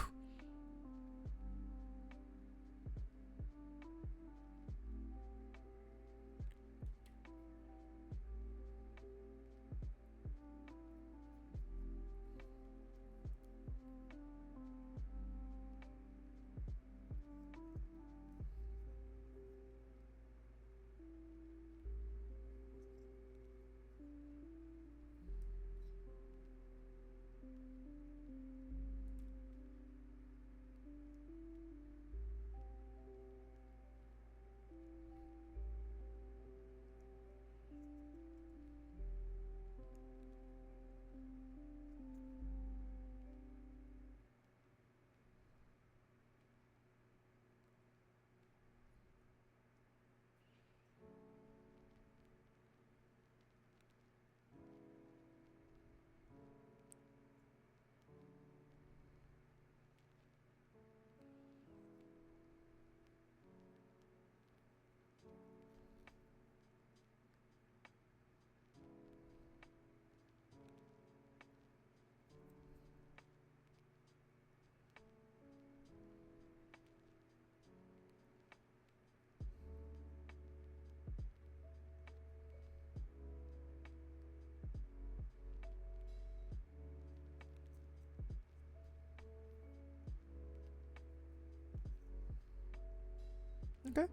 Okay.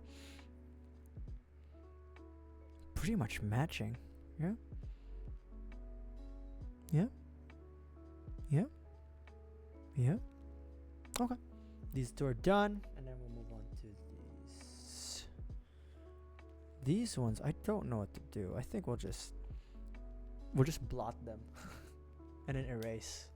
Pretty much matching. Yeah. Yeah. Yeah. Yeah. Okay. These two are done, and then we'll move on to these. These ones, I don't know what to do. I think we'll just blot them and then erase.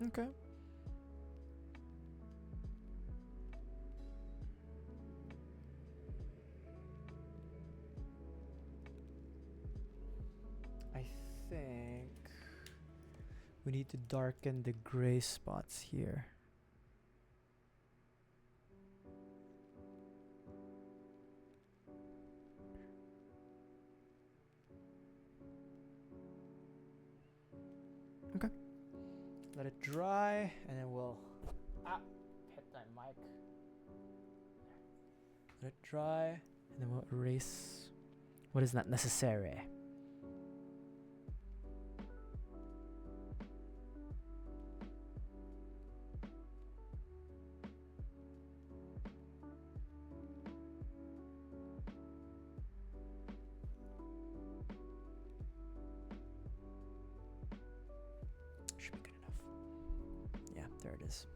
Okay. We need to darken the gray spots here. Okay. Let it dry, and then we'll hit that mic. Let it dry, and then we'll erase what is not necessary. Should be good enough. Yeah, there it is.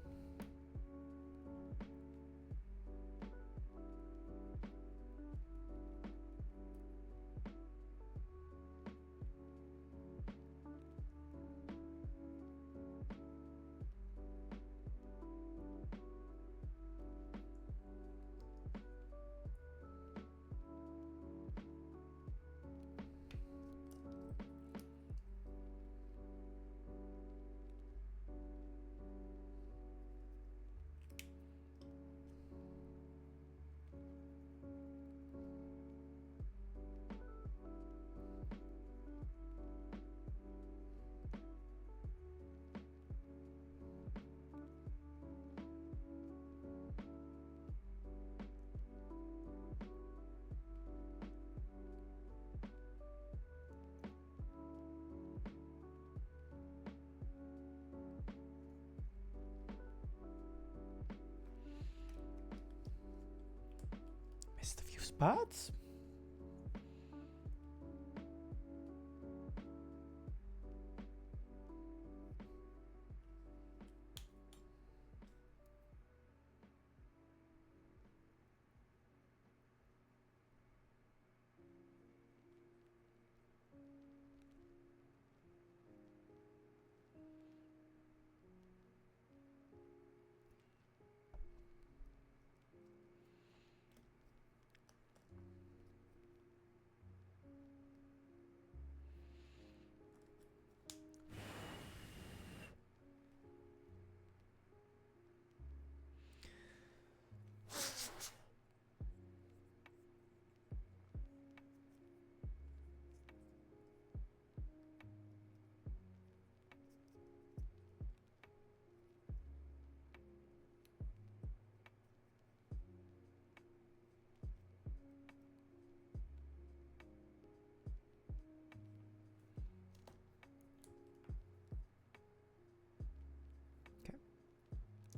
Missed a few spots.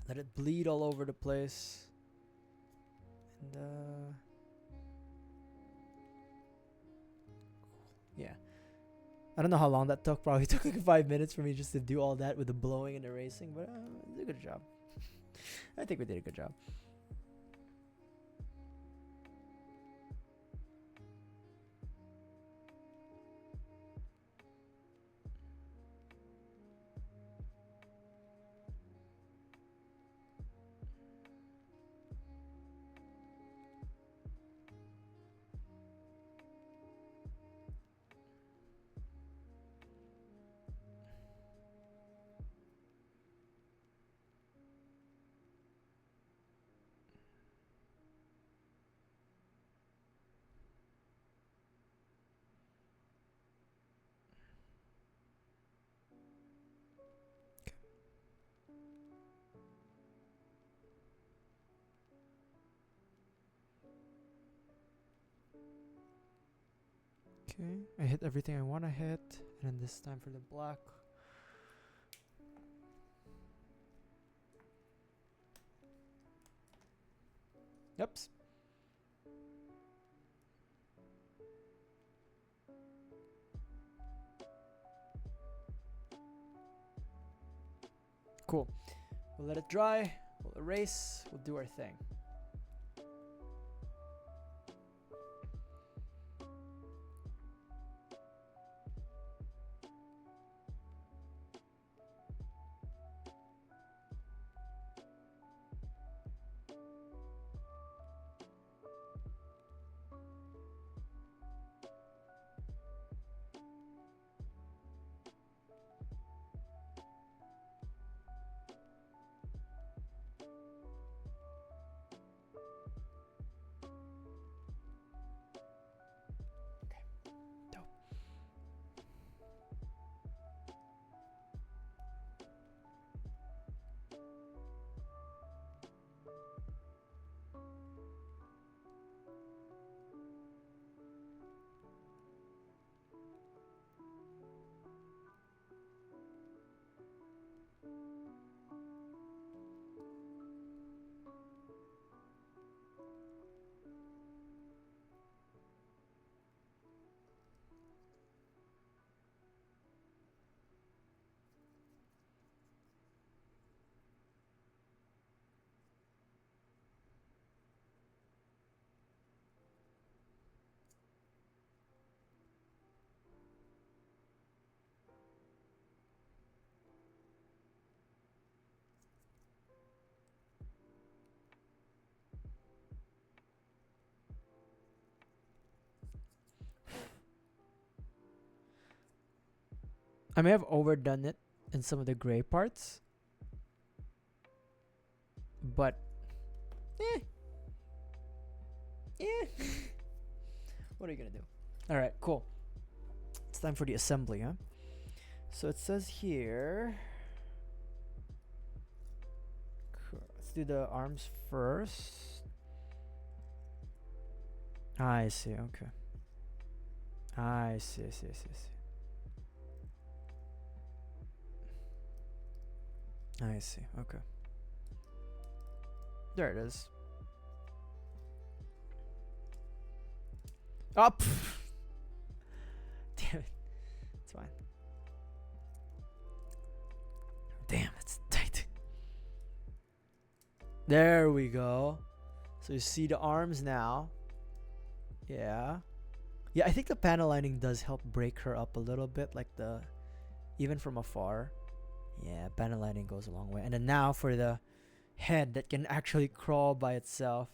Let it bleed all over the place. And yeah. I don't know how long that took. Probably took like 5 minutes for me just to do all that with the blowing and erasing, but did a good job. I think we did a good job. Okay, I hit everything I want to hit, and then this time for the black. Yep. Cool. We'll let it dry. We'll erase. We'll do our thing. I may have overdone it in some of the gray parts, but what are you gonna do? All right, cool. It's time for the assembly, huh? So it says here. Let's do the arms first. I see. Okay. I see. I see. Okay. There it is. Up. Damn it. It's fine. Damn, it's tight. There we go. So you see the arms now. Yeah. Yeah, I think the panel lining does help break her up a little bit, like the even from afar. Yeah, panel lining goes a long way. And then now for the head that can actually crawl by itself.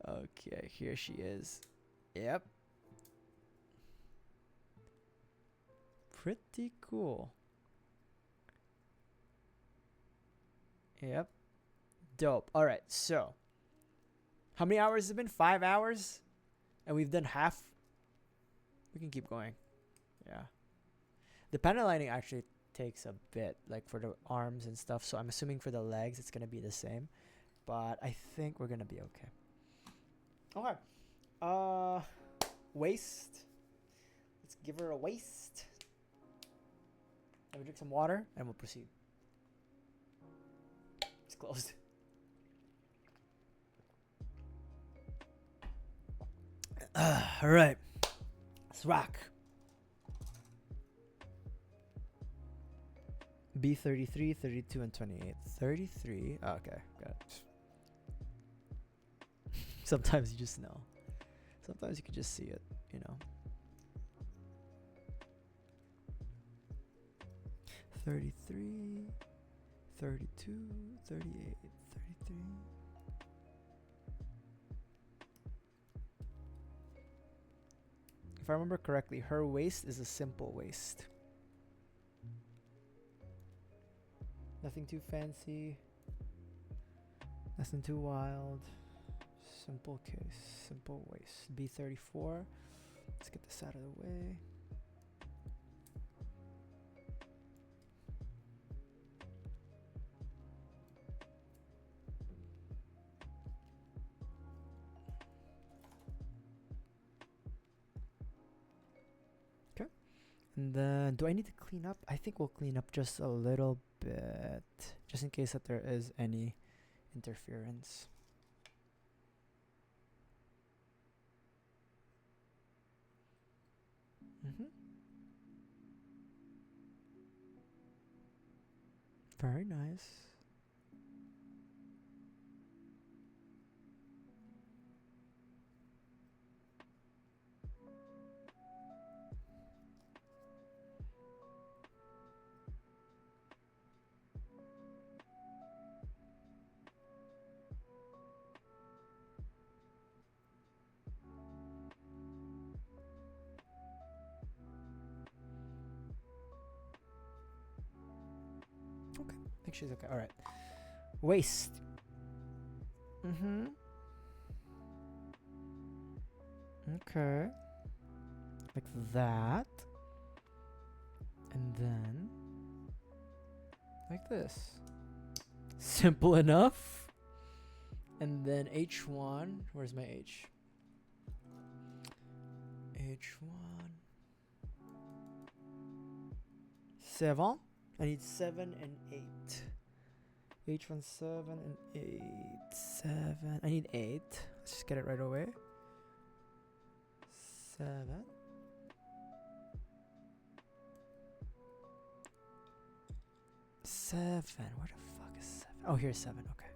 Okay, here she is. Yep. Pretty cool. Yep. Dope. Alright, so how many hours has it been? 5 hours? And we've done half. We can keep going. Yeah. The panel lining actually takes a bit, like for the arms and stuff. So I'm assuming for the legs it's gonna be the same. But I think we're gonna be okay. Okay. Waist. Let's give her a waist. Let me drink some water and we'll proceed. It's closed. Alright. Let's rock. B33, 32, and 28. 33. Oh, okay, got it. Sometimes you just know. Sometimes you can just see it, you know. 33, 32, 38, 33. If I remember correctly, her waist is a simple waist. Nothing too fancy. Nothing too wild. Simple case. Simple waist. B34. Let's get this out of the way. Okay. And then, do I need to clean up? I think we'll clean up just a little bit. Just in case that there is any interference. Very nice. Okay, I think she's okay. All right. Waist. Okay. Like that. And then like this. Simple enough. And then H1. Where's my H? H1. 7. I need 7 and 8. H1, 7 and 8. 7. I need 8. Let's just get it right away. 7. 7. Where the fuck is 7? Oh, here's 7. Okay.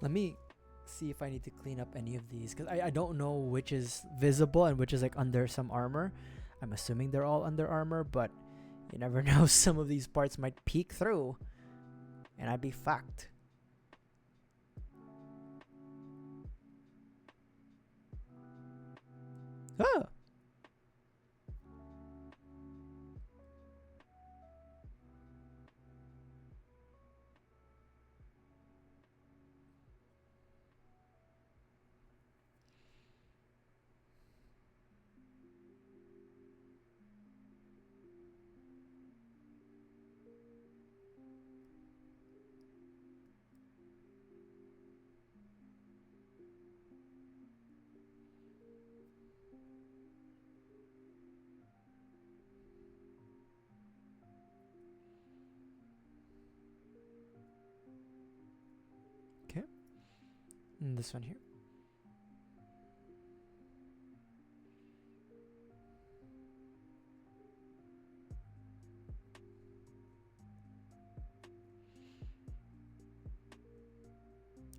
Let me see if I need to clean up any of these, because I don't know which is visible and which is like under some armor. I'm assuming they're all under armor, but you never know. Some of these parts might peek through and I'd be fucked. Ah. Okay. And this one here.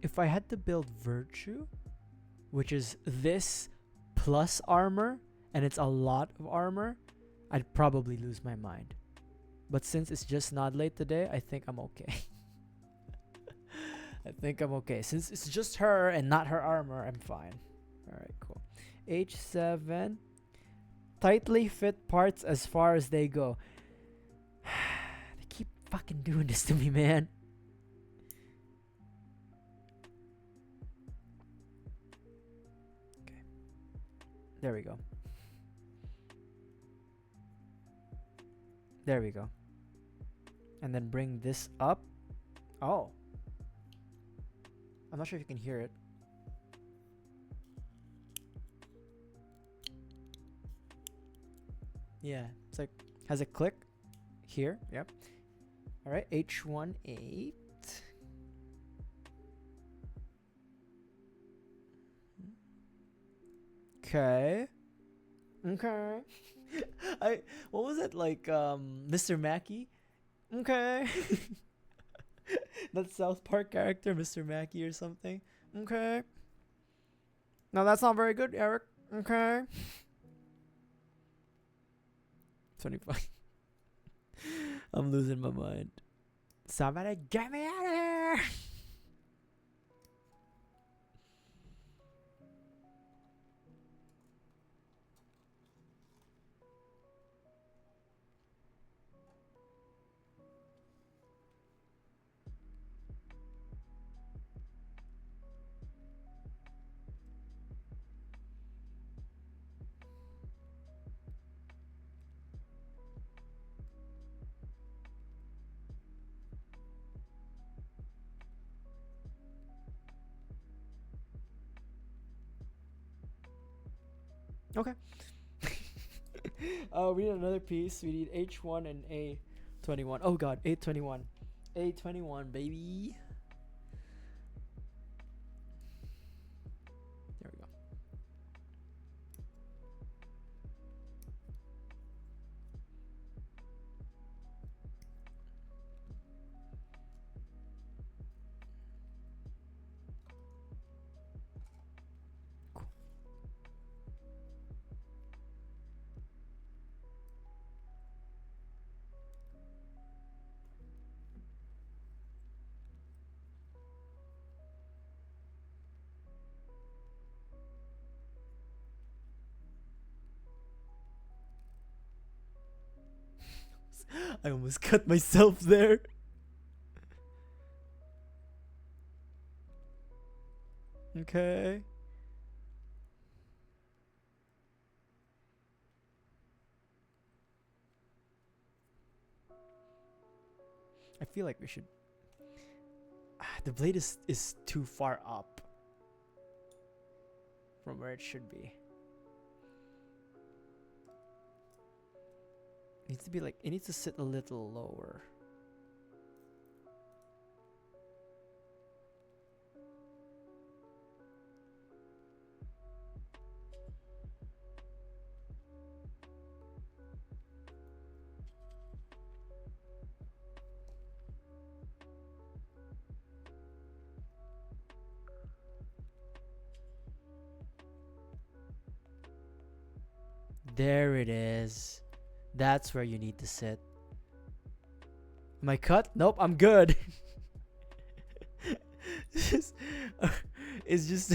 If I had to build Virtue, which is this plus armor, and it's a lot of armor, I'd probably lose my mind. But since it's just Nadleeh today, I think I'm okay. I think I'm okay. Since it's just her and not her armor, I'm fine. Alright, cool. H7. Tightly fit parts as far as they go. They keep fucking doing this to me, man. Okay. There we go. There we go. And then bring this up. Oh. I'm not sure if you can hear it. Yeah, it's like, has a click here. Yep. All right, H18. Okay. Okay. What was it like, Mr. Mackey? Okay. That South Park character, Mr. Mackey or something. Okay. No, that's not very good, Eric. Okay. 25. I'm losing my mind. Somebody get me out of here! Okay. We need another piece. We need H1 and A21. Oh god, A21. A21, baby. There we go. Cool. I almost cut myself there. Okay. I feel like we should. The blade is too far up from where it should be. It needs to be like, it needs to sit a little lower. There it is. That's where you need to sit. Am I cut? Nope, I'm good. It's just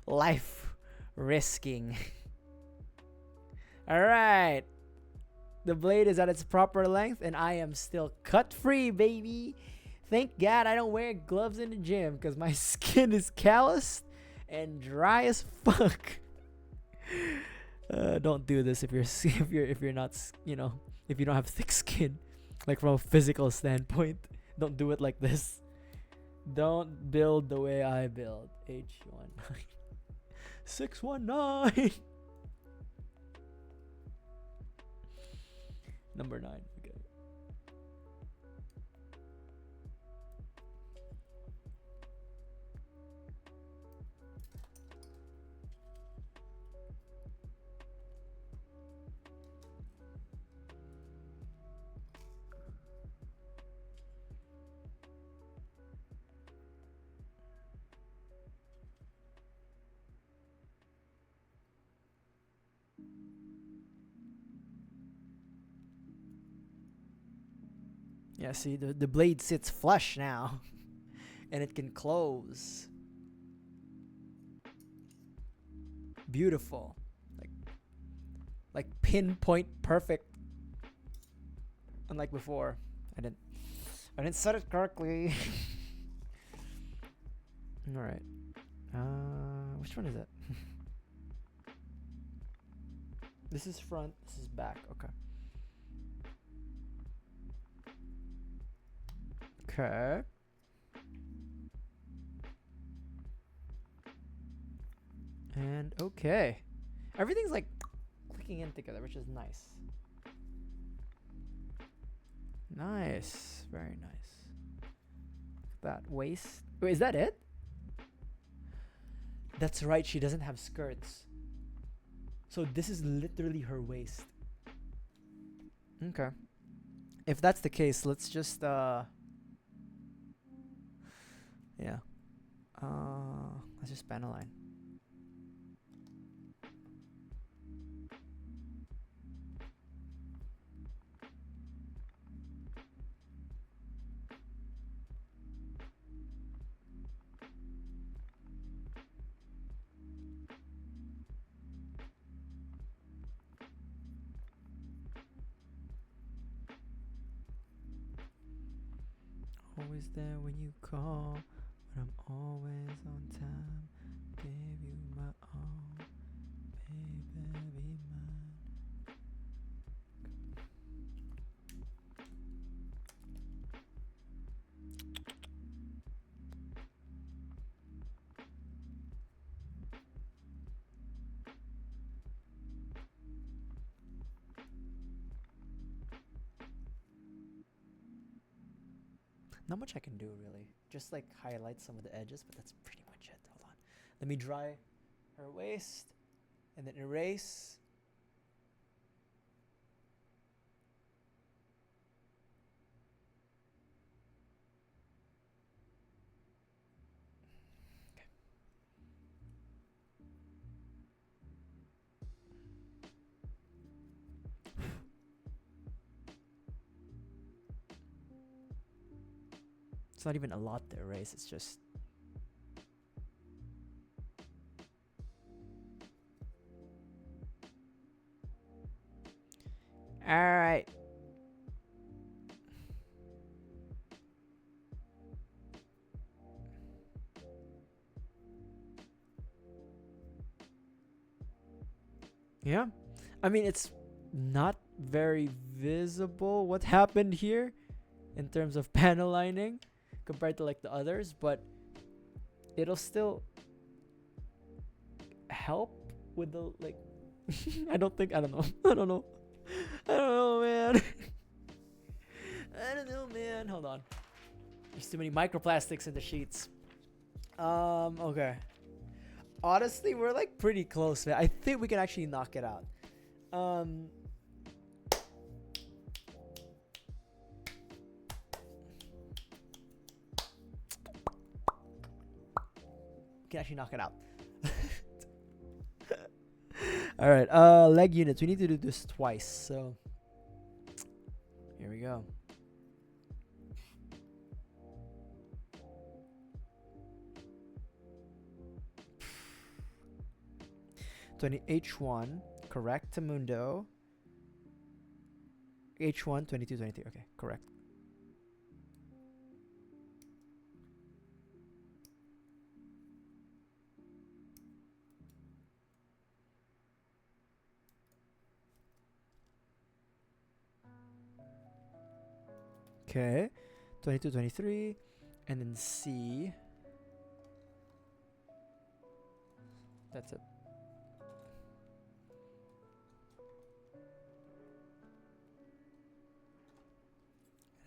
life risking. Alright. The blade is at its proper length and I am still cut free, baby. Thank God I don't wear gloves in the gym because my skin is calloused and dry as fuck. Don't do this if you're not, you know, if you don't have thick skin, like from a physical standpoint. Don't do it like this. Don't build the way I build. H19 619. Number 9. Okay. Yeah, see, the blade sits flush now. And it can close. Beautiful. Like pinpoint perfect. Unlike before. I didn't set it correctly. Alright. Which one is it? This is front, this is back. Okay. Okay. And okay. Everything's like clicking in together, which is nice. Nice. Very nice. That waist. Wait, is that it? That's right, she doesn't have skirts. So this is literally her waist. Okay. If that's the case, let's just yeah. Let's just span a line. Always there when you call, but I'm always on time. Give you my all, baby, be mine. Not much I can do really. Just like highlight some of the edges, but that's pretty much it. Hold on. Let me dry her waist and then erase. It's not even a lot to erase, it's just... Alright. Yeah. I mean, it's not very visible what happened here in terms of panel lining compared to like the others, but it'll still help with the like I don't know man. I don't know man, hold on, there's too many microplastics in the sheets. Okay, honestly we're like pretty close, man. I think we can actually knock it out. Can actually knock it out. All right. Leg units. We need to do this twice. So here we go. H1, correct to Mundo. H1, 22, 23. Okay, correct. Okay, 22, 23. And then C. That's it.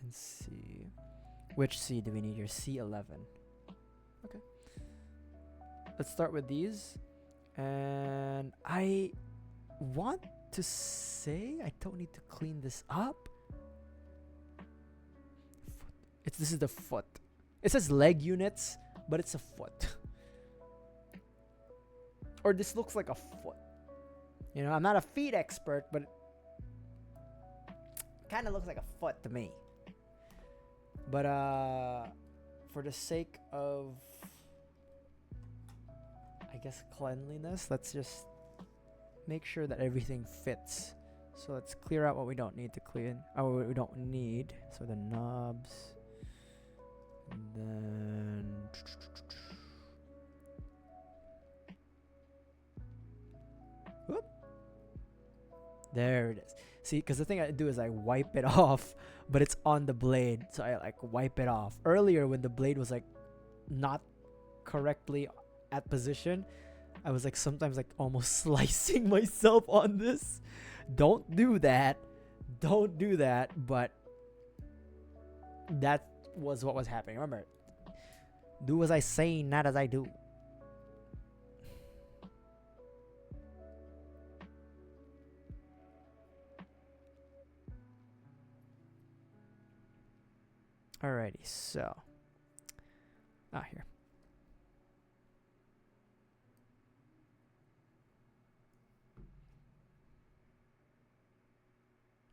And C. Which C do we need here? C11. Okay. Let's start with these. And I want to say I don't need to clean this up. This is the foot. It says leg units, but it's a foot. Or this looks like a foot. You know, I'm not a feet expert, but it kind of looks like a foot to me. But for the sake of, I guess, cleanliness, let's just make sure that everything fits. So let's clear out what we don't need to clean. Oh, what we don't need. So the knobs. And then whoop. There it is. See, because the thing I do is I wipe it off, but it's on the blade, so I like wipe it off. Earlier, when the blade was like not correctly at position, I was like sometimes like almost slicing myself on this. Don't do that. Don't do that. But that was what was happening. Remember, do as I say, not as I do. Alrighty, so here.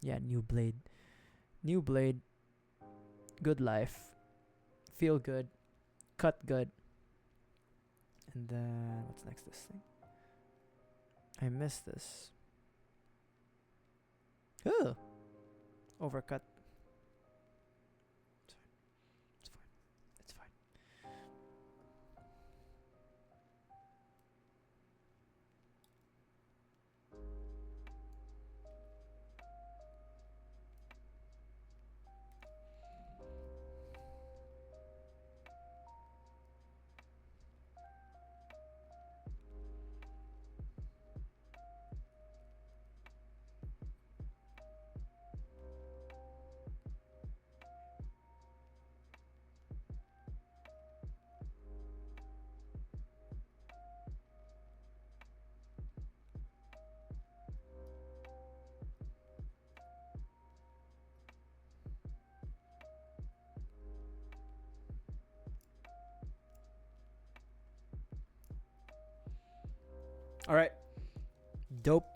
Yeah, new blade. New blade. Good life. Feel good. Cut good. And then what's next this thing? I missed this. Oh. Overcut. It's fine. It's fine. All right. Dope.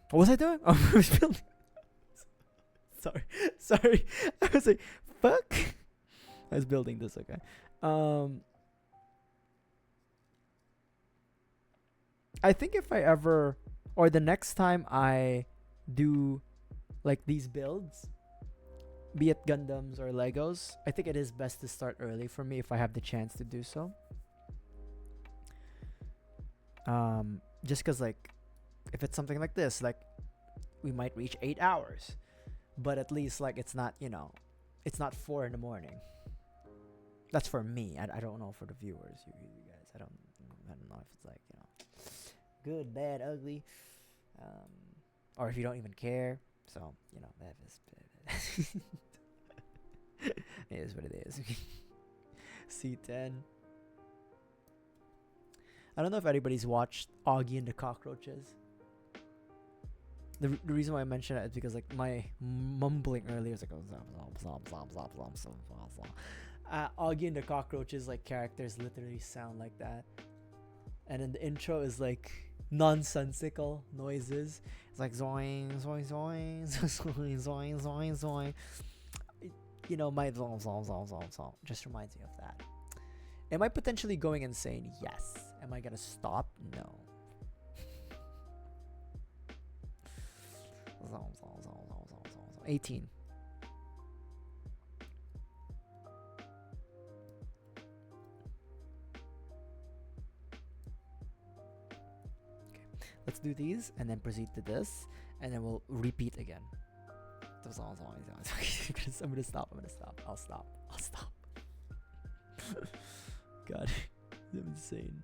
What was I doing? Oh, I was building. Sorry. I was like, fuck. I was building this. Okay. I think if I ever, or the next time I do like these builds, be it Gundams or Legos, I think it is best to start early for me if I have the chance to do so. Just because like if it's something like this, like we might reach 8 hours, but at least like it's not, you know, it's not 4 a.m. That's for me. I don't know for the viewers, you guys. I don't know if it's like, you know, good, bad, ugly, or if you don't even care. So you know, that is it is what it is. C10. I don't know if anybody's watched Augie and the Cockroaches. The reason why I mention it is because like my mumbling earlier was like Augie and the Cockroaches like characters literally sound like that. and then the intro is like nonsensical noises. It's like zoing, zoing, zoing, zoing, zoing, zoing, zoing. You know, my zong, zong, zong, zong, zong just reminds me of that. Am I potentially going insane? Yes. Am I gonna stop? No. Zong, zong, zong, zong, zong, zong. 18. Let's do these and then proceed to this, and then we'll repeat again. I'm gonna stop. I'll stop. God, I'm insane.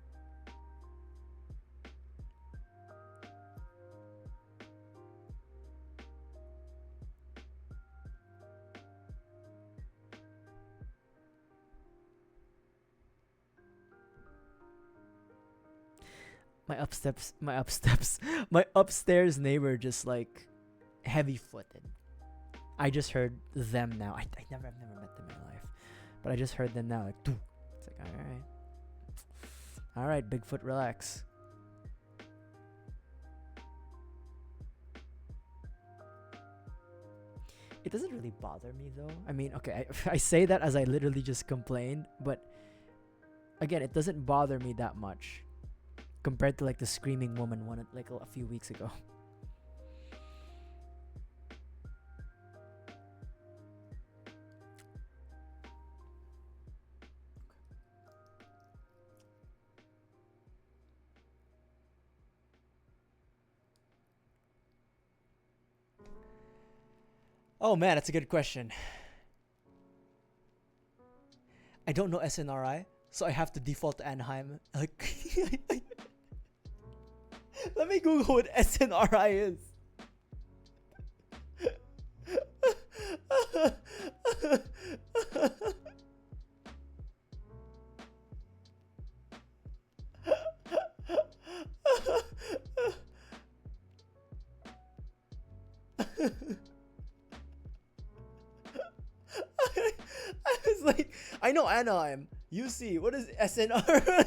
My upstairs neighbor just like heavy-footed. I just heard them now. I've never met them in my life, but I just heard them now. Like, doo. It's like, all right, Bigfoot, relax. It doesn't really bother me though. I mean, okay, I say that as I literally just complained, but again, it doesn't bother me that much compared to like the screaming woman one like a few weeks ago. Oh man, that's a good question. I don't know SNRI, so I have to default to Anaheim. Like, let me Google what SNRI is. I was like, I know Anaheim. UC, what is SNR?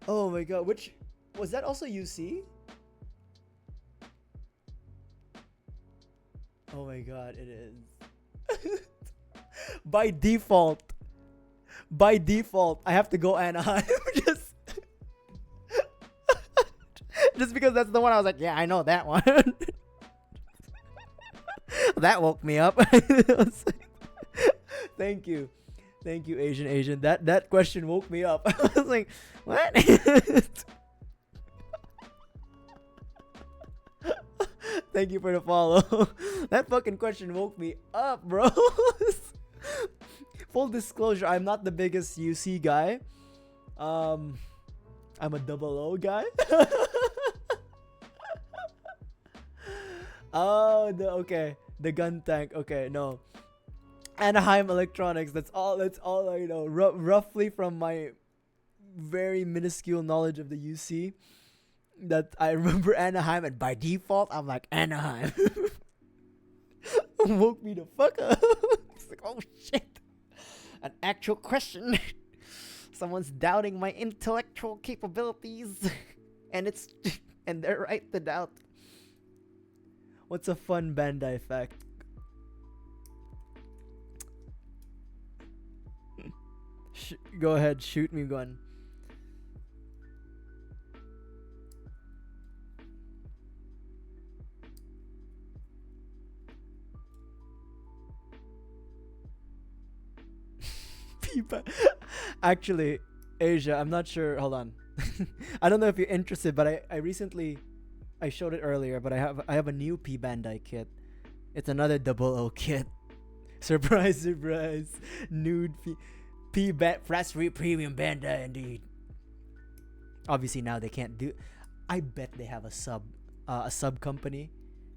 Oh my god, which was that also UC? Oh my god, it is. By default, I have to go Anaheim. just because that's the one I was like, yeah, I know that one. That woke me up. Thank you, Asian. That question woke me up. I was like, what? Thank you for the follow. That fucking question woke me up, bro. Full disclosure, I'm not the biggest UC guy. I'm a double O guy. Oh, okay. The gun tank. Okay, no. Anaheim Electronics. That's all I know. Roughly from my very minuscule knowledge of the UC, that I remember Anaheim, and by default, I'm like, Anaheim. Woke me the fuck up. It's like, oh shit. An actual question. Someone's doubting my intellectual capabilities. And they're right to doubt. What's a fun Bandai fact? Go ahead, shoot me, gun. Actually, Asia, I'm not sure. Hold on. I don't know if you're interested, but I recently, I showed it earlier, but I have a new P Bandai kit. It's another 00 kit. Surprise, surprise. Nude P Flash Free Premium Bandai indeed. Obviously now they can't do. I bet they have a sub company,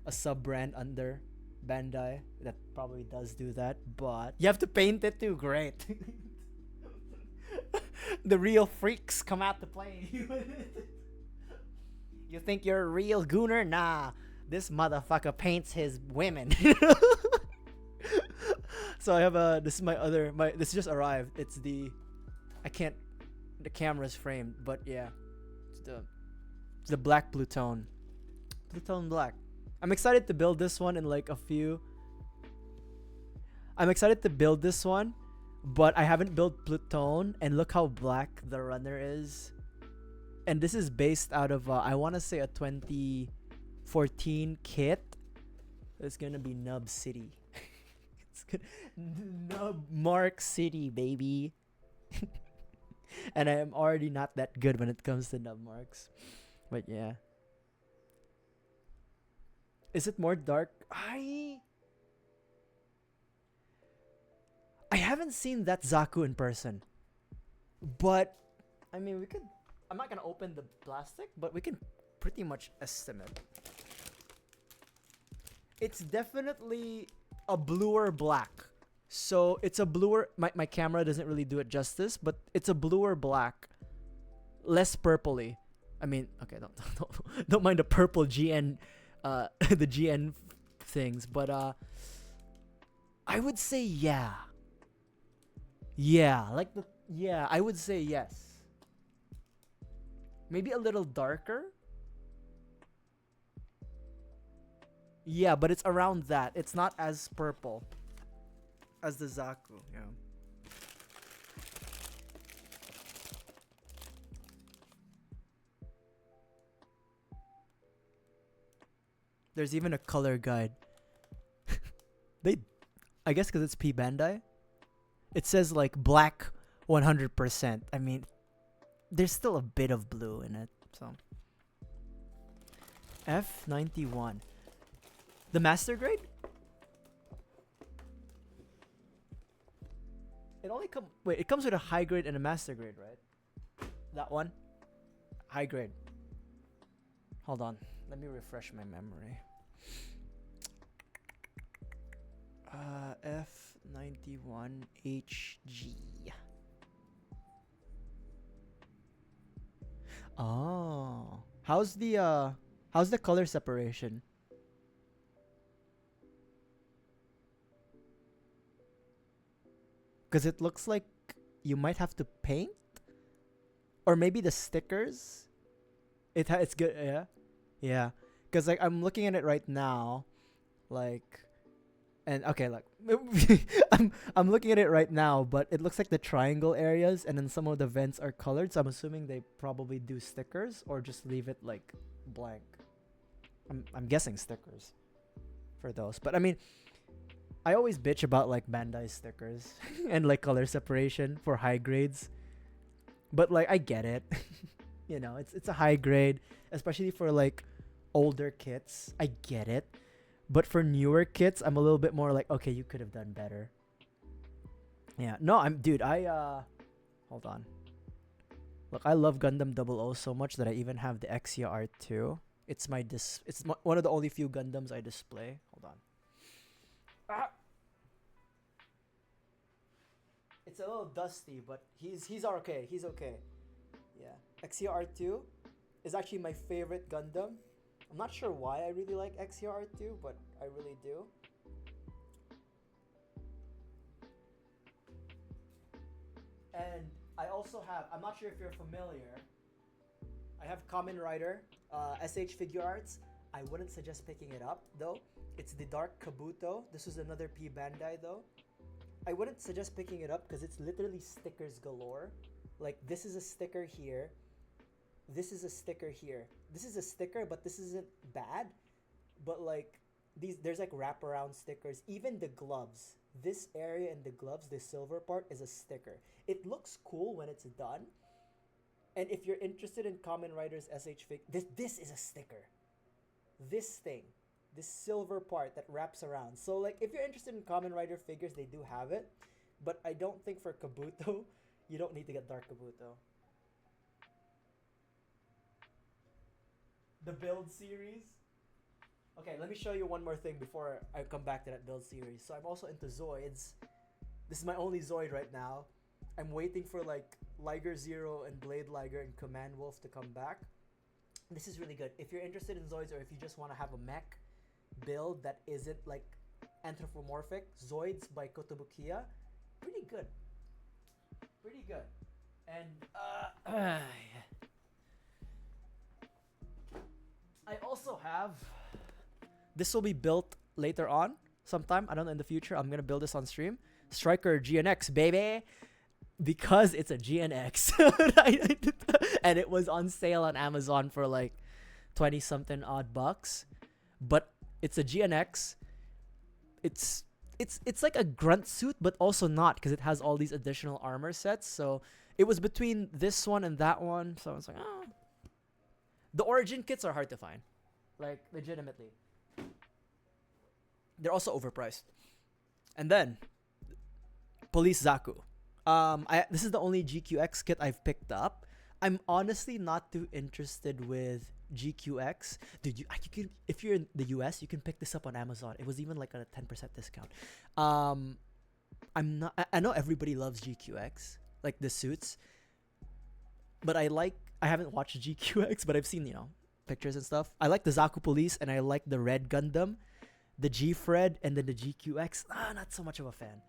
a sub brand under Bandai that probably does do that, but you have to paint it too. Great. The real freaks come out to play. You think you're a real gooner? Nah, this motherfucker paints his women. So I have this is this just arrived. It's the, I can't the camera's framed, but yeah, it's the black Plutone. Plutone black. I'm excited to build this one in like a few. I'm excited to build this one, but I haven't built Plutone, and look how black the runner is. And this is based out of I want to say a 2014 kit. It's gonna be Nub City. It's gonna Nub Mark City, baby. And I am already not that good when it comes to nub marks, but yeah. Is it more dark? I haven't seen that Zaku in person, but I mean we could. I'm not gonna open the plastic, but we can pretty much estimate. It's definitely a bluer black. So it's a bluer. My camera doesn't really do it justice, but it's a bluer black, less purpley. I mean, okay, don't mind the purple GN, the GN things, but I would say yeah, like I would say yes. Maybe a little darker. Yeah, but it's around that. It's not as purple as the Zaku, yeah. There's even a color guide. I guess because it's P Bandai, it says like black 100%. I mean, there's still a bit of blue in it, so. F91. The master grade? It comes with a high grade and a master grade, right? That one? High grade. Hold on. Let me refresh my memory. F91HG. Oh. How's the color separation? Because it looks like you might have to paint, or maybe the stickers. It's good, yeah. Because like I'm looking at it right now, like, and okay, like I'm looking at it right now, but it looks like the triangle areas and then some of the vents are colored. So I'm assuming they probably do stickers or just leave it like blank. I'm guessing stickers for those, but I mean, I always bitch about like Bandai stickers and like color separation for high grades, but like I get it. You know, it's a high grade, especially for like older kits. I get it, but for newer kits, I'm a little bit more like, okay, you could have done better. Yeah, no, hold on. Look, I love Gundam 00 so much that I even have the Exia R2. It's one of the only few Gundams I display. Hold on. It's a little dusty, but he's okay. He's okay. Yeah, Exia R2 is actually my favorite Gundam. I'm not sure why I really like Exia R2, but I really do. And I also have, I'm not sure if you're familiar, I have Kamen Rider SH Figure Arts. I wouldn't suggest picking it up though. It's the Dark Kabuto. This was another P Bandai though. I wouldn't suggest picking it up because it's literally stickers galore. Like, this is a sticker here. This is a sticker here. This is a sticker, but this isn't bad. But like, there's like wraparound stickers. Even the gloves. This area in the gloves, the silver part, is a sticker. It looks cool when it's done. And if you're interested in Kamen Rider's SH Fig, this is a sticker. This thing. This silver part that wraps around. So like, if you're interested in Kamen Rider figures, they do have it. But I don't think for Kabuto, you don't need to get Dark Kabuto. The build series. Okay, let me show you one more thing before I come back to that build series. So I'm also into Zoids. This is my only Zoid right now. I'm waiting for like Liger Zero and Blade Liger and Command Wolf to come back. This is really good. If you're interested in Zoids, or if you just want to have a mech build that isn't like anthropomorphic, Zoids by Kotobukiya, pretty good. Pretty good. And I also have. This will be built later on, sometime. I don't know, in the future. I'm gonna build this on stream. Striker GNX, baby, because it's a GNX, and it was on sale on Amazon for like 20 something odd bucks. But it's a GNX. It's like a grunt suit, but also not, because it has all these additional armor sets. So it was between this one and that one. So I was like, oh. The origin kits are hard to find, like legitimately. They're also overpriced. And then Police Zaku. This is the only GQX kit I've picked up. I'm honestly not too interested with GQX. Dude, you can, if you're in the US, you can pick this up on Amazon. It was even like a 10% discount. I know everybody loves GQX, like the suits. But I haven't watched GQX, but I've seen, pictures and stuff. I like the Zaku Police, and I like the Red Gundam, the G-Fred, and then the GQX. Not so much of a fan.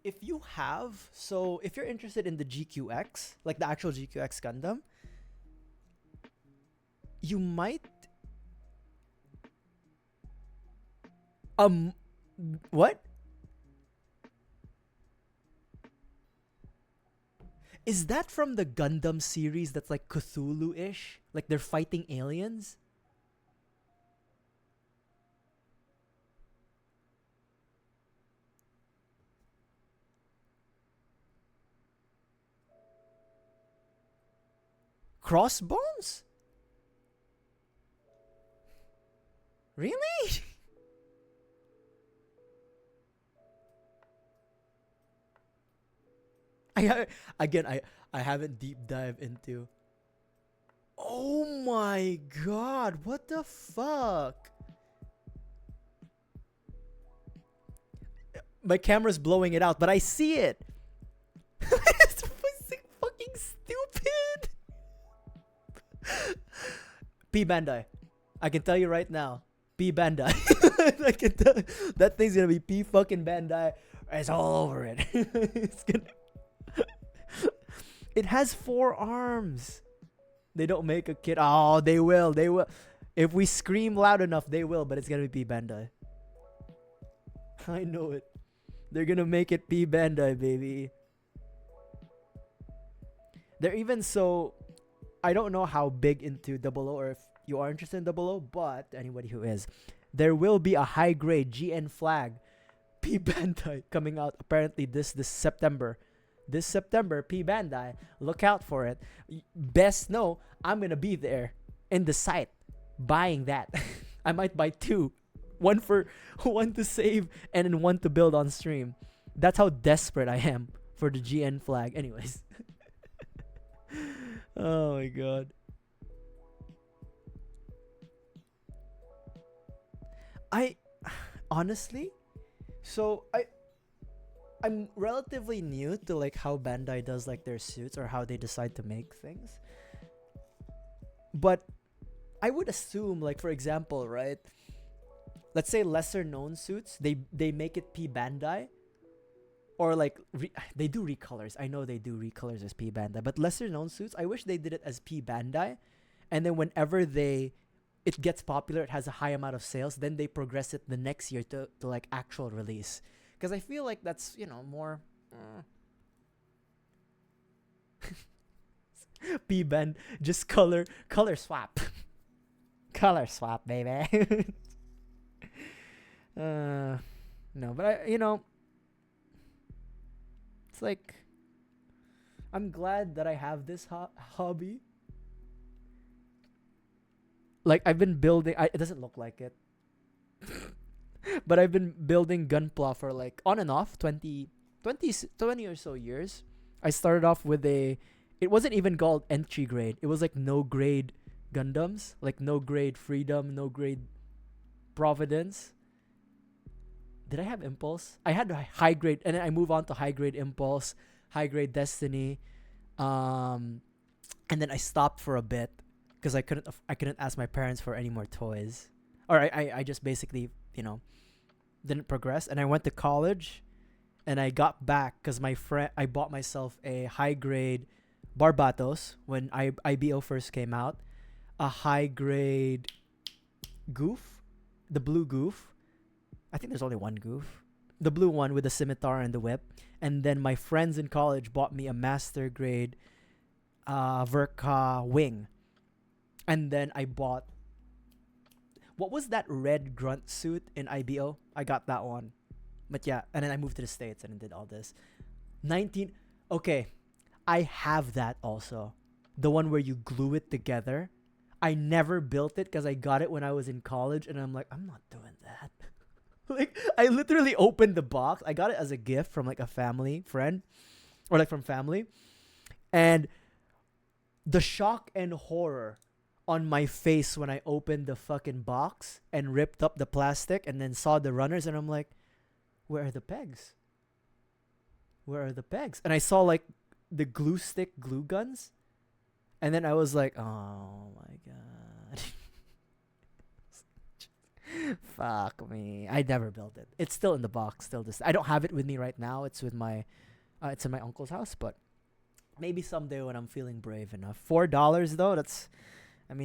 If you're interested in the GQX, like the actual GQX Gundam, you might what? Is that from the Gundam series that's like Cthulhu-ish? Like they're fighting aliens? Crossbones? Really? I haven't deep dive into. Oh my god, what the fuck? My camera's blowing it out, but I see it. It's fucking stupid. P Bandai. I can tell you right now. P Bandai. I can tell that thing's gonna be P fucking Bandai. It's all over it. It's gonna. It has 4 arms. They don't make a kit. Oh, they will. They will. If we scream loud enough, they will. But it's gonna be P Bandai. I know it. They're gonna make it P Bandai, baby. They're even so. I don't know how big into 00 or if you are interested in 00, but anybody who is, there will be a high grade GN flag P Bandai coming out apparently this September. This September, P Bandai, look out for it. Best know, I'm gonna be there in the site buying that. I might buy 2. One to save and then 1 to build on stream. That's how desperate I am for the GN flag. Anyways. Oh my god. I honestly, I'm relatively new to like how Bandai does like their suits or how they decide to make things. But I would assume, like, for example, right? Let's say lesser known suits, they make it P Bandai. Or like they do recolors. I know they do recolors as P Bandai, but lesser known suits, I wish they did it as P Bandai, and then whenever it gets popular, it has a high amount of sales, then they progress it the next year to like actual release. Because I feel like that's more P Band, just color swap, color swap, baby. No, but it's like, I'm glad that I have this hobby. Like, I've been building. It doesn't look like it, but I've been building gunpla for like on and off 20 or so years. I started off with it wasn't even called entry grade. It was like no grade Gundams, like no grade Freedom, no grade Providence. Did I have Impulse? I had high grade, and then I move on to high grade Impulse, high grade Destiny, and then I stopped for a bit because I couldn't ask my parents for any more toys, or I just basically didn't progress, and I went to college, and I got back because I bought myself a high grade Barbatos when IBO first came out, a high grade Goof, the blue Goof. I think there's only one Goof, the blue one with the scimitar and the whip. And then my friends in college bought me a master grade Verka wing. And then I bought, what was that red grunt suit in IBO? I got that one. But yeah, and then I moved to the States and did all this. Okay, I have that also. The one where you glue it together. I never built it because I got it when I was in college, and I'm like, I'm not doing that. Like, I literally opened the box. I got it as a gift from like a family friend, or like from family. And the shock and horror on my face when I opened the fucking box and ripped up the plastic and then saw the runners, and I'm like, where are the pegs? Where are the pegs? And I saw like the glue stick glue guns. And then I was like, oh my god. Fuck me. I never built it. It's still in the box. I don't have it with me right now. It's with it's in my uncle's house, but maybe someday when I'm feeling brave enough. $4 though,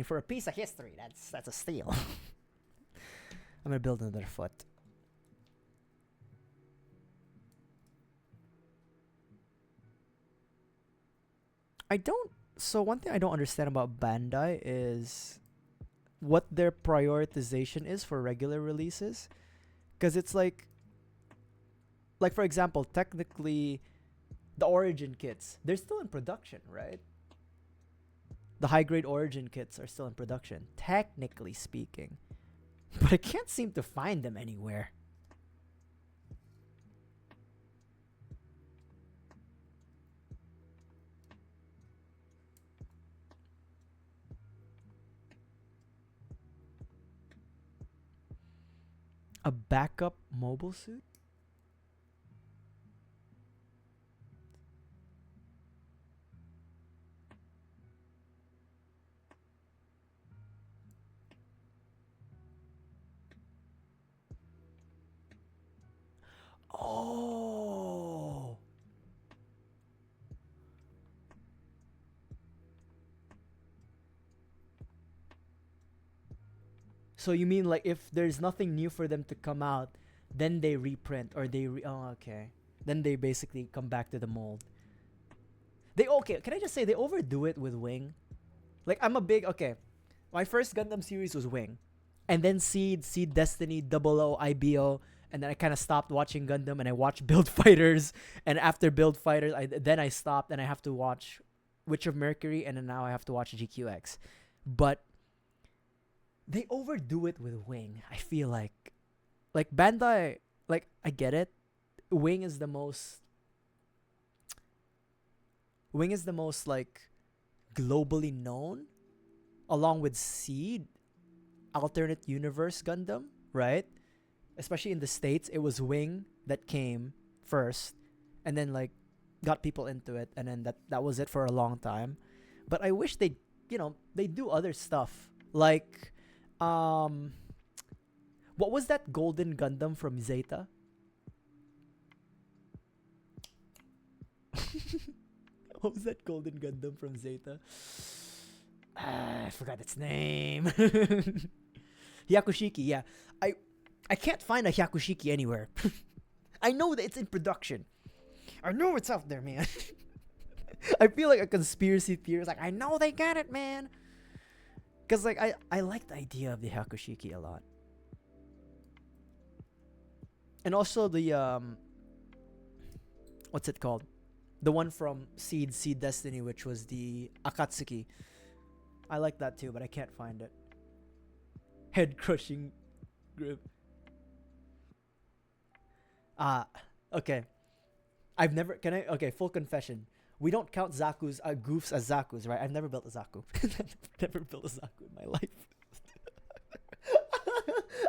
for a piece of history, that's a steal. I'm gonna build another foot. So one thing I don't understand about Bandai is what their prioritization is for regular releases. Because it's like for example, technically, the Origin kits, they're still in production, right? The high-grade Origin kits are still in production, technically speaking. But I can't seem to find them anywhere. A backup mobile suit? Oh. So you mean like if there's nothing new for them to come out, then they reprint or oh, okay. Then they basically come back to the mold. Can I just say they overdo it with Wing? Like my first Gundam series was Wing. And then Seed Destiny, Double O, IBO, and then I kind of stopped watching Gundam and I watched Build Fighters, and after Build Fighters I stopped and I have to watch Witch of Mercury, and then now I have to watch GQX. But they overdo it with Wing. I feel like Bandai, like, I get it. Wing is the most like globally known, along with Seed, alternate universe Gundam, right? Especially in the States, it was Wing that came first, and then like got people into it, and then that was it for a long time. But I wish they do other stuff. Like, what was that golden Gundam from Zeta? What was that golden Gundam from Zeta? I forgot its name. Hyakushiki, yeah. I can't find a Hyakushiki anywhere. I know that it's in production. I know it's out there, man. I feel like a conspiracy theorist. Like, I know they got it, man. Because like I like the idea of the Hyakushiki a lot. And also the what's it called? The one from Seed Destiny, which was the Akatsuki. I like that too, but I can't find it. Head crushing grip. Okay. Full confession. We don't count Zaku's goofs as Zaku's, right? I've never built a Zaku. Never built a Zaku in my life.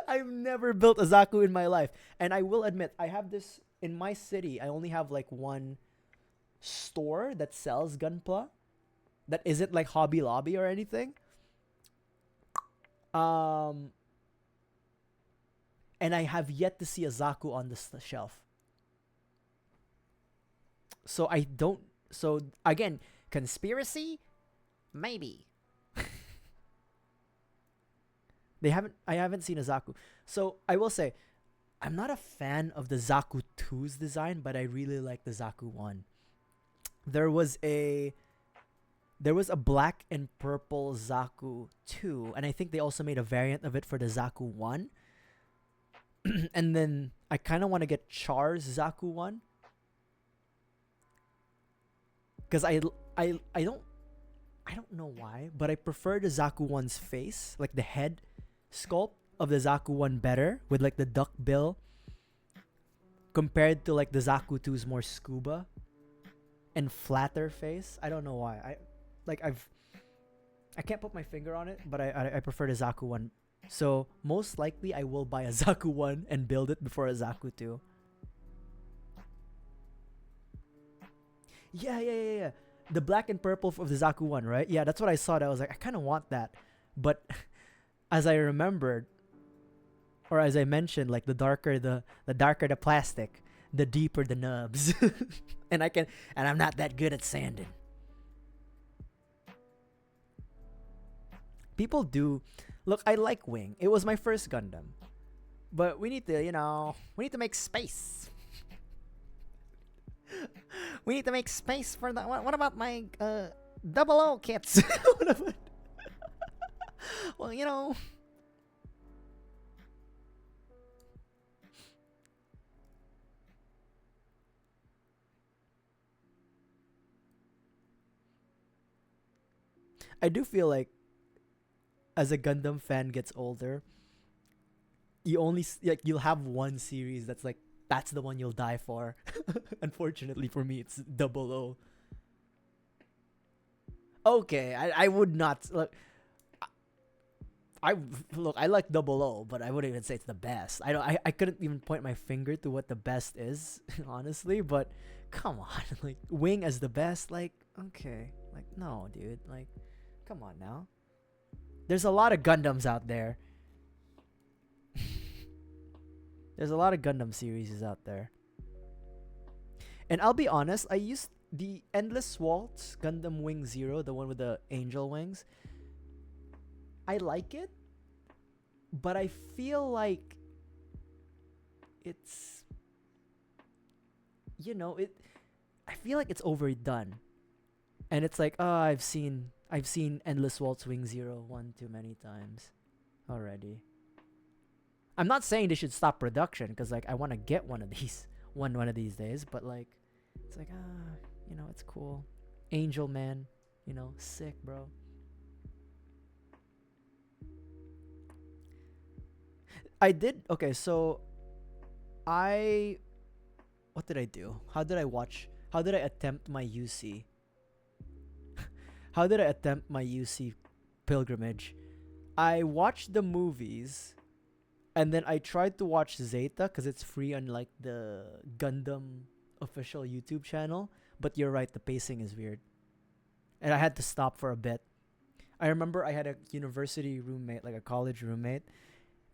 I've never built a Zaku in my life. And I will admit, I have this in my city. I only have like one store that sells gunpla that isn't like Hobby Lobby or anything. And I have yet to see a Zaku on the shelf. So I don't. So again, conspiracy, maybe. I haven't seen a Zaku. So I will say, I'm not a fan of the Zaku 2's design, but I really like the Zaku 1. There was a black and purple Zaku 2, and I think they also made a variant of it for the Zaku 1. And then I kind of want to get Char's Zaku 1, because I don't know why, but I prefer the Zaku 1's face, like the head sculpt of the Zaku 1 better, with like the duck bill, compared to like the Zaku 2's more scuba and flatter face. I don't know why. I can't put my finger on it, but I prefer the Zaku 1. So most likely I will buy a Zaku 1 and build it before a Zaku 2. Yeah. The black and purple of the Zaku 1, right? Yeah, that's what I saw. I was like, I kind of want that. But as I remembered, or as I mentioned, like the darker the plastic, the deeper the nubs. and I'm not that good at sanding. People do. Look, I like Wing. It was my first Gundam. But we need to make space. We need to make space for that. What about my double O kits? Well, I do feel like as a Gundam fan gets older, you only you'll have one series that's the one you'll die for. Unfortunately for me, it's Double O. Okay, I would not look. I like Double O, but I wouldn't even say it's the best. I couldn't even point my finger to what the best is, honestly. But come on, like Wing as the best, like okay, like no, dude, like come on now. There's a lot of Gundams out there. There's a lot of Gundam series out there. And I'll be honest, I used the Endless Waltz Gundam Wing Zero, the one with the angel wings. I like it, but I feel like it's I feel like it's overdone. And it's like, I've seen Endless Waltz Wing Zero one too many times already. I'm not saying they should stop production, because like I want to get one of these one of these days, but like it's like it's cool. Angel Man, sick, bro. I did okay, so what did I do? How did I attempt my UC? How did I attempt my UC pilgrimage? I watched the movies, and then I tried to watch Zeta because it's free on like the Gundam official YouTube channel. But you're right, the pacing is weird, and I had to stop for a bit. I remember I had a university roommate, like a college roommate,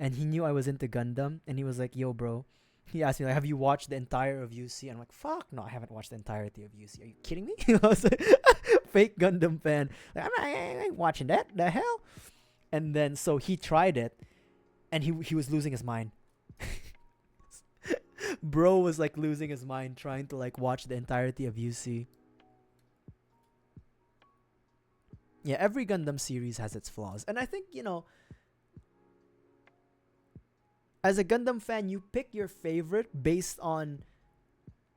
and he knew I was into Gundam, and he was like, "Yo, bro." He asked me, like, "Have you watched the entire of UC?" And I'm like, "Fuck, no, I haven't watched the entirety of UC. Are you kidding me?" I was like, fake Gundam fan. Like, I ain't watching that. The hell? And then so he tried it, and he was losing his mind. Bro was like losing his mind trying to like watch the entirety of UC. Yeah, every Gundam series has its flaws, and I think as a Gundam fan, you pick your favorite based on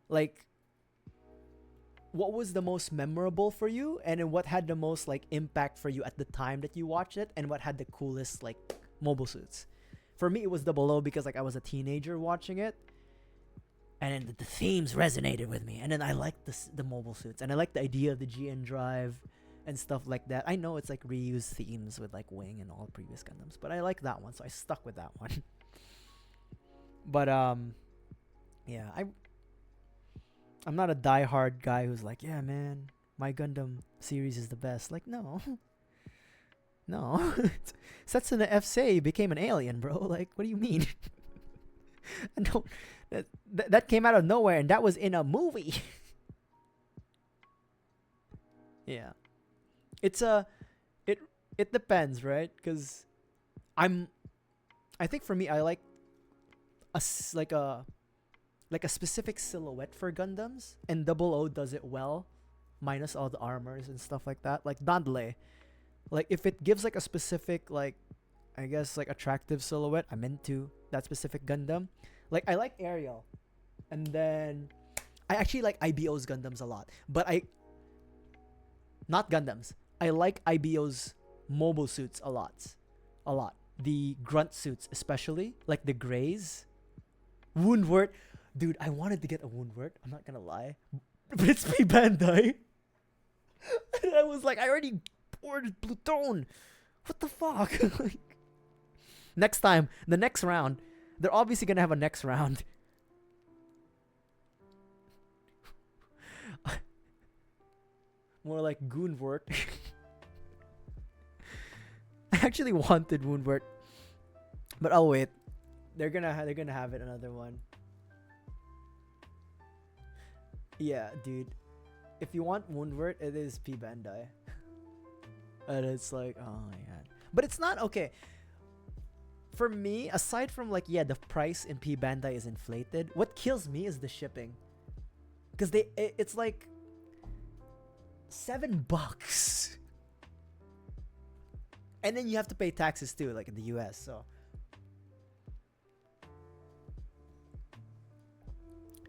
like what was the most memorable for you, and then what had the most like impact for you at the time that you watched it, and what had the coolest like mobile suits. For me, it was Double O because like I was a teenager watching it, and then the themes resonated with me, and then I liked the mobile suits, and I liked the idea of the GN drive and stuff like that. I know it's like reused themes with like Wing and all previous Gundams, but I like that one, so I stuck with that one. But yeah, I'm not a diehard guy who's like, yeah, man, my Gundam series is the best. Like, no. No. Setsuna FC became an alien, bro. Like, what do you mean? That came out of nowhere, and that was in a movie. Yeah. It's a it it depends, right? Cuz I'm I think for me I like like a specific silhouette for Gundams, and Double O does it well, minus all the armors and stuff like that. Like Nadleeh, like if it gives like a specific like I guess like attractive silhouette, I'm into that specific Gundam. Like I like Ariel, and then I actually like IBO's Gundams a lot, but I not Gundams. I like IBO's mobile suits a lot, a lot. The grunt suits, especially like the grays. Woundwort, dude, I wanted to get a Woundwort. I'm not gonna lie, but it's P Bandai. And I was like, I already ordered Pluton. What the fuck? Like, next time, the next round, they're obviously gonna have a next round. More like Goonwort. I actually wanted Woundwort, but I'll wait. They're gonna have it another one. Yeah, dude. If you want Woundwort, it is P Bandai. And it's like, oh my god. But it's not okay. For me, aside from like, yeah, the price in P Bandai is inflated. What kills me is the shipping. Cause it's like $7. And then you have to pay taxes too, like in the US, so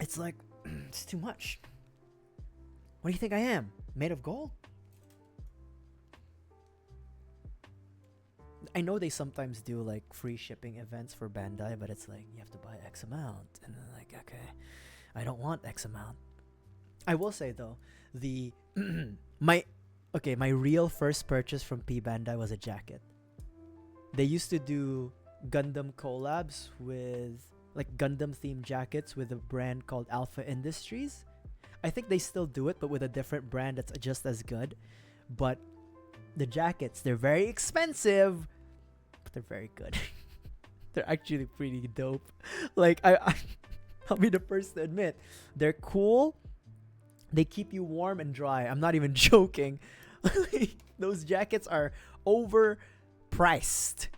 it's like it's too much. What do you think I am? Made of gold? I know they sometimes do like free shipping events for Bandai, but it's like you have to buy X amount, and then like, okay, I don't want X amount. I will say though, the my real first purchase from P Bandai was a jacket. They used to do Gundam collabs with like Gundam themed jackets with a brand called Alpha Industries. I think they still do it, but with a different brand that's just as good. But the jackets, they're very expensive, but they're very good. They're actually pretty dope. Like I'll be the first to admit, they're cool. They keep you warm and dry. I'm not even joking. Those jackets are overpriced,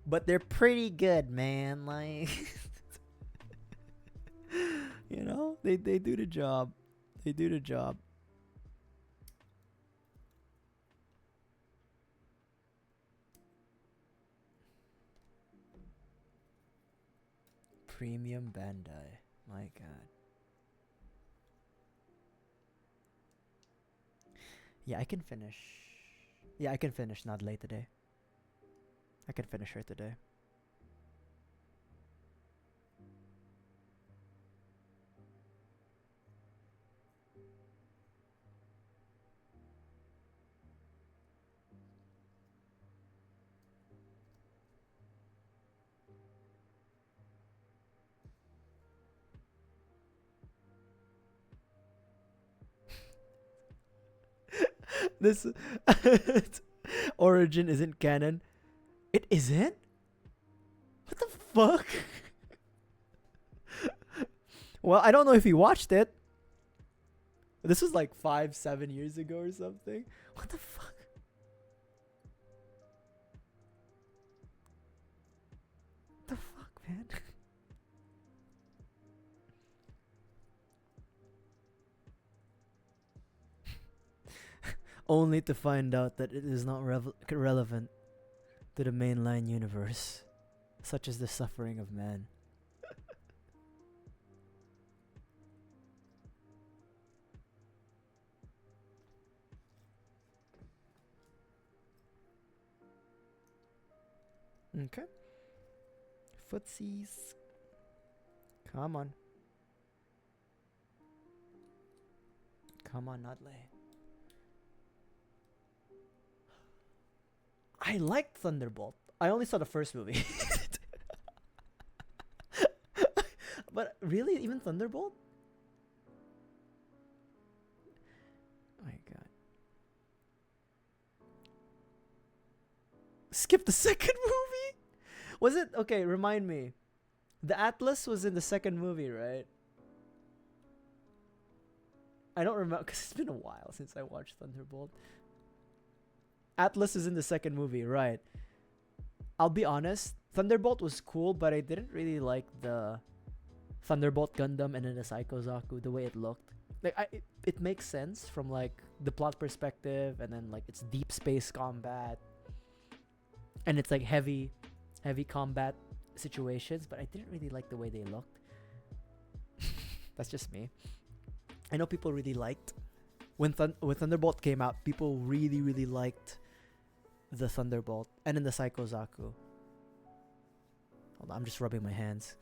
but they're pretty good, man. Like, you know, they do the job. They do the job. Premium Bandai. My god. Yeah, I can finish. Yeah, I can finish Nadleeh today. I can finish her today. This Origin isn't canon. It isn't? What the fuck? Well, I don't know if you watched it. This was like 5-7 years ago or something. What the fuck? What the fuck, man? Only to find out that it is not relevant to the mainline universe, such as the suffering of man. Okay. Footsies. Come on. Come on, Nadleeh. I liked Thunderbolt. I only saw the first movie. But really, even Thunderbolt? Oh my god. Skip the second movie? Was it? Okay, remind me. The Atlas was in the second movie, right? I don't remember because it's been a while since I watched Thunderbolt. Atlas is in the second movie, right? I'll be honest, Thunderbolt was cool, but I didn't really like the Thunderbolt Gundam and then the Psycho Zaku, the way it looked. Like it makes sense from like the plot perspective, and then like it's deep space combat, and it's like heavy combat situations. But I didn't really like the way they looked. That's just me. I know people really liked when Thunderbolt came out. People really liked the Thunderbolt and then the Psycho Zaku. Hold on, I'm just rubbing my hands.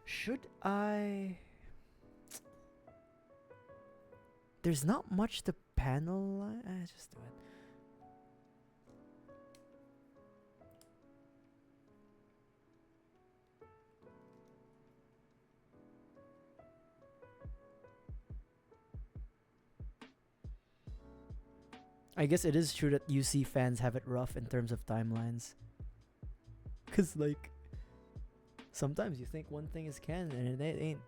Should I? There's not much to panel. Just do it. I guess it is true that UC fans have it rough in terms of timelines. Cause like, sometimes you think one thing is canon and it ain't.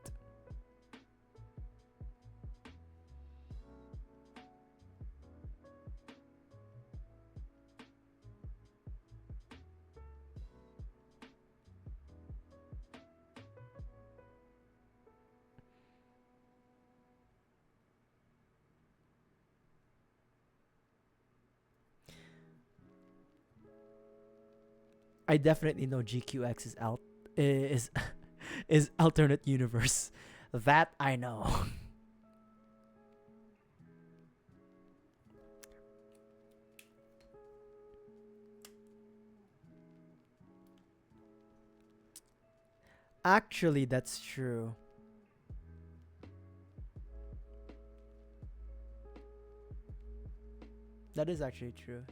I definitely know GQX is out is is alternate universe. That I know. Actually, that's true. That is actually true.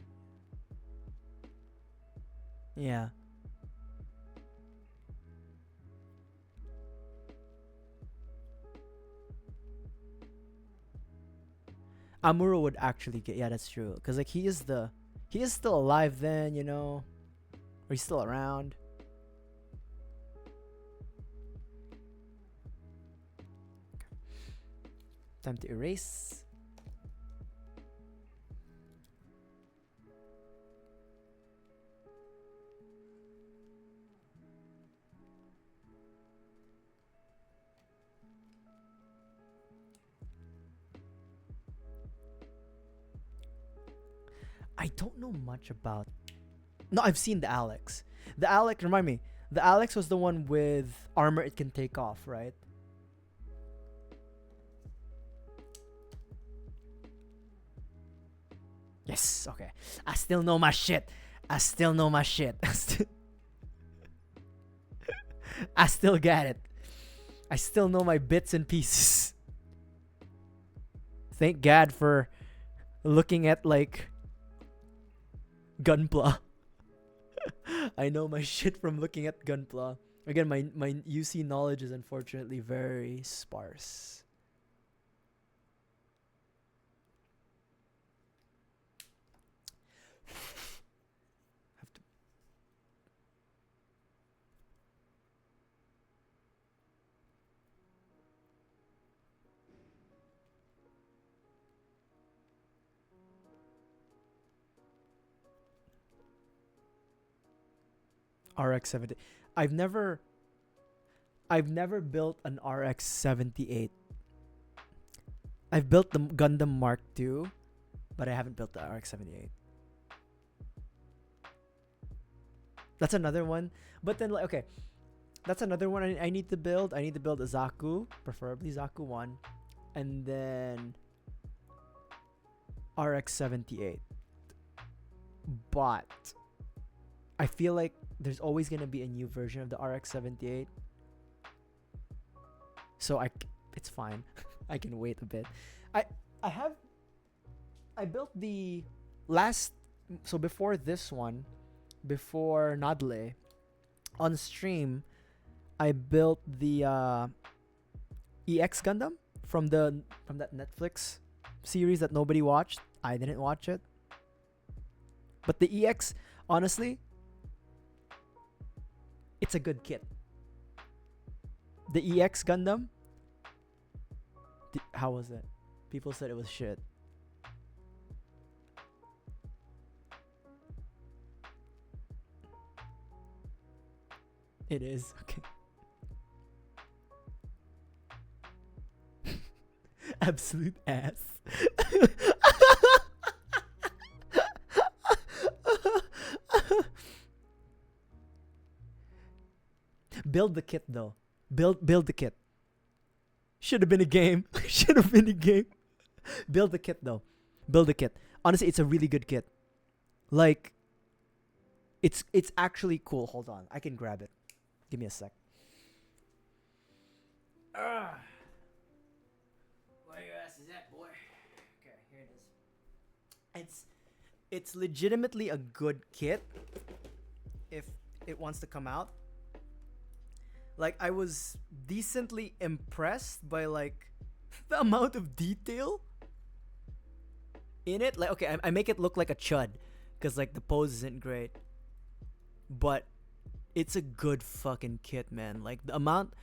Yeah. Amuro would actually get, yeah, that's true. Cause like he is still alive then, you know, or he's still around. Time to erase. I don't know much about. No, I've seen the Alex. The Alex, remind me. The Alex was the one with armor it can take off, right? Yes, okay. I still know my shit. I still know my shit. I still get it. I still know my bits and pieces. Thank God for looking at like Gunpla. I know my shit from looking at Gunpla. Again, my UC knowledge is unfortunately very sparse. Have to. RX-70. I've never built an RX-78. I've built the Gundam Mark II, but I haven't built the RX-78. That's another one. But then, like, okay, that's another one I need to build. I need to build a Zaku, preferably Zaku 1, and then RX-78. But I feel like there's always gonna be a new version of the RX-78, so it's fine. I can wait a bit. I built the last, so before this one, before Nadleeh, on stream, I built the EX Gundam from that Netflix series that nobody watched. I didn't watch it, but the EX, honestly, it's a good kit. The EX Gundam, How was it? People said it was shit. It is. Okay. Absolute ass. Build the kit though. Build the kit. Should have been a game. Should have been a game. Build the kit though. Build the kit. Honestly, it's a really good kit. Like, it's actually cool. Hold on, I can grab it. Give me a sec. Where your ass is at, boy? Okay, here it is. It's legitimately a good kit if it wants to come out. Like, I was decently impressed by like the amount of detail in it. Like, okay, I make it look like a chud because like the pose isn't great, but it's a good fucking kit, man. Like, the amount,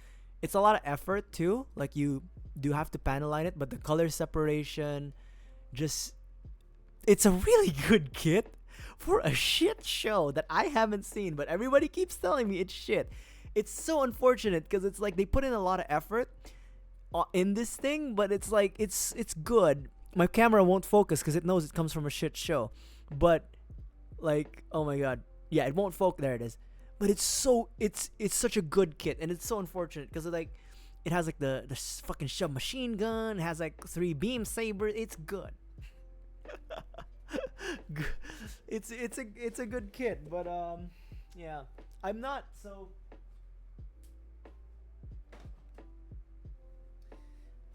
it's a lot of effort too. Like, you do have to panel line it, but the color separation, just, it's a really good kit for a shit show that I haven't seen, but everybody keeps telling me it's shit. It's so unfortunate because it's like they put in a lot of effort in this thing, but it's like it's good. My camera won't focus because it knows it comes from a shit show, but like, oh my god, yeah, it won't focus. There it is. But it's such a good kit, and it's so unfortunate because like it has like the fucking submachine gun, it has like 3 beam sabers. It's good. it's a good kit, but yeah, I'm not so.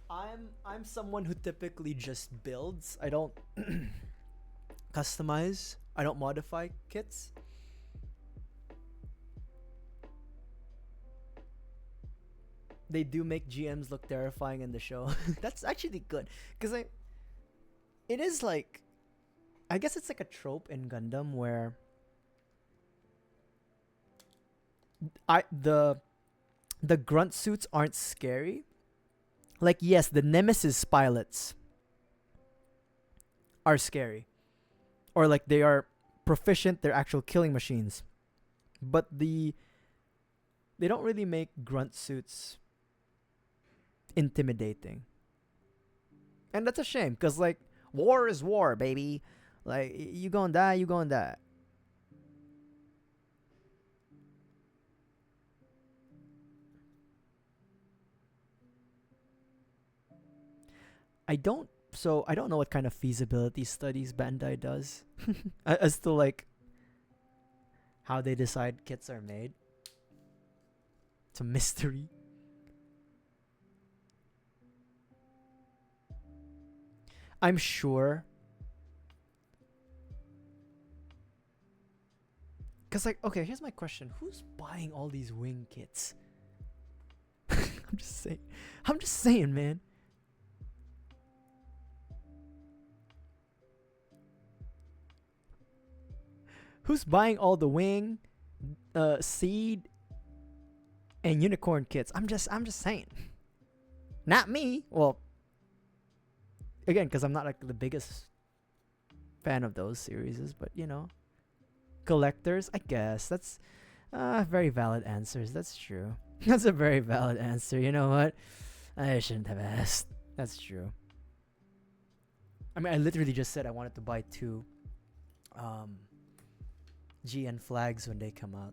I'm someone who typically just builds. I don't customize. I don't modify kits. They do make GMs look terrifying in the show. That's actually good because it is like, I guess it's like a trope in Gundam where the grunt suits aren't scary. Like, yes, the Nemesis pilots are scary, or like they are proficient, they're actual killing machines, but they don't really make grunt suits intimidating, and that's a shame because like war is war, baby. Like, you gonna die, you gonna die. I don't know what kind of feasibility studies Bandai does as to like how they decide kits are made. It's a mystery. I'm sure, cause like, okay, here's my question: who's buying all these wing kits? I'm just saying, man. Who's buying all the wing, seed, and unicorn kits? I'm just saying. Not me. Well, again, because I'm not like the biggest fan of those series, but you know, collectors, I guess. That's very valid answers. That's true. That's a very valid answer. You know what? I shouldn't have asked. That's true. I mean, I literally just said I wanted to buy 2 GN flags when they come out.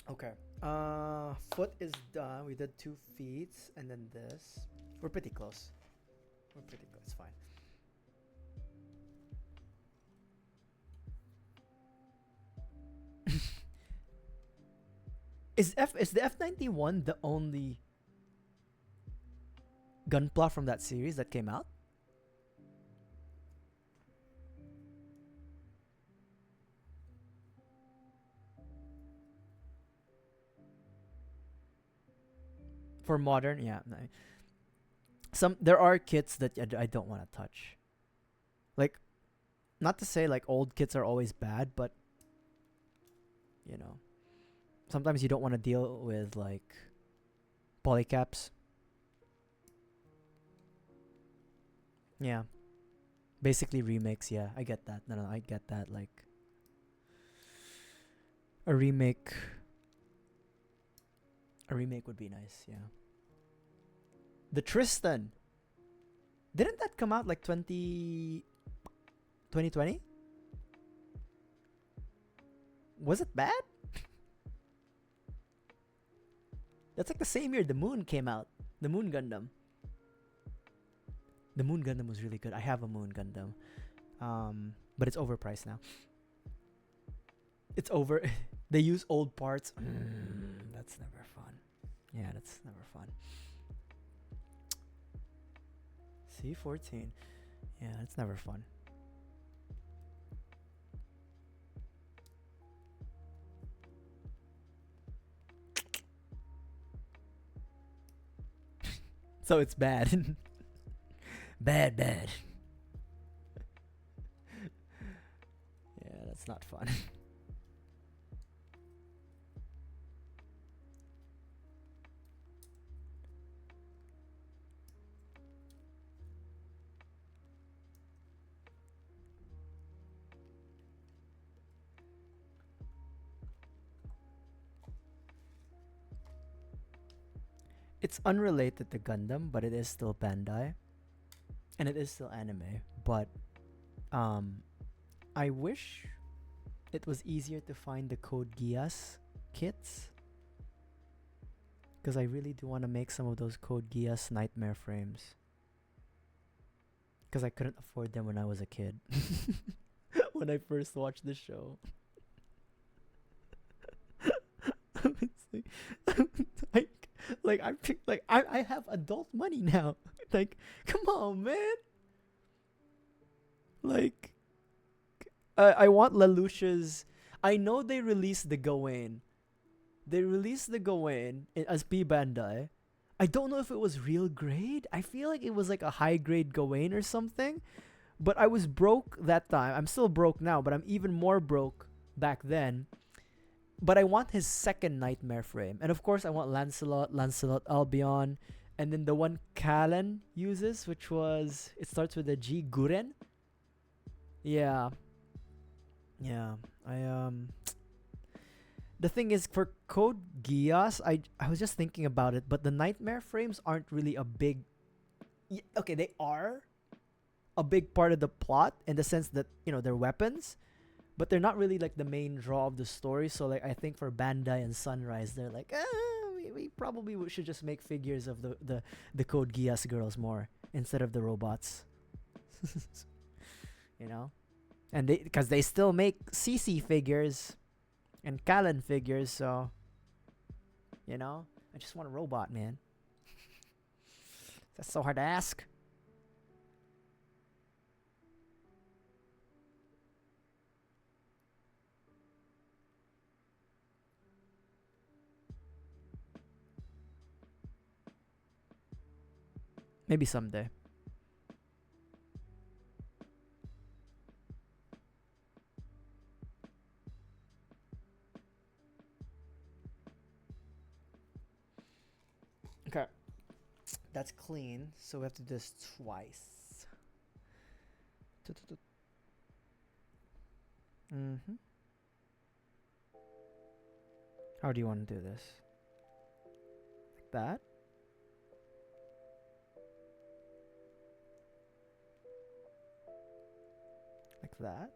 Okay. Foot is done. We did 2 feet and then this. We're pretty close. It's fine. Is the F91 the only gunpla from that series that came out? For modern, yeah. There are kits that I don't want to touch. Like, not to say like old kits are always bad, but you know, sometimes you don't want to deal with like polycaps. Yeah. Basically remakes, yeah. I get that. No, I get that. Like a remake would be nice, yeah. The Tristan. Didn't that come out like 2020? Was it bad? That's like the same year the Moon came out. The Moon Gundam. The Moon Gundam was really good. I have a Moon Gundam. But it's overpriced now. It's over. They use old parts. That's never fun. Yeah, that's never fun. C14. Yeah, that's never fun. So it's bad. Bad. Yeah, that's not fun. It's unrelated to Gundam, but it is still Bandai. And it is still anime. But I wish it was easier to find the Code Geass kits. Because I really do want to make some of those Code Geass nightmare frames. Because I couldn't afford them when I was a kid. When I first watched the show. I have adult money now. Like, come on, man. Like, I want Lelouch's. I know they released the Gawain. They released the Gawain as P Bandai. I don't know if it was real grade. I feel like it was like a high grade Gawain or something. But I was broke that time. I'm still broke now, but I'm even more broke back then. But I want his second nightmare frame. And of course, I want Lancelot Albion. And then the one Callan uses, which was... It starts with a G, Guren? Yeah. Yeah. The thing is, for Code Geass, I was just thinking about it, but the nightmare frames aren't really a big... Okay, they are a big part of the plot in the sense that, you know, they're weapons. But they're not really like the main draw of the story. So like I think for Bandai and Sunrise, they're like, we probably should just make figures of the Code Geass girls more instead of the robots. You know, and because they still make CC figures and Callan figures, so you know, I just want a robot, man. That's so hard to ask. Maybe someday. Okay. That's clean, so we have to do this twice. Mm-hmm. How do you want to do this? Like that? Like that?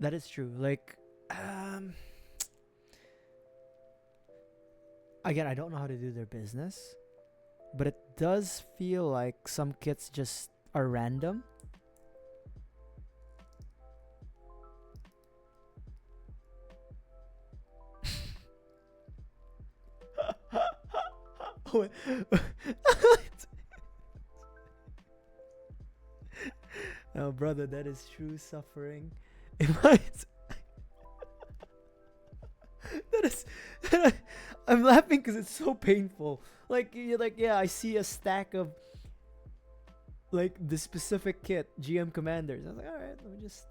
That is true. Like, again, I don't know how to do their business, but it does feel like some kits just are random. Oh, brother, that is true suffering. That is. I'm laughing because it's so painful. Like you're like, yeah, I see a stack of like the specific kit, GM Commanders. I was like, all right, let me just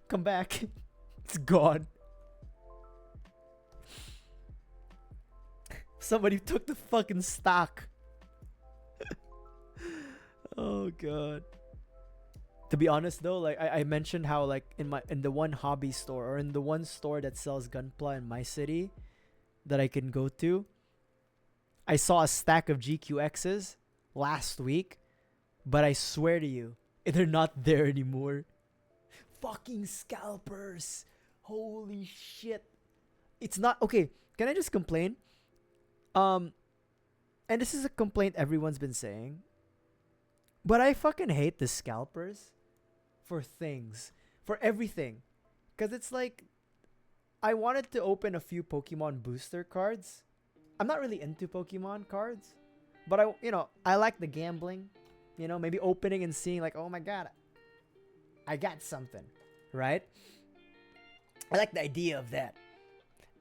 come back. It's gone. Somebody took the fucking stock. Oh god. To be honest though, like I mentioned how like in the one hobby store or in the one store that sells gunpla in my city that I can go to, I saw a stack of GQXs last week, but I swear to you, they're not there anymore. Fucking scalpers. Holy shit. It's not okay, can I just complain? And this is a complaint everyone's been saying. But I fucking hate the scalpers for things, for everything. Cause it's like I wanted to open a few Pokemon booster cards. I'm not really into Pokemon cards, but I like the gambling. Maybe opening and seeing like, oh my god, I got something, right? I like the idea of that.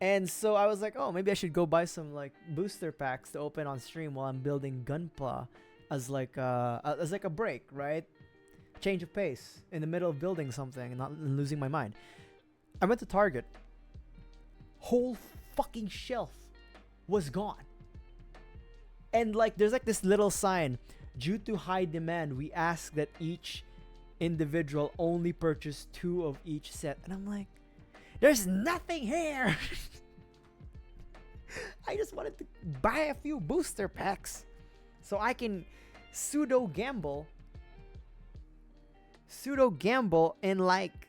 And so I was like, oh, maybe I should go buy some like booster packs to open on stream while I'm building Gunpla as like a break, right? Change of pace in the middle of building something and not losing my mind. I went to Target. Whole fucking shelf was gone. And like there's like this little sign, due to high demand, we ask that each individual only purchase 2 of each set. And I'm like, there's nothing here. I just wanted to buy a few booster packs so I can pseudo gamble in like,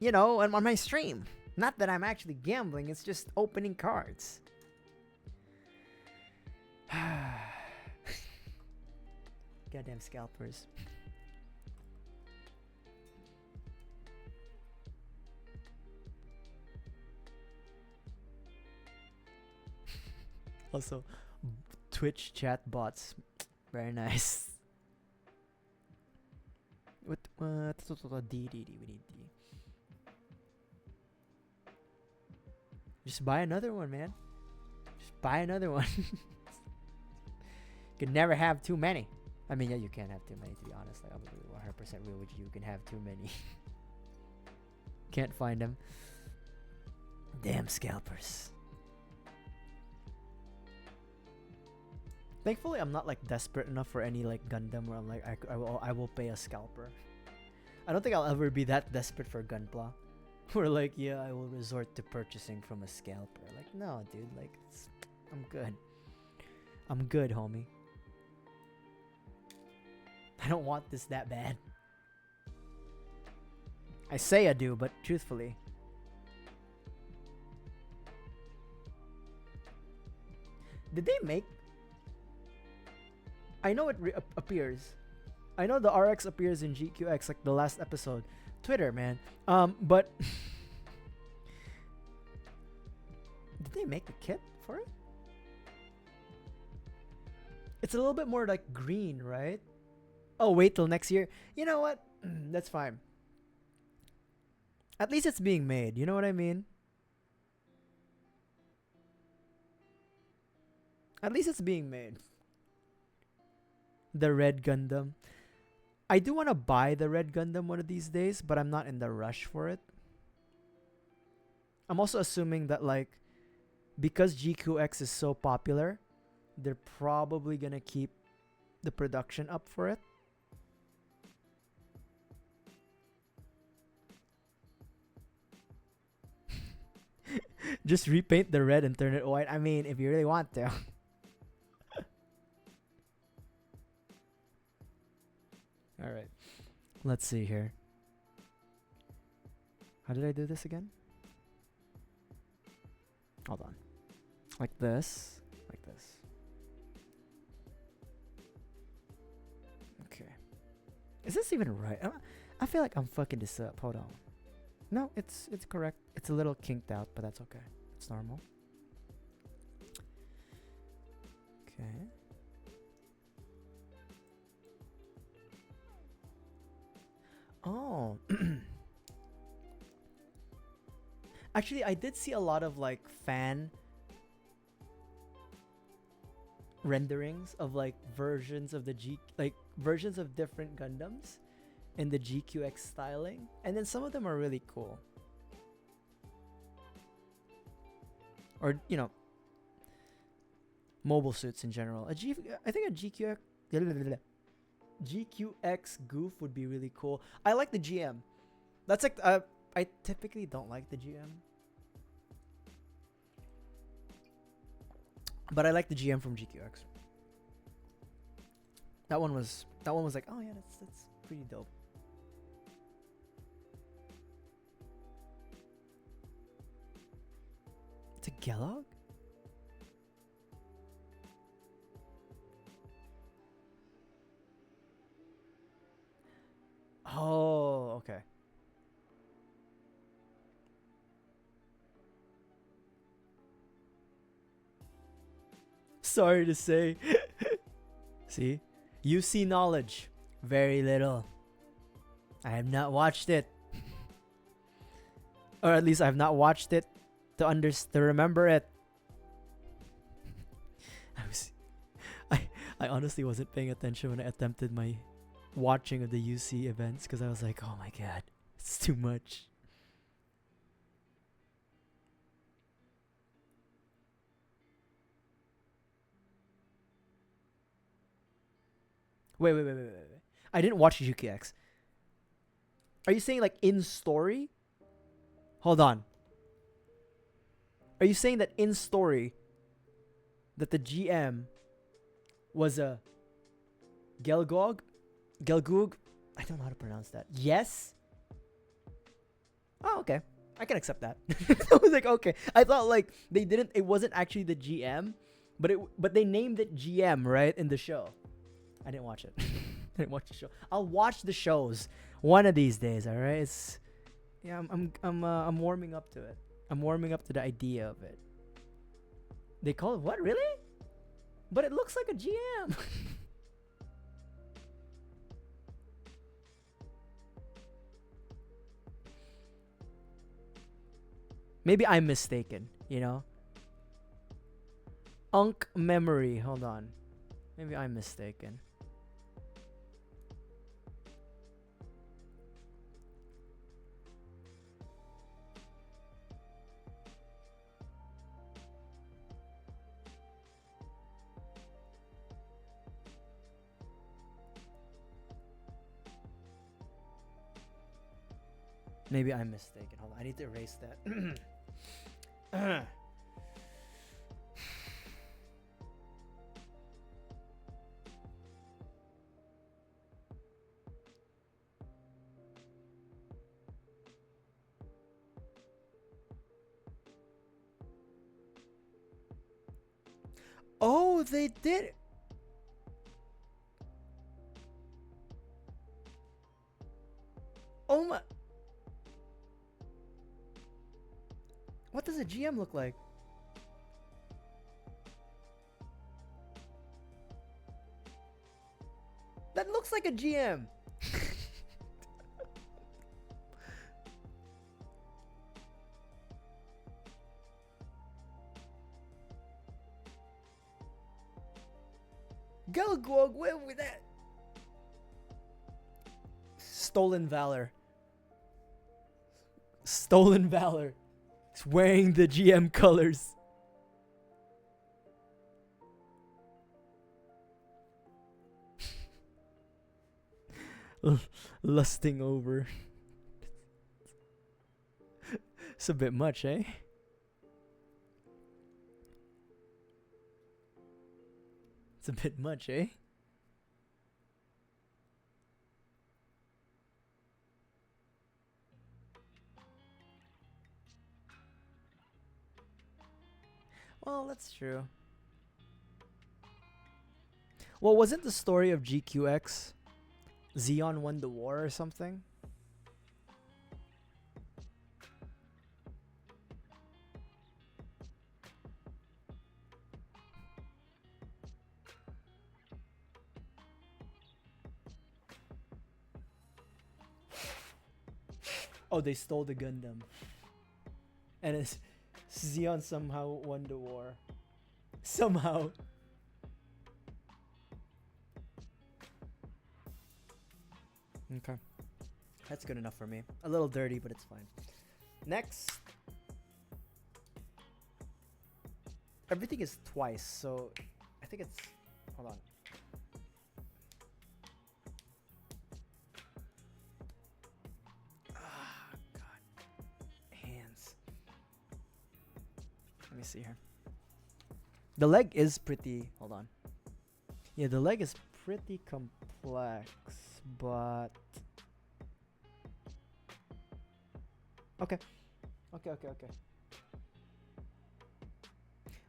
on my stream. Not that I'm actually gambling, it's just opening cards. Goddamn scalpers. Also, Twitch chat bots. Very nice. What? D. We need D. Just buy another one, man. Just buy another one. You can never have too many. I mean, yeah, you can't have too many, to be honest. Like, I'll be 100% real with you. You can have too many. Can't find them. Damn scalpers. Thankfully, I'm not like desperate enough for any like Gundam where I'm like I will pay a scalper. I don't think I'll ever be that desperate for Gunpla. Where like, yeah, I will resort to purchasing from a scalper. Like, no, dude, like I'm good. I'm good, homie. I don't want this that bad. I say I do, but truthfully. Did they make... I know it appears. I know the RX appears in GQX, like the last episode. Twitter, man. But... Did they make the kit for it? It's a little bit more like green, right? Oh, wait till next year. You know what? That's fine. At least it's being made. You know what I mean? At least it's being made. The Red Gundam. I do want to buy the Red Gundam one of these days, but I'm not in the rush for it. I'm also assuming that, like, because GQX is so popular, they're probably gonna keep the production up for it. Just repaint the red and turn it white. I mean, if you really want to. Alright. Let's see here. How did I do this again? Hold on. Like this. Like this. Okay. Is this even right? I feel like I'm fucking this up. Hold on. No, it's correct. It's a little kinked out, but that's okay. It's normal. Okay. Oh. Actually, I did see a lot of like fan renderings of like versions of the versions of different Gundams in the GQX styling, and then some of them are really cool. Or, you know, mobile suits in general. I think a GQX goof would be really cool. I like the GM. That's like I typically don't like the GM, but I like the GM from GQX. That one was like, oh yeah, that's pretty dope. It's a Kellogg? Oh, okay. Sorry to say. See? You see knowledge. Very little. I have not watched it. Or at least I have not watched it to remember it. I honestly wasn't paying attention when I attempted my watching of the UC events because I was like, oh my god, it's too much. Wait. I didn't watch GQX. Are you saying like in story? Hold on. Are you saying that in story that the GM was a Gelgoog? I don't know how to pronounce that. Yes? Oh, okay. I can accept that. I was like, okay. I thought like it wasn't actually the GM, but they named it GM, right, in the show. I didn't watch it. I didn't watch the show. I'll watch the shows one of these days, all right? I'm warming up to it. I'm warming up to the idea of it. They call it what? Really? But it looks like a GM. Maybe I'm mistaken, you know? Unk memory. Hold on. Maybe I'm mistaken. Maybe I'm mistaken. Hold on. I need to erase that. Oh, they did. Oh my. What does a GM look like? That looks like a GM. Gelgog, where with that? Stolen Valor. Stolen Valor. He's wearing the GM colors. Lusting over. It's a bit much, eh? It's a bit much, eh? Well, that's true. Well, wasn't the story of GQX Xeon won the war or something? Oh, they stole the Gundam. And it's Xeon somehow won the war. Somehow. Okay. That's good enough for me. A little dirty, but it's fine. Next. Everything is twice, so I think it's... Hold on. Ah, God. Hands. Let me see here. The leg is pretty... Hold on. Yeah, the leg is pretty complex, but... Okay. Okay.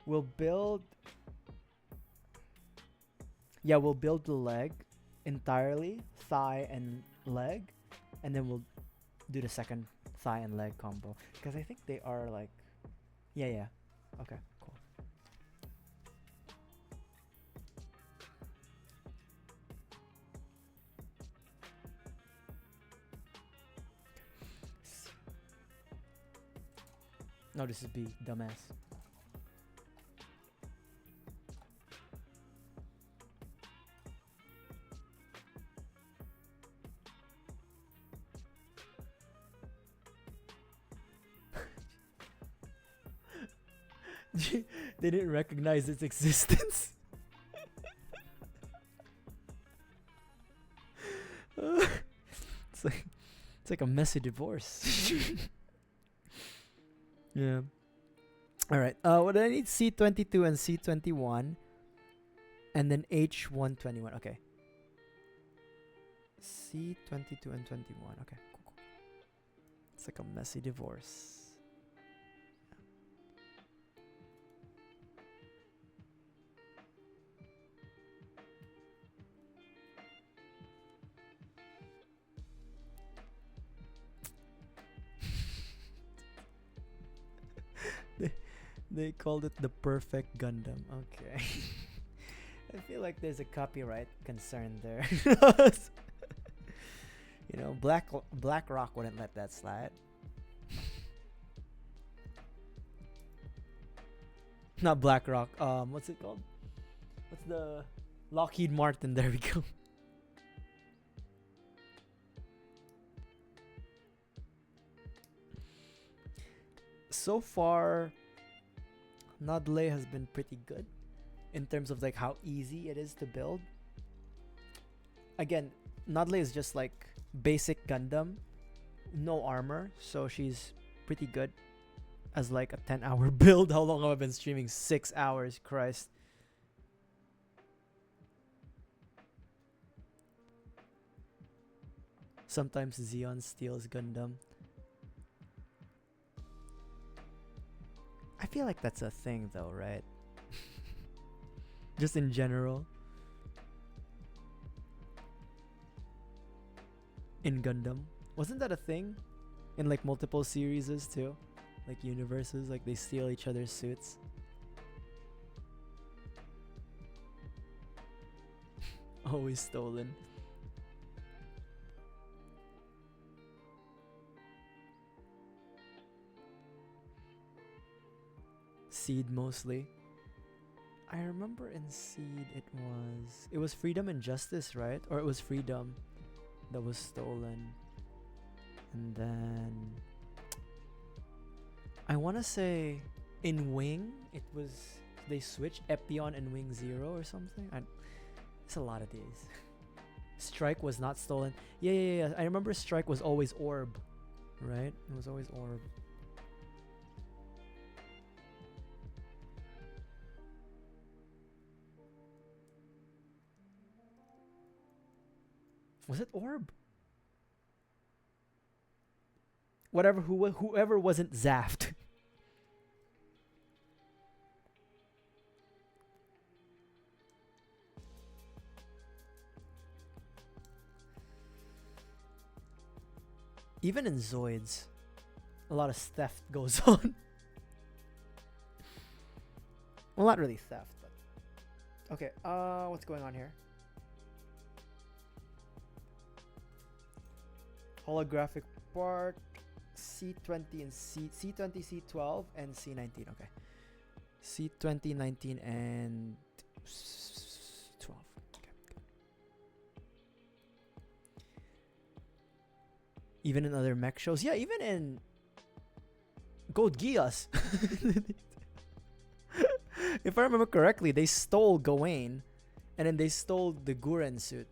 We'll build... Yeah, we'll build the leg entirely, thigh and leg, and then we'll do the second thigh and leg combo. Because I think they are like... Yeah. Okay, cool. No, this is B, dumbass. They didn't recognize its existence. It's like a messy divorce. Yeah. All right. What I need C22 and C21, and then H121. Okay. C22 and 21. Okay. Cool. It's like a messy divorce. They called it the perfect Gundam. Okay. I feel like there's a copyright concern there. You know, Black Rock wouldn't let that slide. Not Black Rock. What's it called? What's the Lockheed Martin? There we go. So far, Nadleeh has been pretty good in terms of like how easy it is to build. Again, Nadleeh is just like basic Gundam, no armor, so she's pretty good as like a 10-hour build. How long have I been streaming? 6 hours, Christ. Sometimes Zeon steals Gundam. I feel like that's a thing though, right? Just in general. In Gundam. Wasn't that a thing? In like multiple series too? Like universes, like they steal each other's suits. Always stolen. Seed mostly. I remember in Seed it was Freedom and Justice, right? Or it was Freedom that was stolen. And then I want to say in Wing they switched Epion and Wing 0 or something. It's a lot of days. Strike was not stolen. Yeah. I remember Strike was always Orb, right? It was always Orb. Was it Orb? Whoever wasn't Zaft. Even in Zoids, a lot of theft goes on. Well, not really theft, but okay. What's going on here? Holographic part, C20 and C20, C12 and C19. Okay, C20, 19 and 12. Okay. Even in other mech shows. Yeah, even in Code Geass. If I remember correctly, they stole Gawain, and then they stole the Guren suit.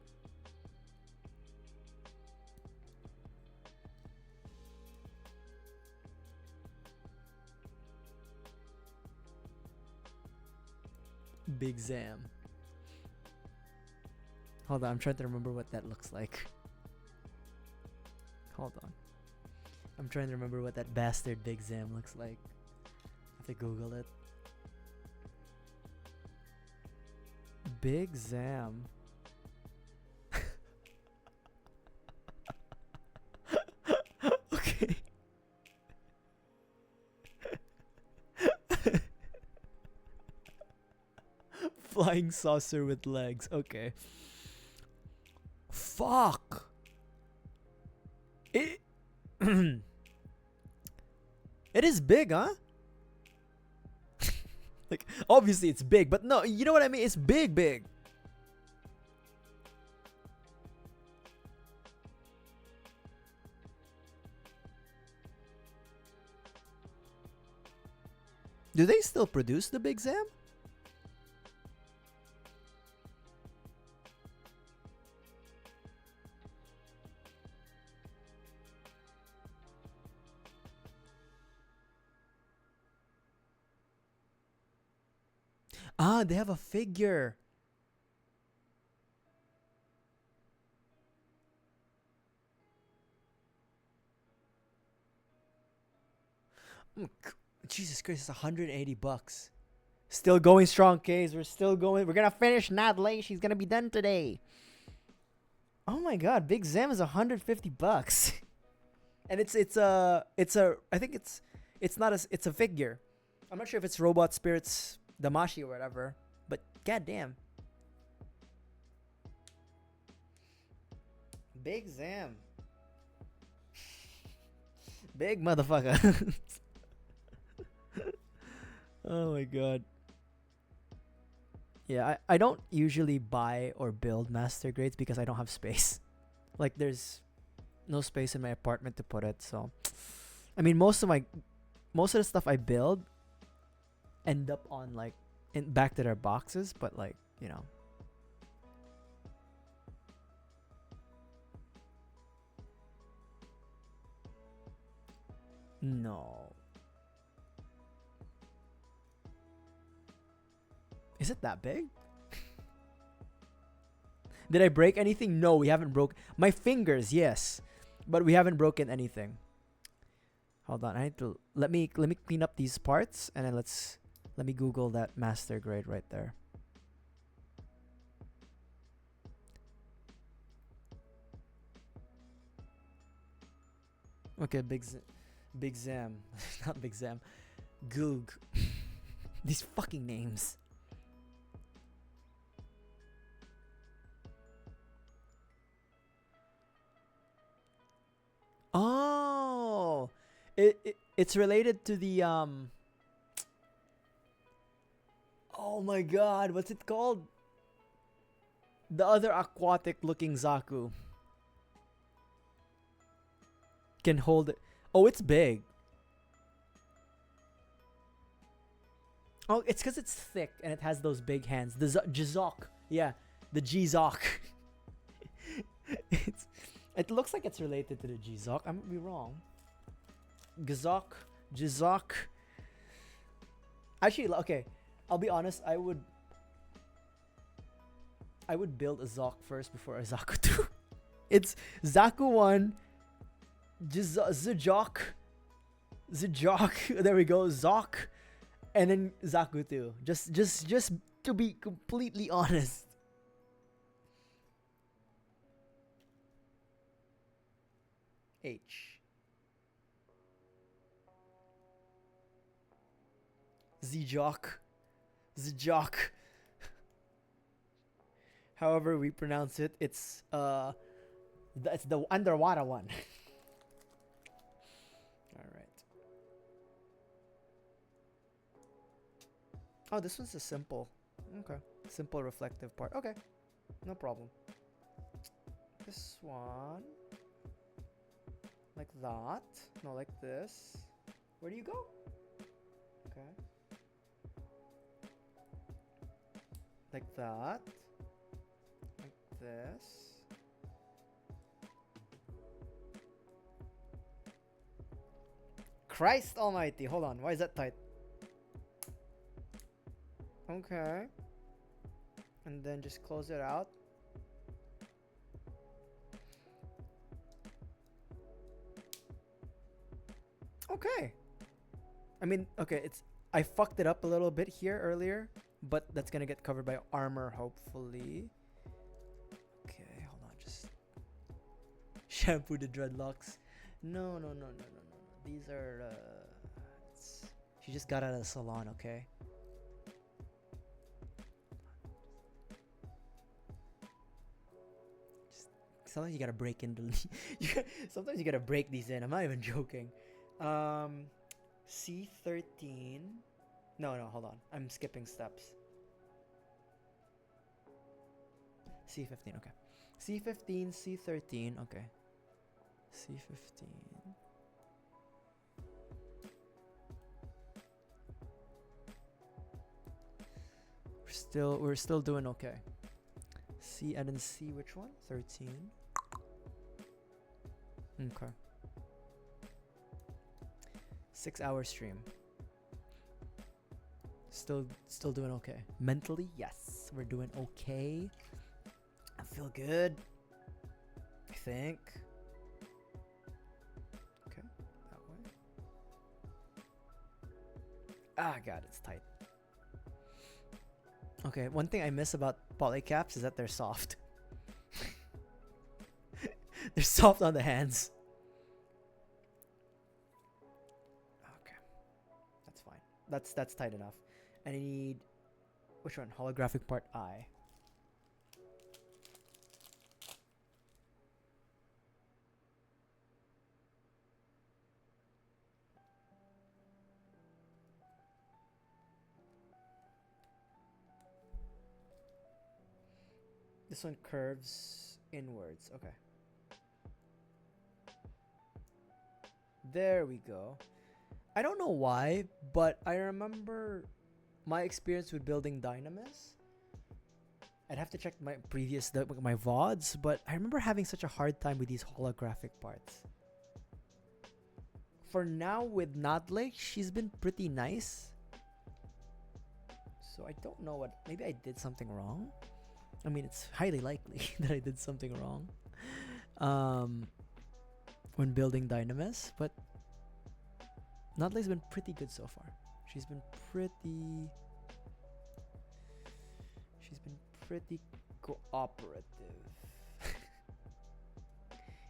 Big Zam. Hold on, I'm trying to remember what that looks like. Hold on. I'm trying to remember what that bastard Big Zam looks like. I have to Google it. Big Zam. Okay. Flying saucer with legs. Okay. Fuck. It it is big, huh? Like, obviously it's big, but no, you know what I mean? It's big, big. Do they still produce the Big Zam? Ah, they have a figure. Jesus Christ, it's $180. Still going strong, K's. We're still going. We're gonna finish Nadleeh. She's gonna be done today. Oh my God, Big Zam is $150, and it's a I think it's not it's a figure. I'm not sure if it's Robot Spirits Damashi or whatever, but goddamn. Big Zam. Big motherfucker. Oh my God. Yeah, I don't usually buy or build master grades because I don't have space. Like, there's no space in my apartment to put it, so I mean most of the stuff I build end up on like back to their boxes, but like, you know. No. Is it that big? Did I break anything? No, we haven't broke my fingers, yes. But we haven't broken anything. Hold on, I need to let me clean up these parts, and then let me Google that master grade right there. Okay, Big Zam. Not Big Zam. Goog. These fucking names. Oh, it's related to the Oh my God, what's it called? The other aquatic looking Zaku. Can hold it. Oh, it's big. Oh, it's because it's thick and it has those big hands. The Jizok. Yeah, the Jizok. It looks like it's related to the Jizok. I might be wrong. Gazok. Jizok. Actually, okay. I'll be honest. I would build a Zok first before a Zaku 2. It's Zaku 1. Zijok. There we go. Zok. And then Zaku 2. Just to be completely honest. H. Zijok. However we pronounce it, it's the underwater one. All right. Oh, this one's a simple. Okay. Simple reflective part. Okay. No problem. This one. that. No, like this. Where do you go? Okay. Like that. Like this. Christ almighty. Hold on. Why is that tight? Okay. And then just close it out. Okay. I mean, okay, I fucked it up a little bit here earlier, but that's gonna get covered by armor, hopefully. Okay, hold on, just shampoo the dreadlocks. No. These are she just got out of the salon, okay? Sometimes you gotta break in the sometimes you gotta break these in. I'm not even joking. C13. No, hold on. I'm skipping steps. C15, okay. C15, C13, okay. C15. We're still doing okay. C and then C, which one? 13. Okay. 6-hour stream. Still doing okay. Mentally, yes, we're doing okay. I feel good. I think. Okay, that way. Ah, God, it's tight. Okay, one thing I miss about polycaps is that they're soft. They're soft on the hands. Okay, that's fine. That's tight enough. And I need, which one? Holographic part I. This one curves inwards. Okay. There we go. I don't know why, but I remember my experience with building Dynamis. I'd have to check my my VODs, but I remember having such a hard time with these holographic parts. For now, with Nadleeh, she's been pretty nice. So I don't know what. Maybe I did something wrong. I mean, it's highly likely that I did something wrong when building Dynamis, but Nadleeh's been pretty good so far. She's been pretty cooperative.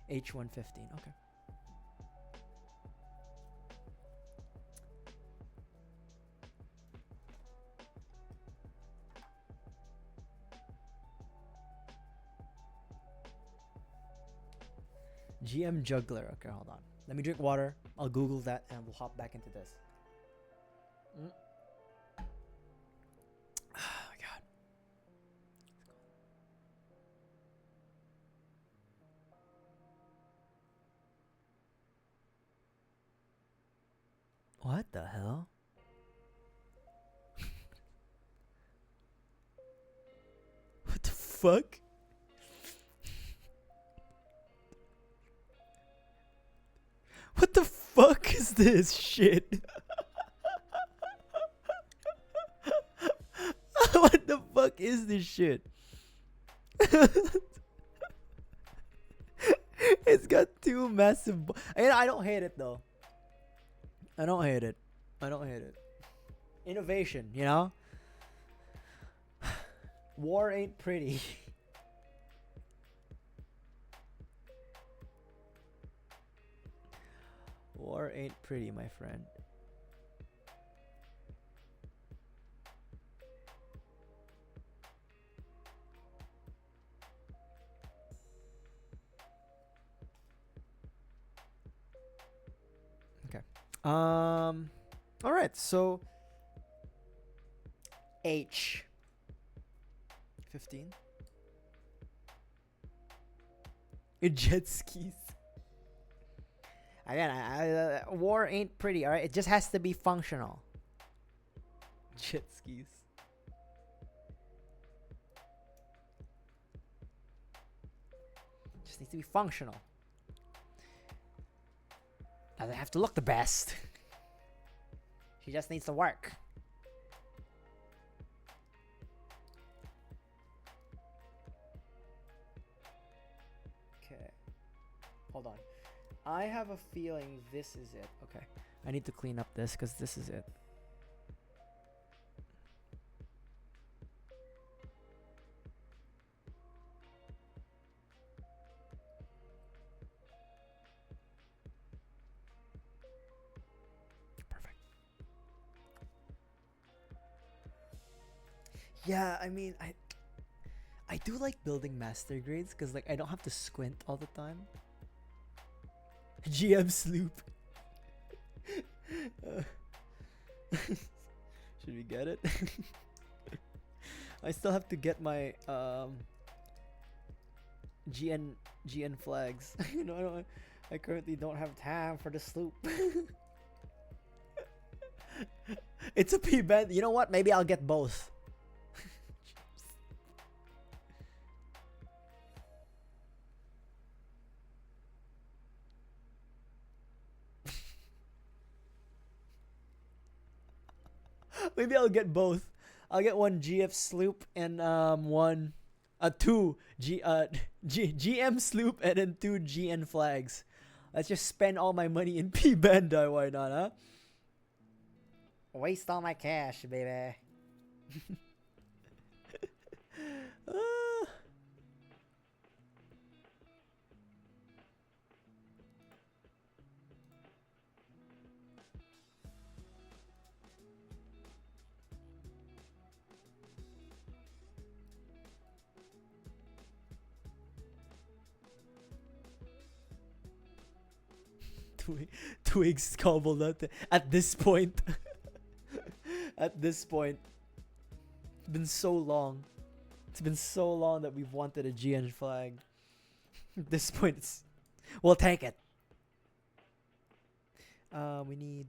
H115, okay. GM Juggler. Okay, hold on. Let me drink water. I'll Google that and we'll hop back into this. Oh my God. What the hell? What the fuck? What the fuck is this shit? What the fuck is this shit? It's got two massive. I don't hate it though. I don't hate it. Innovation, you know? War ain't pretty. War ain't pretty, my friend. Okay. All right. So H 15. Jet skis. Again, war ain't pretty, alright? It just has to be functional. Jet skis. Just needs to be functional. Doesn't have to look the best. She just needs to work. Okay. Hold on. I have a feeling this is it. Okay. I need to clean up this because this is it. Perfect. Yeah, I mean, I do like building master grades because like I don't have to squint all the time. GM sloop. Should we get it? I still have to get my GN flags. You know, I currently don't have time for the sloop. It's a P-band. You know what? Maybe I'll get both. Maybe I'll get both. I'll get one GF sloop and two GM sloop and then 2 GN flags. Let's just spend all my money in P Bandai. Why not, huh? Waste all my cash, baby. Twigs cobbled out at this point. At this point, it's been so long. It's been so long that we've wanted a GN flag. At this point, we'll take it. We need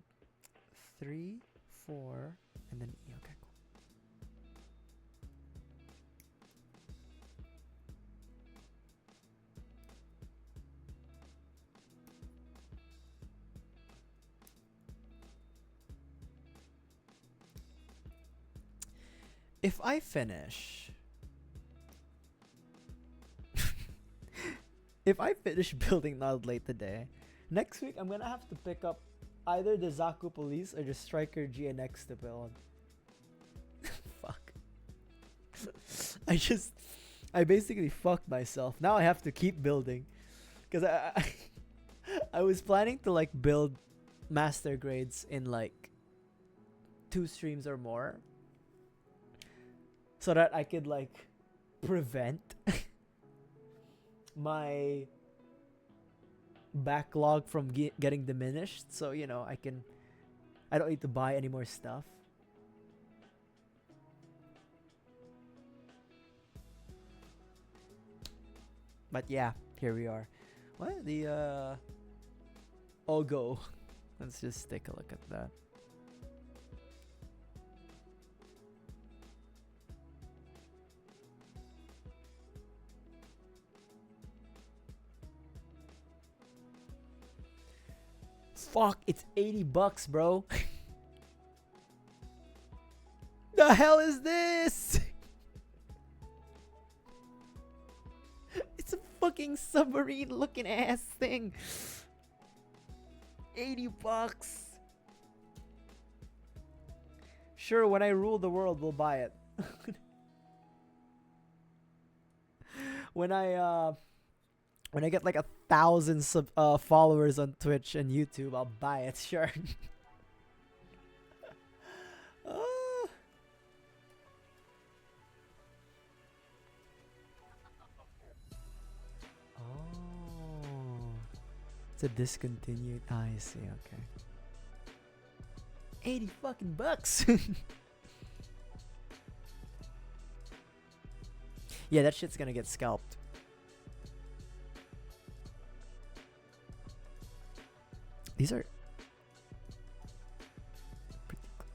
3, 4, and then E. Okay, cool. If I finish building Nadleeh today, next week I'm gonna have to pick up either the Zaku Police or the Striker GNX to build. Fuck. I basically fucked myself. Now I have to keep building. Cause I was planning to like build master grades in like 2 streams or more. So that I could like prevent my backlog from getting diminished. So, you know, I don't need to buy any more stuff. But yeah, here we are. What? The Ogo. Let's just take a look at that. Fuck, it's $80, bro. The hell is this? It's a fucking submarine looking ass thing. $80. Sure, when I rule the world, we'll buy it. When I get like 1,000 followers on Twitch and YouTube, I'll buy it, sure. Oh, it's a discontinued. I see. Okay. 80 fucking bucks. Yeah, that shit's gonna get scalped. These are pretty cool.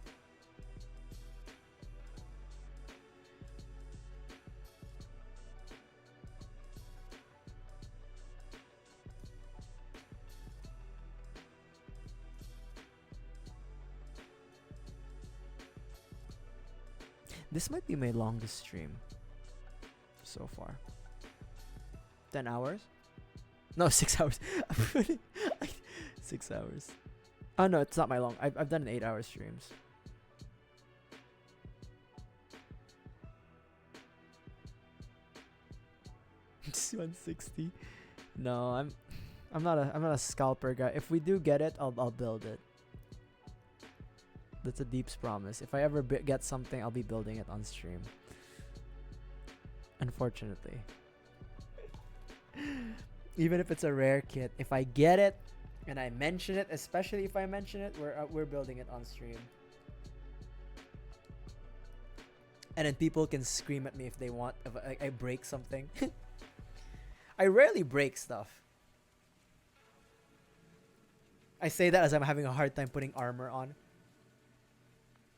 This might be my longest stream so far. 10 hours? No, 6 hours. 6 hours. Oh no, it's not my long. I've done 8-hour streams. Just 160. No, I'm not a scalper guy. If we do get it, I'll build it. That's a Deep's promise. If I ever get something, I'll be building it on stream. Unfortunately. Even if it's a rare kit, if I get it and I mention it, especially if I mention it, we're building it on stream. And then people can scream at me if they want, if I break something. I rarely break stuff. I say that as I'm having a hard time putting armor on.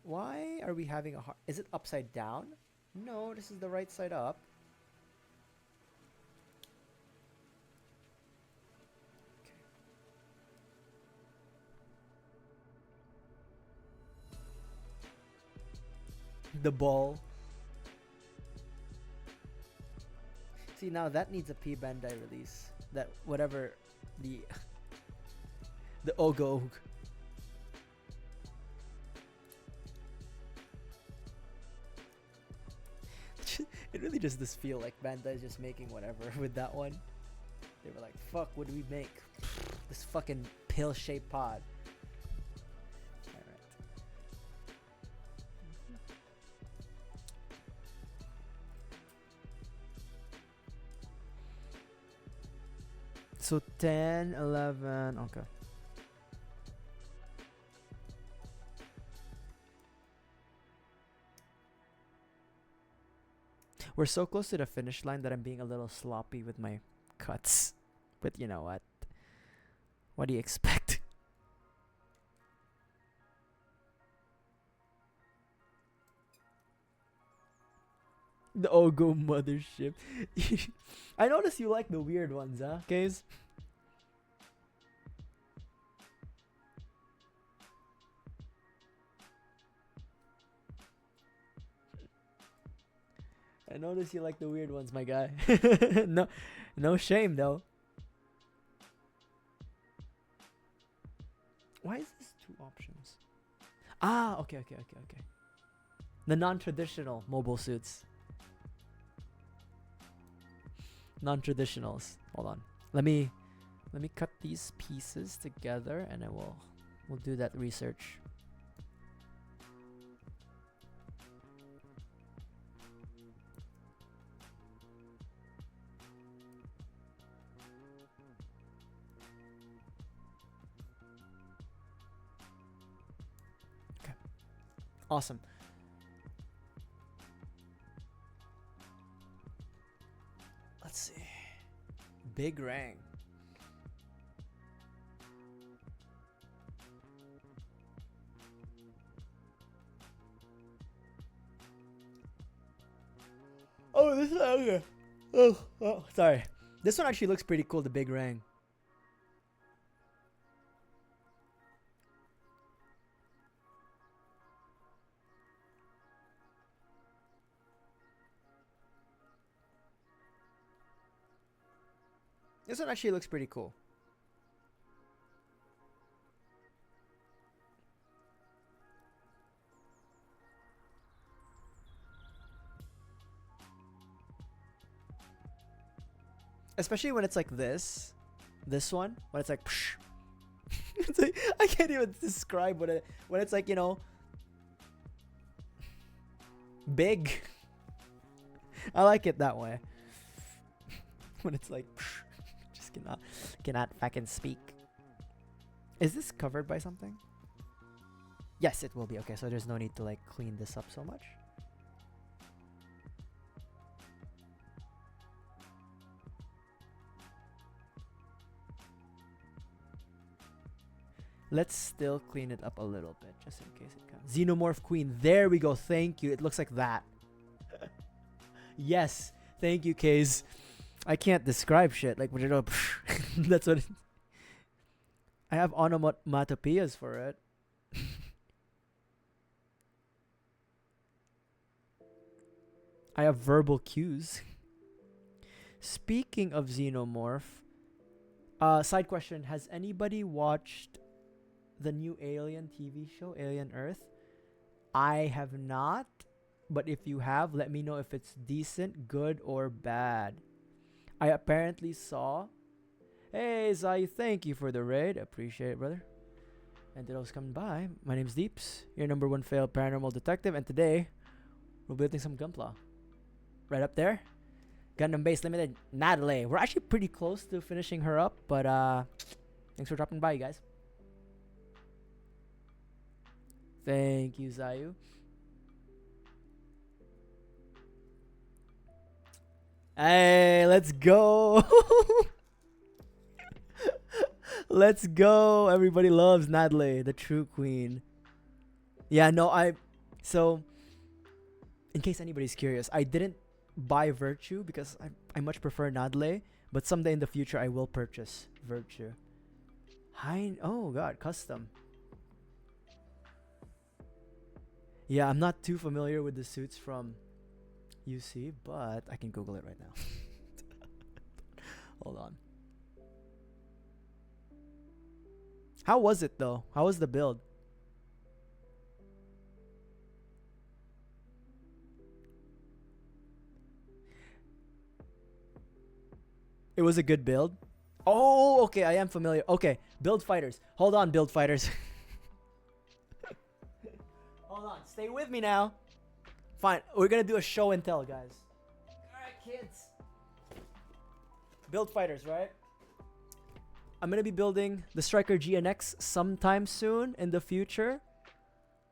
Why are we having a hard... Is it upside down? No, this is the right side up. Okay. The ball. See, now that needs a P Bandai release. That whatever the... the Ogo. It really just does feel like Bandai is just making whatever with that one. They were like, fuck, what do we make? This fucking pill-shaped pod. Alright. So 10, 11, okay. We're so close to the finish line that I'm being a little sloppy with my cuts. But you know what? What do you expect? The Ogo mothership. I noticed you like the weird ones, huh, guys? I noticed you like the weird ones, my guy. No shame though. Why is this 2 options? Ah, okay. The non-traditional mobile suits. Non-traditionals. Hold on. Let me cut these pieces together and then we'll do that research. Awesome. Let's see. Big Rang. Oh, this is okay. Oh, sorry. This one actually looks pretty cool, the Big Rang. This one actually looks pretty cool. Especially when it's like this one, when it's like, psh. It's like I can't even describe what it, when it's like, you know, big. I like it that way. When it's like, psh. Just cannot fucking speak. Is this covered by something? Yes, it will be. Okay, so there's no need to like clean this up so much. Let's still clean it up a little bit, just in case it counts. Xenomorph Queen. There we go. Thank you. It looks like that. Yes. Thank you, Kaze. I can't describe shit. Like, that's what I have onomatopoeias for it. I have verbal cues. Speaking of Xenomorph, side question, has anybody watched the new Alien TV show, Alien Earth? I have not, but if you have, let me know if it's decent, good, or bad. I apparently saw... Hey, Zai, thank you for the raid. Appreciate it, brother. And those coming by. My name's Deeps, your #1 failed paranormal detective, and today, we're building some gunpla. Right up there. Gundam Base Limited, Nadleeh. We're actually pretty close to finishing her up, but thanks for dropping by, you guys. Thank you, Zayu. Hey, let's go. Let's go. Everybody loves Nadleeh, the true queen. Yeah, no, so in case anybody's curious, I didn't buy Virtue because I much prefer Nadleeh, but someday in the future I will purchase Virtue. Oh god, custom. Yeah, I'm not too familiar with the suits from UC, but I can Google it right now. Hold on. How was it though? How was the build? It was a good build. Oh, okay, I am familiar. Okay, build fighters. Hold on, build fighters. Hold on, stay with me now. Fine, we're gonna do a show and tell, guys. Alright, kids. Build fighters, right? I'm gonna be building the Striker GNX sometime soon in the future.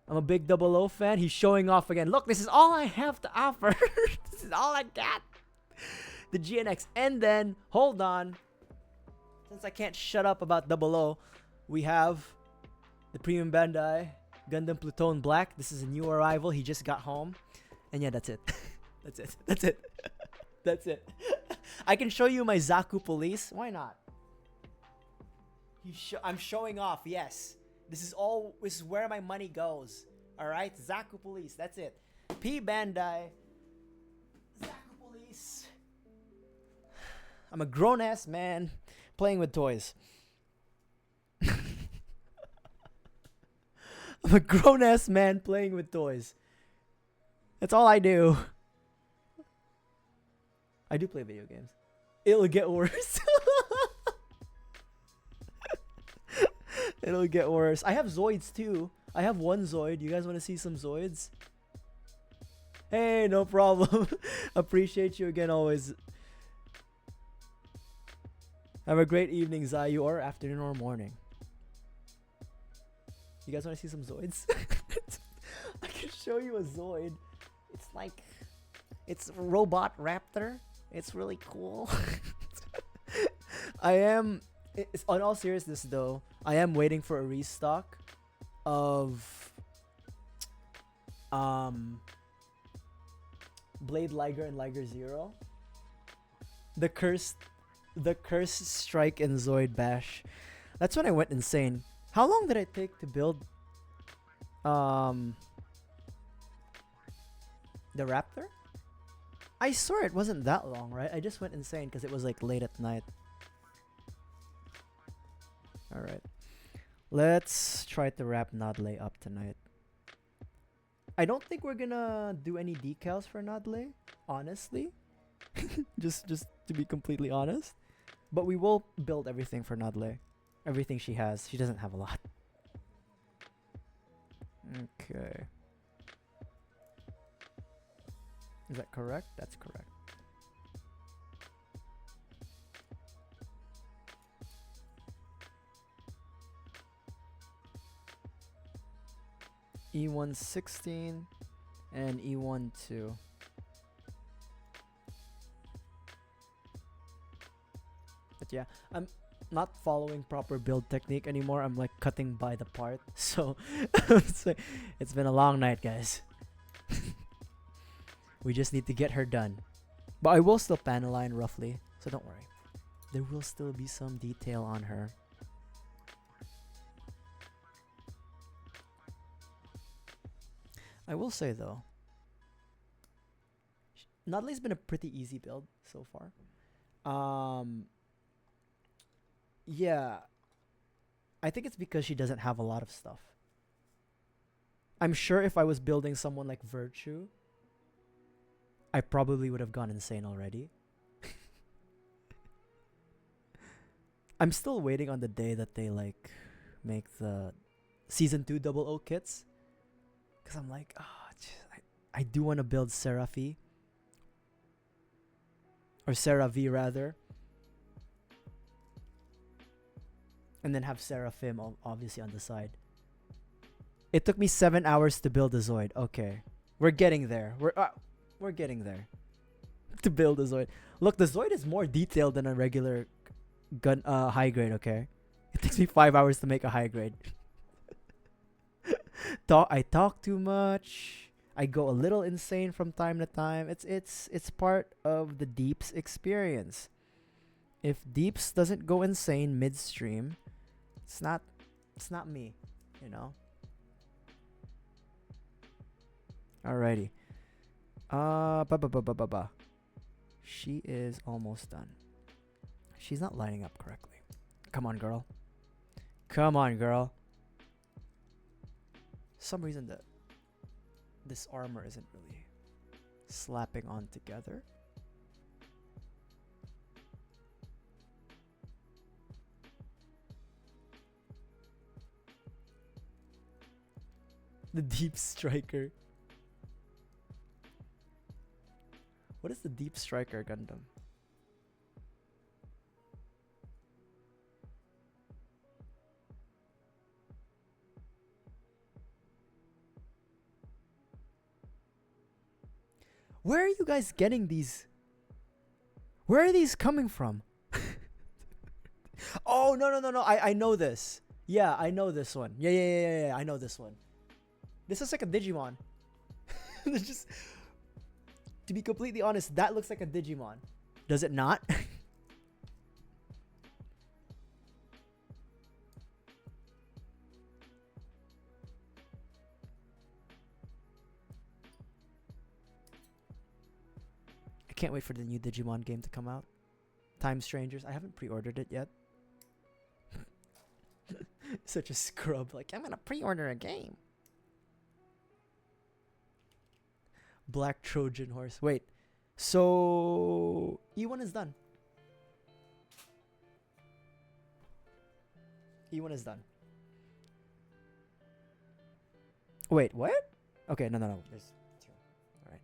I'm a big 00 fan. He's showing off again. Look, this is all I have to offer. This is all I got. The GNX. And then, hold on. Since I can't shut up about 00, we have the Premium Bandai Gundam Plutone Black. This is a new arrival. He just got home. And yeah, that's it. That's it. That's it. That's it. I can show you my Zaku Police. Why not? I'm showing off, yes. This is where my money goes. Alright? Zaku Police. That's it. P Bandai. Zaku Police. I'm a grown-ass man playing with toys. I'm a grown-ass man playing with toys. That's all I do. I do play video games. It'll get worse. It'll get worse. I have Zoids too. I have one Zoid. You guys want to see some Zoids? Hey, no problem. Appreciate you again always. Have a great evening, Zayu, or afternoon or morning. You guys want to see some Zoids? I can show you a Zoid. It's a robot raptor. It's really cool. On all seriousness though, I am waiting for a restock of Blade Liger and Liger Zero. The cursed strike and Zoid bash. That's when I went insane. How long did it take to build the Raptor? I swear it wasn't that long, right? I just went insane because it was like late at night. Alright. Let's try to wrap Nadleeh up tonight. I don't think we're gonna do any decals for Nadleeh, honestly. just to be completely honest. But we will build everything for Nadleeh. Everything she has. She doesn't have a lot. Okay. Is that correct? That's correct. E116 and E12. But yeah, not following proper build technique anymore. I'm like cutting by the part. So it's been a long night, guys. We just need to get her done. But I will still panel line roughly, so don't worry. There will still be some detail on her. I will say though, Nadleeh's been a pretty easy build so far. Yeah, I think it's because she doesn't have a lot of stuff. I'm sure if I was building someone like Virtue, I probably would have gone insane already. I'm still waiting on the day that they like make the season 2 double O kits. Cause I'm like, I do want to build Seraphi. Or Seravi rather. And then have Seraphim obviously on the side. It took me 7 hours to build a Zoid. Okay. We're getting there. We're getting there. To build a Zoid. Look, the Zoid is more detailed than a regular gun high grade, okay? It takes me 5 hours to make a high grade. I talk too much. I go a little insane from time to time. It's part of the Deeps experience. If Deeps doesn't go insane midstream, it's not me, you know. Alrighty. She is almost done. She's not lining up correctly. Come on, girl. Come on, girl. Some reason that this armor isn't really slapping on together. The Deep Striker. What is the Deep Striker Gundam? Where are you guys getting these? Where are these coming from? Oh, no. I know this. Yeah, I know this one. Yeah. I know this one. This is like a Digimon. Just, to be completely honest, that looks like a Digimon. Does it not? I can't wait for the new Digimon game to come out. Time Strangers. I haven't pre-ordered it yet. Such a scrub. Like, I'm gonna pre-order a game. Black Trojan Horse. Wait. So E1 is done. E1 is done. Wait, what? Okay, no. There's two. Alright.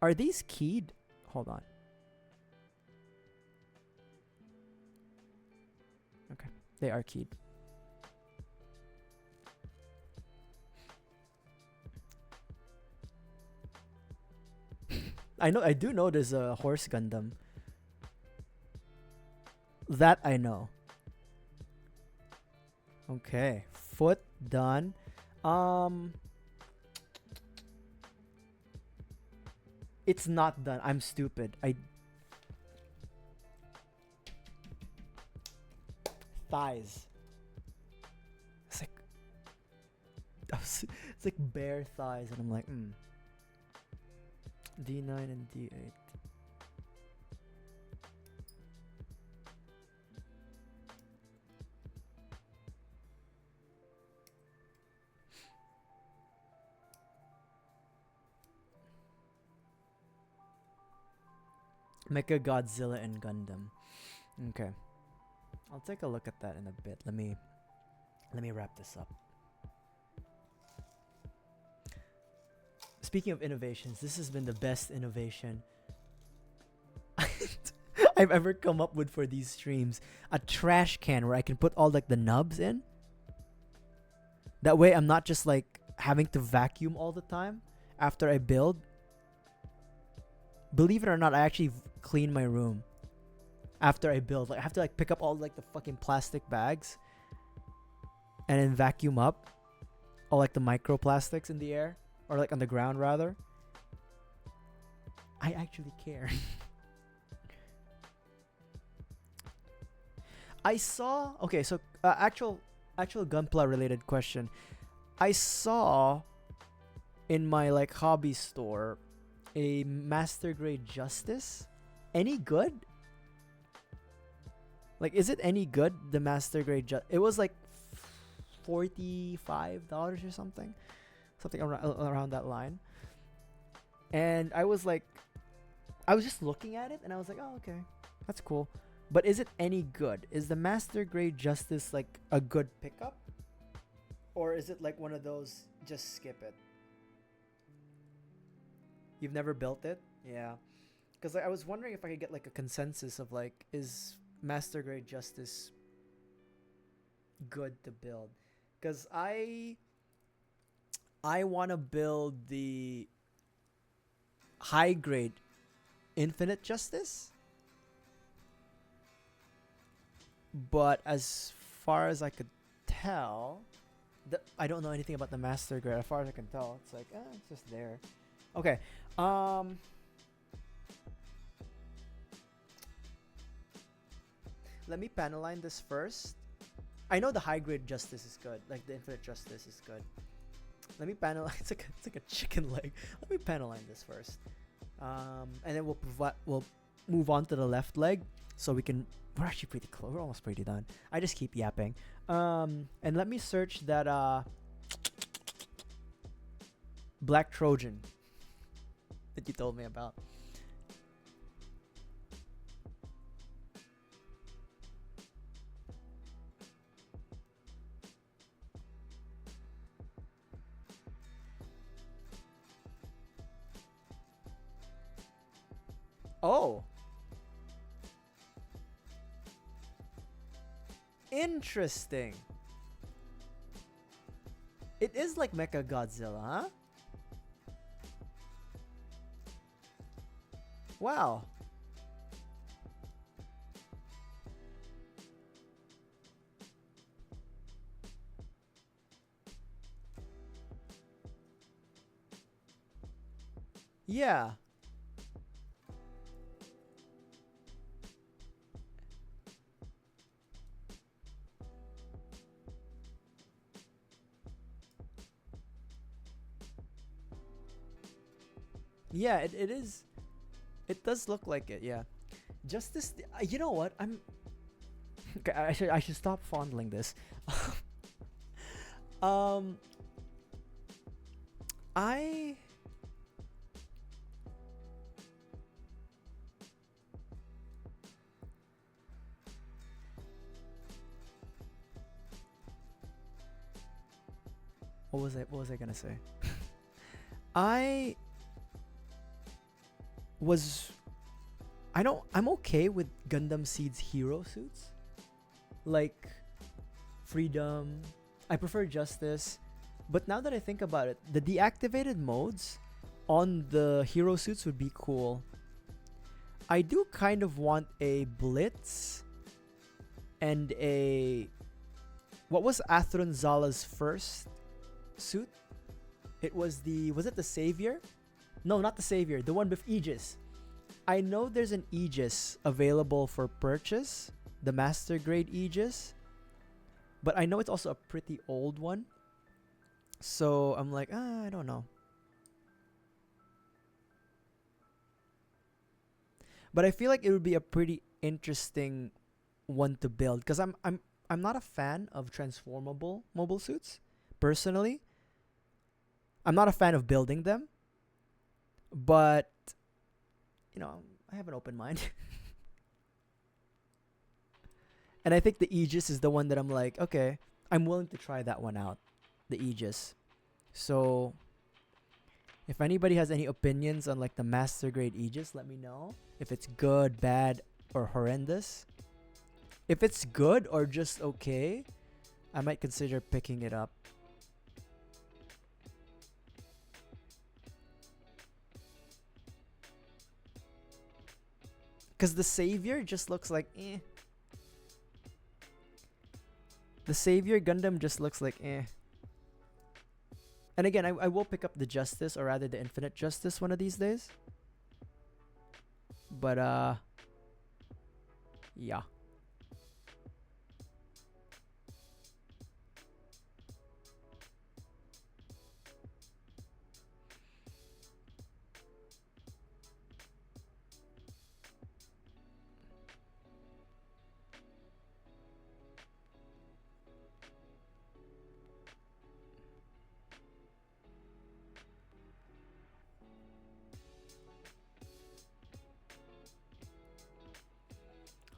Are these keyed? Hold on. Okay. They are keyed. I do know there's a horse Gundam. That I know. Okay. Foot done. It's not done. I'm stupid. Thighs. It's like it's like bare thighs, and I'm like, D9 and D8. Mecha Godzilla and Gundam. Okay. I'll take a look at that in a bit. Let me wrap this up. Speaking of innovations, this has been the best innovation I've ever come up with for these streams. A trash can where I can put all like the nubs in. That way I'm not just like having to vacuum all the time after I build. Believe it or not, I actually clean my room after I build. Like I have to like pick up all like the fucking plastic bags and then vacuum up all like the microplastics in the air or like on the ground rather. I actually care. I saw okay, so actual gunpla related question. I saw in my like hobby store a master grade Justice. Any good? Like, is it any good? The master grade it was like $45 or something around that line. And I was just looking at it and I was like, oh, okay, that's cool. But is it any good? Is the master grade Justice like a good pickup? Or is it like one of those just skip it? You've never built it? Yeah. Because I was wondering if I could get like a consensus of like, is master grade Justice good to build? Because I want to build the high grade Infinite Justice. But as far as I could tell, I don't know anything about the master grade. As far as I can tell, it's like, it's just there. Okay. Let me panelline this first. I know the high grade Justice is good. Like the Infinite Justice is good. Let me panelline. It's like a chicken leg. Let me panelline this first. And then we'll move on to the left leg so we can. We're actually pretty close. We're almost pretty done. I just keep yapping. And let me search that Black Trojan that you told me about. Oh. Interesting. It is like Mecha Godzilla, huh? Wow. Yeah. Yeah, it is. It does look like it, yeah. Justice, you know what? Okay, I should stop fondling this. I what was I gonna say? I'm okay with Gundam Seed's hero suits. Like Freedom. I prefer Justice. But now that I think about it, the deactivated modes on the hero suits would be cool. I do kind of want a Blitz and a... What was Athron Zala's first suit? It was the... Was it the Savior? No, not the Savior. The one with Aegis. I know there's an Aegis available for purchase. The Master Grade Aegis. But I know it's also a pretty old one. So I'm like, I don't know. But I feel like it would be a pretty interesting one to build. Because I'm not a fan of transformable mobile suits. Personally. I'm not a fan of building them. But, you know, I have an open mind. And I think the Aegis is the one that I'm like, okay, I'm willing to try that one out. The Aegis. So, if anybody has any opinions on like the Master Grade Aegis, let me know. If it's good, bad, or horrendous. If it's good or just okay, I might consider picking it up. Cause the savior just looks like eh. The savior Gundam just looks like eh. And again, I will pick up the Justice, or rather the Infinite Justice, one of these days. But yeah.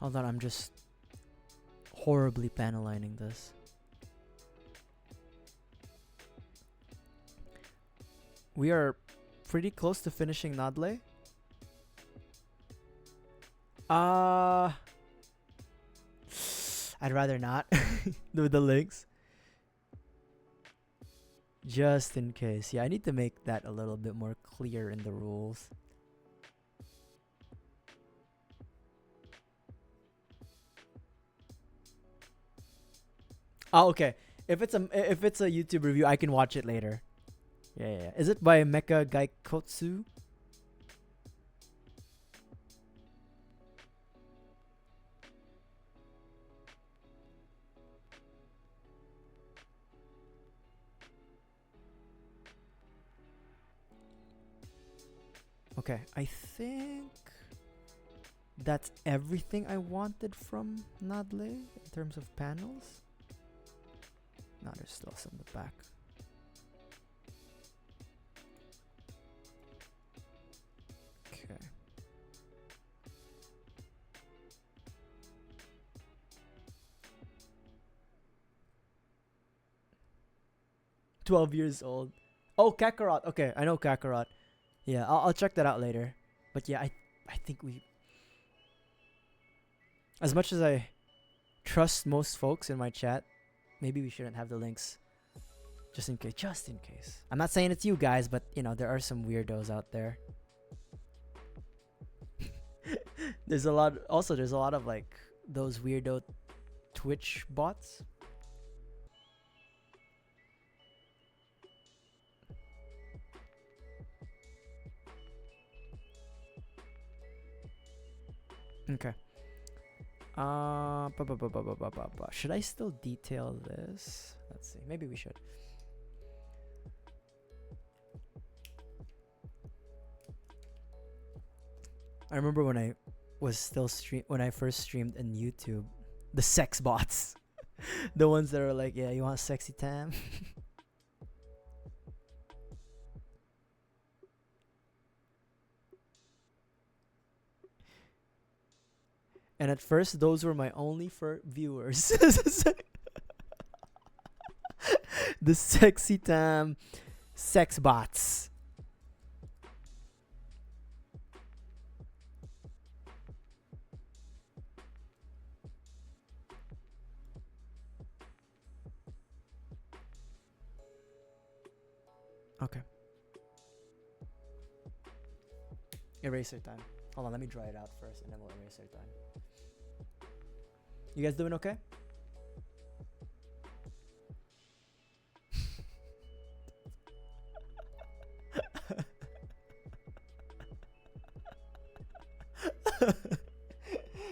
Hold on, I'm just horribly panelining this. We are pretty close to finishing Nadleeh. I'd rather not do the links. Just in case. Yeah, I need to make that a little bit more clear in the rules. Oh, okay. If it's a YouTube review, I can watch it later. Yeah. Is it by Mecha Gaikotsu? Okay, I think that's everything I wanted from Nadleeh in terms of panels. No, there's still some in the back. Okay. "12 years old." Oh, Kakarot. Okay, I know Kakarot. Yeah, I'll check that out later. But yeah, I think we, as much as I trust most folks in my chat, maybe we shouldn't have the links. Just in case. Just in case. I'm not saying it's you guys, but you know, there are some weirdos out there. There's a lot of like those weirdo Twitch bots. Okay. Should I still detail this? Let's see. Maybe we should. I remember when I was still when I first streamed on YouTube, the sex bots, the ones that are like, yeah, you want sexy time? And at first, those were my only viewers. The sexy time sex bots. Okay. Eraser time. Hold on, let me dry it out first, and then we'll eraser time. You guys doing okay?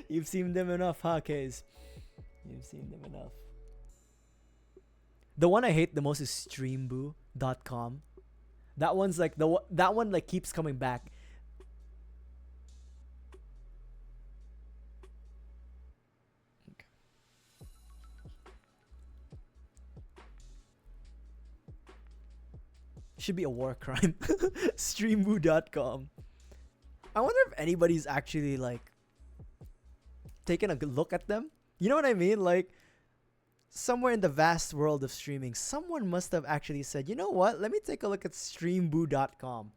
You've seen them enough, huh, Kaze? You've seen them enough. The one I hate the most is streamboo.com. That one's like that one like keeps coming back. Okay. Should be a war crime. Streamboo.com. I wonder if anybody's actually like taken a good look at them. You know what I mean? Like somewhere in the vast world of streaming, someone must have actually said, you know what? Let me take a look at streamboo.com.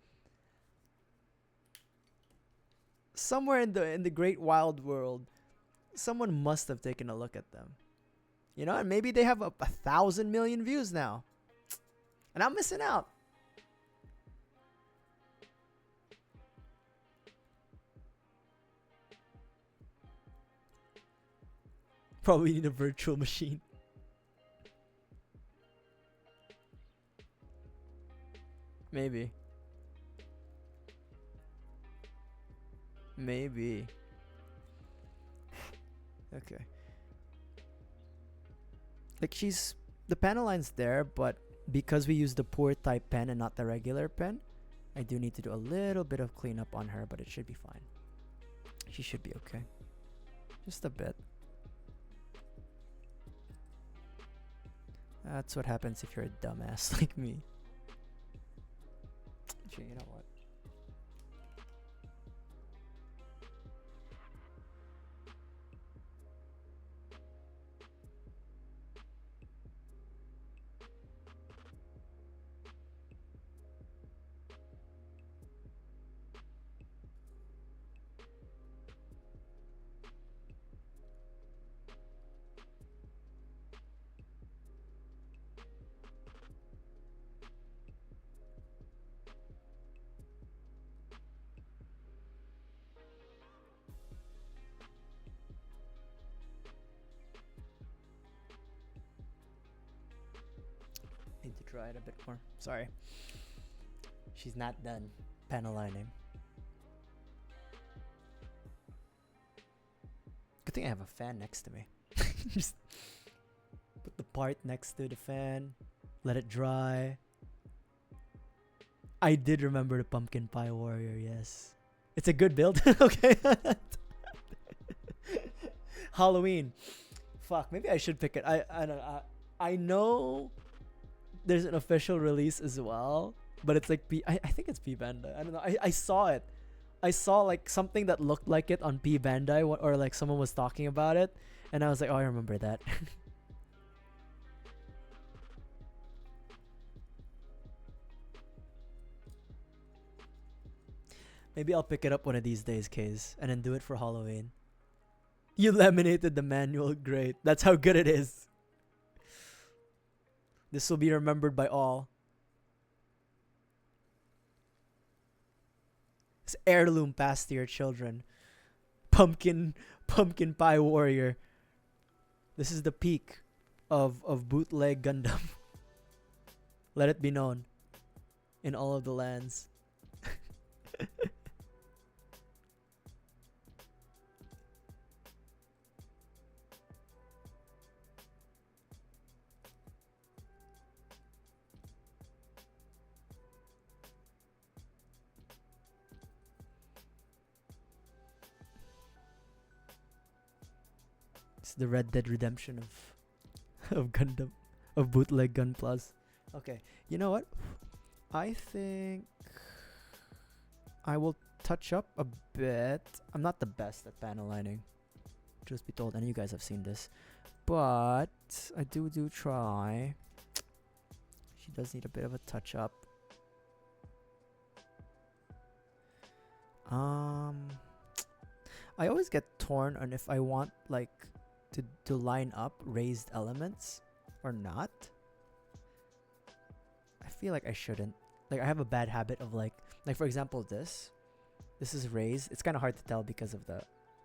Somewhere in the great wild world, someone must have taken a look at them. You know, and maybe they have 1,000 million views now. And I'm missing out. Probably need a virtual machine. Maybe. Maybe. Okay. Like the panel line's there, but because we use the pour type pen and not the regular pen, I do need to do a little bit of cleanup on her, but it should be fine. She should be okay. Just a bit. That's what happens if you're a dumbass like me. Actually, you know what? Need to try it a bit more. Sorry. She's not done panel lining. Good thing I have a fan next to me. Just put the part next to the fan, let it dry. I did remember the pumpkin pie warrior, yes. It's a good build. Okay. Halloween. Fuck, maybe I should pick it. I don't know. I know there's an official release as well, but it's like I think it's P Bandai. I don't know. I saw it. I saw like something that looked like it on P Bandai, or like someone was talking about it, and I was like, oh, I remember that. Maybe I'll pick it up one of these days, Kaze, and then do it for Halloween. You laminated the manual, great. That's how good it is. This will be remembered by all. It's heirloom passed to your children. Pumpkin pie warrior. This is the peak of bootleg Gundam. Let it be known in all of the lands. It's the Red Dead Redemption of Gundam, of bootleg Gunplas. Okay, you know what? I think I will touch up a bit. I'm not the best at panel lining, truth be told, and you guys have seen this, but I do try. She does need a bit of a touch up. I always get torn on if I want like to line up raised elements or not. I feel like I shouldn't. Like I have a bad habit of like for example this is raised. It's kind of hard to tell because of the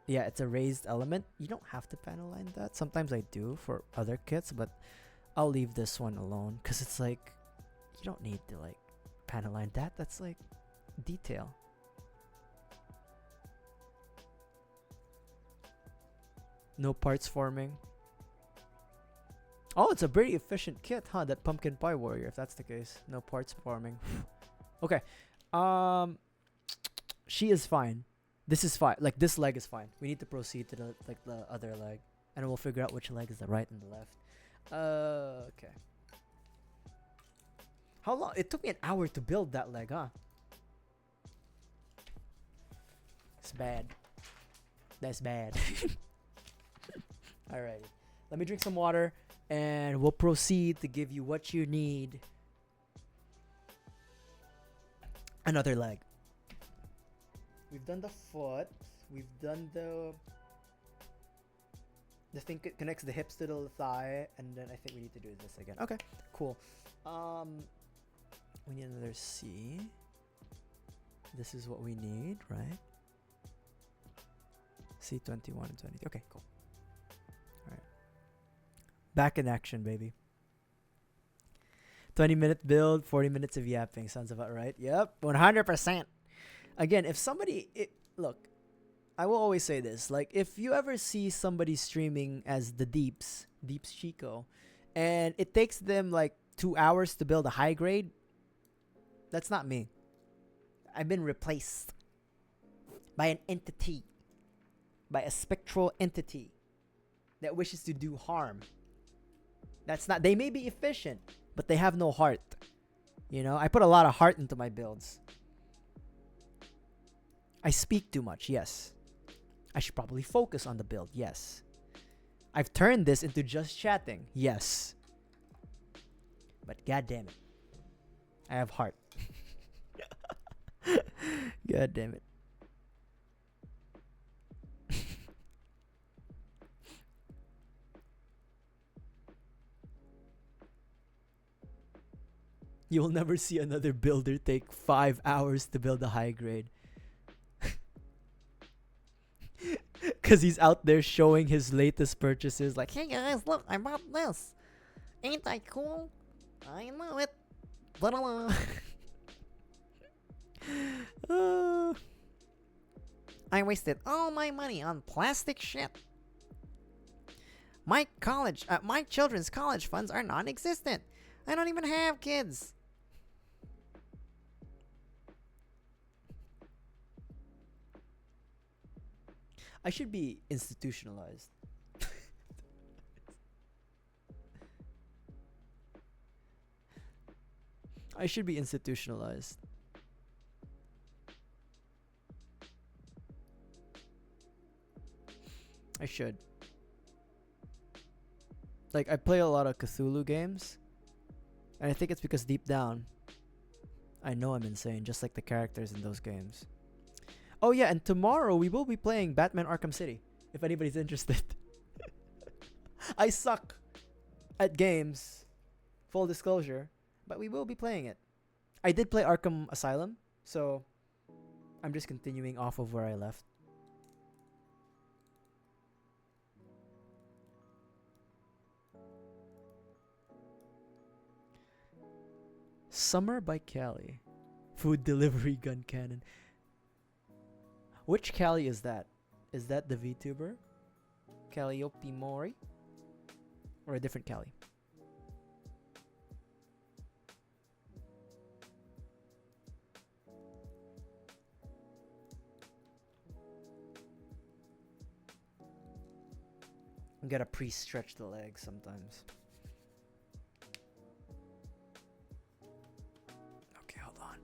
it's a raised element. You don't have to panel line that. Sometimes I do for other kits, but I'll leave this one alone because it's like you don't need to like panel line that. That's like detail. No parts forming. Oh, it's a very efficient kit, huh? That pumpkin pie warrior, if that's the case. No parts forming. Okay. She is fine. This is fine. Like this leg is fine. We need to proceed to the other leg, and we'll figure out which leg is the right and the left. Okay. How long? It took me an hour to build that leg, huh? It's bad. That's bad. Alrighty. Let me drink some water and we'll proceed to give you what you need. Another leg. We've done the foot. We've done the thing that connects the hips to the thigh, and then I think we need to do this again. Okay, cool. We need another C. This is what we need, right? C21 and 22. Okay, cool. All right. Back in action, baby. 20-minute build, 40 minutes of yapping. Sounds about right. Yep, 100%. Again, if somebody... look, I will always say this. Like, if you ever see somebody streaming as the Deeps Chico, and it takes them like 2 hours to build a high grade, that's not me. I've been replaced by an entity. By a spectral entity that wishes to do harm. That's not... They may be efficient, but they have no heart. You know, I put a lot of heart into my builds. I speak too much, yes. I should probably focus on the build, yes. I've turned this into just chatting, yes. But god damn it, I have heart. God damn it. You will never see another builder take 5 hours to build a high grade. Because he's out there showing his latest purchases. Like, hey guys, look, I bought this. Ain't I cool? I know it. I wasted all my money on plastic shit. My children's college funds are non-existent. I don't even have kids. I should be institutionalized. I should be institutionalized. I should. Like, I play a lot of Cthulhu games. And I think it's because deep down, I know I'm insane, just like the characters in those games. Oh yeah, and tomorrow we will be playing Batman Arkham City, if anybody's interested. I suck at games, full disclosure, but we will be playing it. I did play Arkham Asylum, so I'm just continuing off of where I left. Summer by Cali. Food delivery gun cannon. Which Cali is that? Is that the VTuber? Calliope Mori? Or a different Cali? You gotta pre-stretch the legs sometimes. Okay, hold on.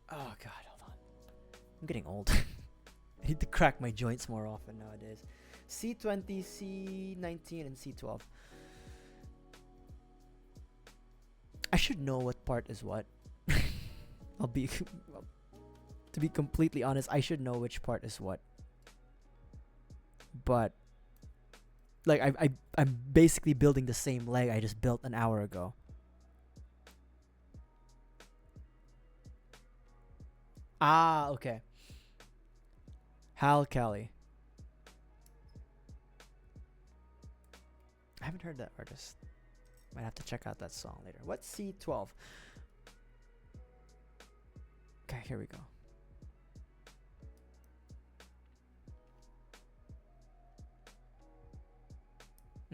Oh god, hold on. I'm getting old. I need to crack my joints more often nowadays. C20, C19, and C12. I should know what part is what. I'll be... to be completely honest, I should know which part is what. But... like, I'm basically building the same leg I just built an hour ago. Ah, okay. Hal Kelly. I haven't heard that artist. Might have to check out that song later. What's C12? Okay, here we go.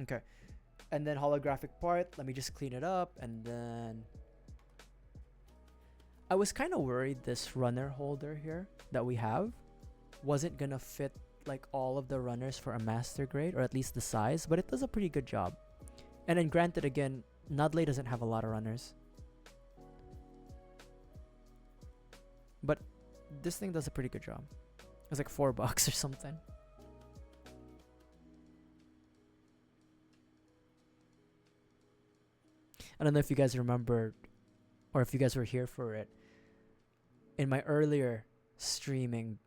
Okay. And then holographic part. Let me just clean it up. And then... I was kind of worried this runner holder here that we have wasn't gonna fit like all of the runners for a master grade, or at least the size, but it does a pretty good job. And then granted, again, Nadleeh doesn't have a lot of runners, but this thing does a pretty good job. It's like $4 or something. I don't know if you guys remember, or if you guys were here for it. In my earlier streaming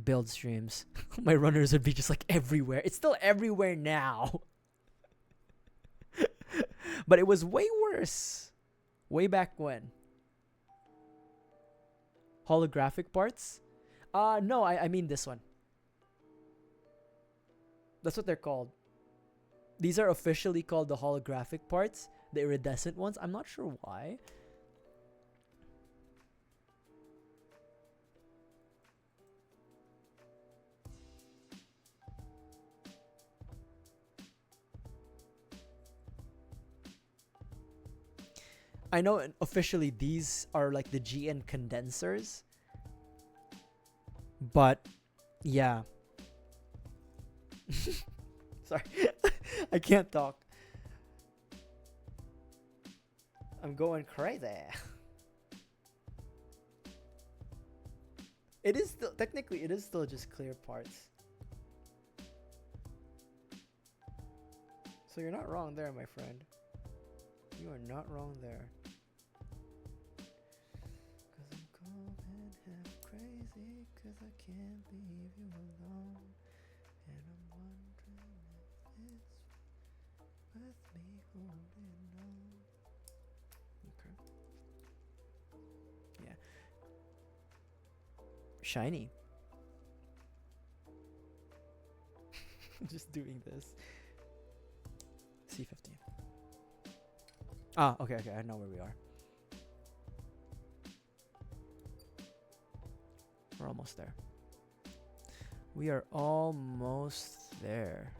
build streams, my runners would be just like everywhere. It's still everywhere now. But it was way worse way back when. Holographic parts? No, I mean this one. That's what they're called. These are officially called the holographic parts, the iridescent ones. I'm not sure why. I know officially these are like the GN condensers. But yeah. Sorry. I can't talk. I'm going crazy. It is still technically it is still just clear parts. So you're not wrong there, my friend. You are not wrong there. Cause I'm cold and half crazy, cause I can't leave you alone. And I'm wondering if it's worth me holding on. Okay. Yeah. Shiny. Just doing this. C15. Ah, okay, I know where we are. We're almost there. We are almost there.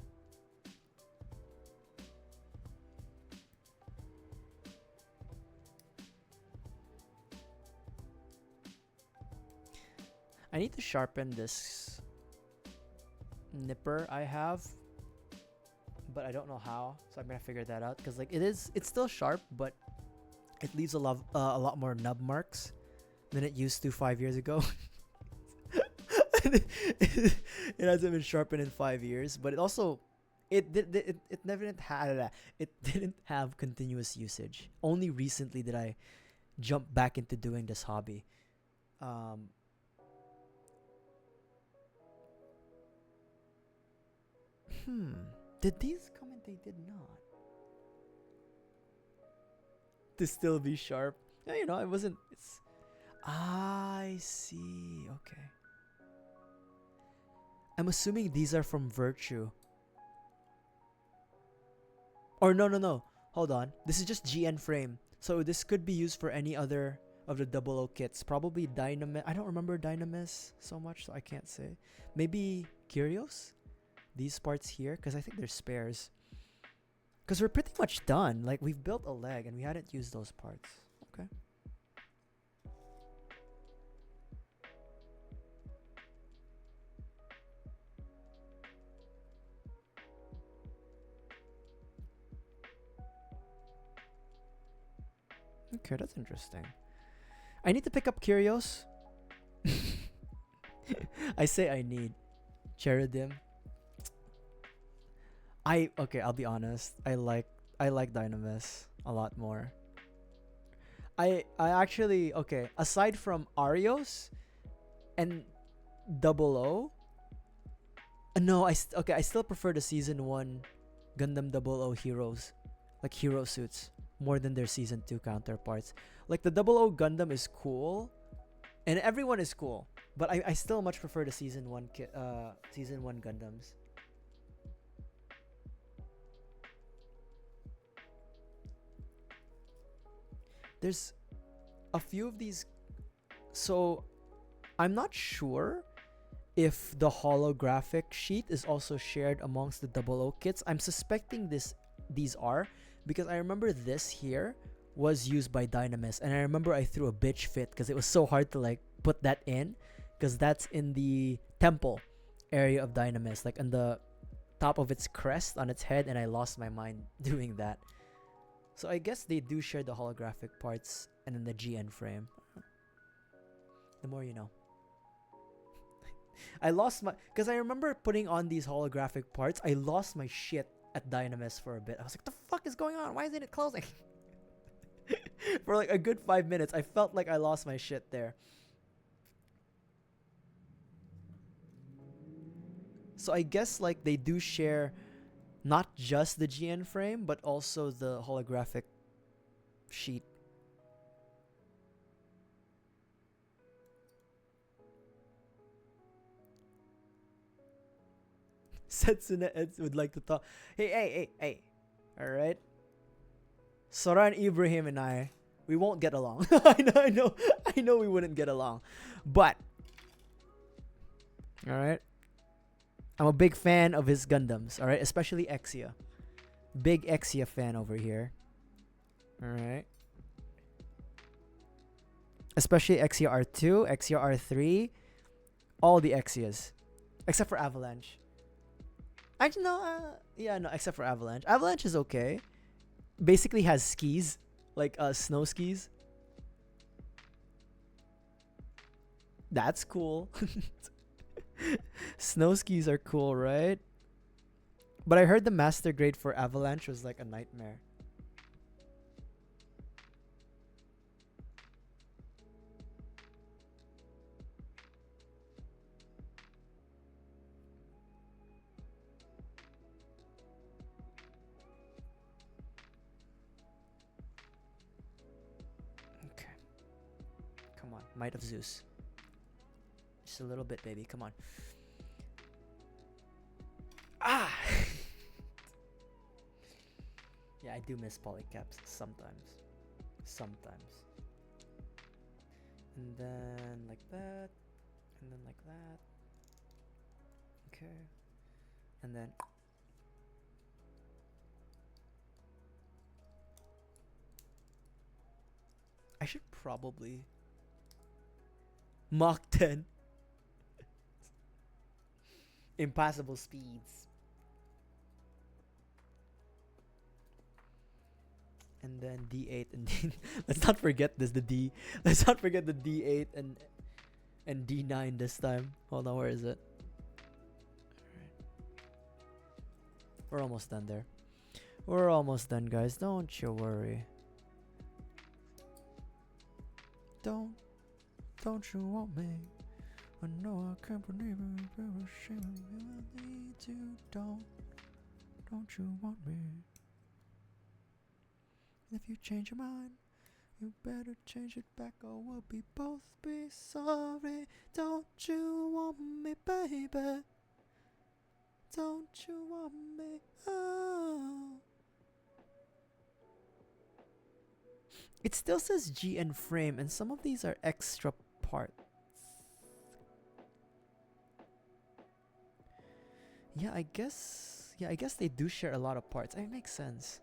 I need to sharpen this nipper I have, but I don't know how, so I'm gonna figure that out. Cause like it's still sharp, but it leaves a lot more nub marks than it used to 5 years ago. It hasn't been sharpened in 5 years, but it also it didn't have continuous usage. Only recently did I jump back into doing this hobby. Did these come in? They did not. To still be sharp. Yeah, you know, it wasn't. It's. I see. Okay. I'm assuming these are from Virtue. Or no. Hold on. This is just GN frame. So this could be used for any other of the 00 kits. Probably Dynamis. I don't remember Dynamis so much, so I can't say. Maybe Curios? These parts here, because I think they're spares. Because we're pretty much done. Like, we've built a leg and we hadn't used those parts. Okay. Okay, that's interesting. I need to pick up Curios. I say I need. Cheridim. I'll be honest. I like Dynamis a lot more. I actually aside from Arios and 00, no, I still prefer the season 1 Gundam 00 heroes, like hero suits, more than their season 2 counterparts. Like the 00 Gundam is cool and everyone is cool, but I still much prefer the season 1 season 1 Gundams. There's a few of these, so I'm not sure if the holographic sheet is also shared amongst the 00 kits. I'm suspecting these are, because I remember this here was used by Dynamis, and I remember I threw a bitch fit because it was so hard to like put that in, because that's in the temple area of Dynamis, like on the top of its crest on its head, and I lost my mind doing that. So I guess they do share the holographic parts and then the GN frame. The more you know. I lost my... Because I remember putting on these holographic parts, I lost my shit at Dynamis for a bit. I was like, the fuck is going on? Why isn't it closing? For like a good 5 minutes, I felt like I lost my shit there. So I guess like they do share not just the GN frame, but also the holographic sheet. Setsuna Eds would like to talk. Hey. All right. Soran Ibrahim and I, we won't get along. I know we wouldn't get along. But all right. I'm a big fan of his Gundams, all right? Especially Exia. Big Exia fan over here. All right. Especially Exia R2, Exia R3, all the Exias. Except for Avalanche. Actually, no, except for Avalanche. Avalanche is okay. Basically has skis, like snow skis. That's cool. Snow skis are cool, right? But I heard the master grade for Avalanche was like a nightmare. Okay. Come on. Might of Zeus. Just a little bit, baby. Come on. Ah! Yeah, I do miss polycaps sometimes. Sometimes. And then like that. And then like that. Okay. And then... I should probably... Mach 10. Impossible speeds. And then D8 and D. Let's not forget this. Let's not forget the D8 and D9 this time. Hold on, where is it? Alright. We're almost done there. We're almost done, guys. Don't you worry. Don't you want me? I know I can't believe it. I need to. Don't you want me? If you change your mind, you better change it back, or we'll both be sorry. Don't you want me, baby? Don't you want me? Oh. It still says GN frame, and some of these are extra parts. Yeah, I guess they do share a lot of parts. It makes sense.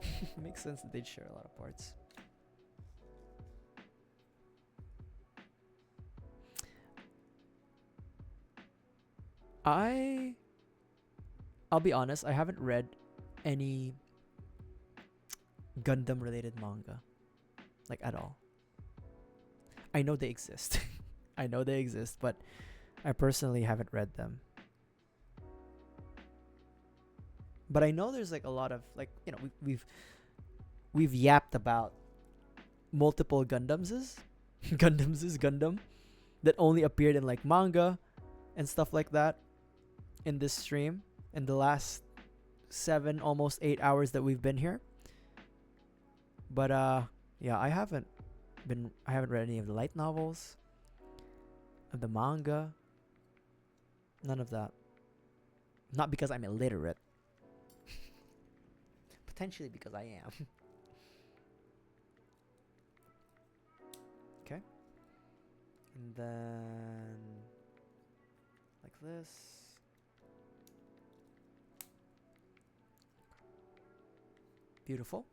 It makes sense that they'd share a lot of parts. I'll be honest, I haven't read any Gundam related manga, like, at all. I know they exist. I know they exist, but I personally haven't read them. But I know there's like a lot of, like, you know, we've yapped about multiple Gundam that only appeared in like manga and stuff like that in this stream in the last 7, almost 8 hours that we've been here. But yeah, I haven't read any of the light novels, of the manga, none of that. Not because I'm illiterate. Potentially because I am. Okay. And then like this. Beautiful.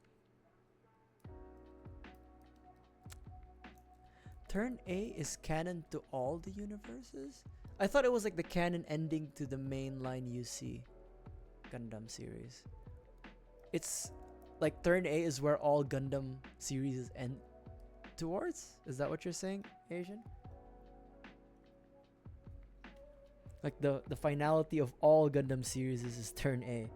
Turn A is canon to all the universes? I thought it was like the canon ending to the mainline UC Gundam series. It's like Turn A is where all Gundam series end towards? Is that what you're saying, Asian? Like the finality of all Gundam series is Turn A.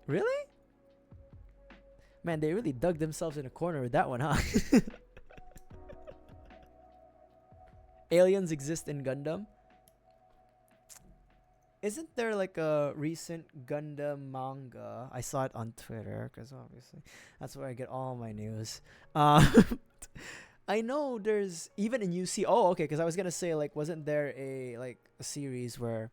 Really? Man, they really dug themselves in a corner with that one, huh? Aliens exist in Gundam? Isn't there like a recent Gundam manga? I saw it on Twitter because obviously that's where I get all my news. I know there's even in UC. Oh, okay. Because I was gonna say like, wasn't there a series where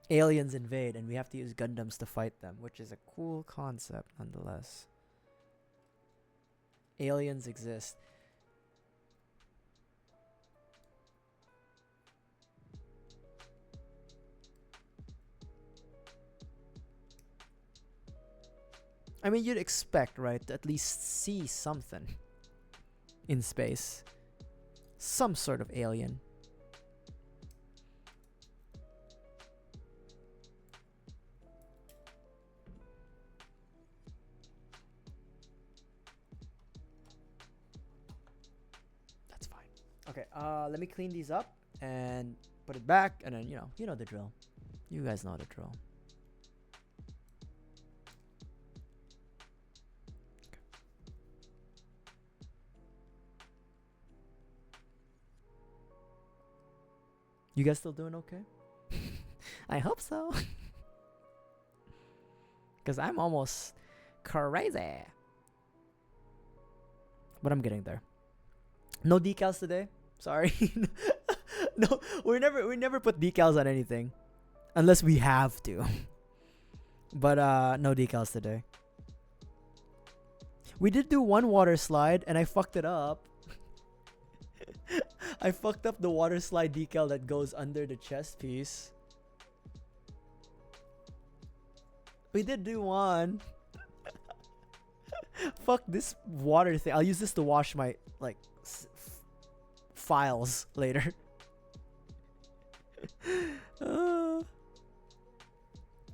aliens invade and we have to use Gundams to fight them, which is a cool concept nonetheless. Aliens exist. I mean, you'd expect, right, to at least see something in space. Some sort of alien. That's fine. Okay, let me clean these up and put it back, and then, you know the drill. You guys know the drill. You guys still doing okay? I hope so. Because I'm almost crazy. But I'm getting there. No decals today. Sorry. No, we never put decals on anything. Unless we have to. But no decals today. We did do one water slide and I fucked it up. I fucked up the water slide decal that goes under the chest piece. We did do one. Fuck this water thing. I'll use this to wash my files later. You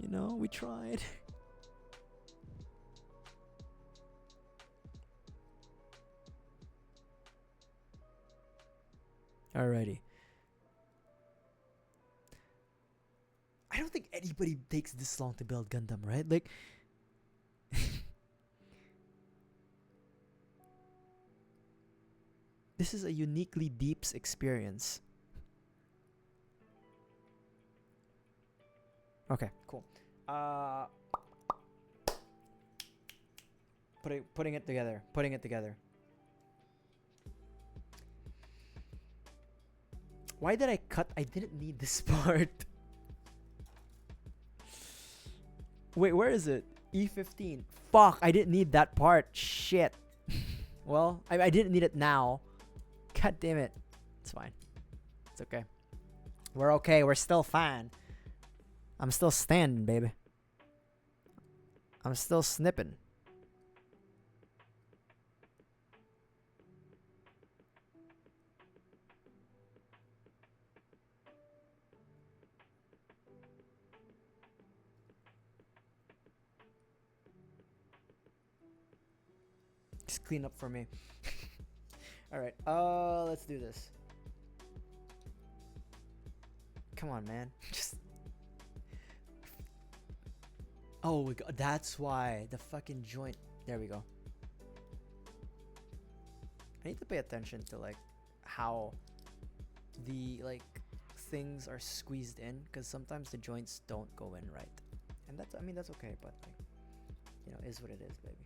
know, we tried. Alrighty. I don't think anybody takes this long to build Gundam, right? Like, this is a uniquely Deeps experience. Okay, cool. Putting it together. Why did I cut? I didn't need this part. Wait, where is it? E15. Fuck, I didn't need that part. Shit. Well, I didn't need it now. God damn it. It's fine. It's okay. We're okay. We're still fine. I'm still standing, baby. I'm still snipping. Just clean up for me. Alright, let's do this. Come on, man. Just... Oh, we got, that's why. The fucking joint. There we go. I need to pay attention to, like, how the, like, things are squeezed in. Because sometimes the joints don't go in right. And that's, I mean, that's okay. But, like, you know, is what it is, baby.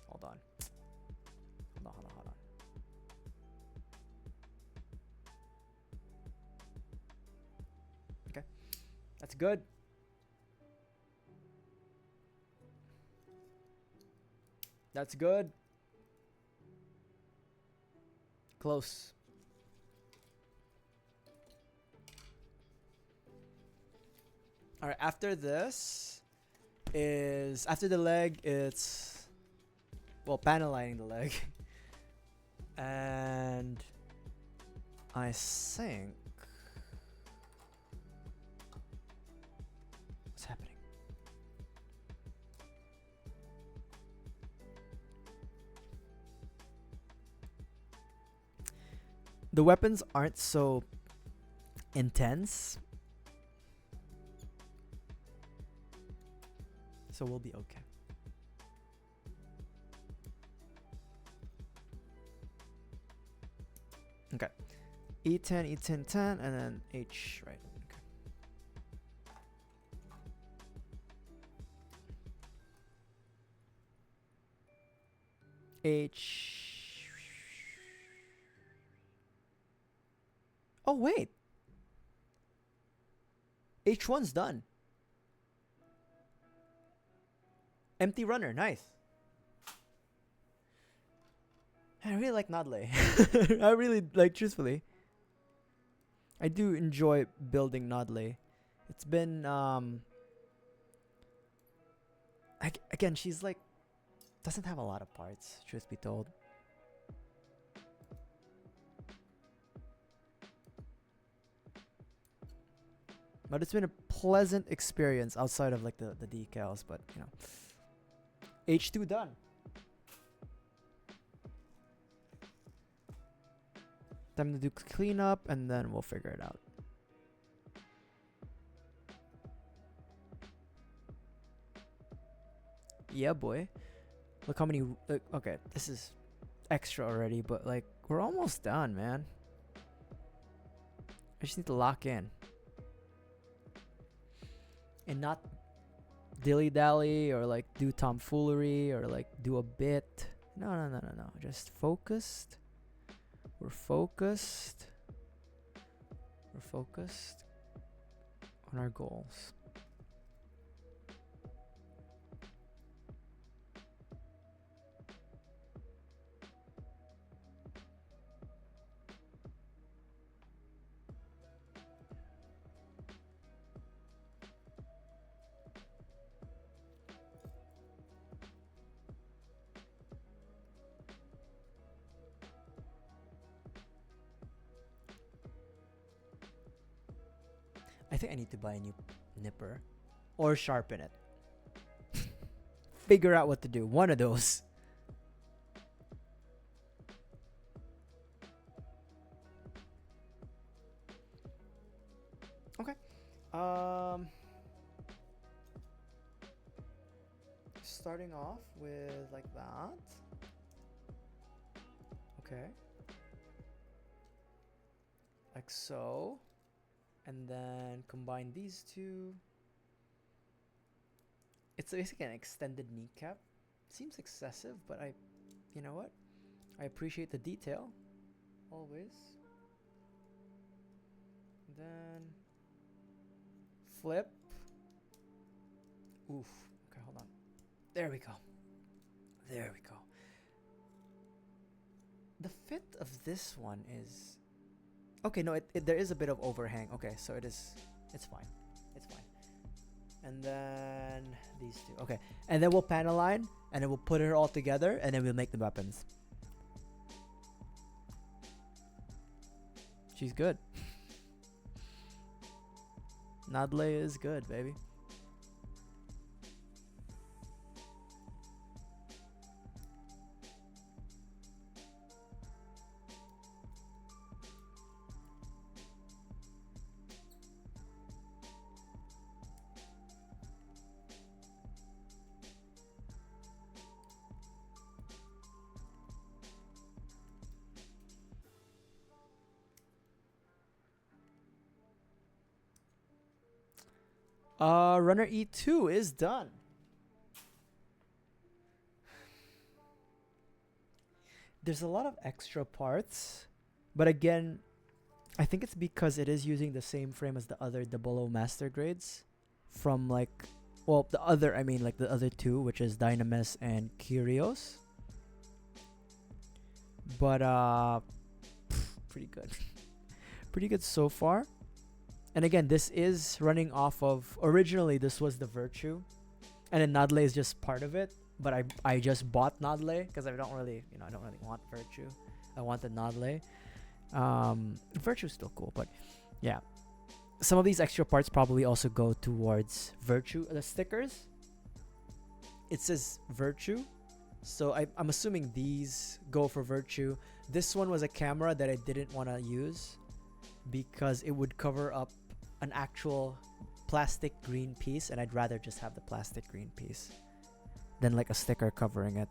Hold on. Hold on. Okay. That's good. That's good. Close. Alright, after this is... After the leg, it's... Well, panel lining the leg. And... I think... What's happening? The weapons aren't so intense. So we'll be okay. Okay. E10, E10, 10, and then H, right? Okay. H. Oh wait, H1's done. Empty runner, nice. I really like Nadleeh. I really like, truthfully. I do enjoy building Nadleeh. It's been again, she's like doesn't have a lot of parts, truth be told. But it's been a pleasant experience outside of like the decals, but you know. H2 done. Time to do cleanup and then we'll figure it out. Yeah, boy. Look how many. Okay, this is extra already, but like we're almost done, man. I just need to lock in and not dilly dally or like do tomfoolery or like do a bit. No. Just focused. We're focused. We're focused on our goals. I think I need to buy a new nipper or sharpen it. Figure out what to do. One of those. Okay. Starting off with like that. Okay. Like so. And then combine these two. It's basically an extended kneecap. Seems excessive, but you know what? I appreciate the detail. Always. Then flip. Oof. Okay, hold on. There we go. There we go. The fit of this one is... Okay, no, there is a bit of overhang. Okay, so it's fine. It's fine. And then these two. Okay, and then we'll panel line, and then we'll put it all together, and then we'll make the weapons. She's good. Nadleeh is good, baby. Runner E2 is done. There's a lot of extra parts, but again, I think it's because it is using the same frame as the other below master grades from like, well, the other two, which is Dynamis and Kyrios. But pretty good. Pretty good so far. And again, this is running off of, originally this was the Virtue, and then Nadleeh is just part of it. But I just bought Nadleeh because I don't really want Virtue. I want the Nadleeh. Virtue's still cool, but yeah. Some of these extra parts probably also go towards Virtue. The stickers, it says Virtue, so I'm assuming these go for Virtue. This one was a camera that I didn't want to use because it would cover up an actual plastic green piece, and I'd rather just have the plastic green piece than like a sticker covering it.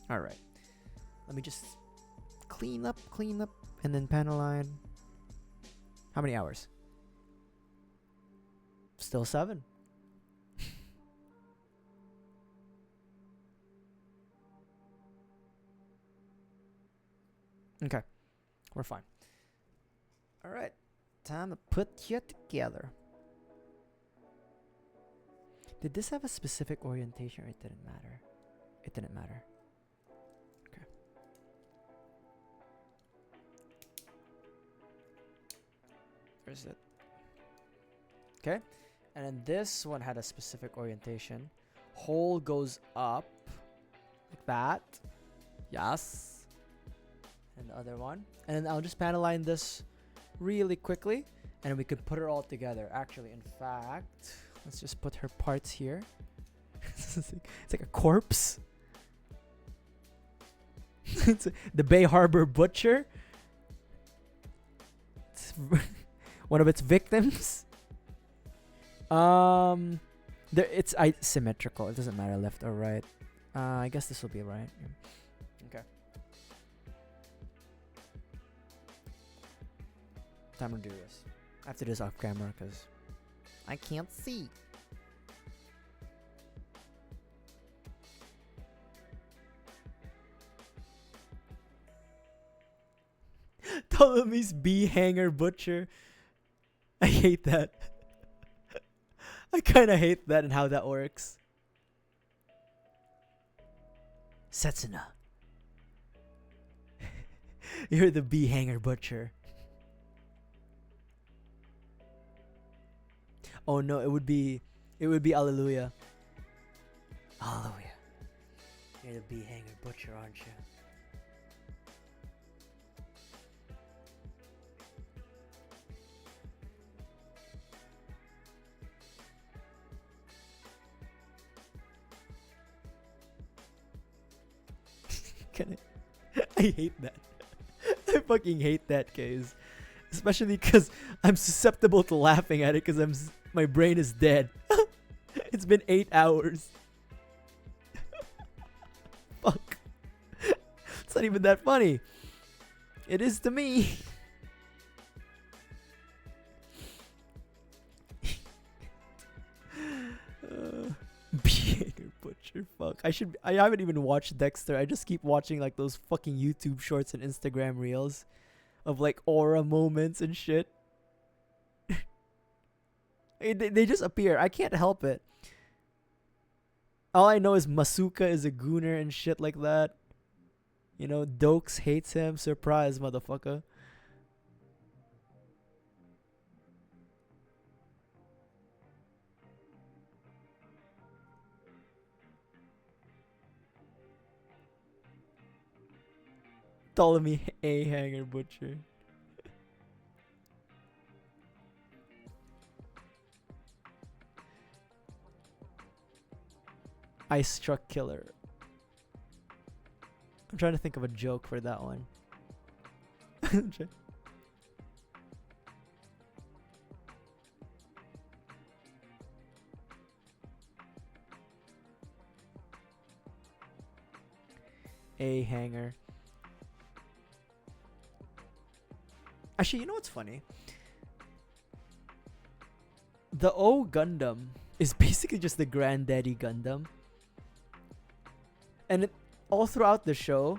All right, let me just clean up, and then panel line. How many hours? Still 7. Okay, we're fine. All right, time to put you together. Did this have a specific orientation, or it didn't matter? It didn't matter. Okay. Where's it? Okay, and then this one had a specific orientation. Hole goes up like that. Yes. And the other one. And then I'll just panel line this really quickly, and then we could put it all together. Actually, in fact, let's just put her parts here. It's like a corpse. The Bay Harbor Butcher. It's one of its victims. It's symmetrical. It doesn't matter left or right. I guess this will be right. Yeah. Okay. Time to do this. I have to do this off camera because I can't see. Ptolemy's bee hanger butcher. I hate that. I kind of hate that and how that works. Setsuna. You're the bee hanger butcher. Oh no, it would be Alleluia. Alleluia. You're the bee hanger butcher, aren't you? I hate that. I fucking hate that case. Especially because I'm susceptible to laughing at it because my brain is dead. It's been 8 hours. Fuck. It's not even that funny. It is to me. Behavior butcher. Fuck. I haven't even watched Dexter. I just keep watching like those fucking YouTube shorts and Instagram reels of like aura moments and shit. They just appear. I can't help it. All I know is Masuka is a gooner and shit like that. You know, Dokes hates him. Surprise, motherfucker. Ptolemy A hanger butcher. Ice truck killer. I'm trying to think of a joke for that one. A hanger. Actually, you know what's funny? The O Gundam is basically just the granddaddy Gundam. And all throughout the show,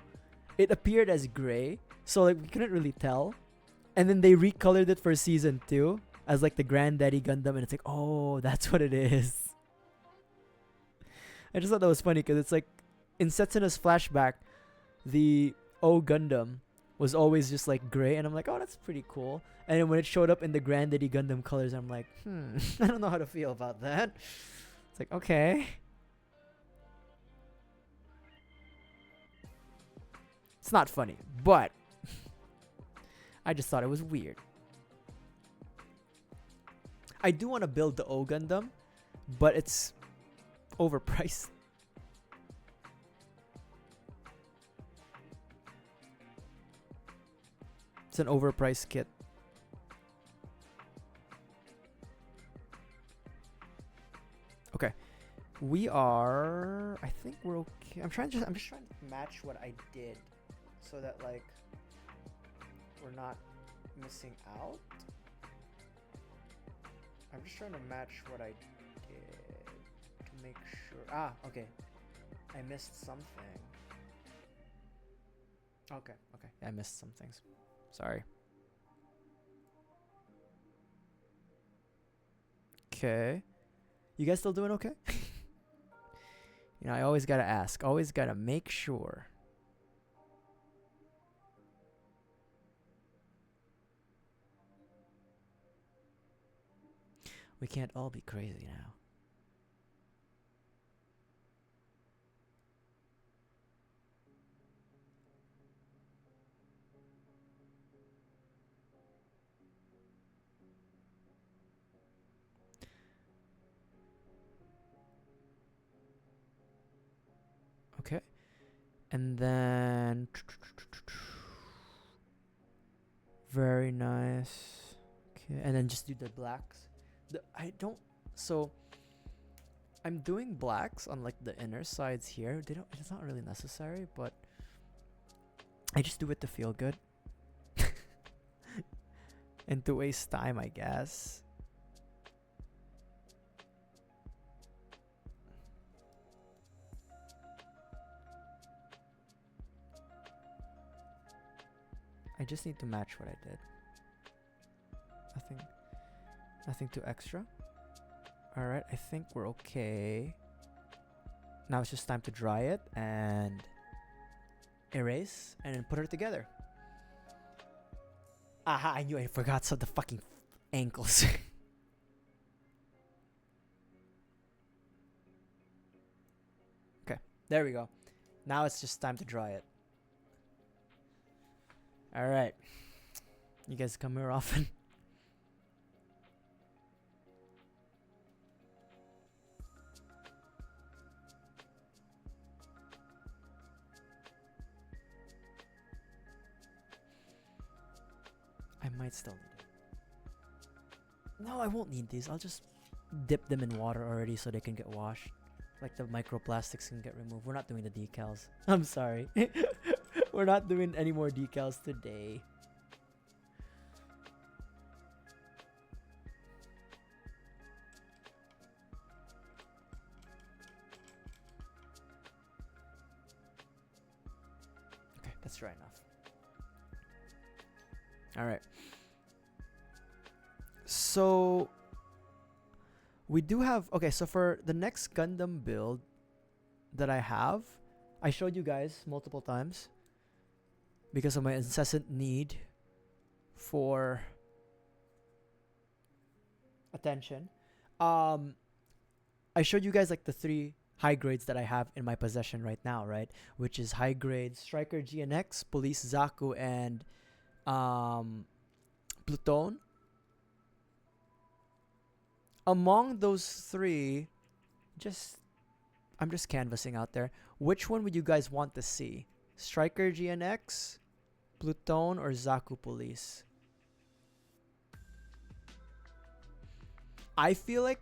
it appeared as gray. So like we couldn't really tell. And then they recolored it for season 2 as like the granddaddy Gundam. And it's like, oh, that's what it is. I just thought that was funny because it's like in Setsuna's flashback, the O Gundam was always just like gray, and I'm like, oh, that's pretty cool. And then when it showed up in the Granddaddy Gundam colors, I'm like, I don't know how to feel about that. It's like, okay. It's not funny, but I just thought it was weird. I do want to build the O Gundam, but it's overpriced. It's an overpriced kit. Okay. We are, I think we're okay. I'm just trying to match what I did so that like we're not missing out. I'm just trying to match what I did to make sure. Ah, okay. I missed something. Okay, okay. I missed some things. Sorry. Okay. You guys still doing okay? You know, I always gotta ask. Always gotta make sure. We can't all be crazy now. Okay. And then very nice. Okay, and then just do the blacks. I don't. So I'm doing blacks on like the inner sides here. They don't. It's not really necessary, but I just do it to feel good and to waste time, I guess. I just need to match what I did. Nothing too extra. Alright, I think we're okay. Now it's just time to dry it and erase and then put it together. Aha, I knew I forgot some of the fucking ankles. Okay, there we go. Now it's just time to dry it. Alright. You guys come here often? I might still need it. No, I won't need these. I'll just dip them in water already so they can get washed. Like the microplastics can get removed. We're not doing the decals. I'm sorry. We're not doing any more decals today. Okay, that's dry enough. Alright. So we do have, okay, so for the next Gundam build that I have, I showed you guys multiple times because of my incessant need for attention. I showed you guys like the 3 high grades that I have in my possession right now, right? Which is high grade Striker GNX, Police Zaku, and Pluton. Among those 3, I'm just canvassing out there. Which one would you guys want to see? Striker GNX, Pluton, or Zaku Police? I feel like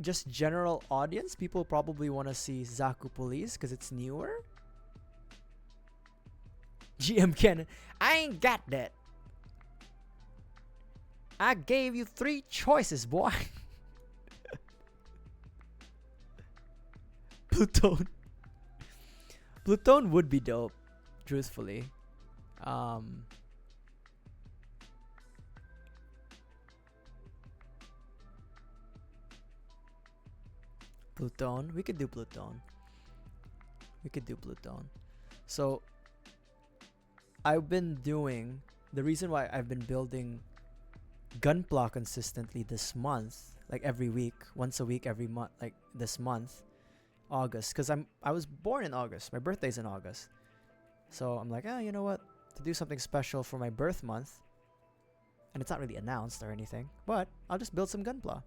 just general audience, people probably want to see Zaku Police because it's newer. GM Cannon, I ain't got that. I gave you 3 choices, boy. Pluton. Pluton would be dope, truthfully. Pluton. We could do Pluton. So I've been doing, the reason why I've been building gunpla consistently this month, like every week, once a week, every month, like this month, August, because I was born in August. My birthday's in August, so I'm like, you know what? To do something special for my birth month, and it's not really announced or anything, but I'll just build some gunpla.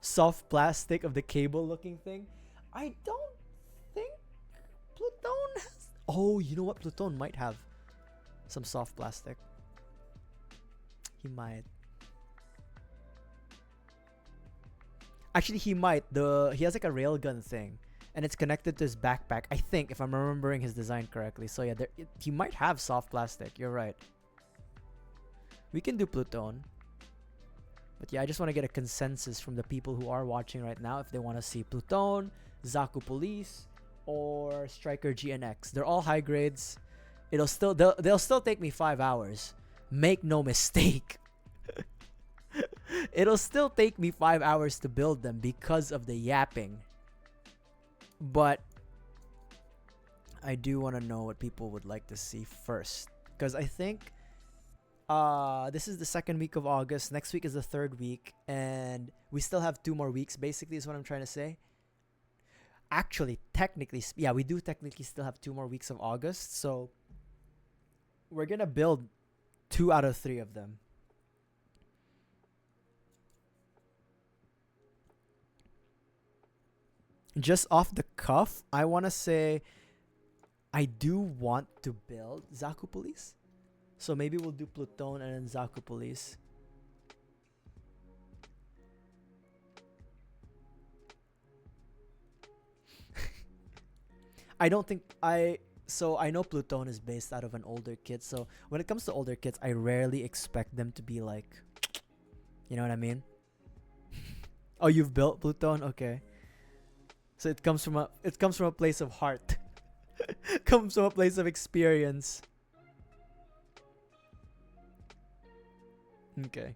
Soft plastic of the cable-looking thing. I don't think Pluton has. Oh, you know what? Pluton might have some soft plastic. He might. Actually, he might. He has like a railgun thing, and it's connected to his backpack. I think, if I'm remembering his design correctly. So yeah, he might have soft plastic. You're right. We can do Pluton. But yeah, I just want to get a consensus from the people who are watching right now if they want to see Pluton, Zaku Police, or Striker GNX. They're all high grades. They'll still take me 5 hours. Make no mistake. It'll still take me 5 hours to build them because of the yapping. But I do want to know what people would like to see first, because I think this is the 2nd week of August. Next week is the 3rd week, and we still have 2 more weeks, basically, is what I'm trying to say. Actually, technically, yeah, we do technically still have 2 more weeks of August, so we're gonna build 2 out of 3 of them. Just off the cuff, I want to say I do want to build Zaku Police. So maybe we'll do Pluton and then Zaku Police. I don't think so I know Pluton is based out of an older kid. So when it comes to older kids, I rarely expect them to be like, you know what I mean? Oh, you've built Pluton? Okay. So it comes from a place of heart. Comes from a place of experience. Okay.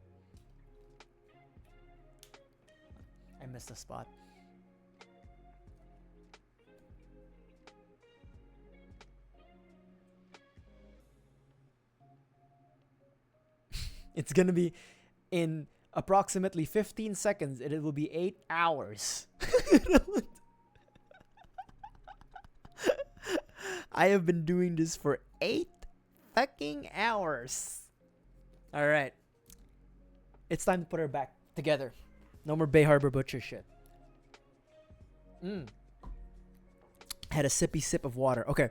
I missed a spot. It's gonna be in approximately 15 seconds. It will be 8 hours. I have been doing this for 8 fucking hours. Alright. It's time to put her back together. No more Bay Harbor Butcher shit. Had a sippy sip of water. Okay.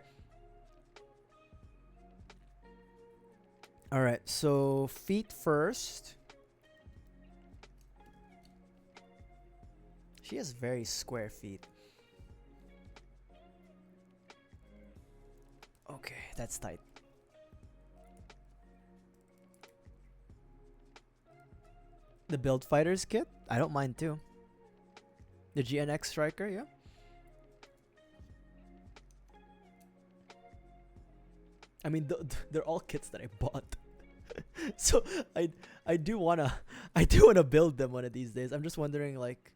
Alright, so feet first. She has very square feet. Okay, that's tight. The Build Fighters kit? I don't mind too. The GNX Striker, yeah. I mean, they're all kits that I bought. So I do wanna build them one of these days. I'm just wondering, like,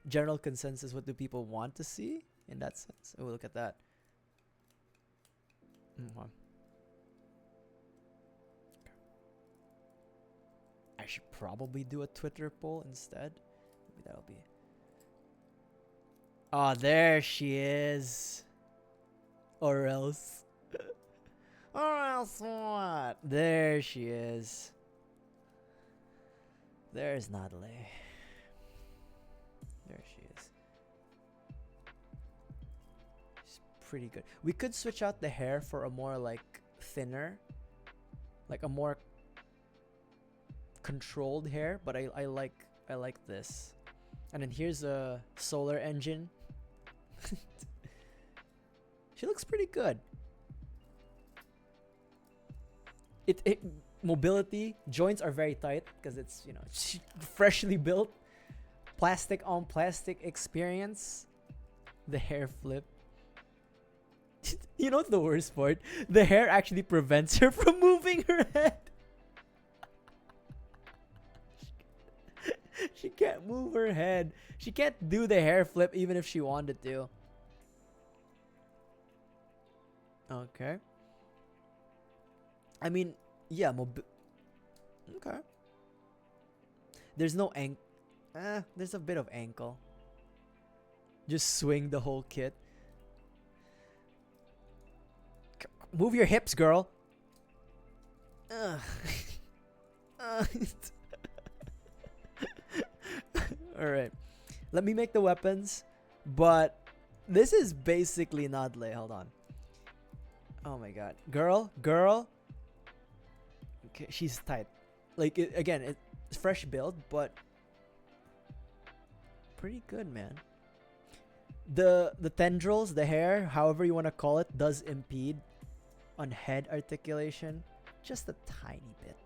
general consensus, what do people want to see in that sense? Oh, look at that. Okay. I should probably do a Twitter poll instead. Maybe that'll be. Oh, there she is. Or else. Or else what? There she is. There's Nadleeh. There she is. She's pretty good. We could switch out the hair for a more like thinner, like a more controlled hair, but I like this. And then here's a solar engine. She looks pretty good. It mobility joints are very tight because it's, you know, freshly built, plastic on plastic experience. The hair flip. You know what's the worst part? The hair actually prevents her from moving her head. She can't move her head. She can't do the hair flip even if she wanted to. Okay. I mean, yeah, okay. There's no there's a bit of ankle. Just swing the whole kit. Move your hips, girl. Alright. Let me make the weapons. But this is basically Nadleeh. Hold on. Oh my god. Girl. Okay, she's tight. Like, again, it's fresh build, but pretty good, man. The tendrils, the hair, however you want to call it, does impede on head articulation. Just a tiny bit.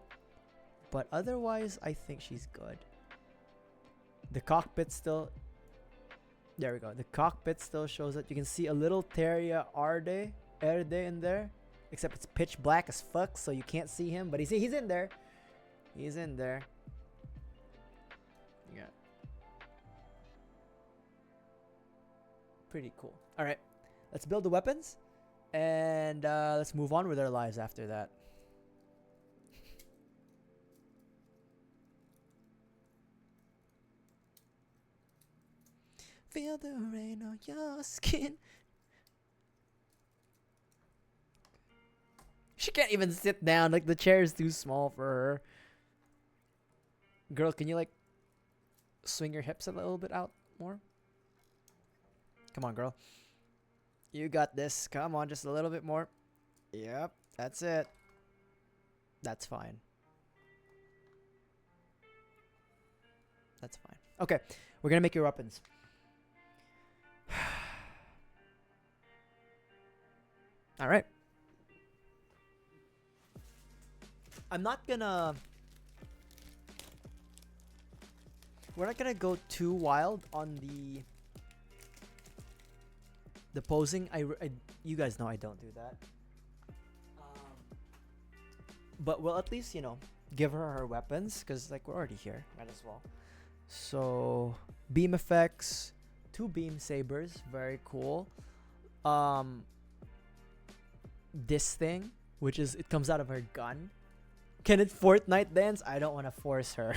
But otherwise, I think she's good. The cockpit still. There we go. The cockpit still shows it. You can see a little Teria Erde in there. Except it's pitch black as fuck, so you can't see him. But he's in there. He's in there. Yeah. Pretty cool. All right. Let's build the weapons. And let's move on with our lives after that. Feel the rain on your skin. She can't even sit down. Like, the chair is too small for her. Girl, can you, like, swing your hips a little bit out more? Come on, girl. You got this. Come on, just a little bit more. Yep, that's it. That's fine. That's fine. Okay, we're gonna make your weapons. All right. I'm not gonna. We're not gonna go too wild on the posing. You guys know I don't do that. But we'll at least, you know, give her her weapons, because like we're already here, might as well. So beam effects, 2 beam sabers, very cool. This thing, which is, it comes out of her gun. Can it Fortnite dance? I don't want to force her.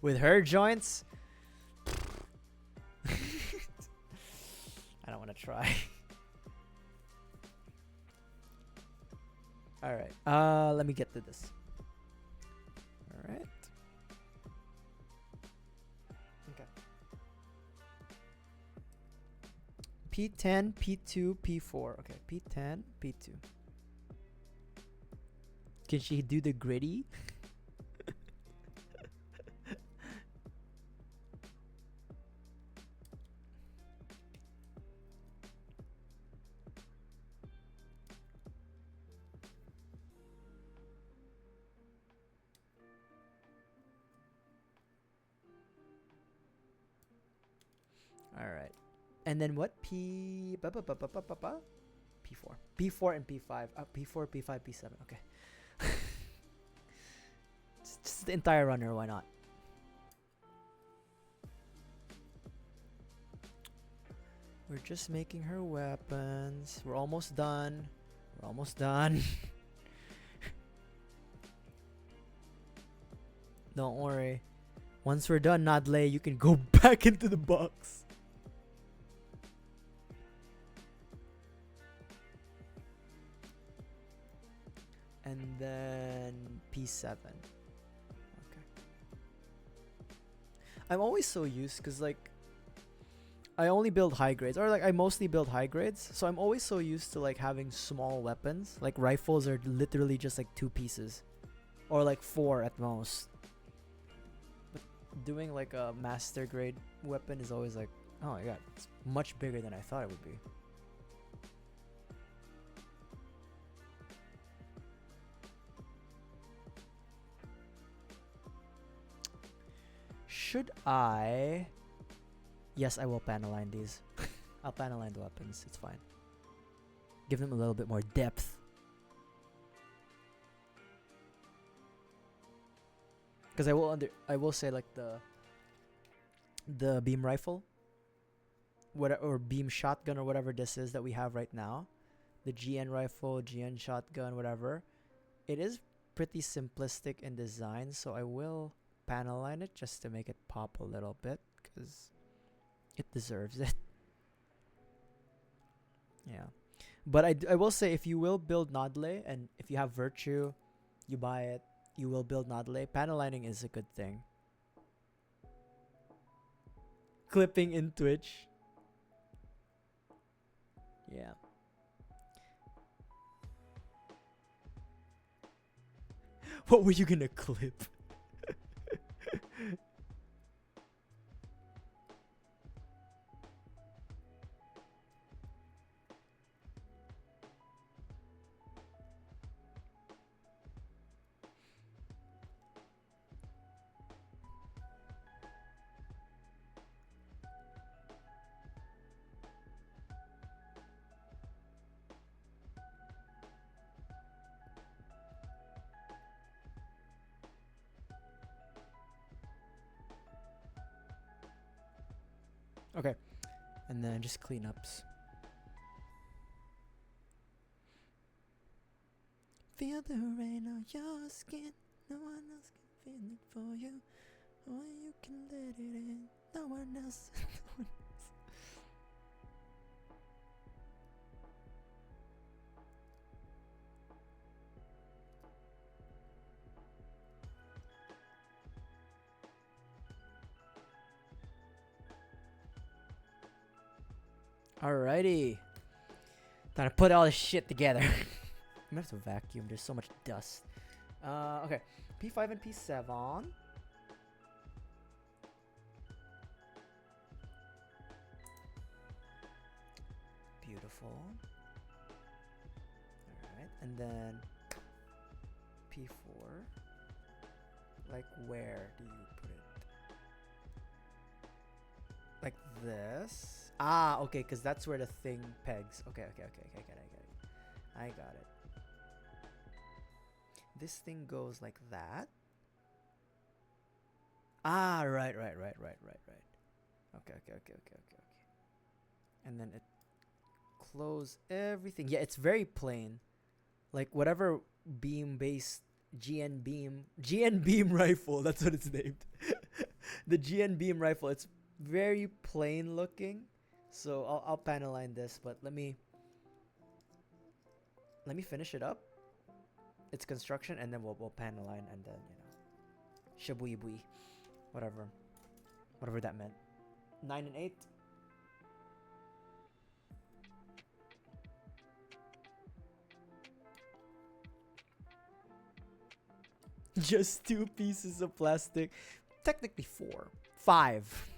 With her joints, I don't want to try. All right. Let me get to this. All right. Okay. P10, P2, P4. Okay, P10, P2. Can she do the gritty? All right. And then what? P4. P4 and P5. P4, P5, P7. Okay. Just the entire runner. Why not? We're just making her weapons. We're almost done. We're almost done. Don't worry. Once we're done, Nadleeh, you can go back into the box. And then P7. Okay. I'm always so used because, like, I only build high grades, or like I mostly build high grades, so I'm always so used to like having small weapons. Like rifles are literally just like 2 pieces, or like 4 at most. But doing like a master grade weapon is always like, oh my god, it's much bigger than I thought it would be. Should I? Yes, I will panel line these. I'll panel line the weapons. It's fine. Give them a little bit more depth. Because I will say like the beam rifle, or beam shotgun, or whatever this is that we have right now, the GN rifle, GN shotgun, whatever. It is pretty simplistic in design, so I will panel line it just to make it pop a little bit, because it deserves it. Yeah. But I will say, if you will build Nadleeh, and if you have Virtue, you buy it, you will build Nadleeh, panel lining is a good thing. Clipping in Twitch. Yeah. What were you gonna clip? Okay. And then just cleanups. Feel the rain on your skin. No one else can feel it for you. Only you can let it in. No one else. Alrighty. Time to put all this shit together. I'm gonna have to vacuum. There's so much dust. Okay. P5 and P7. Beautiful. Alright. And then P4. Like, where do you put it? Like this. Ah, okay, because that's where the thing pegs. Okay, I get it. I got it. This thing goes like that. Ah, right. Okay. And then it close everything. Yeah, it's very plain. Like whatever beam-based GN beam rifle. That's what it's named. The GN beam rifle. It's very plain looking. So I'll panel line this, but let me finish it up. It's construction, and then we'll panel line, and then shabui bui, whatever that meant. 9 and 8. Just 2 pieces of plastic. Technically 4, 5.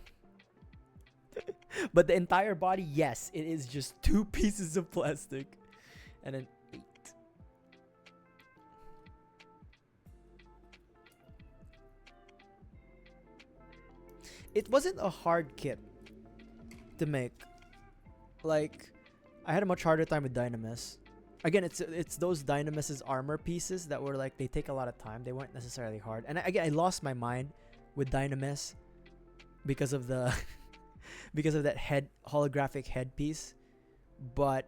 But the entire body, yes, it is just 2 pieces of plastic. And then 8. It wasn't a hard kit to make. Like, I had a much harder time with Dynamis. Again, it's those Dynamis' armor pieces that were like, they take a lot of time. They weren't necessarily hard. And I lost my mind with Dynamis because of the because of that holographic headpiece. But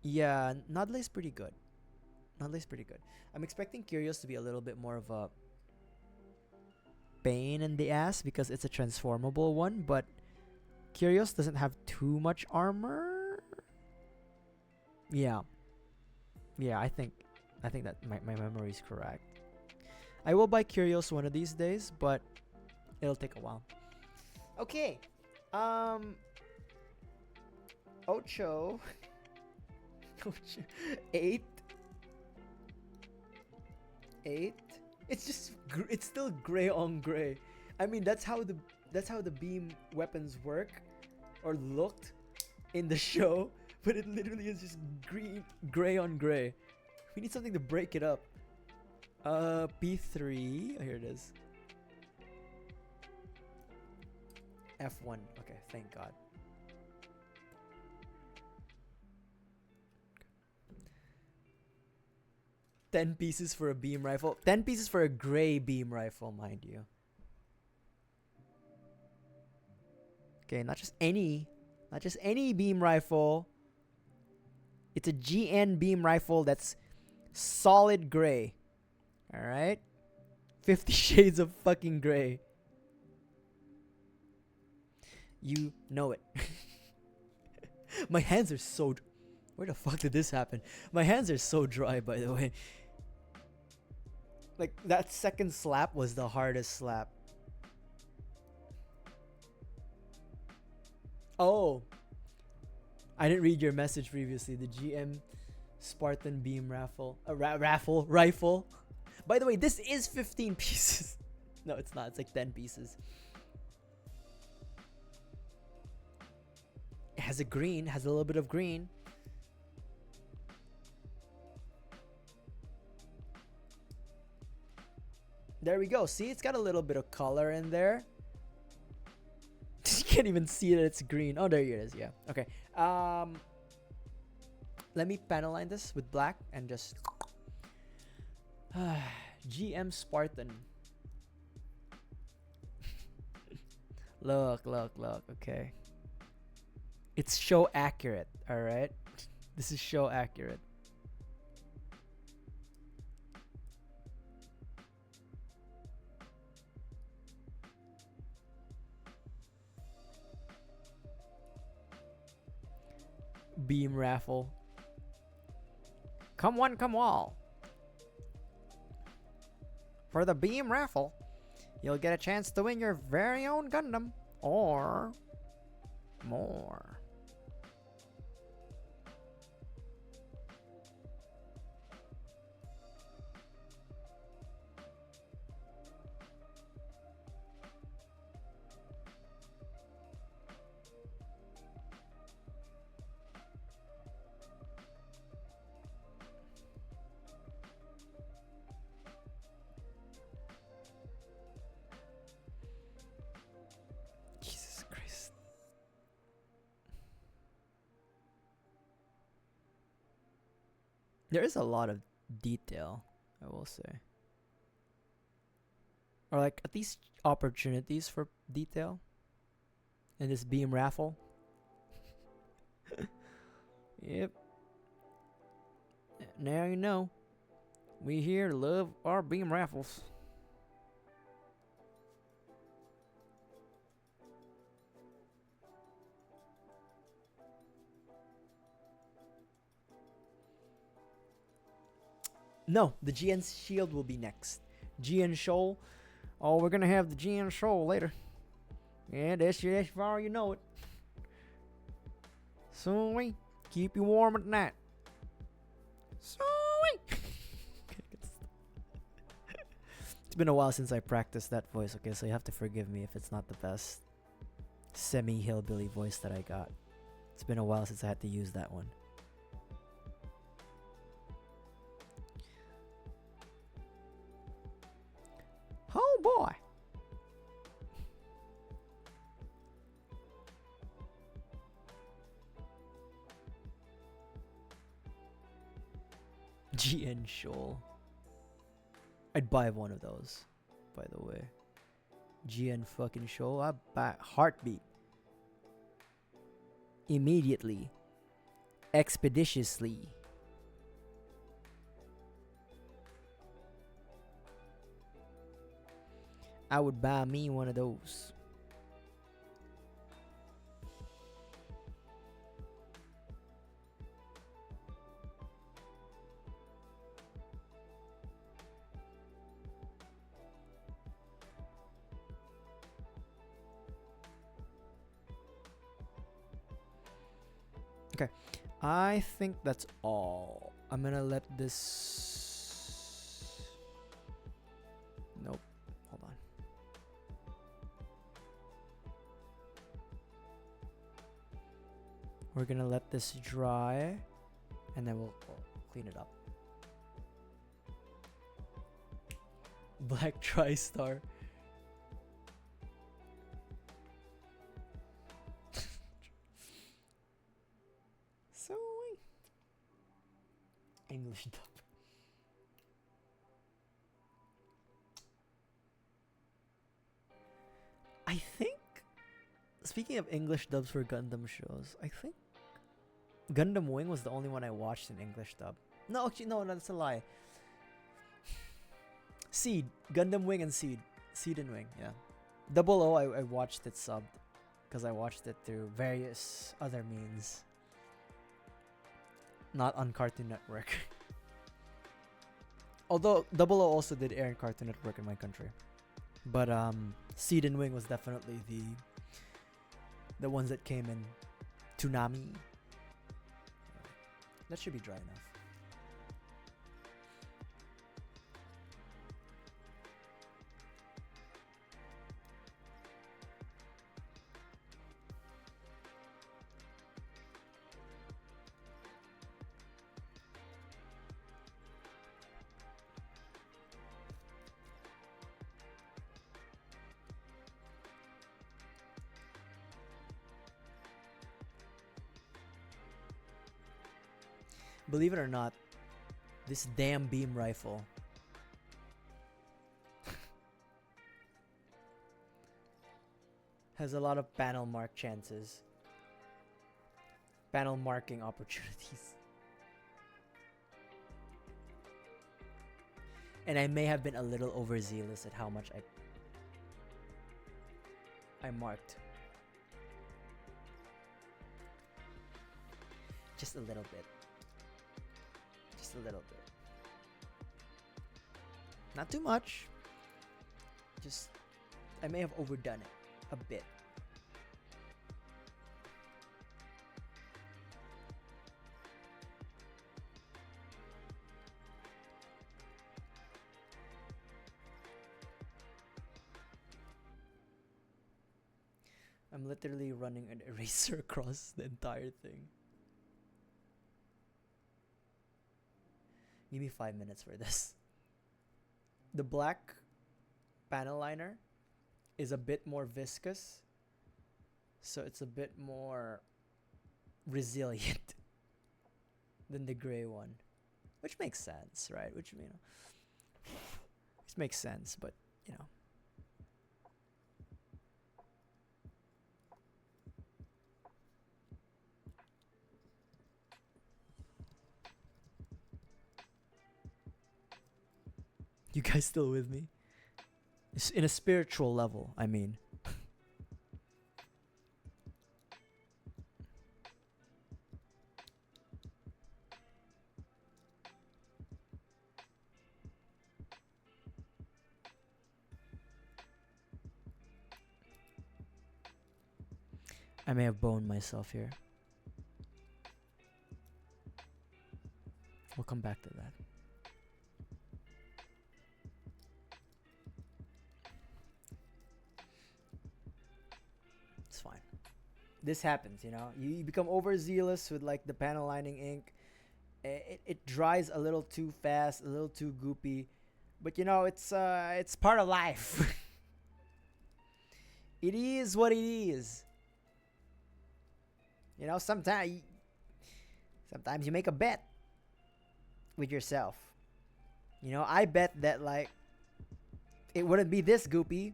yeah, Nadleeh's pretty good. I'm expecting Curios to be a little bit more of a pain in the ass because it's a transformable one, but Curios doesn't have too much armor. Yeah, I think that my memory is correct. I will buy Curios one of these days, but it'll take a while. Okay. Ocho. 8. It's just it's still gray on gray. I mean, that's how the beam weapons work or looked in the show, but it literally is just gray on gray. We need something to break it up. P3. Oh, here it is. F1. Okay, thank God. $10 pieces for a beam rifle. 10 pieces for a gray beam rifle, mind you. Okay, not just any beam rifle. It's a GN beam rifle that's solid gray. Alright? 50 shades of fucking gray. You know it. My hands are so... Where the fuck did this happen? My hands are so dry, by the way. Like, that second slap was the hardest slap. Oh. I didn't read your message previously. The GM Spartan Beam Rifle. Rifle. By the way, this is 15 pieces. No, it's not. It's like 10 pieces. It has a green. Has a little bit of green. There we go. See, it's got a little bit of color in there. You can't even see that it's green. Oh, there it is. Yeah. Okay. Let me panel line this with black and just GM Spartan. Look, look, look. Okay. It's show accurate, alright? This is show accurate. Beam raffle. Come one, come all. For the beam raffle, you'll get a chance to win your very own Gundam or more. Jesus Christ. There is a lot of detail, I will say. Or like at least opportunities for detail in this beam raffle. Yep. Now you know. We here love our beam raffles. No, the GN shield will be next. GN Shoal. Oh, we're gonna have the GN Shoal later. Yeah, that's far you know it. Sorry. Keep you warm at night. Sorry. It's been a while since I practiced that voice, okay, so you have to forgive me if it's not the best semi-hillbilly voice that I got. It's been a while since I had to use that one. Oh boy. GN Shoal. I'd buy one of those, by the way. GN fucking Shoal. I'd buy heartbeat. Immediately. Expeditiously. I would buy me one of those. Okay, I think that's all. I'm gonna let this... Nope, hold on. We're gonna let this dry, and then we'll clean it up. Black TriStar. So English dub. I think, speaking of English dubs for Gundam shows, I think Gundam Wing was the only one I watched in English dub. No, actually, no, that's a lie. Seed, Gundam Wing and Seed. Seed and Wing, yeah. Double O, I watched it subbed because I watched it through various other means. Not on Cartoon Network. Although Double O also did air in Cartoon Network in my country. But Seed and Wing was definitely the ones that came in Toonami. That should be dry enough. Believe it or not, this damn beam rifle has a lot of panel mark chances. Panel marking opportunities. And I may have been a little overzealous at how much I marked. Just a little bit. Just a little bit. Not too much. Just, I may have overdone it a bit. I'm literally running an eraser across the entire thing. Give me 5 minutes for this. The black panel liner is a bit more viscous, so it's a bit more resilient than the gray one, which makes sense, right? Which, you know, this makes sense, but you know. You guys still with me? In a spiritual level, I mean. I may have boned myself here. We'll come back to that. It's fine. This happens, you know. You become overzealous with like the panel lining ink. It dries a little too fast, a little too goopy, but you know it's part of life. It is what it is. You know, sometimes you make a bet with yourself. You know, I bet that like it wouldn't be this goopy.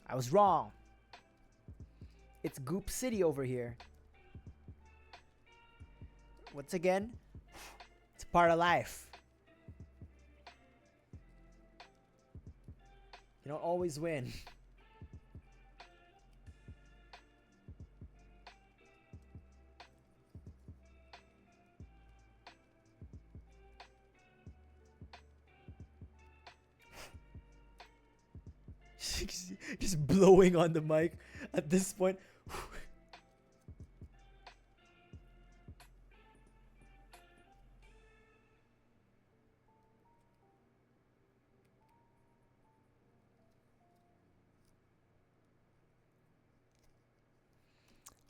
I was wrong. It's Goop City over here. Once again, it's part of life. You don't always win. Just blowing on the mic at this point.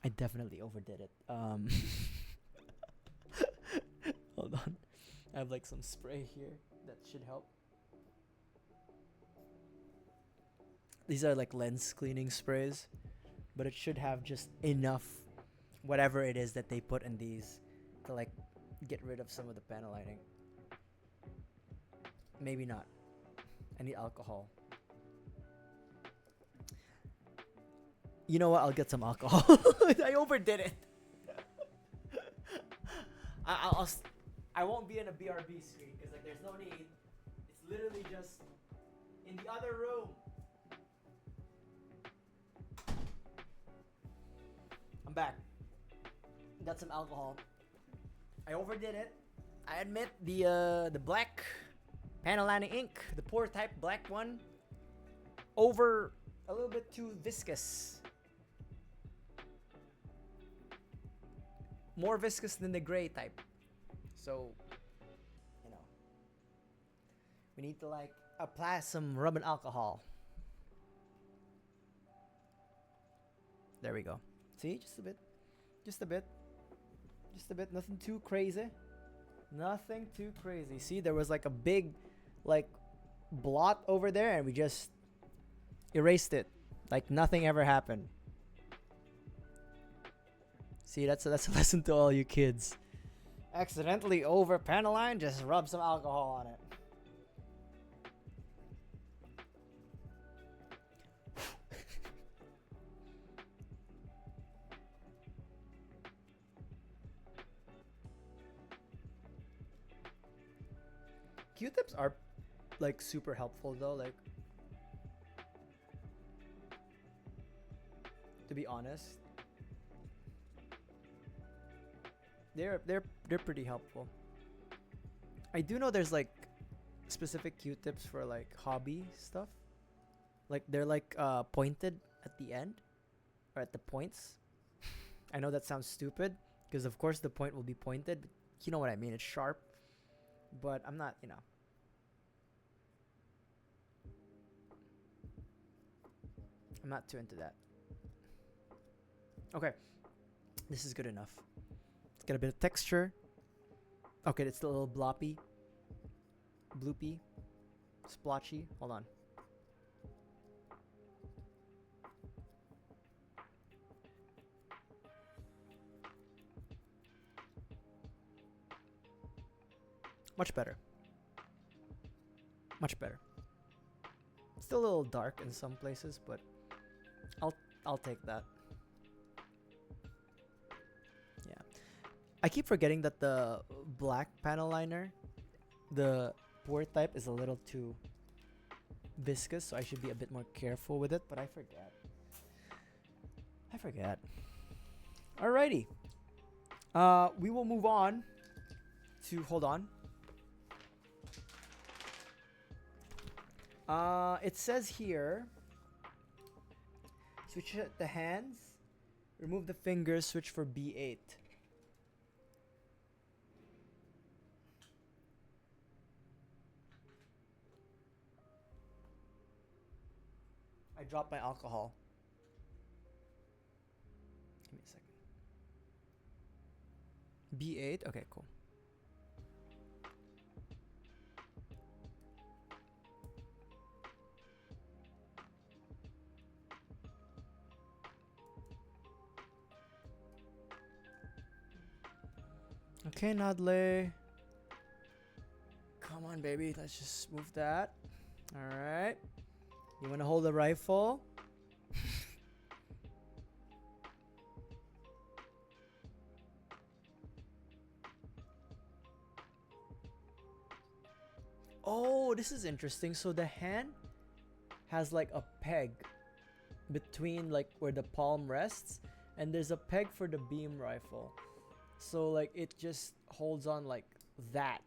I definitely overdid it. Hold on. I have like some spray here that should help. These are like lens cleaning sprays, but it should have just enough whatever it is that they put in these to like get rid of some of the panel lining. Maybe not. I need alcohol. You know what? I'll get some alcohol. I overdid it. I won't be in a BRB screen because like there's no need. It's literally just in the other room. I'm back. Got some alcohol. I overdid it. I admit the black panel lining ink, the poor type black one, over a little bit too viscous. More viscous than the gray type. So, you know, we need to like apply some rubbing alcohol. There we go. See, just a bit, just a bit, just a bit. Nothing too crazy. Nothing too crazy. See, there was like a big, like, blot over there, and we just erased it, like nothing ever happened. See, that's a lesson to all you kids. Accidentally over panel line, just rub some alcohol on it. Q-tips are like super helpful though, like to be honest. They're pretty helpful. I do know there's like specific Q-tips for like hobby stuff. Like they're like pointed at the end or at the points. I know that sounds stupid because of course the point will be pointed, but you know what I mean. It's sharp. But I'm not, you know. I'm not too into that. Okay. This is good enough. It's got a bit of texture. Okay, it's a little bloppy. Bloopy. Splotchy. Hold on. Much better. Much better. Still a little dark in some places, but I'll take that. Yeah. I keep forgetting that the black panel liner, the pour type, is a little too viscous, so I should be a bit more careful with it, but I forget. Alrighty. We will move on to, hold on. It says here, switch the hands, remove the fingers, switch for B8. I dropped my alcohol. Give me a second. B8? Okay, cool. Okay, Nadleeh. Come on, baby. Let's just move that. Alright. You want to hold the rifle? Oh, this is interesting. So the hand has like a peg between like where the palm rests, and there's a peg for the beam rifle. So like it just holds on like that.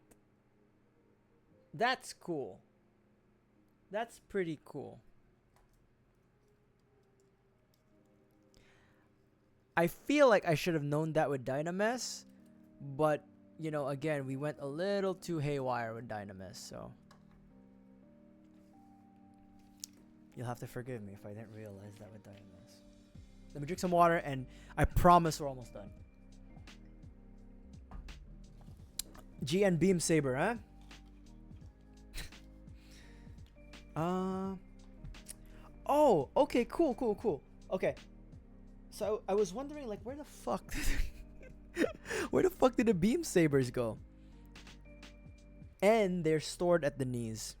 That's cool. That's pretty cool. I feel like I should have known that with Dynamis, but you know, again, we went a little too haywire with Dynamis, so you'll have to forgive me if I didn't realize that with Dynamis. Let me drink some water, and I promise we're almost done. GN Beam Saber, huh? Oh, okay, cool. Okay. So I was wondering, like, where the fuck did the beam sabers go? And they're stored at the knees,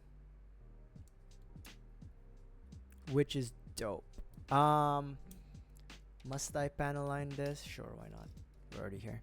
which is dope. Must I panel line this? Sure, why not? We're already here.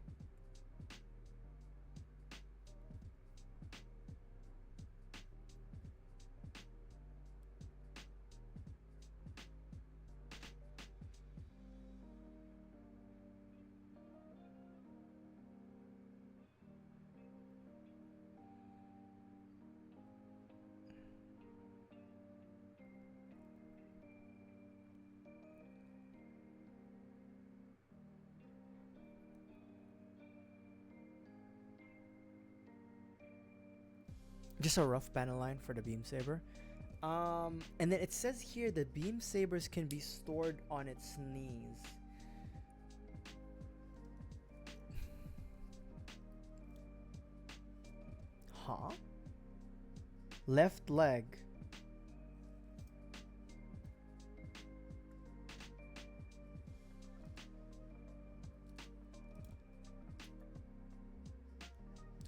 Just a rough panel line for the beam saber. And then it says here the beam sabers can be stored on its knees. Huh? Left leg.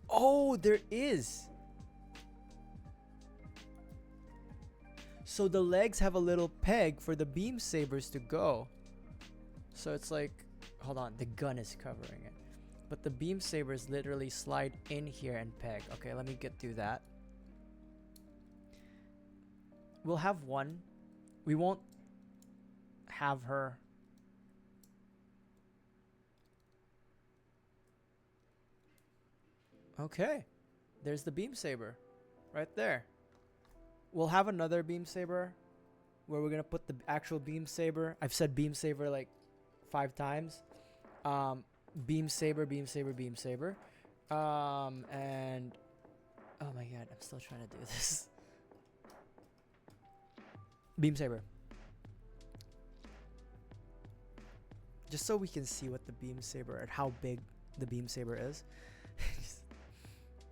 Oh, there is. So the legs have a little peg for the beam sabers to go. So it's like, hold on, the gun is covering it. But the beam sabers literally slide in here and peg. Okay, let me get through that. We'll have one. We won't have her. Okay. There's the beam saber. Right there. We'll have another beam saber where we're going to put the actual beam saber. I've said beam saber like 5 times. Beam saber, beam saber, beam saber. And oh my god, I'm still trying to do this. Beam saber. Just so we can see what the beam saber and how big the beam saber is.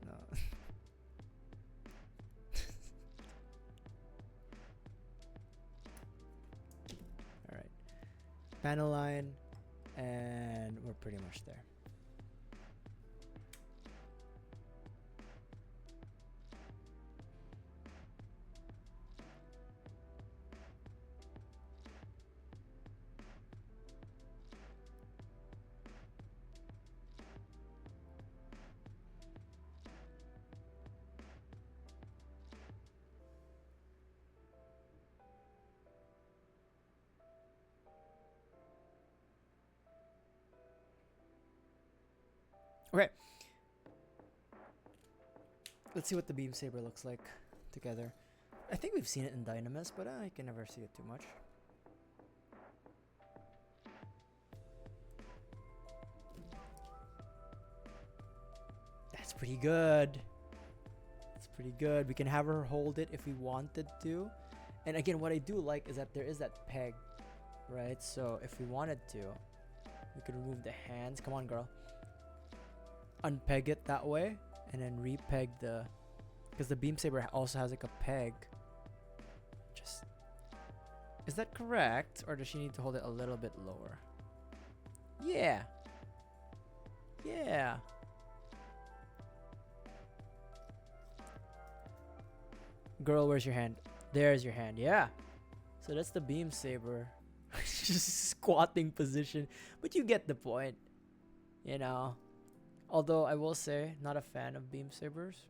No. All right. Panel line, and we're pretty much there. Okay. Let's see what the beam saber looks like together. I think we've seen it in Dynamis, but I can never see it too much. That's pretty good. That's pretty good. We can have her hold it if we wanted to. And again, what I do like is that there is that peg, right? So if we wanted to, we could remove the hands. Come on, girl. Unpeg it that way, and then repeg the, because the beam saber also has like a peg. Just, is that correct, or does she need to hold it a little bit lower? Yeah. Yeah. Girl, where's your hand? There's your hand. Yeah. So that's the beam saber. Just squatting position, but you get the point, you know. Although I will say, not a fan of beam sabers,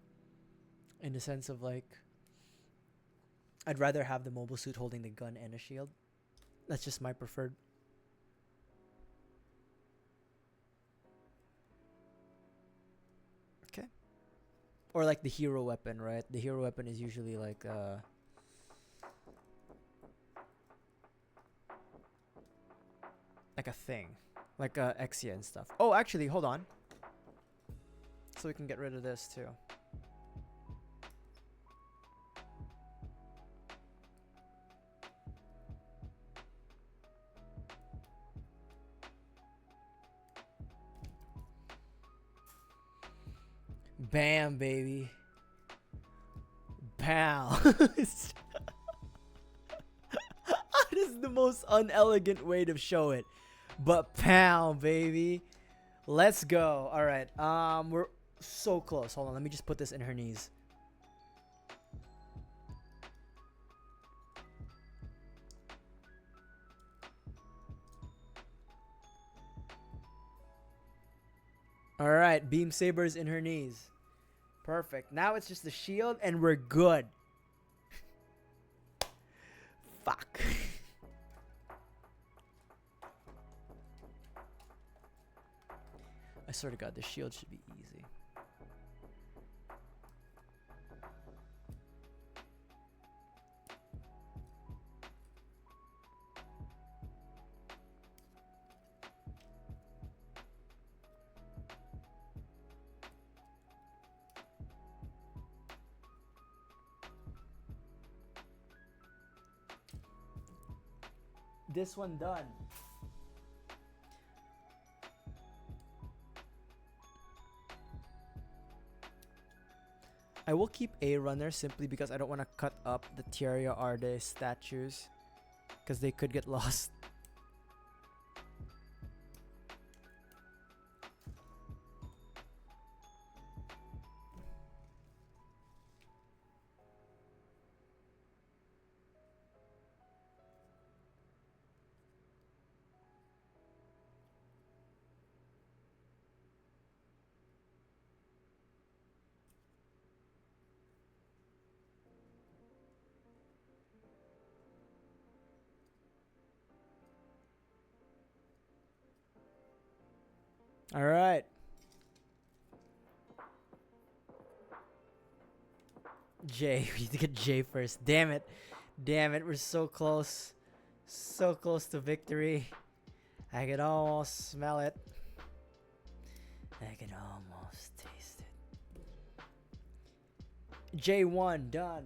in the sense of like, I'd rather have the mobile suit holding the gun and a shield. That's just my preferred. Okay. Or like the hero weapon, right? The hero weapon is usually like a thing, like Exia and stuff. Oh, actually, hold on. So we can get rid of this too. Bam, baby. Pow. This is the most unelegant way to show it. But pow, baby. Let's go. All right. We're so close. Hold on. Let me just put this in her knees. All right. Beam sabers in her knees. Perfect. Now it's just the shield and we're good. Fuck. I swear to God, the shield should be easy. This one done. I will keep a runner simply because I don't want to cut up the Tierra Arde statues because they could get lost. All right. J. We need to get J first. Damn it. Damn it. We're so close. So close to victory. I can almost smell it. I can almost taste it. J1 done.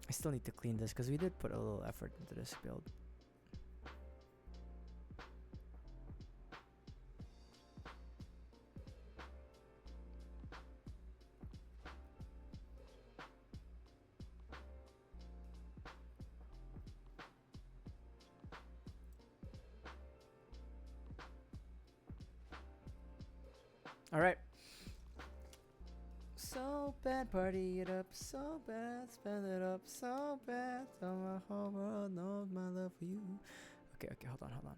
I still need to clean this because we did put a little effort into this build. All right. So bad, party it up. So bad, spend it up. So bad, so my whole world knows my love for you. Okay, hold on.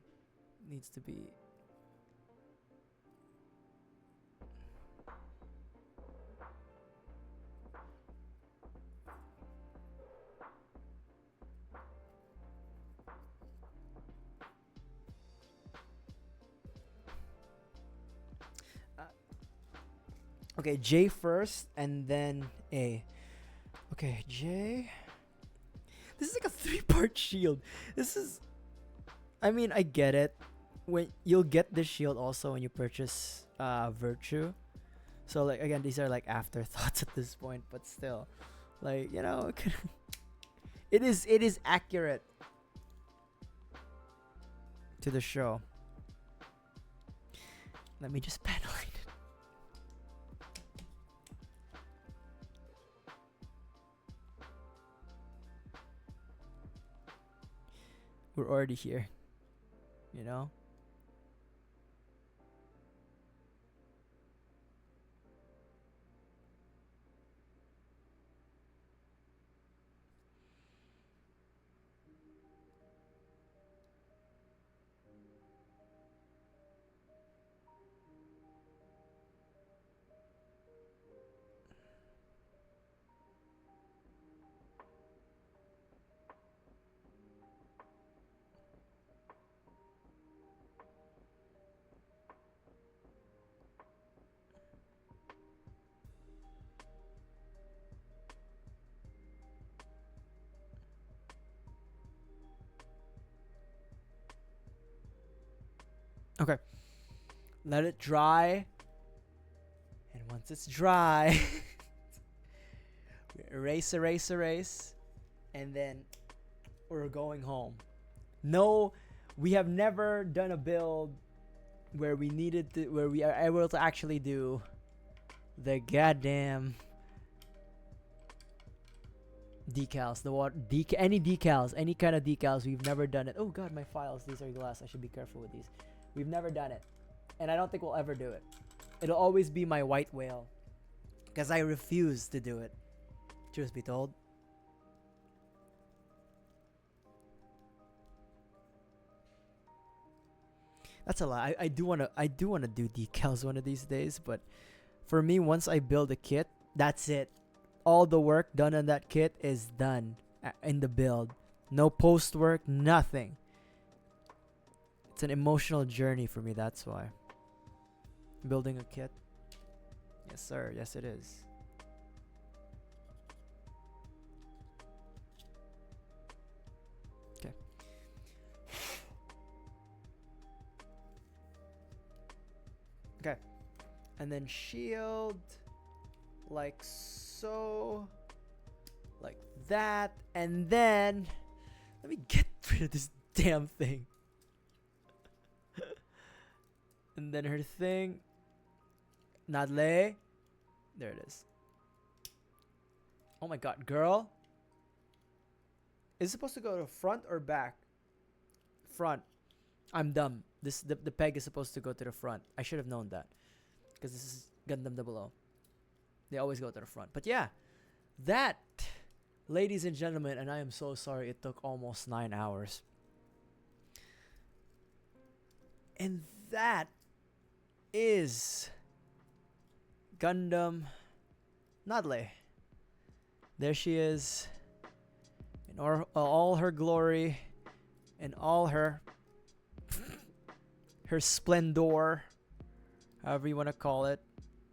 Needs to be. Okay, J first and then A. Okay, J. This is like a 3-part shield. This is. I mean, I get it. When you'll get this shield also when you purchase Virtue. So like again, these are like afterthoughts at this point, but still, like you know, it is accurate to the show. Let me just panel it. We're already here, you know? Okay. Let it dry. And once it's dry, erase. And then we're going home. No, we have never done a build where we are able to actually do the goddamn decals, any decals, any kind of decals. We've never done it. Oh god, my files, these are glass. I should be careful with these. We've never done it, and I don't think we'll ever do it. It'll always be my white whale, because I refuse to do it, truth be told. That's a lie. I do wanna do decals one of these days, but for me, once I build a kit, that's it. All the work done on that kit is done in the build. No post work, nothing. It's an emotional journey for me, that's why. Building a kit. Yes, sir. Yes, it is. Okay. Okay. And then shield. Like so. Like that. And then. Let me get rid of this damn thing. And then her thing. Nadleeh. There it is. Oh my god, girl. Is it supposed to go to front or back? Front. I'm dumb. The peg is supposed to go to the front. I should have known that. Because this is Gundam 00. They always go to the front. But yeah. That, ladies and gentlemen, and I am so sorry it took almost 9 hours. And that is Gundam Nadleeh. There she is in all her glory. in all her her splendor, however you want to call it.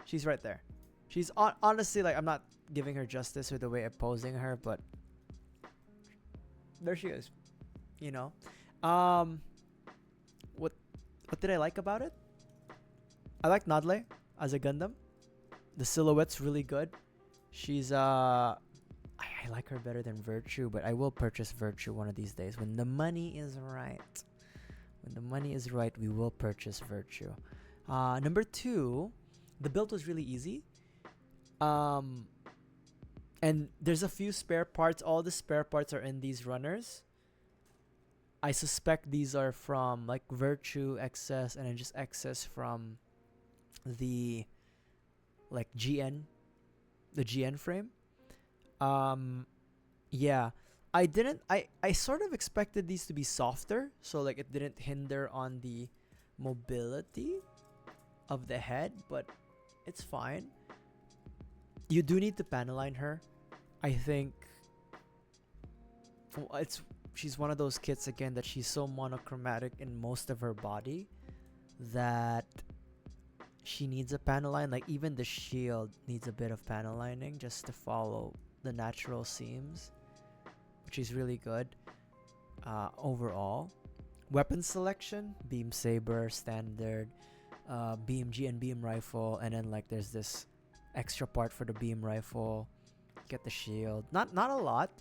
She's right there. She's honestly, like, I'm not giving her justice with the way I'm posing her, but there she is. You know, what did I like about it? I like Nadleeh as a Gundam. The silhouette's really good. She's I like her better than Virtue, but I will purchase Virtue one of these days when the money is right. When the money is right, we will purchase Virtue. Number 2, the build was really easy. And there's a few spare parts. All the spare parts are in these runners. I suspect these are from like Virtue excess and then just excess from the like GN, the GN frame. Yeah, I sort of expected these to be softer, so like it didn't hinder on the mobility of the head, but it's fine. You do need to panelline her. I think she's one of those kits again that she's so monochromatic in most of her body that she needs a panel line. Like even the shield needs a bit of panel lining just to follow the natural seams, which is really good. Overall, weapon selection: beam saber, standard, BMG and beam rifle, and then like there's this extra part for the beam rifle. Get the shield. Not a lot,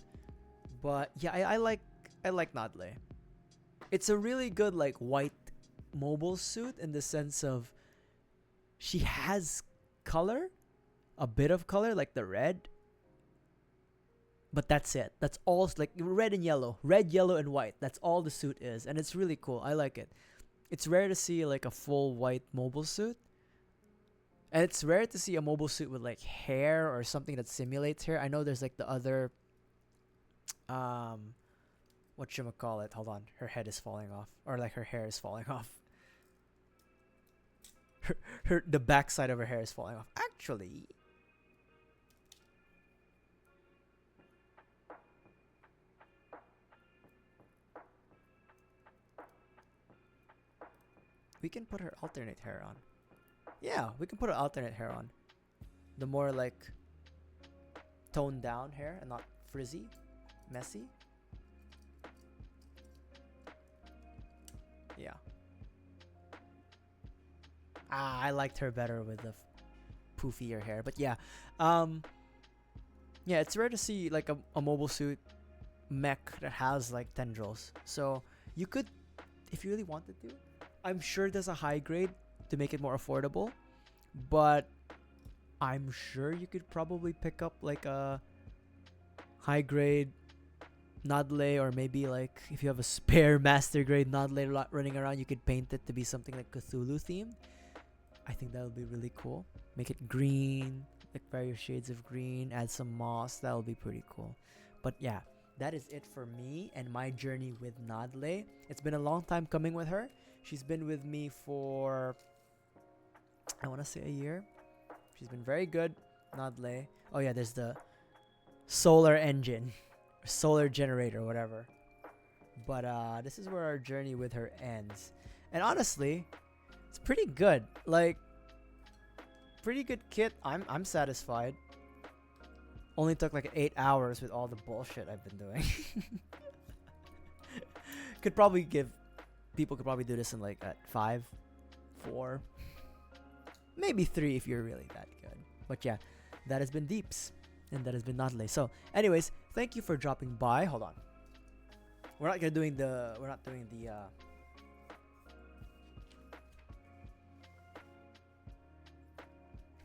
but yeah, I like Nadleeh. It's a really good like white mobile suit in the sense of she has color, a bit of color like the red, but that's it. That's all. Like red, yellow, and white. That's all the suit is, and it's really cool. I like it. It's rare to see like a full white mobile suit. And it's rare to see a mobile suit with like hair or something that simulates hair. I know there's like the other whatchamacallit. Hold on. Her head is falling off. Or like her hair is falling off. The backside of her hair is falling off. Actually, we can put her alternate hair on. Yeah, we can put an alternate hair on. The more like toned down hair and not frizzy, messy. Yeah. I liked her better with the poofier hair, but yeah. Yeah, it's rare to see like a mobile suit mech that has like tendrils. So you could, if you really wanted to, I'm sure there's a high grade to make it more affordable, but I'm sure you could probably pick up like a high grade Nadleeh, or maybe like if you have a spare master grade Nadleeh running around, you could paint it to be something like Cthulhu themed. I think that would be really cool. Make it green, like various shades of green, add some moss. That would be pretty cool. But yeah, that is it for me and my journey with Nadleeh. It's been a long time coming with her. She's been with me for, I want to say, a year. She's been very good, Nadleeh. Oh yeah, there's the solar engine, solar generator, whatever. But this is where our journey with her ends. And honestly, it's pretty good. Like, pretty good kit. I'm satisfied. Only took like 8 hours with all the bullshit I've been doing. People could probably do this in like at 5, 4, maybe 3 if you're really that good. But yeah, that has been Deeps, and that has been Nadleeh. So anyways, thank you for dropping by. Hold on, we're not doing the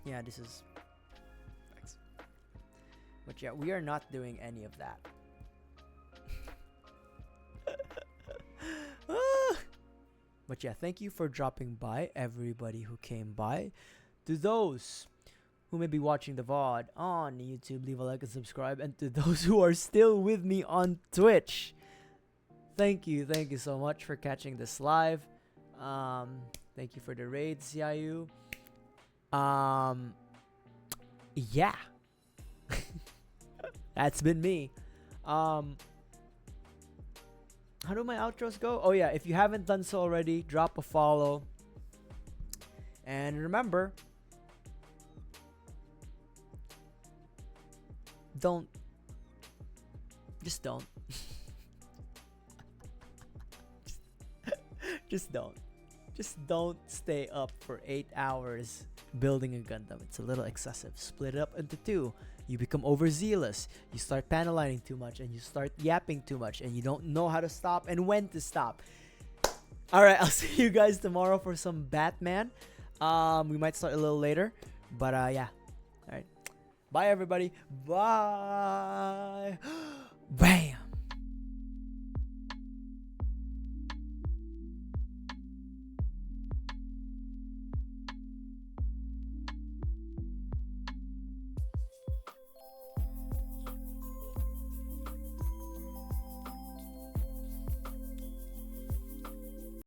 yeah, this is thanks. But yeah, we are not doing any of that. But yeah, thank you for dropping by, everybody who came by. To those who may be watching the VOD on YouTube, leave a like and subscribe. And to those who are still with me on Twitch, thank you so much for catching this live. Thank you for the raid, Xiaoyu. Yeah. That's been me. How how do my outros go? Oh yeah, if you haven't done so already, drop a follow. And remember, don't. Just don't. Just don't. Just don't stay up for 8 hours building a Gundam. It's a little excessive. Split it up into 2. You become overzealous. You start panelining too much, and you start yapping too much, and you don't know how to stop and when to stop. All right, I'll see you guys tomorrow for some Batman. We might start a little later, but yeah. All right. Bye, everybody. Bye. Bam.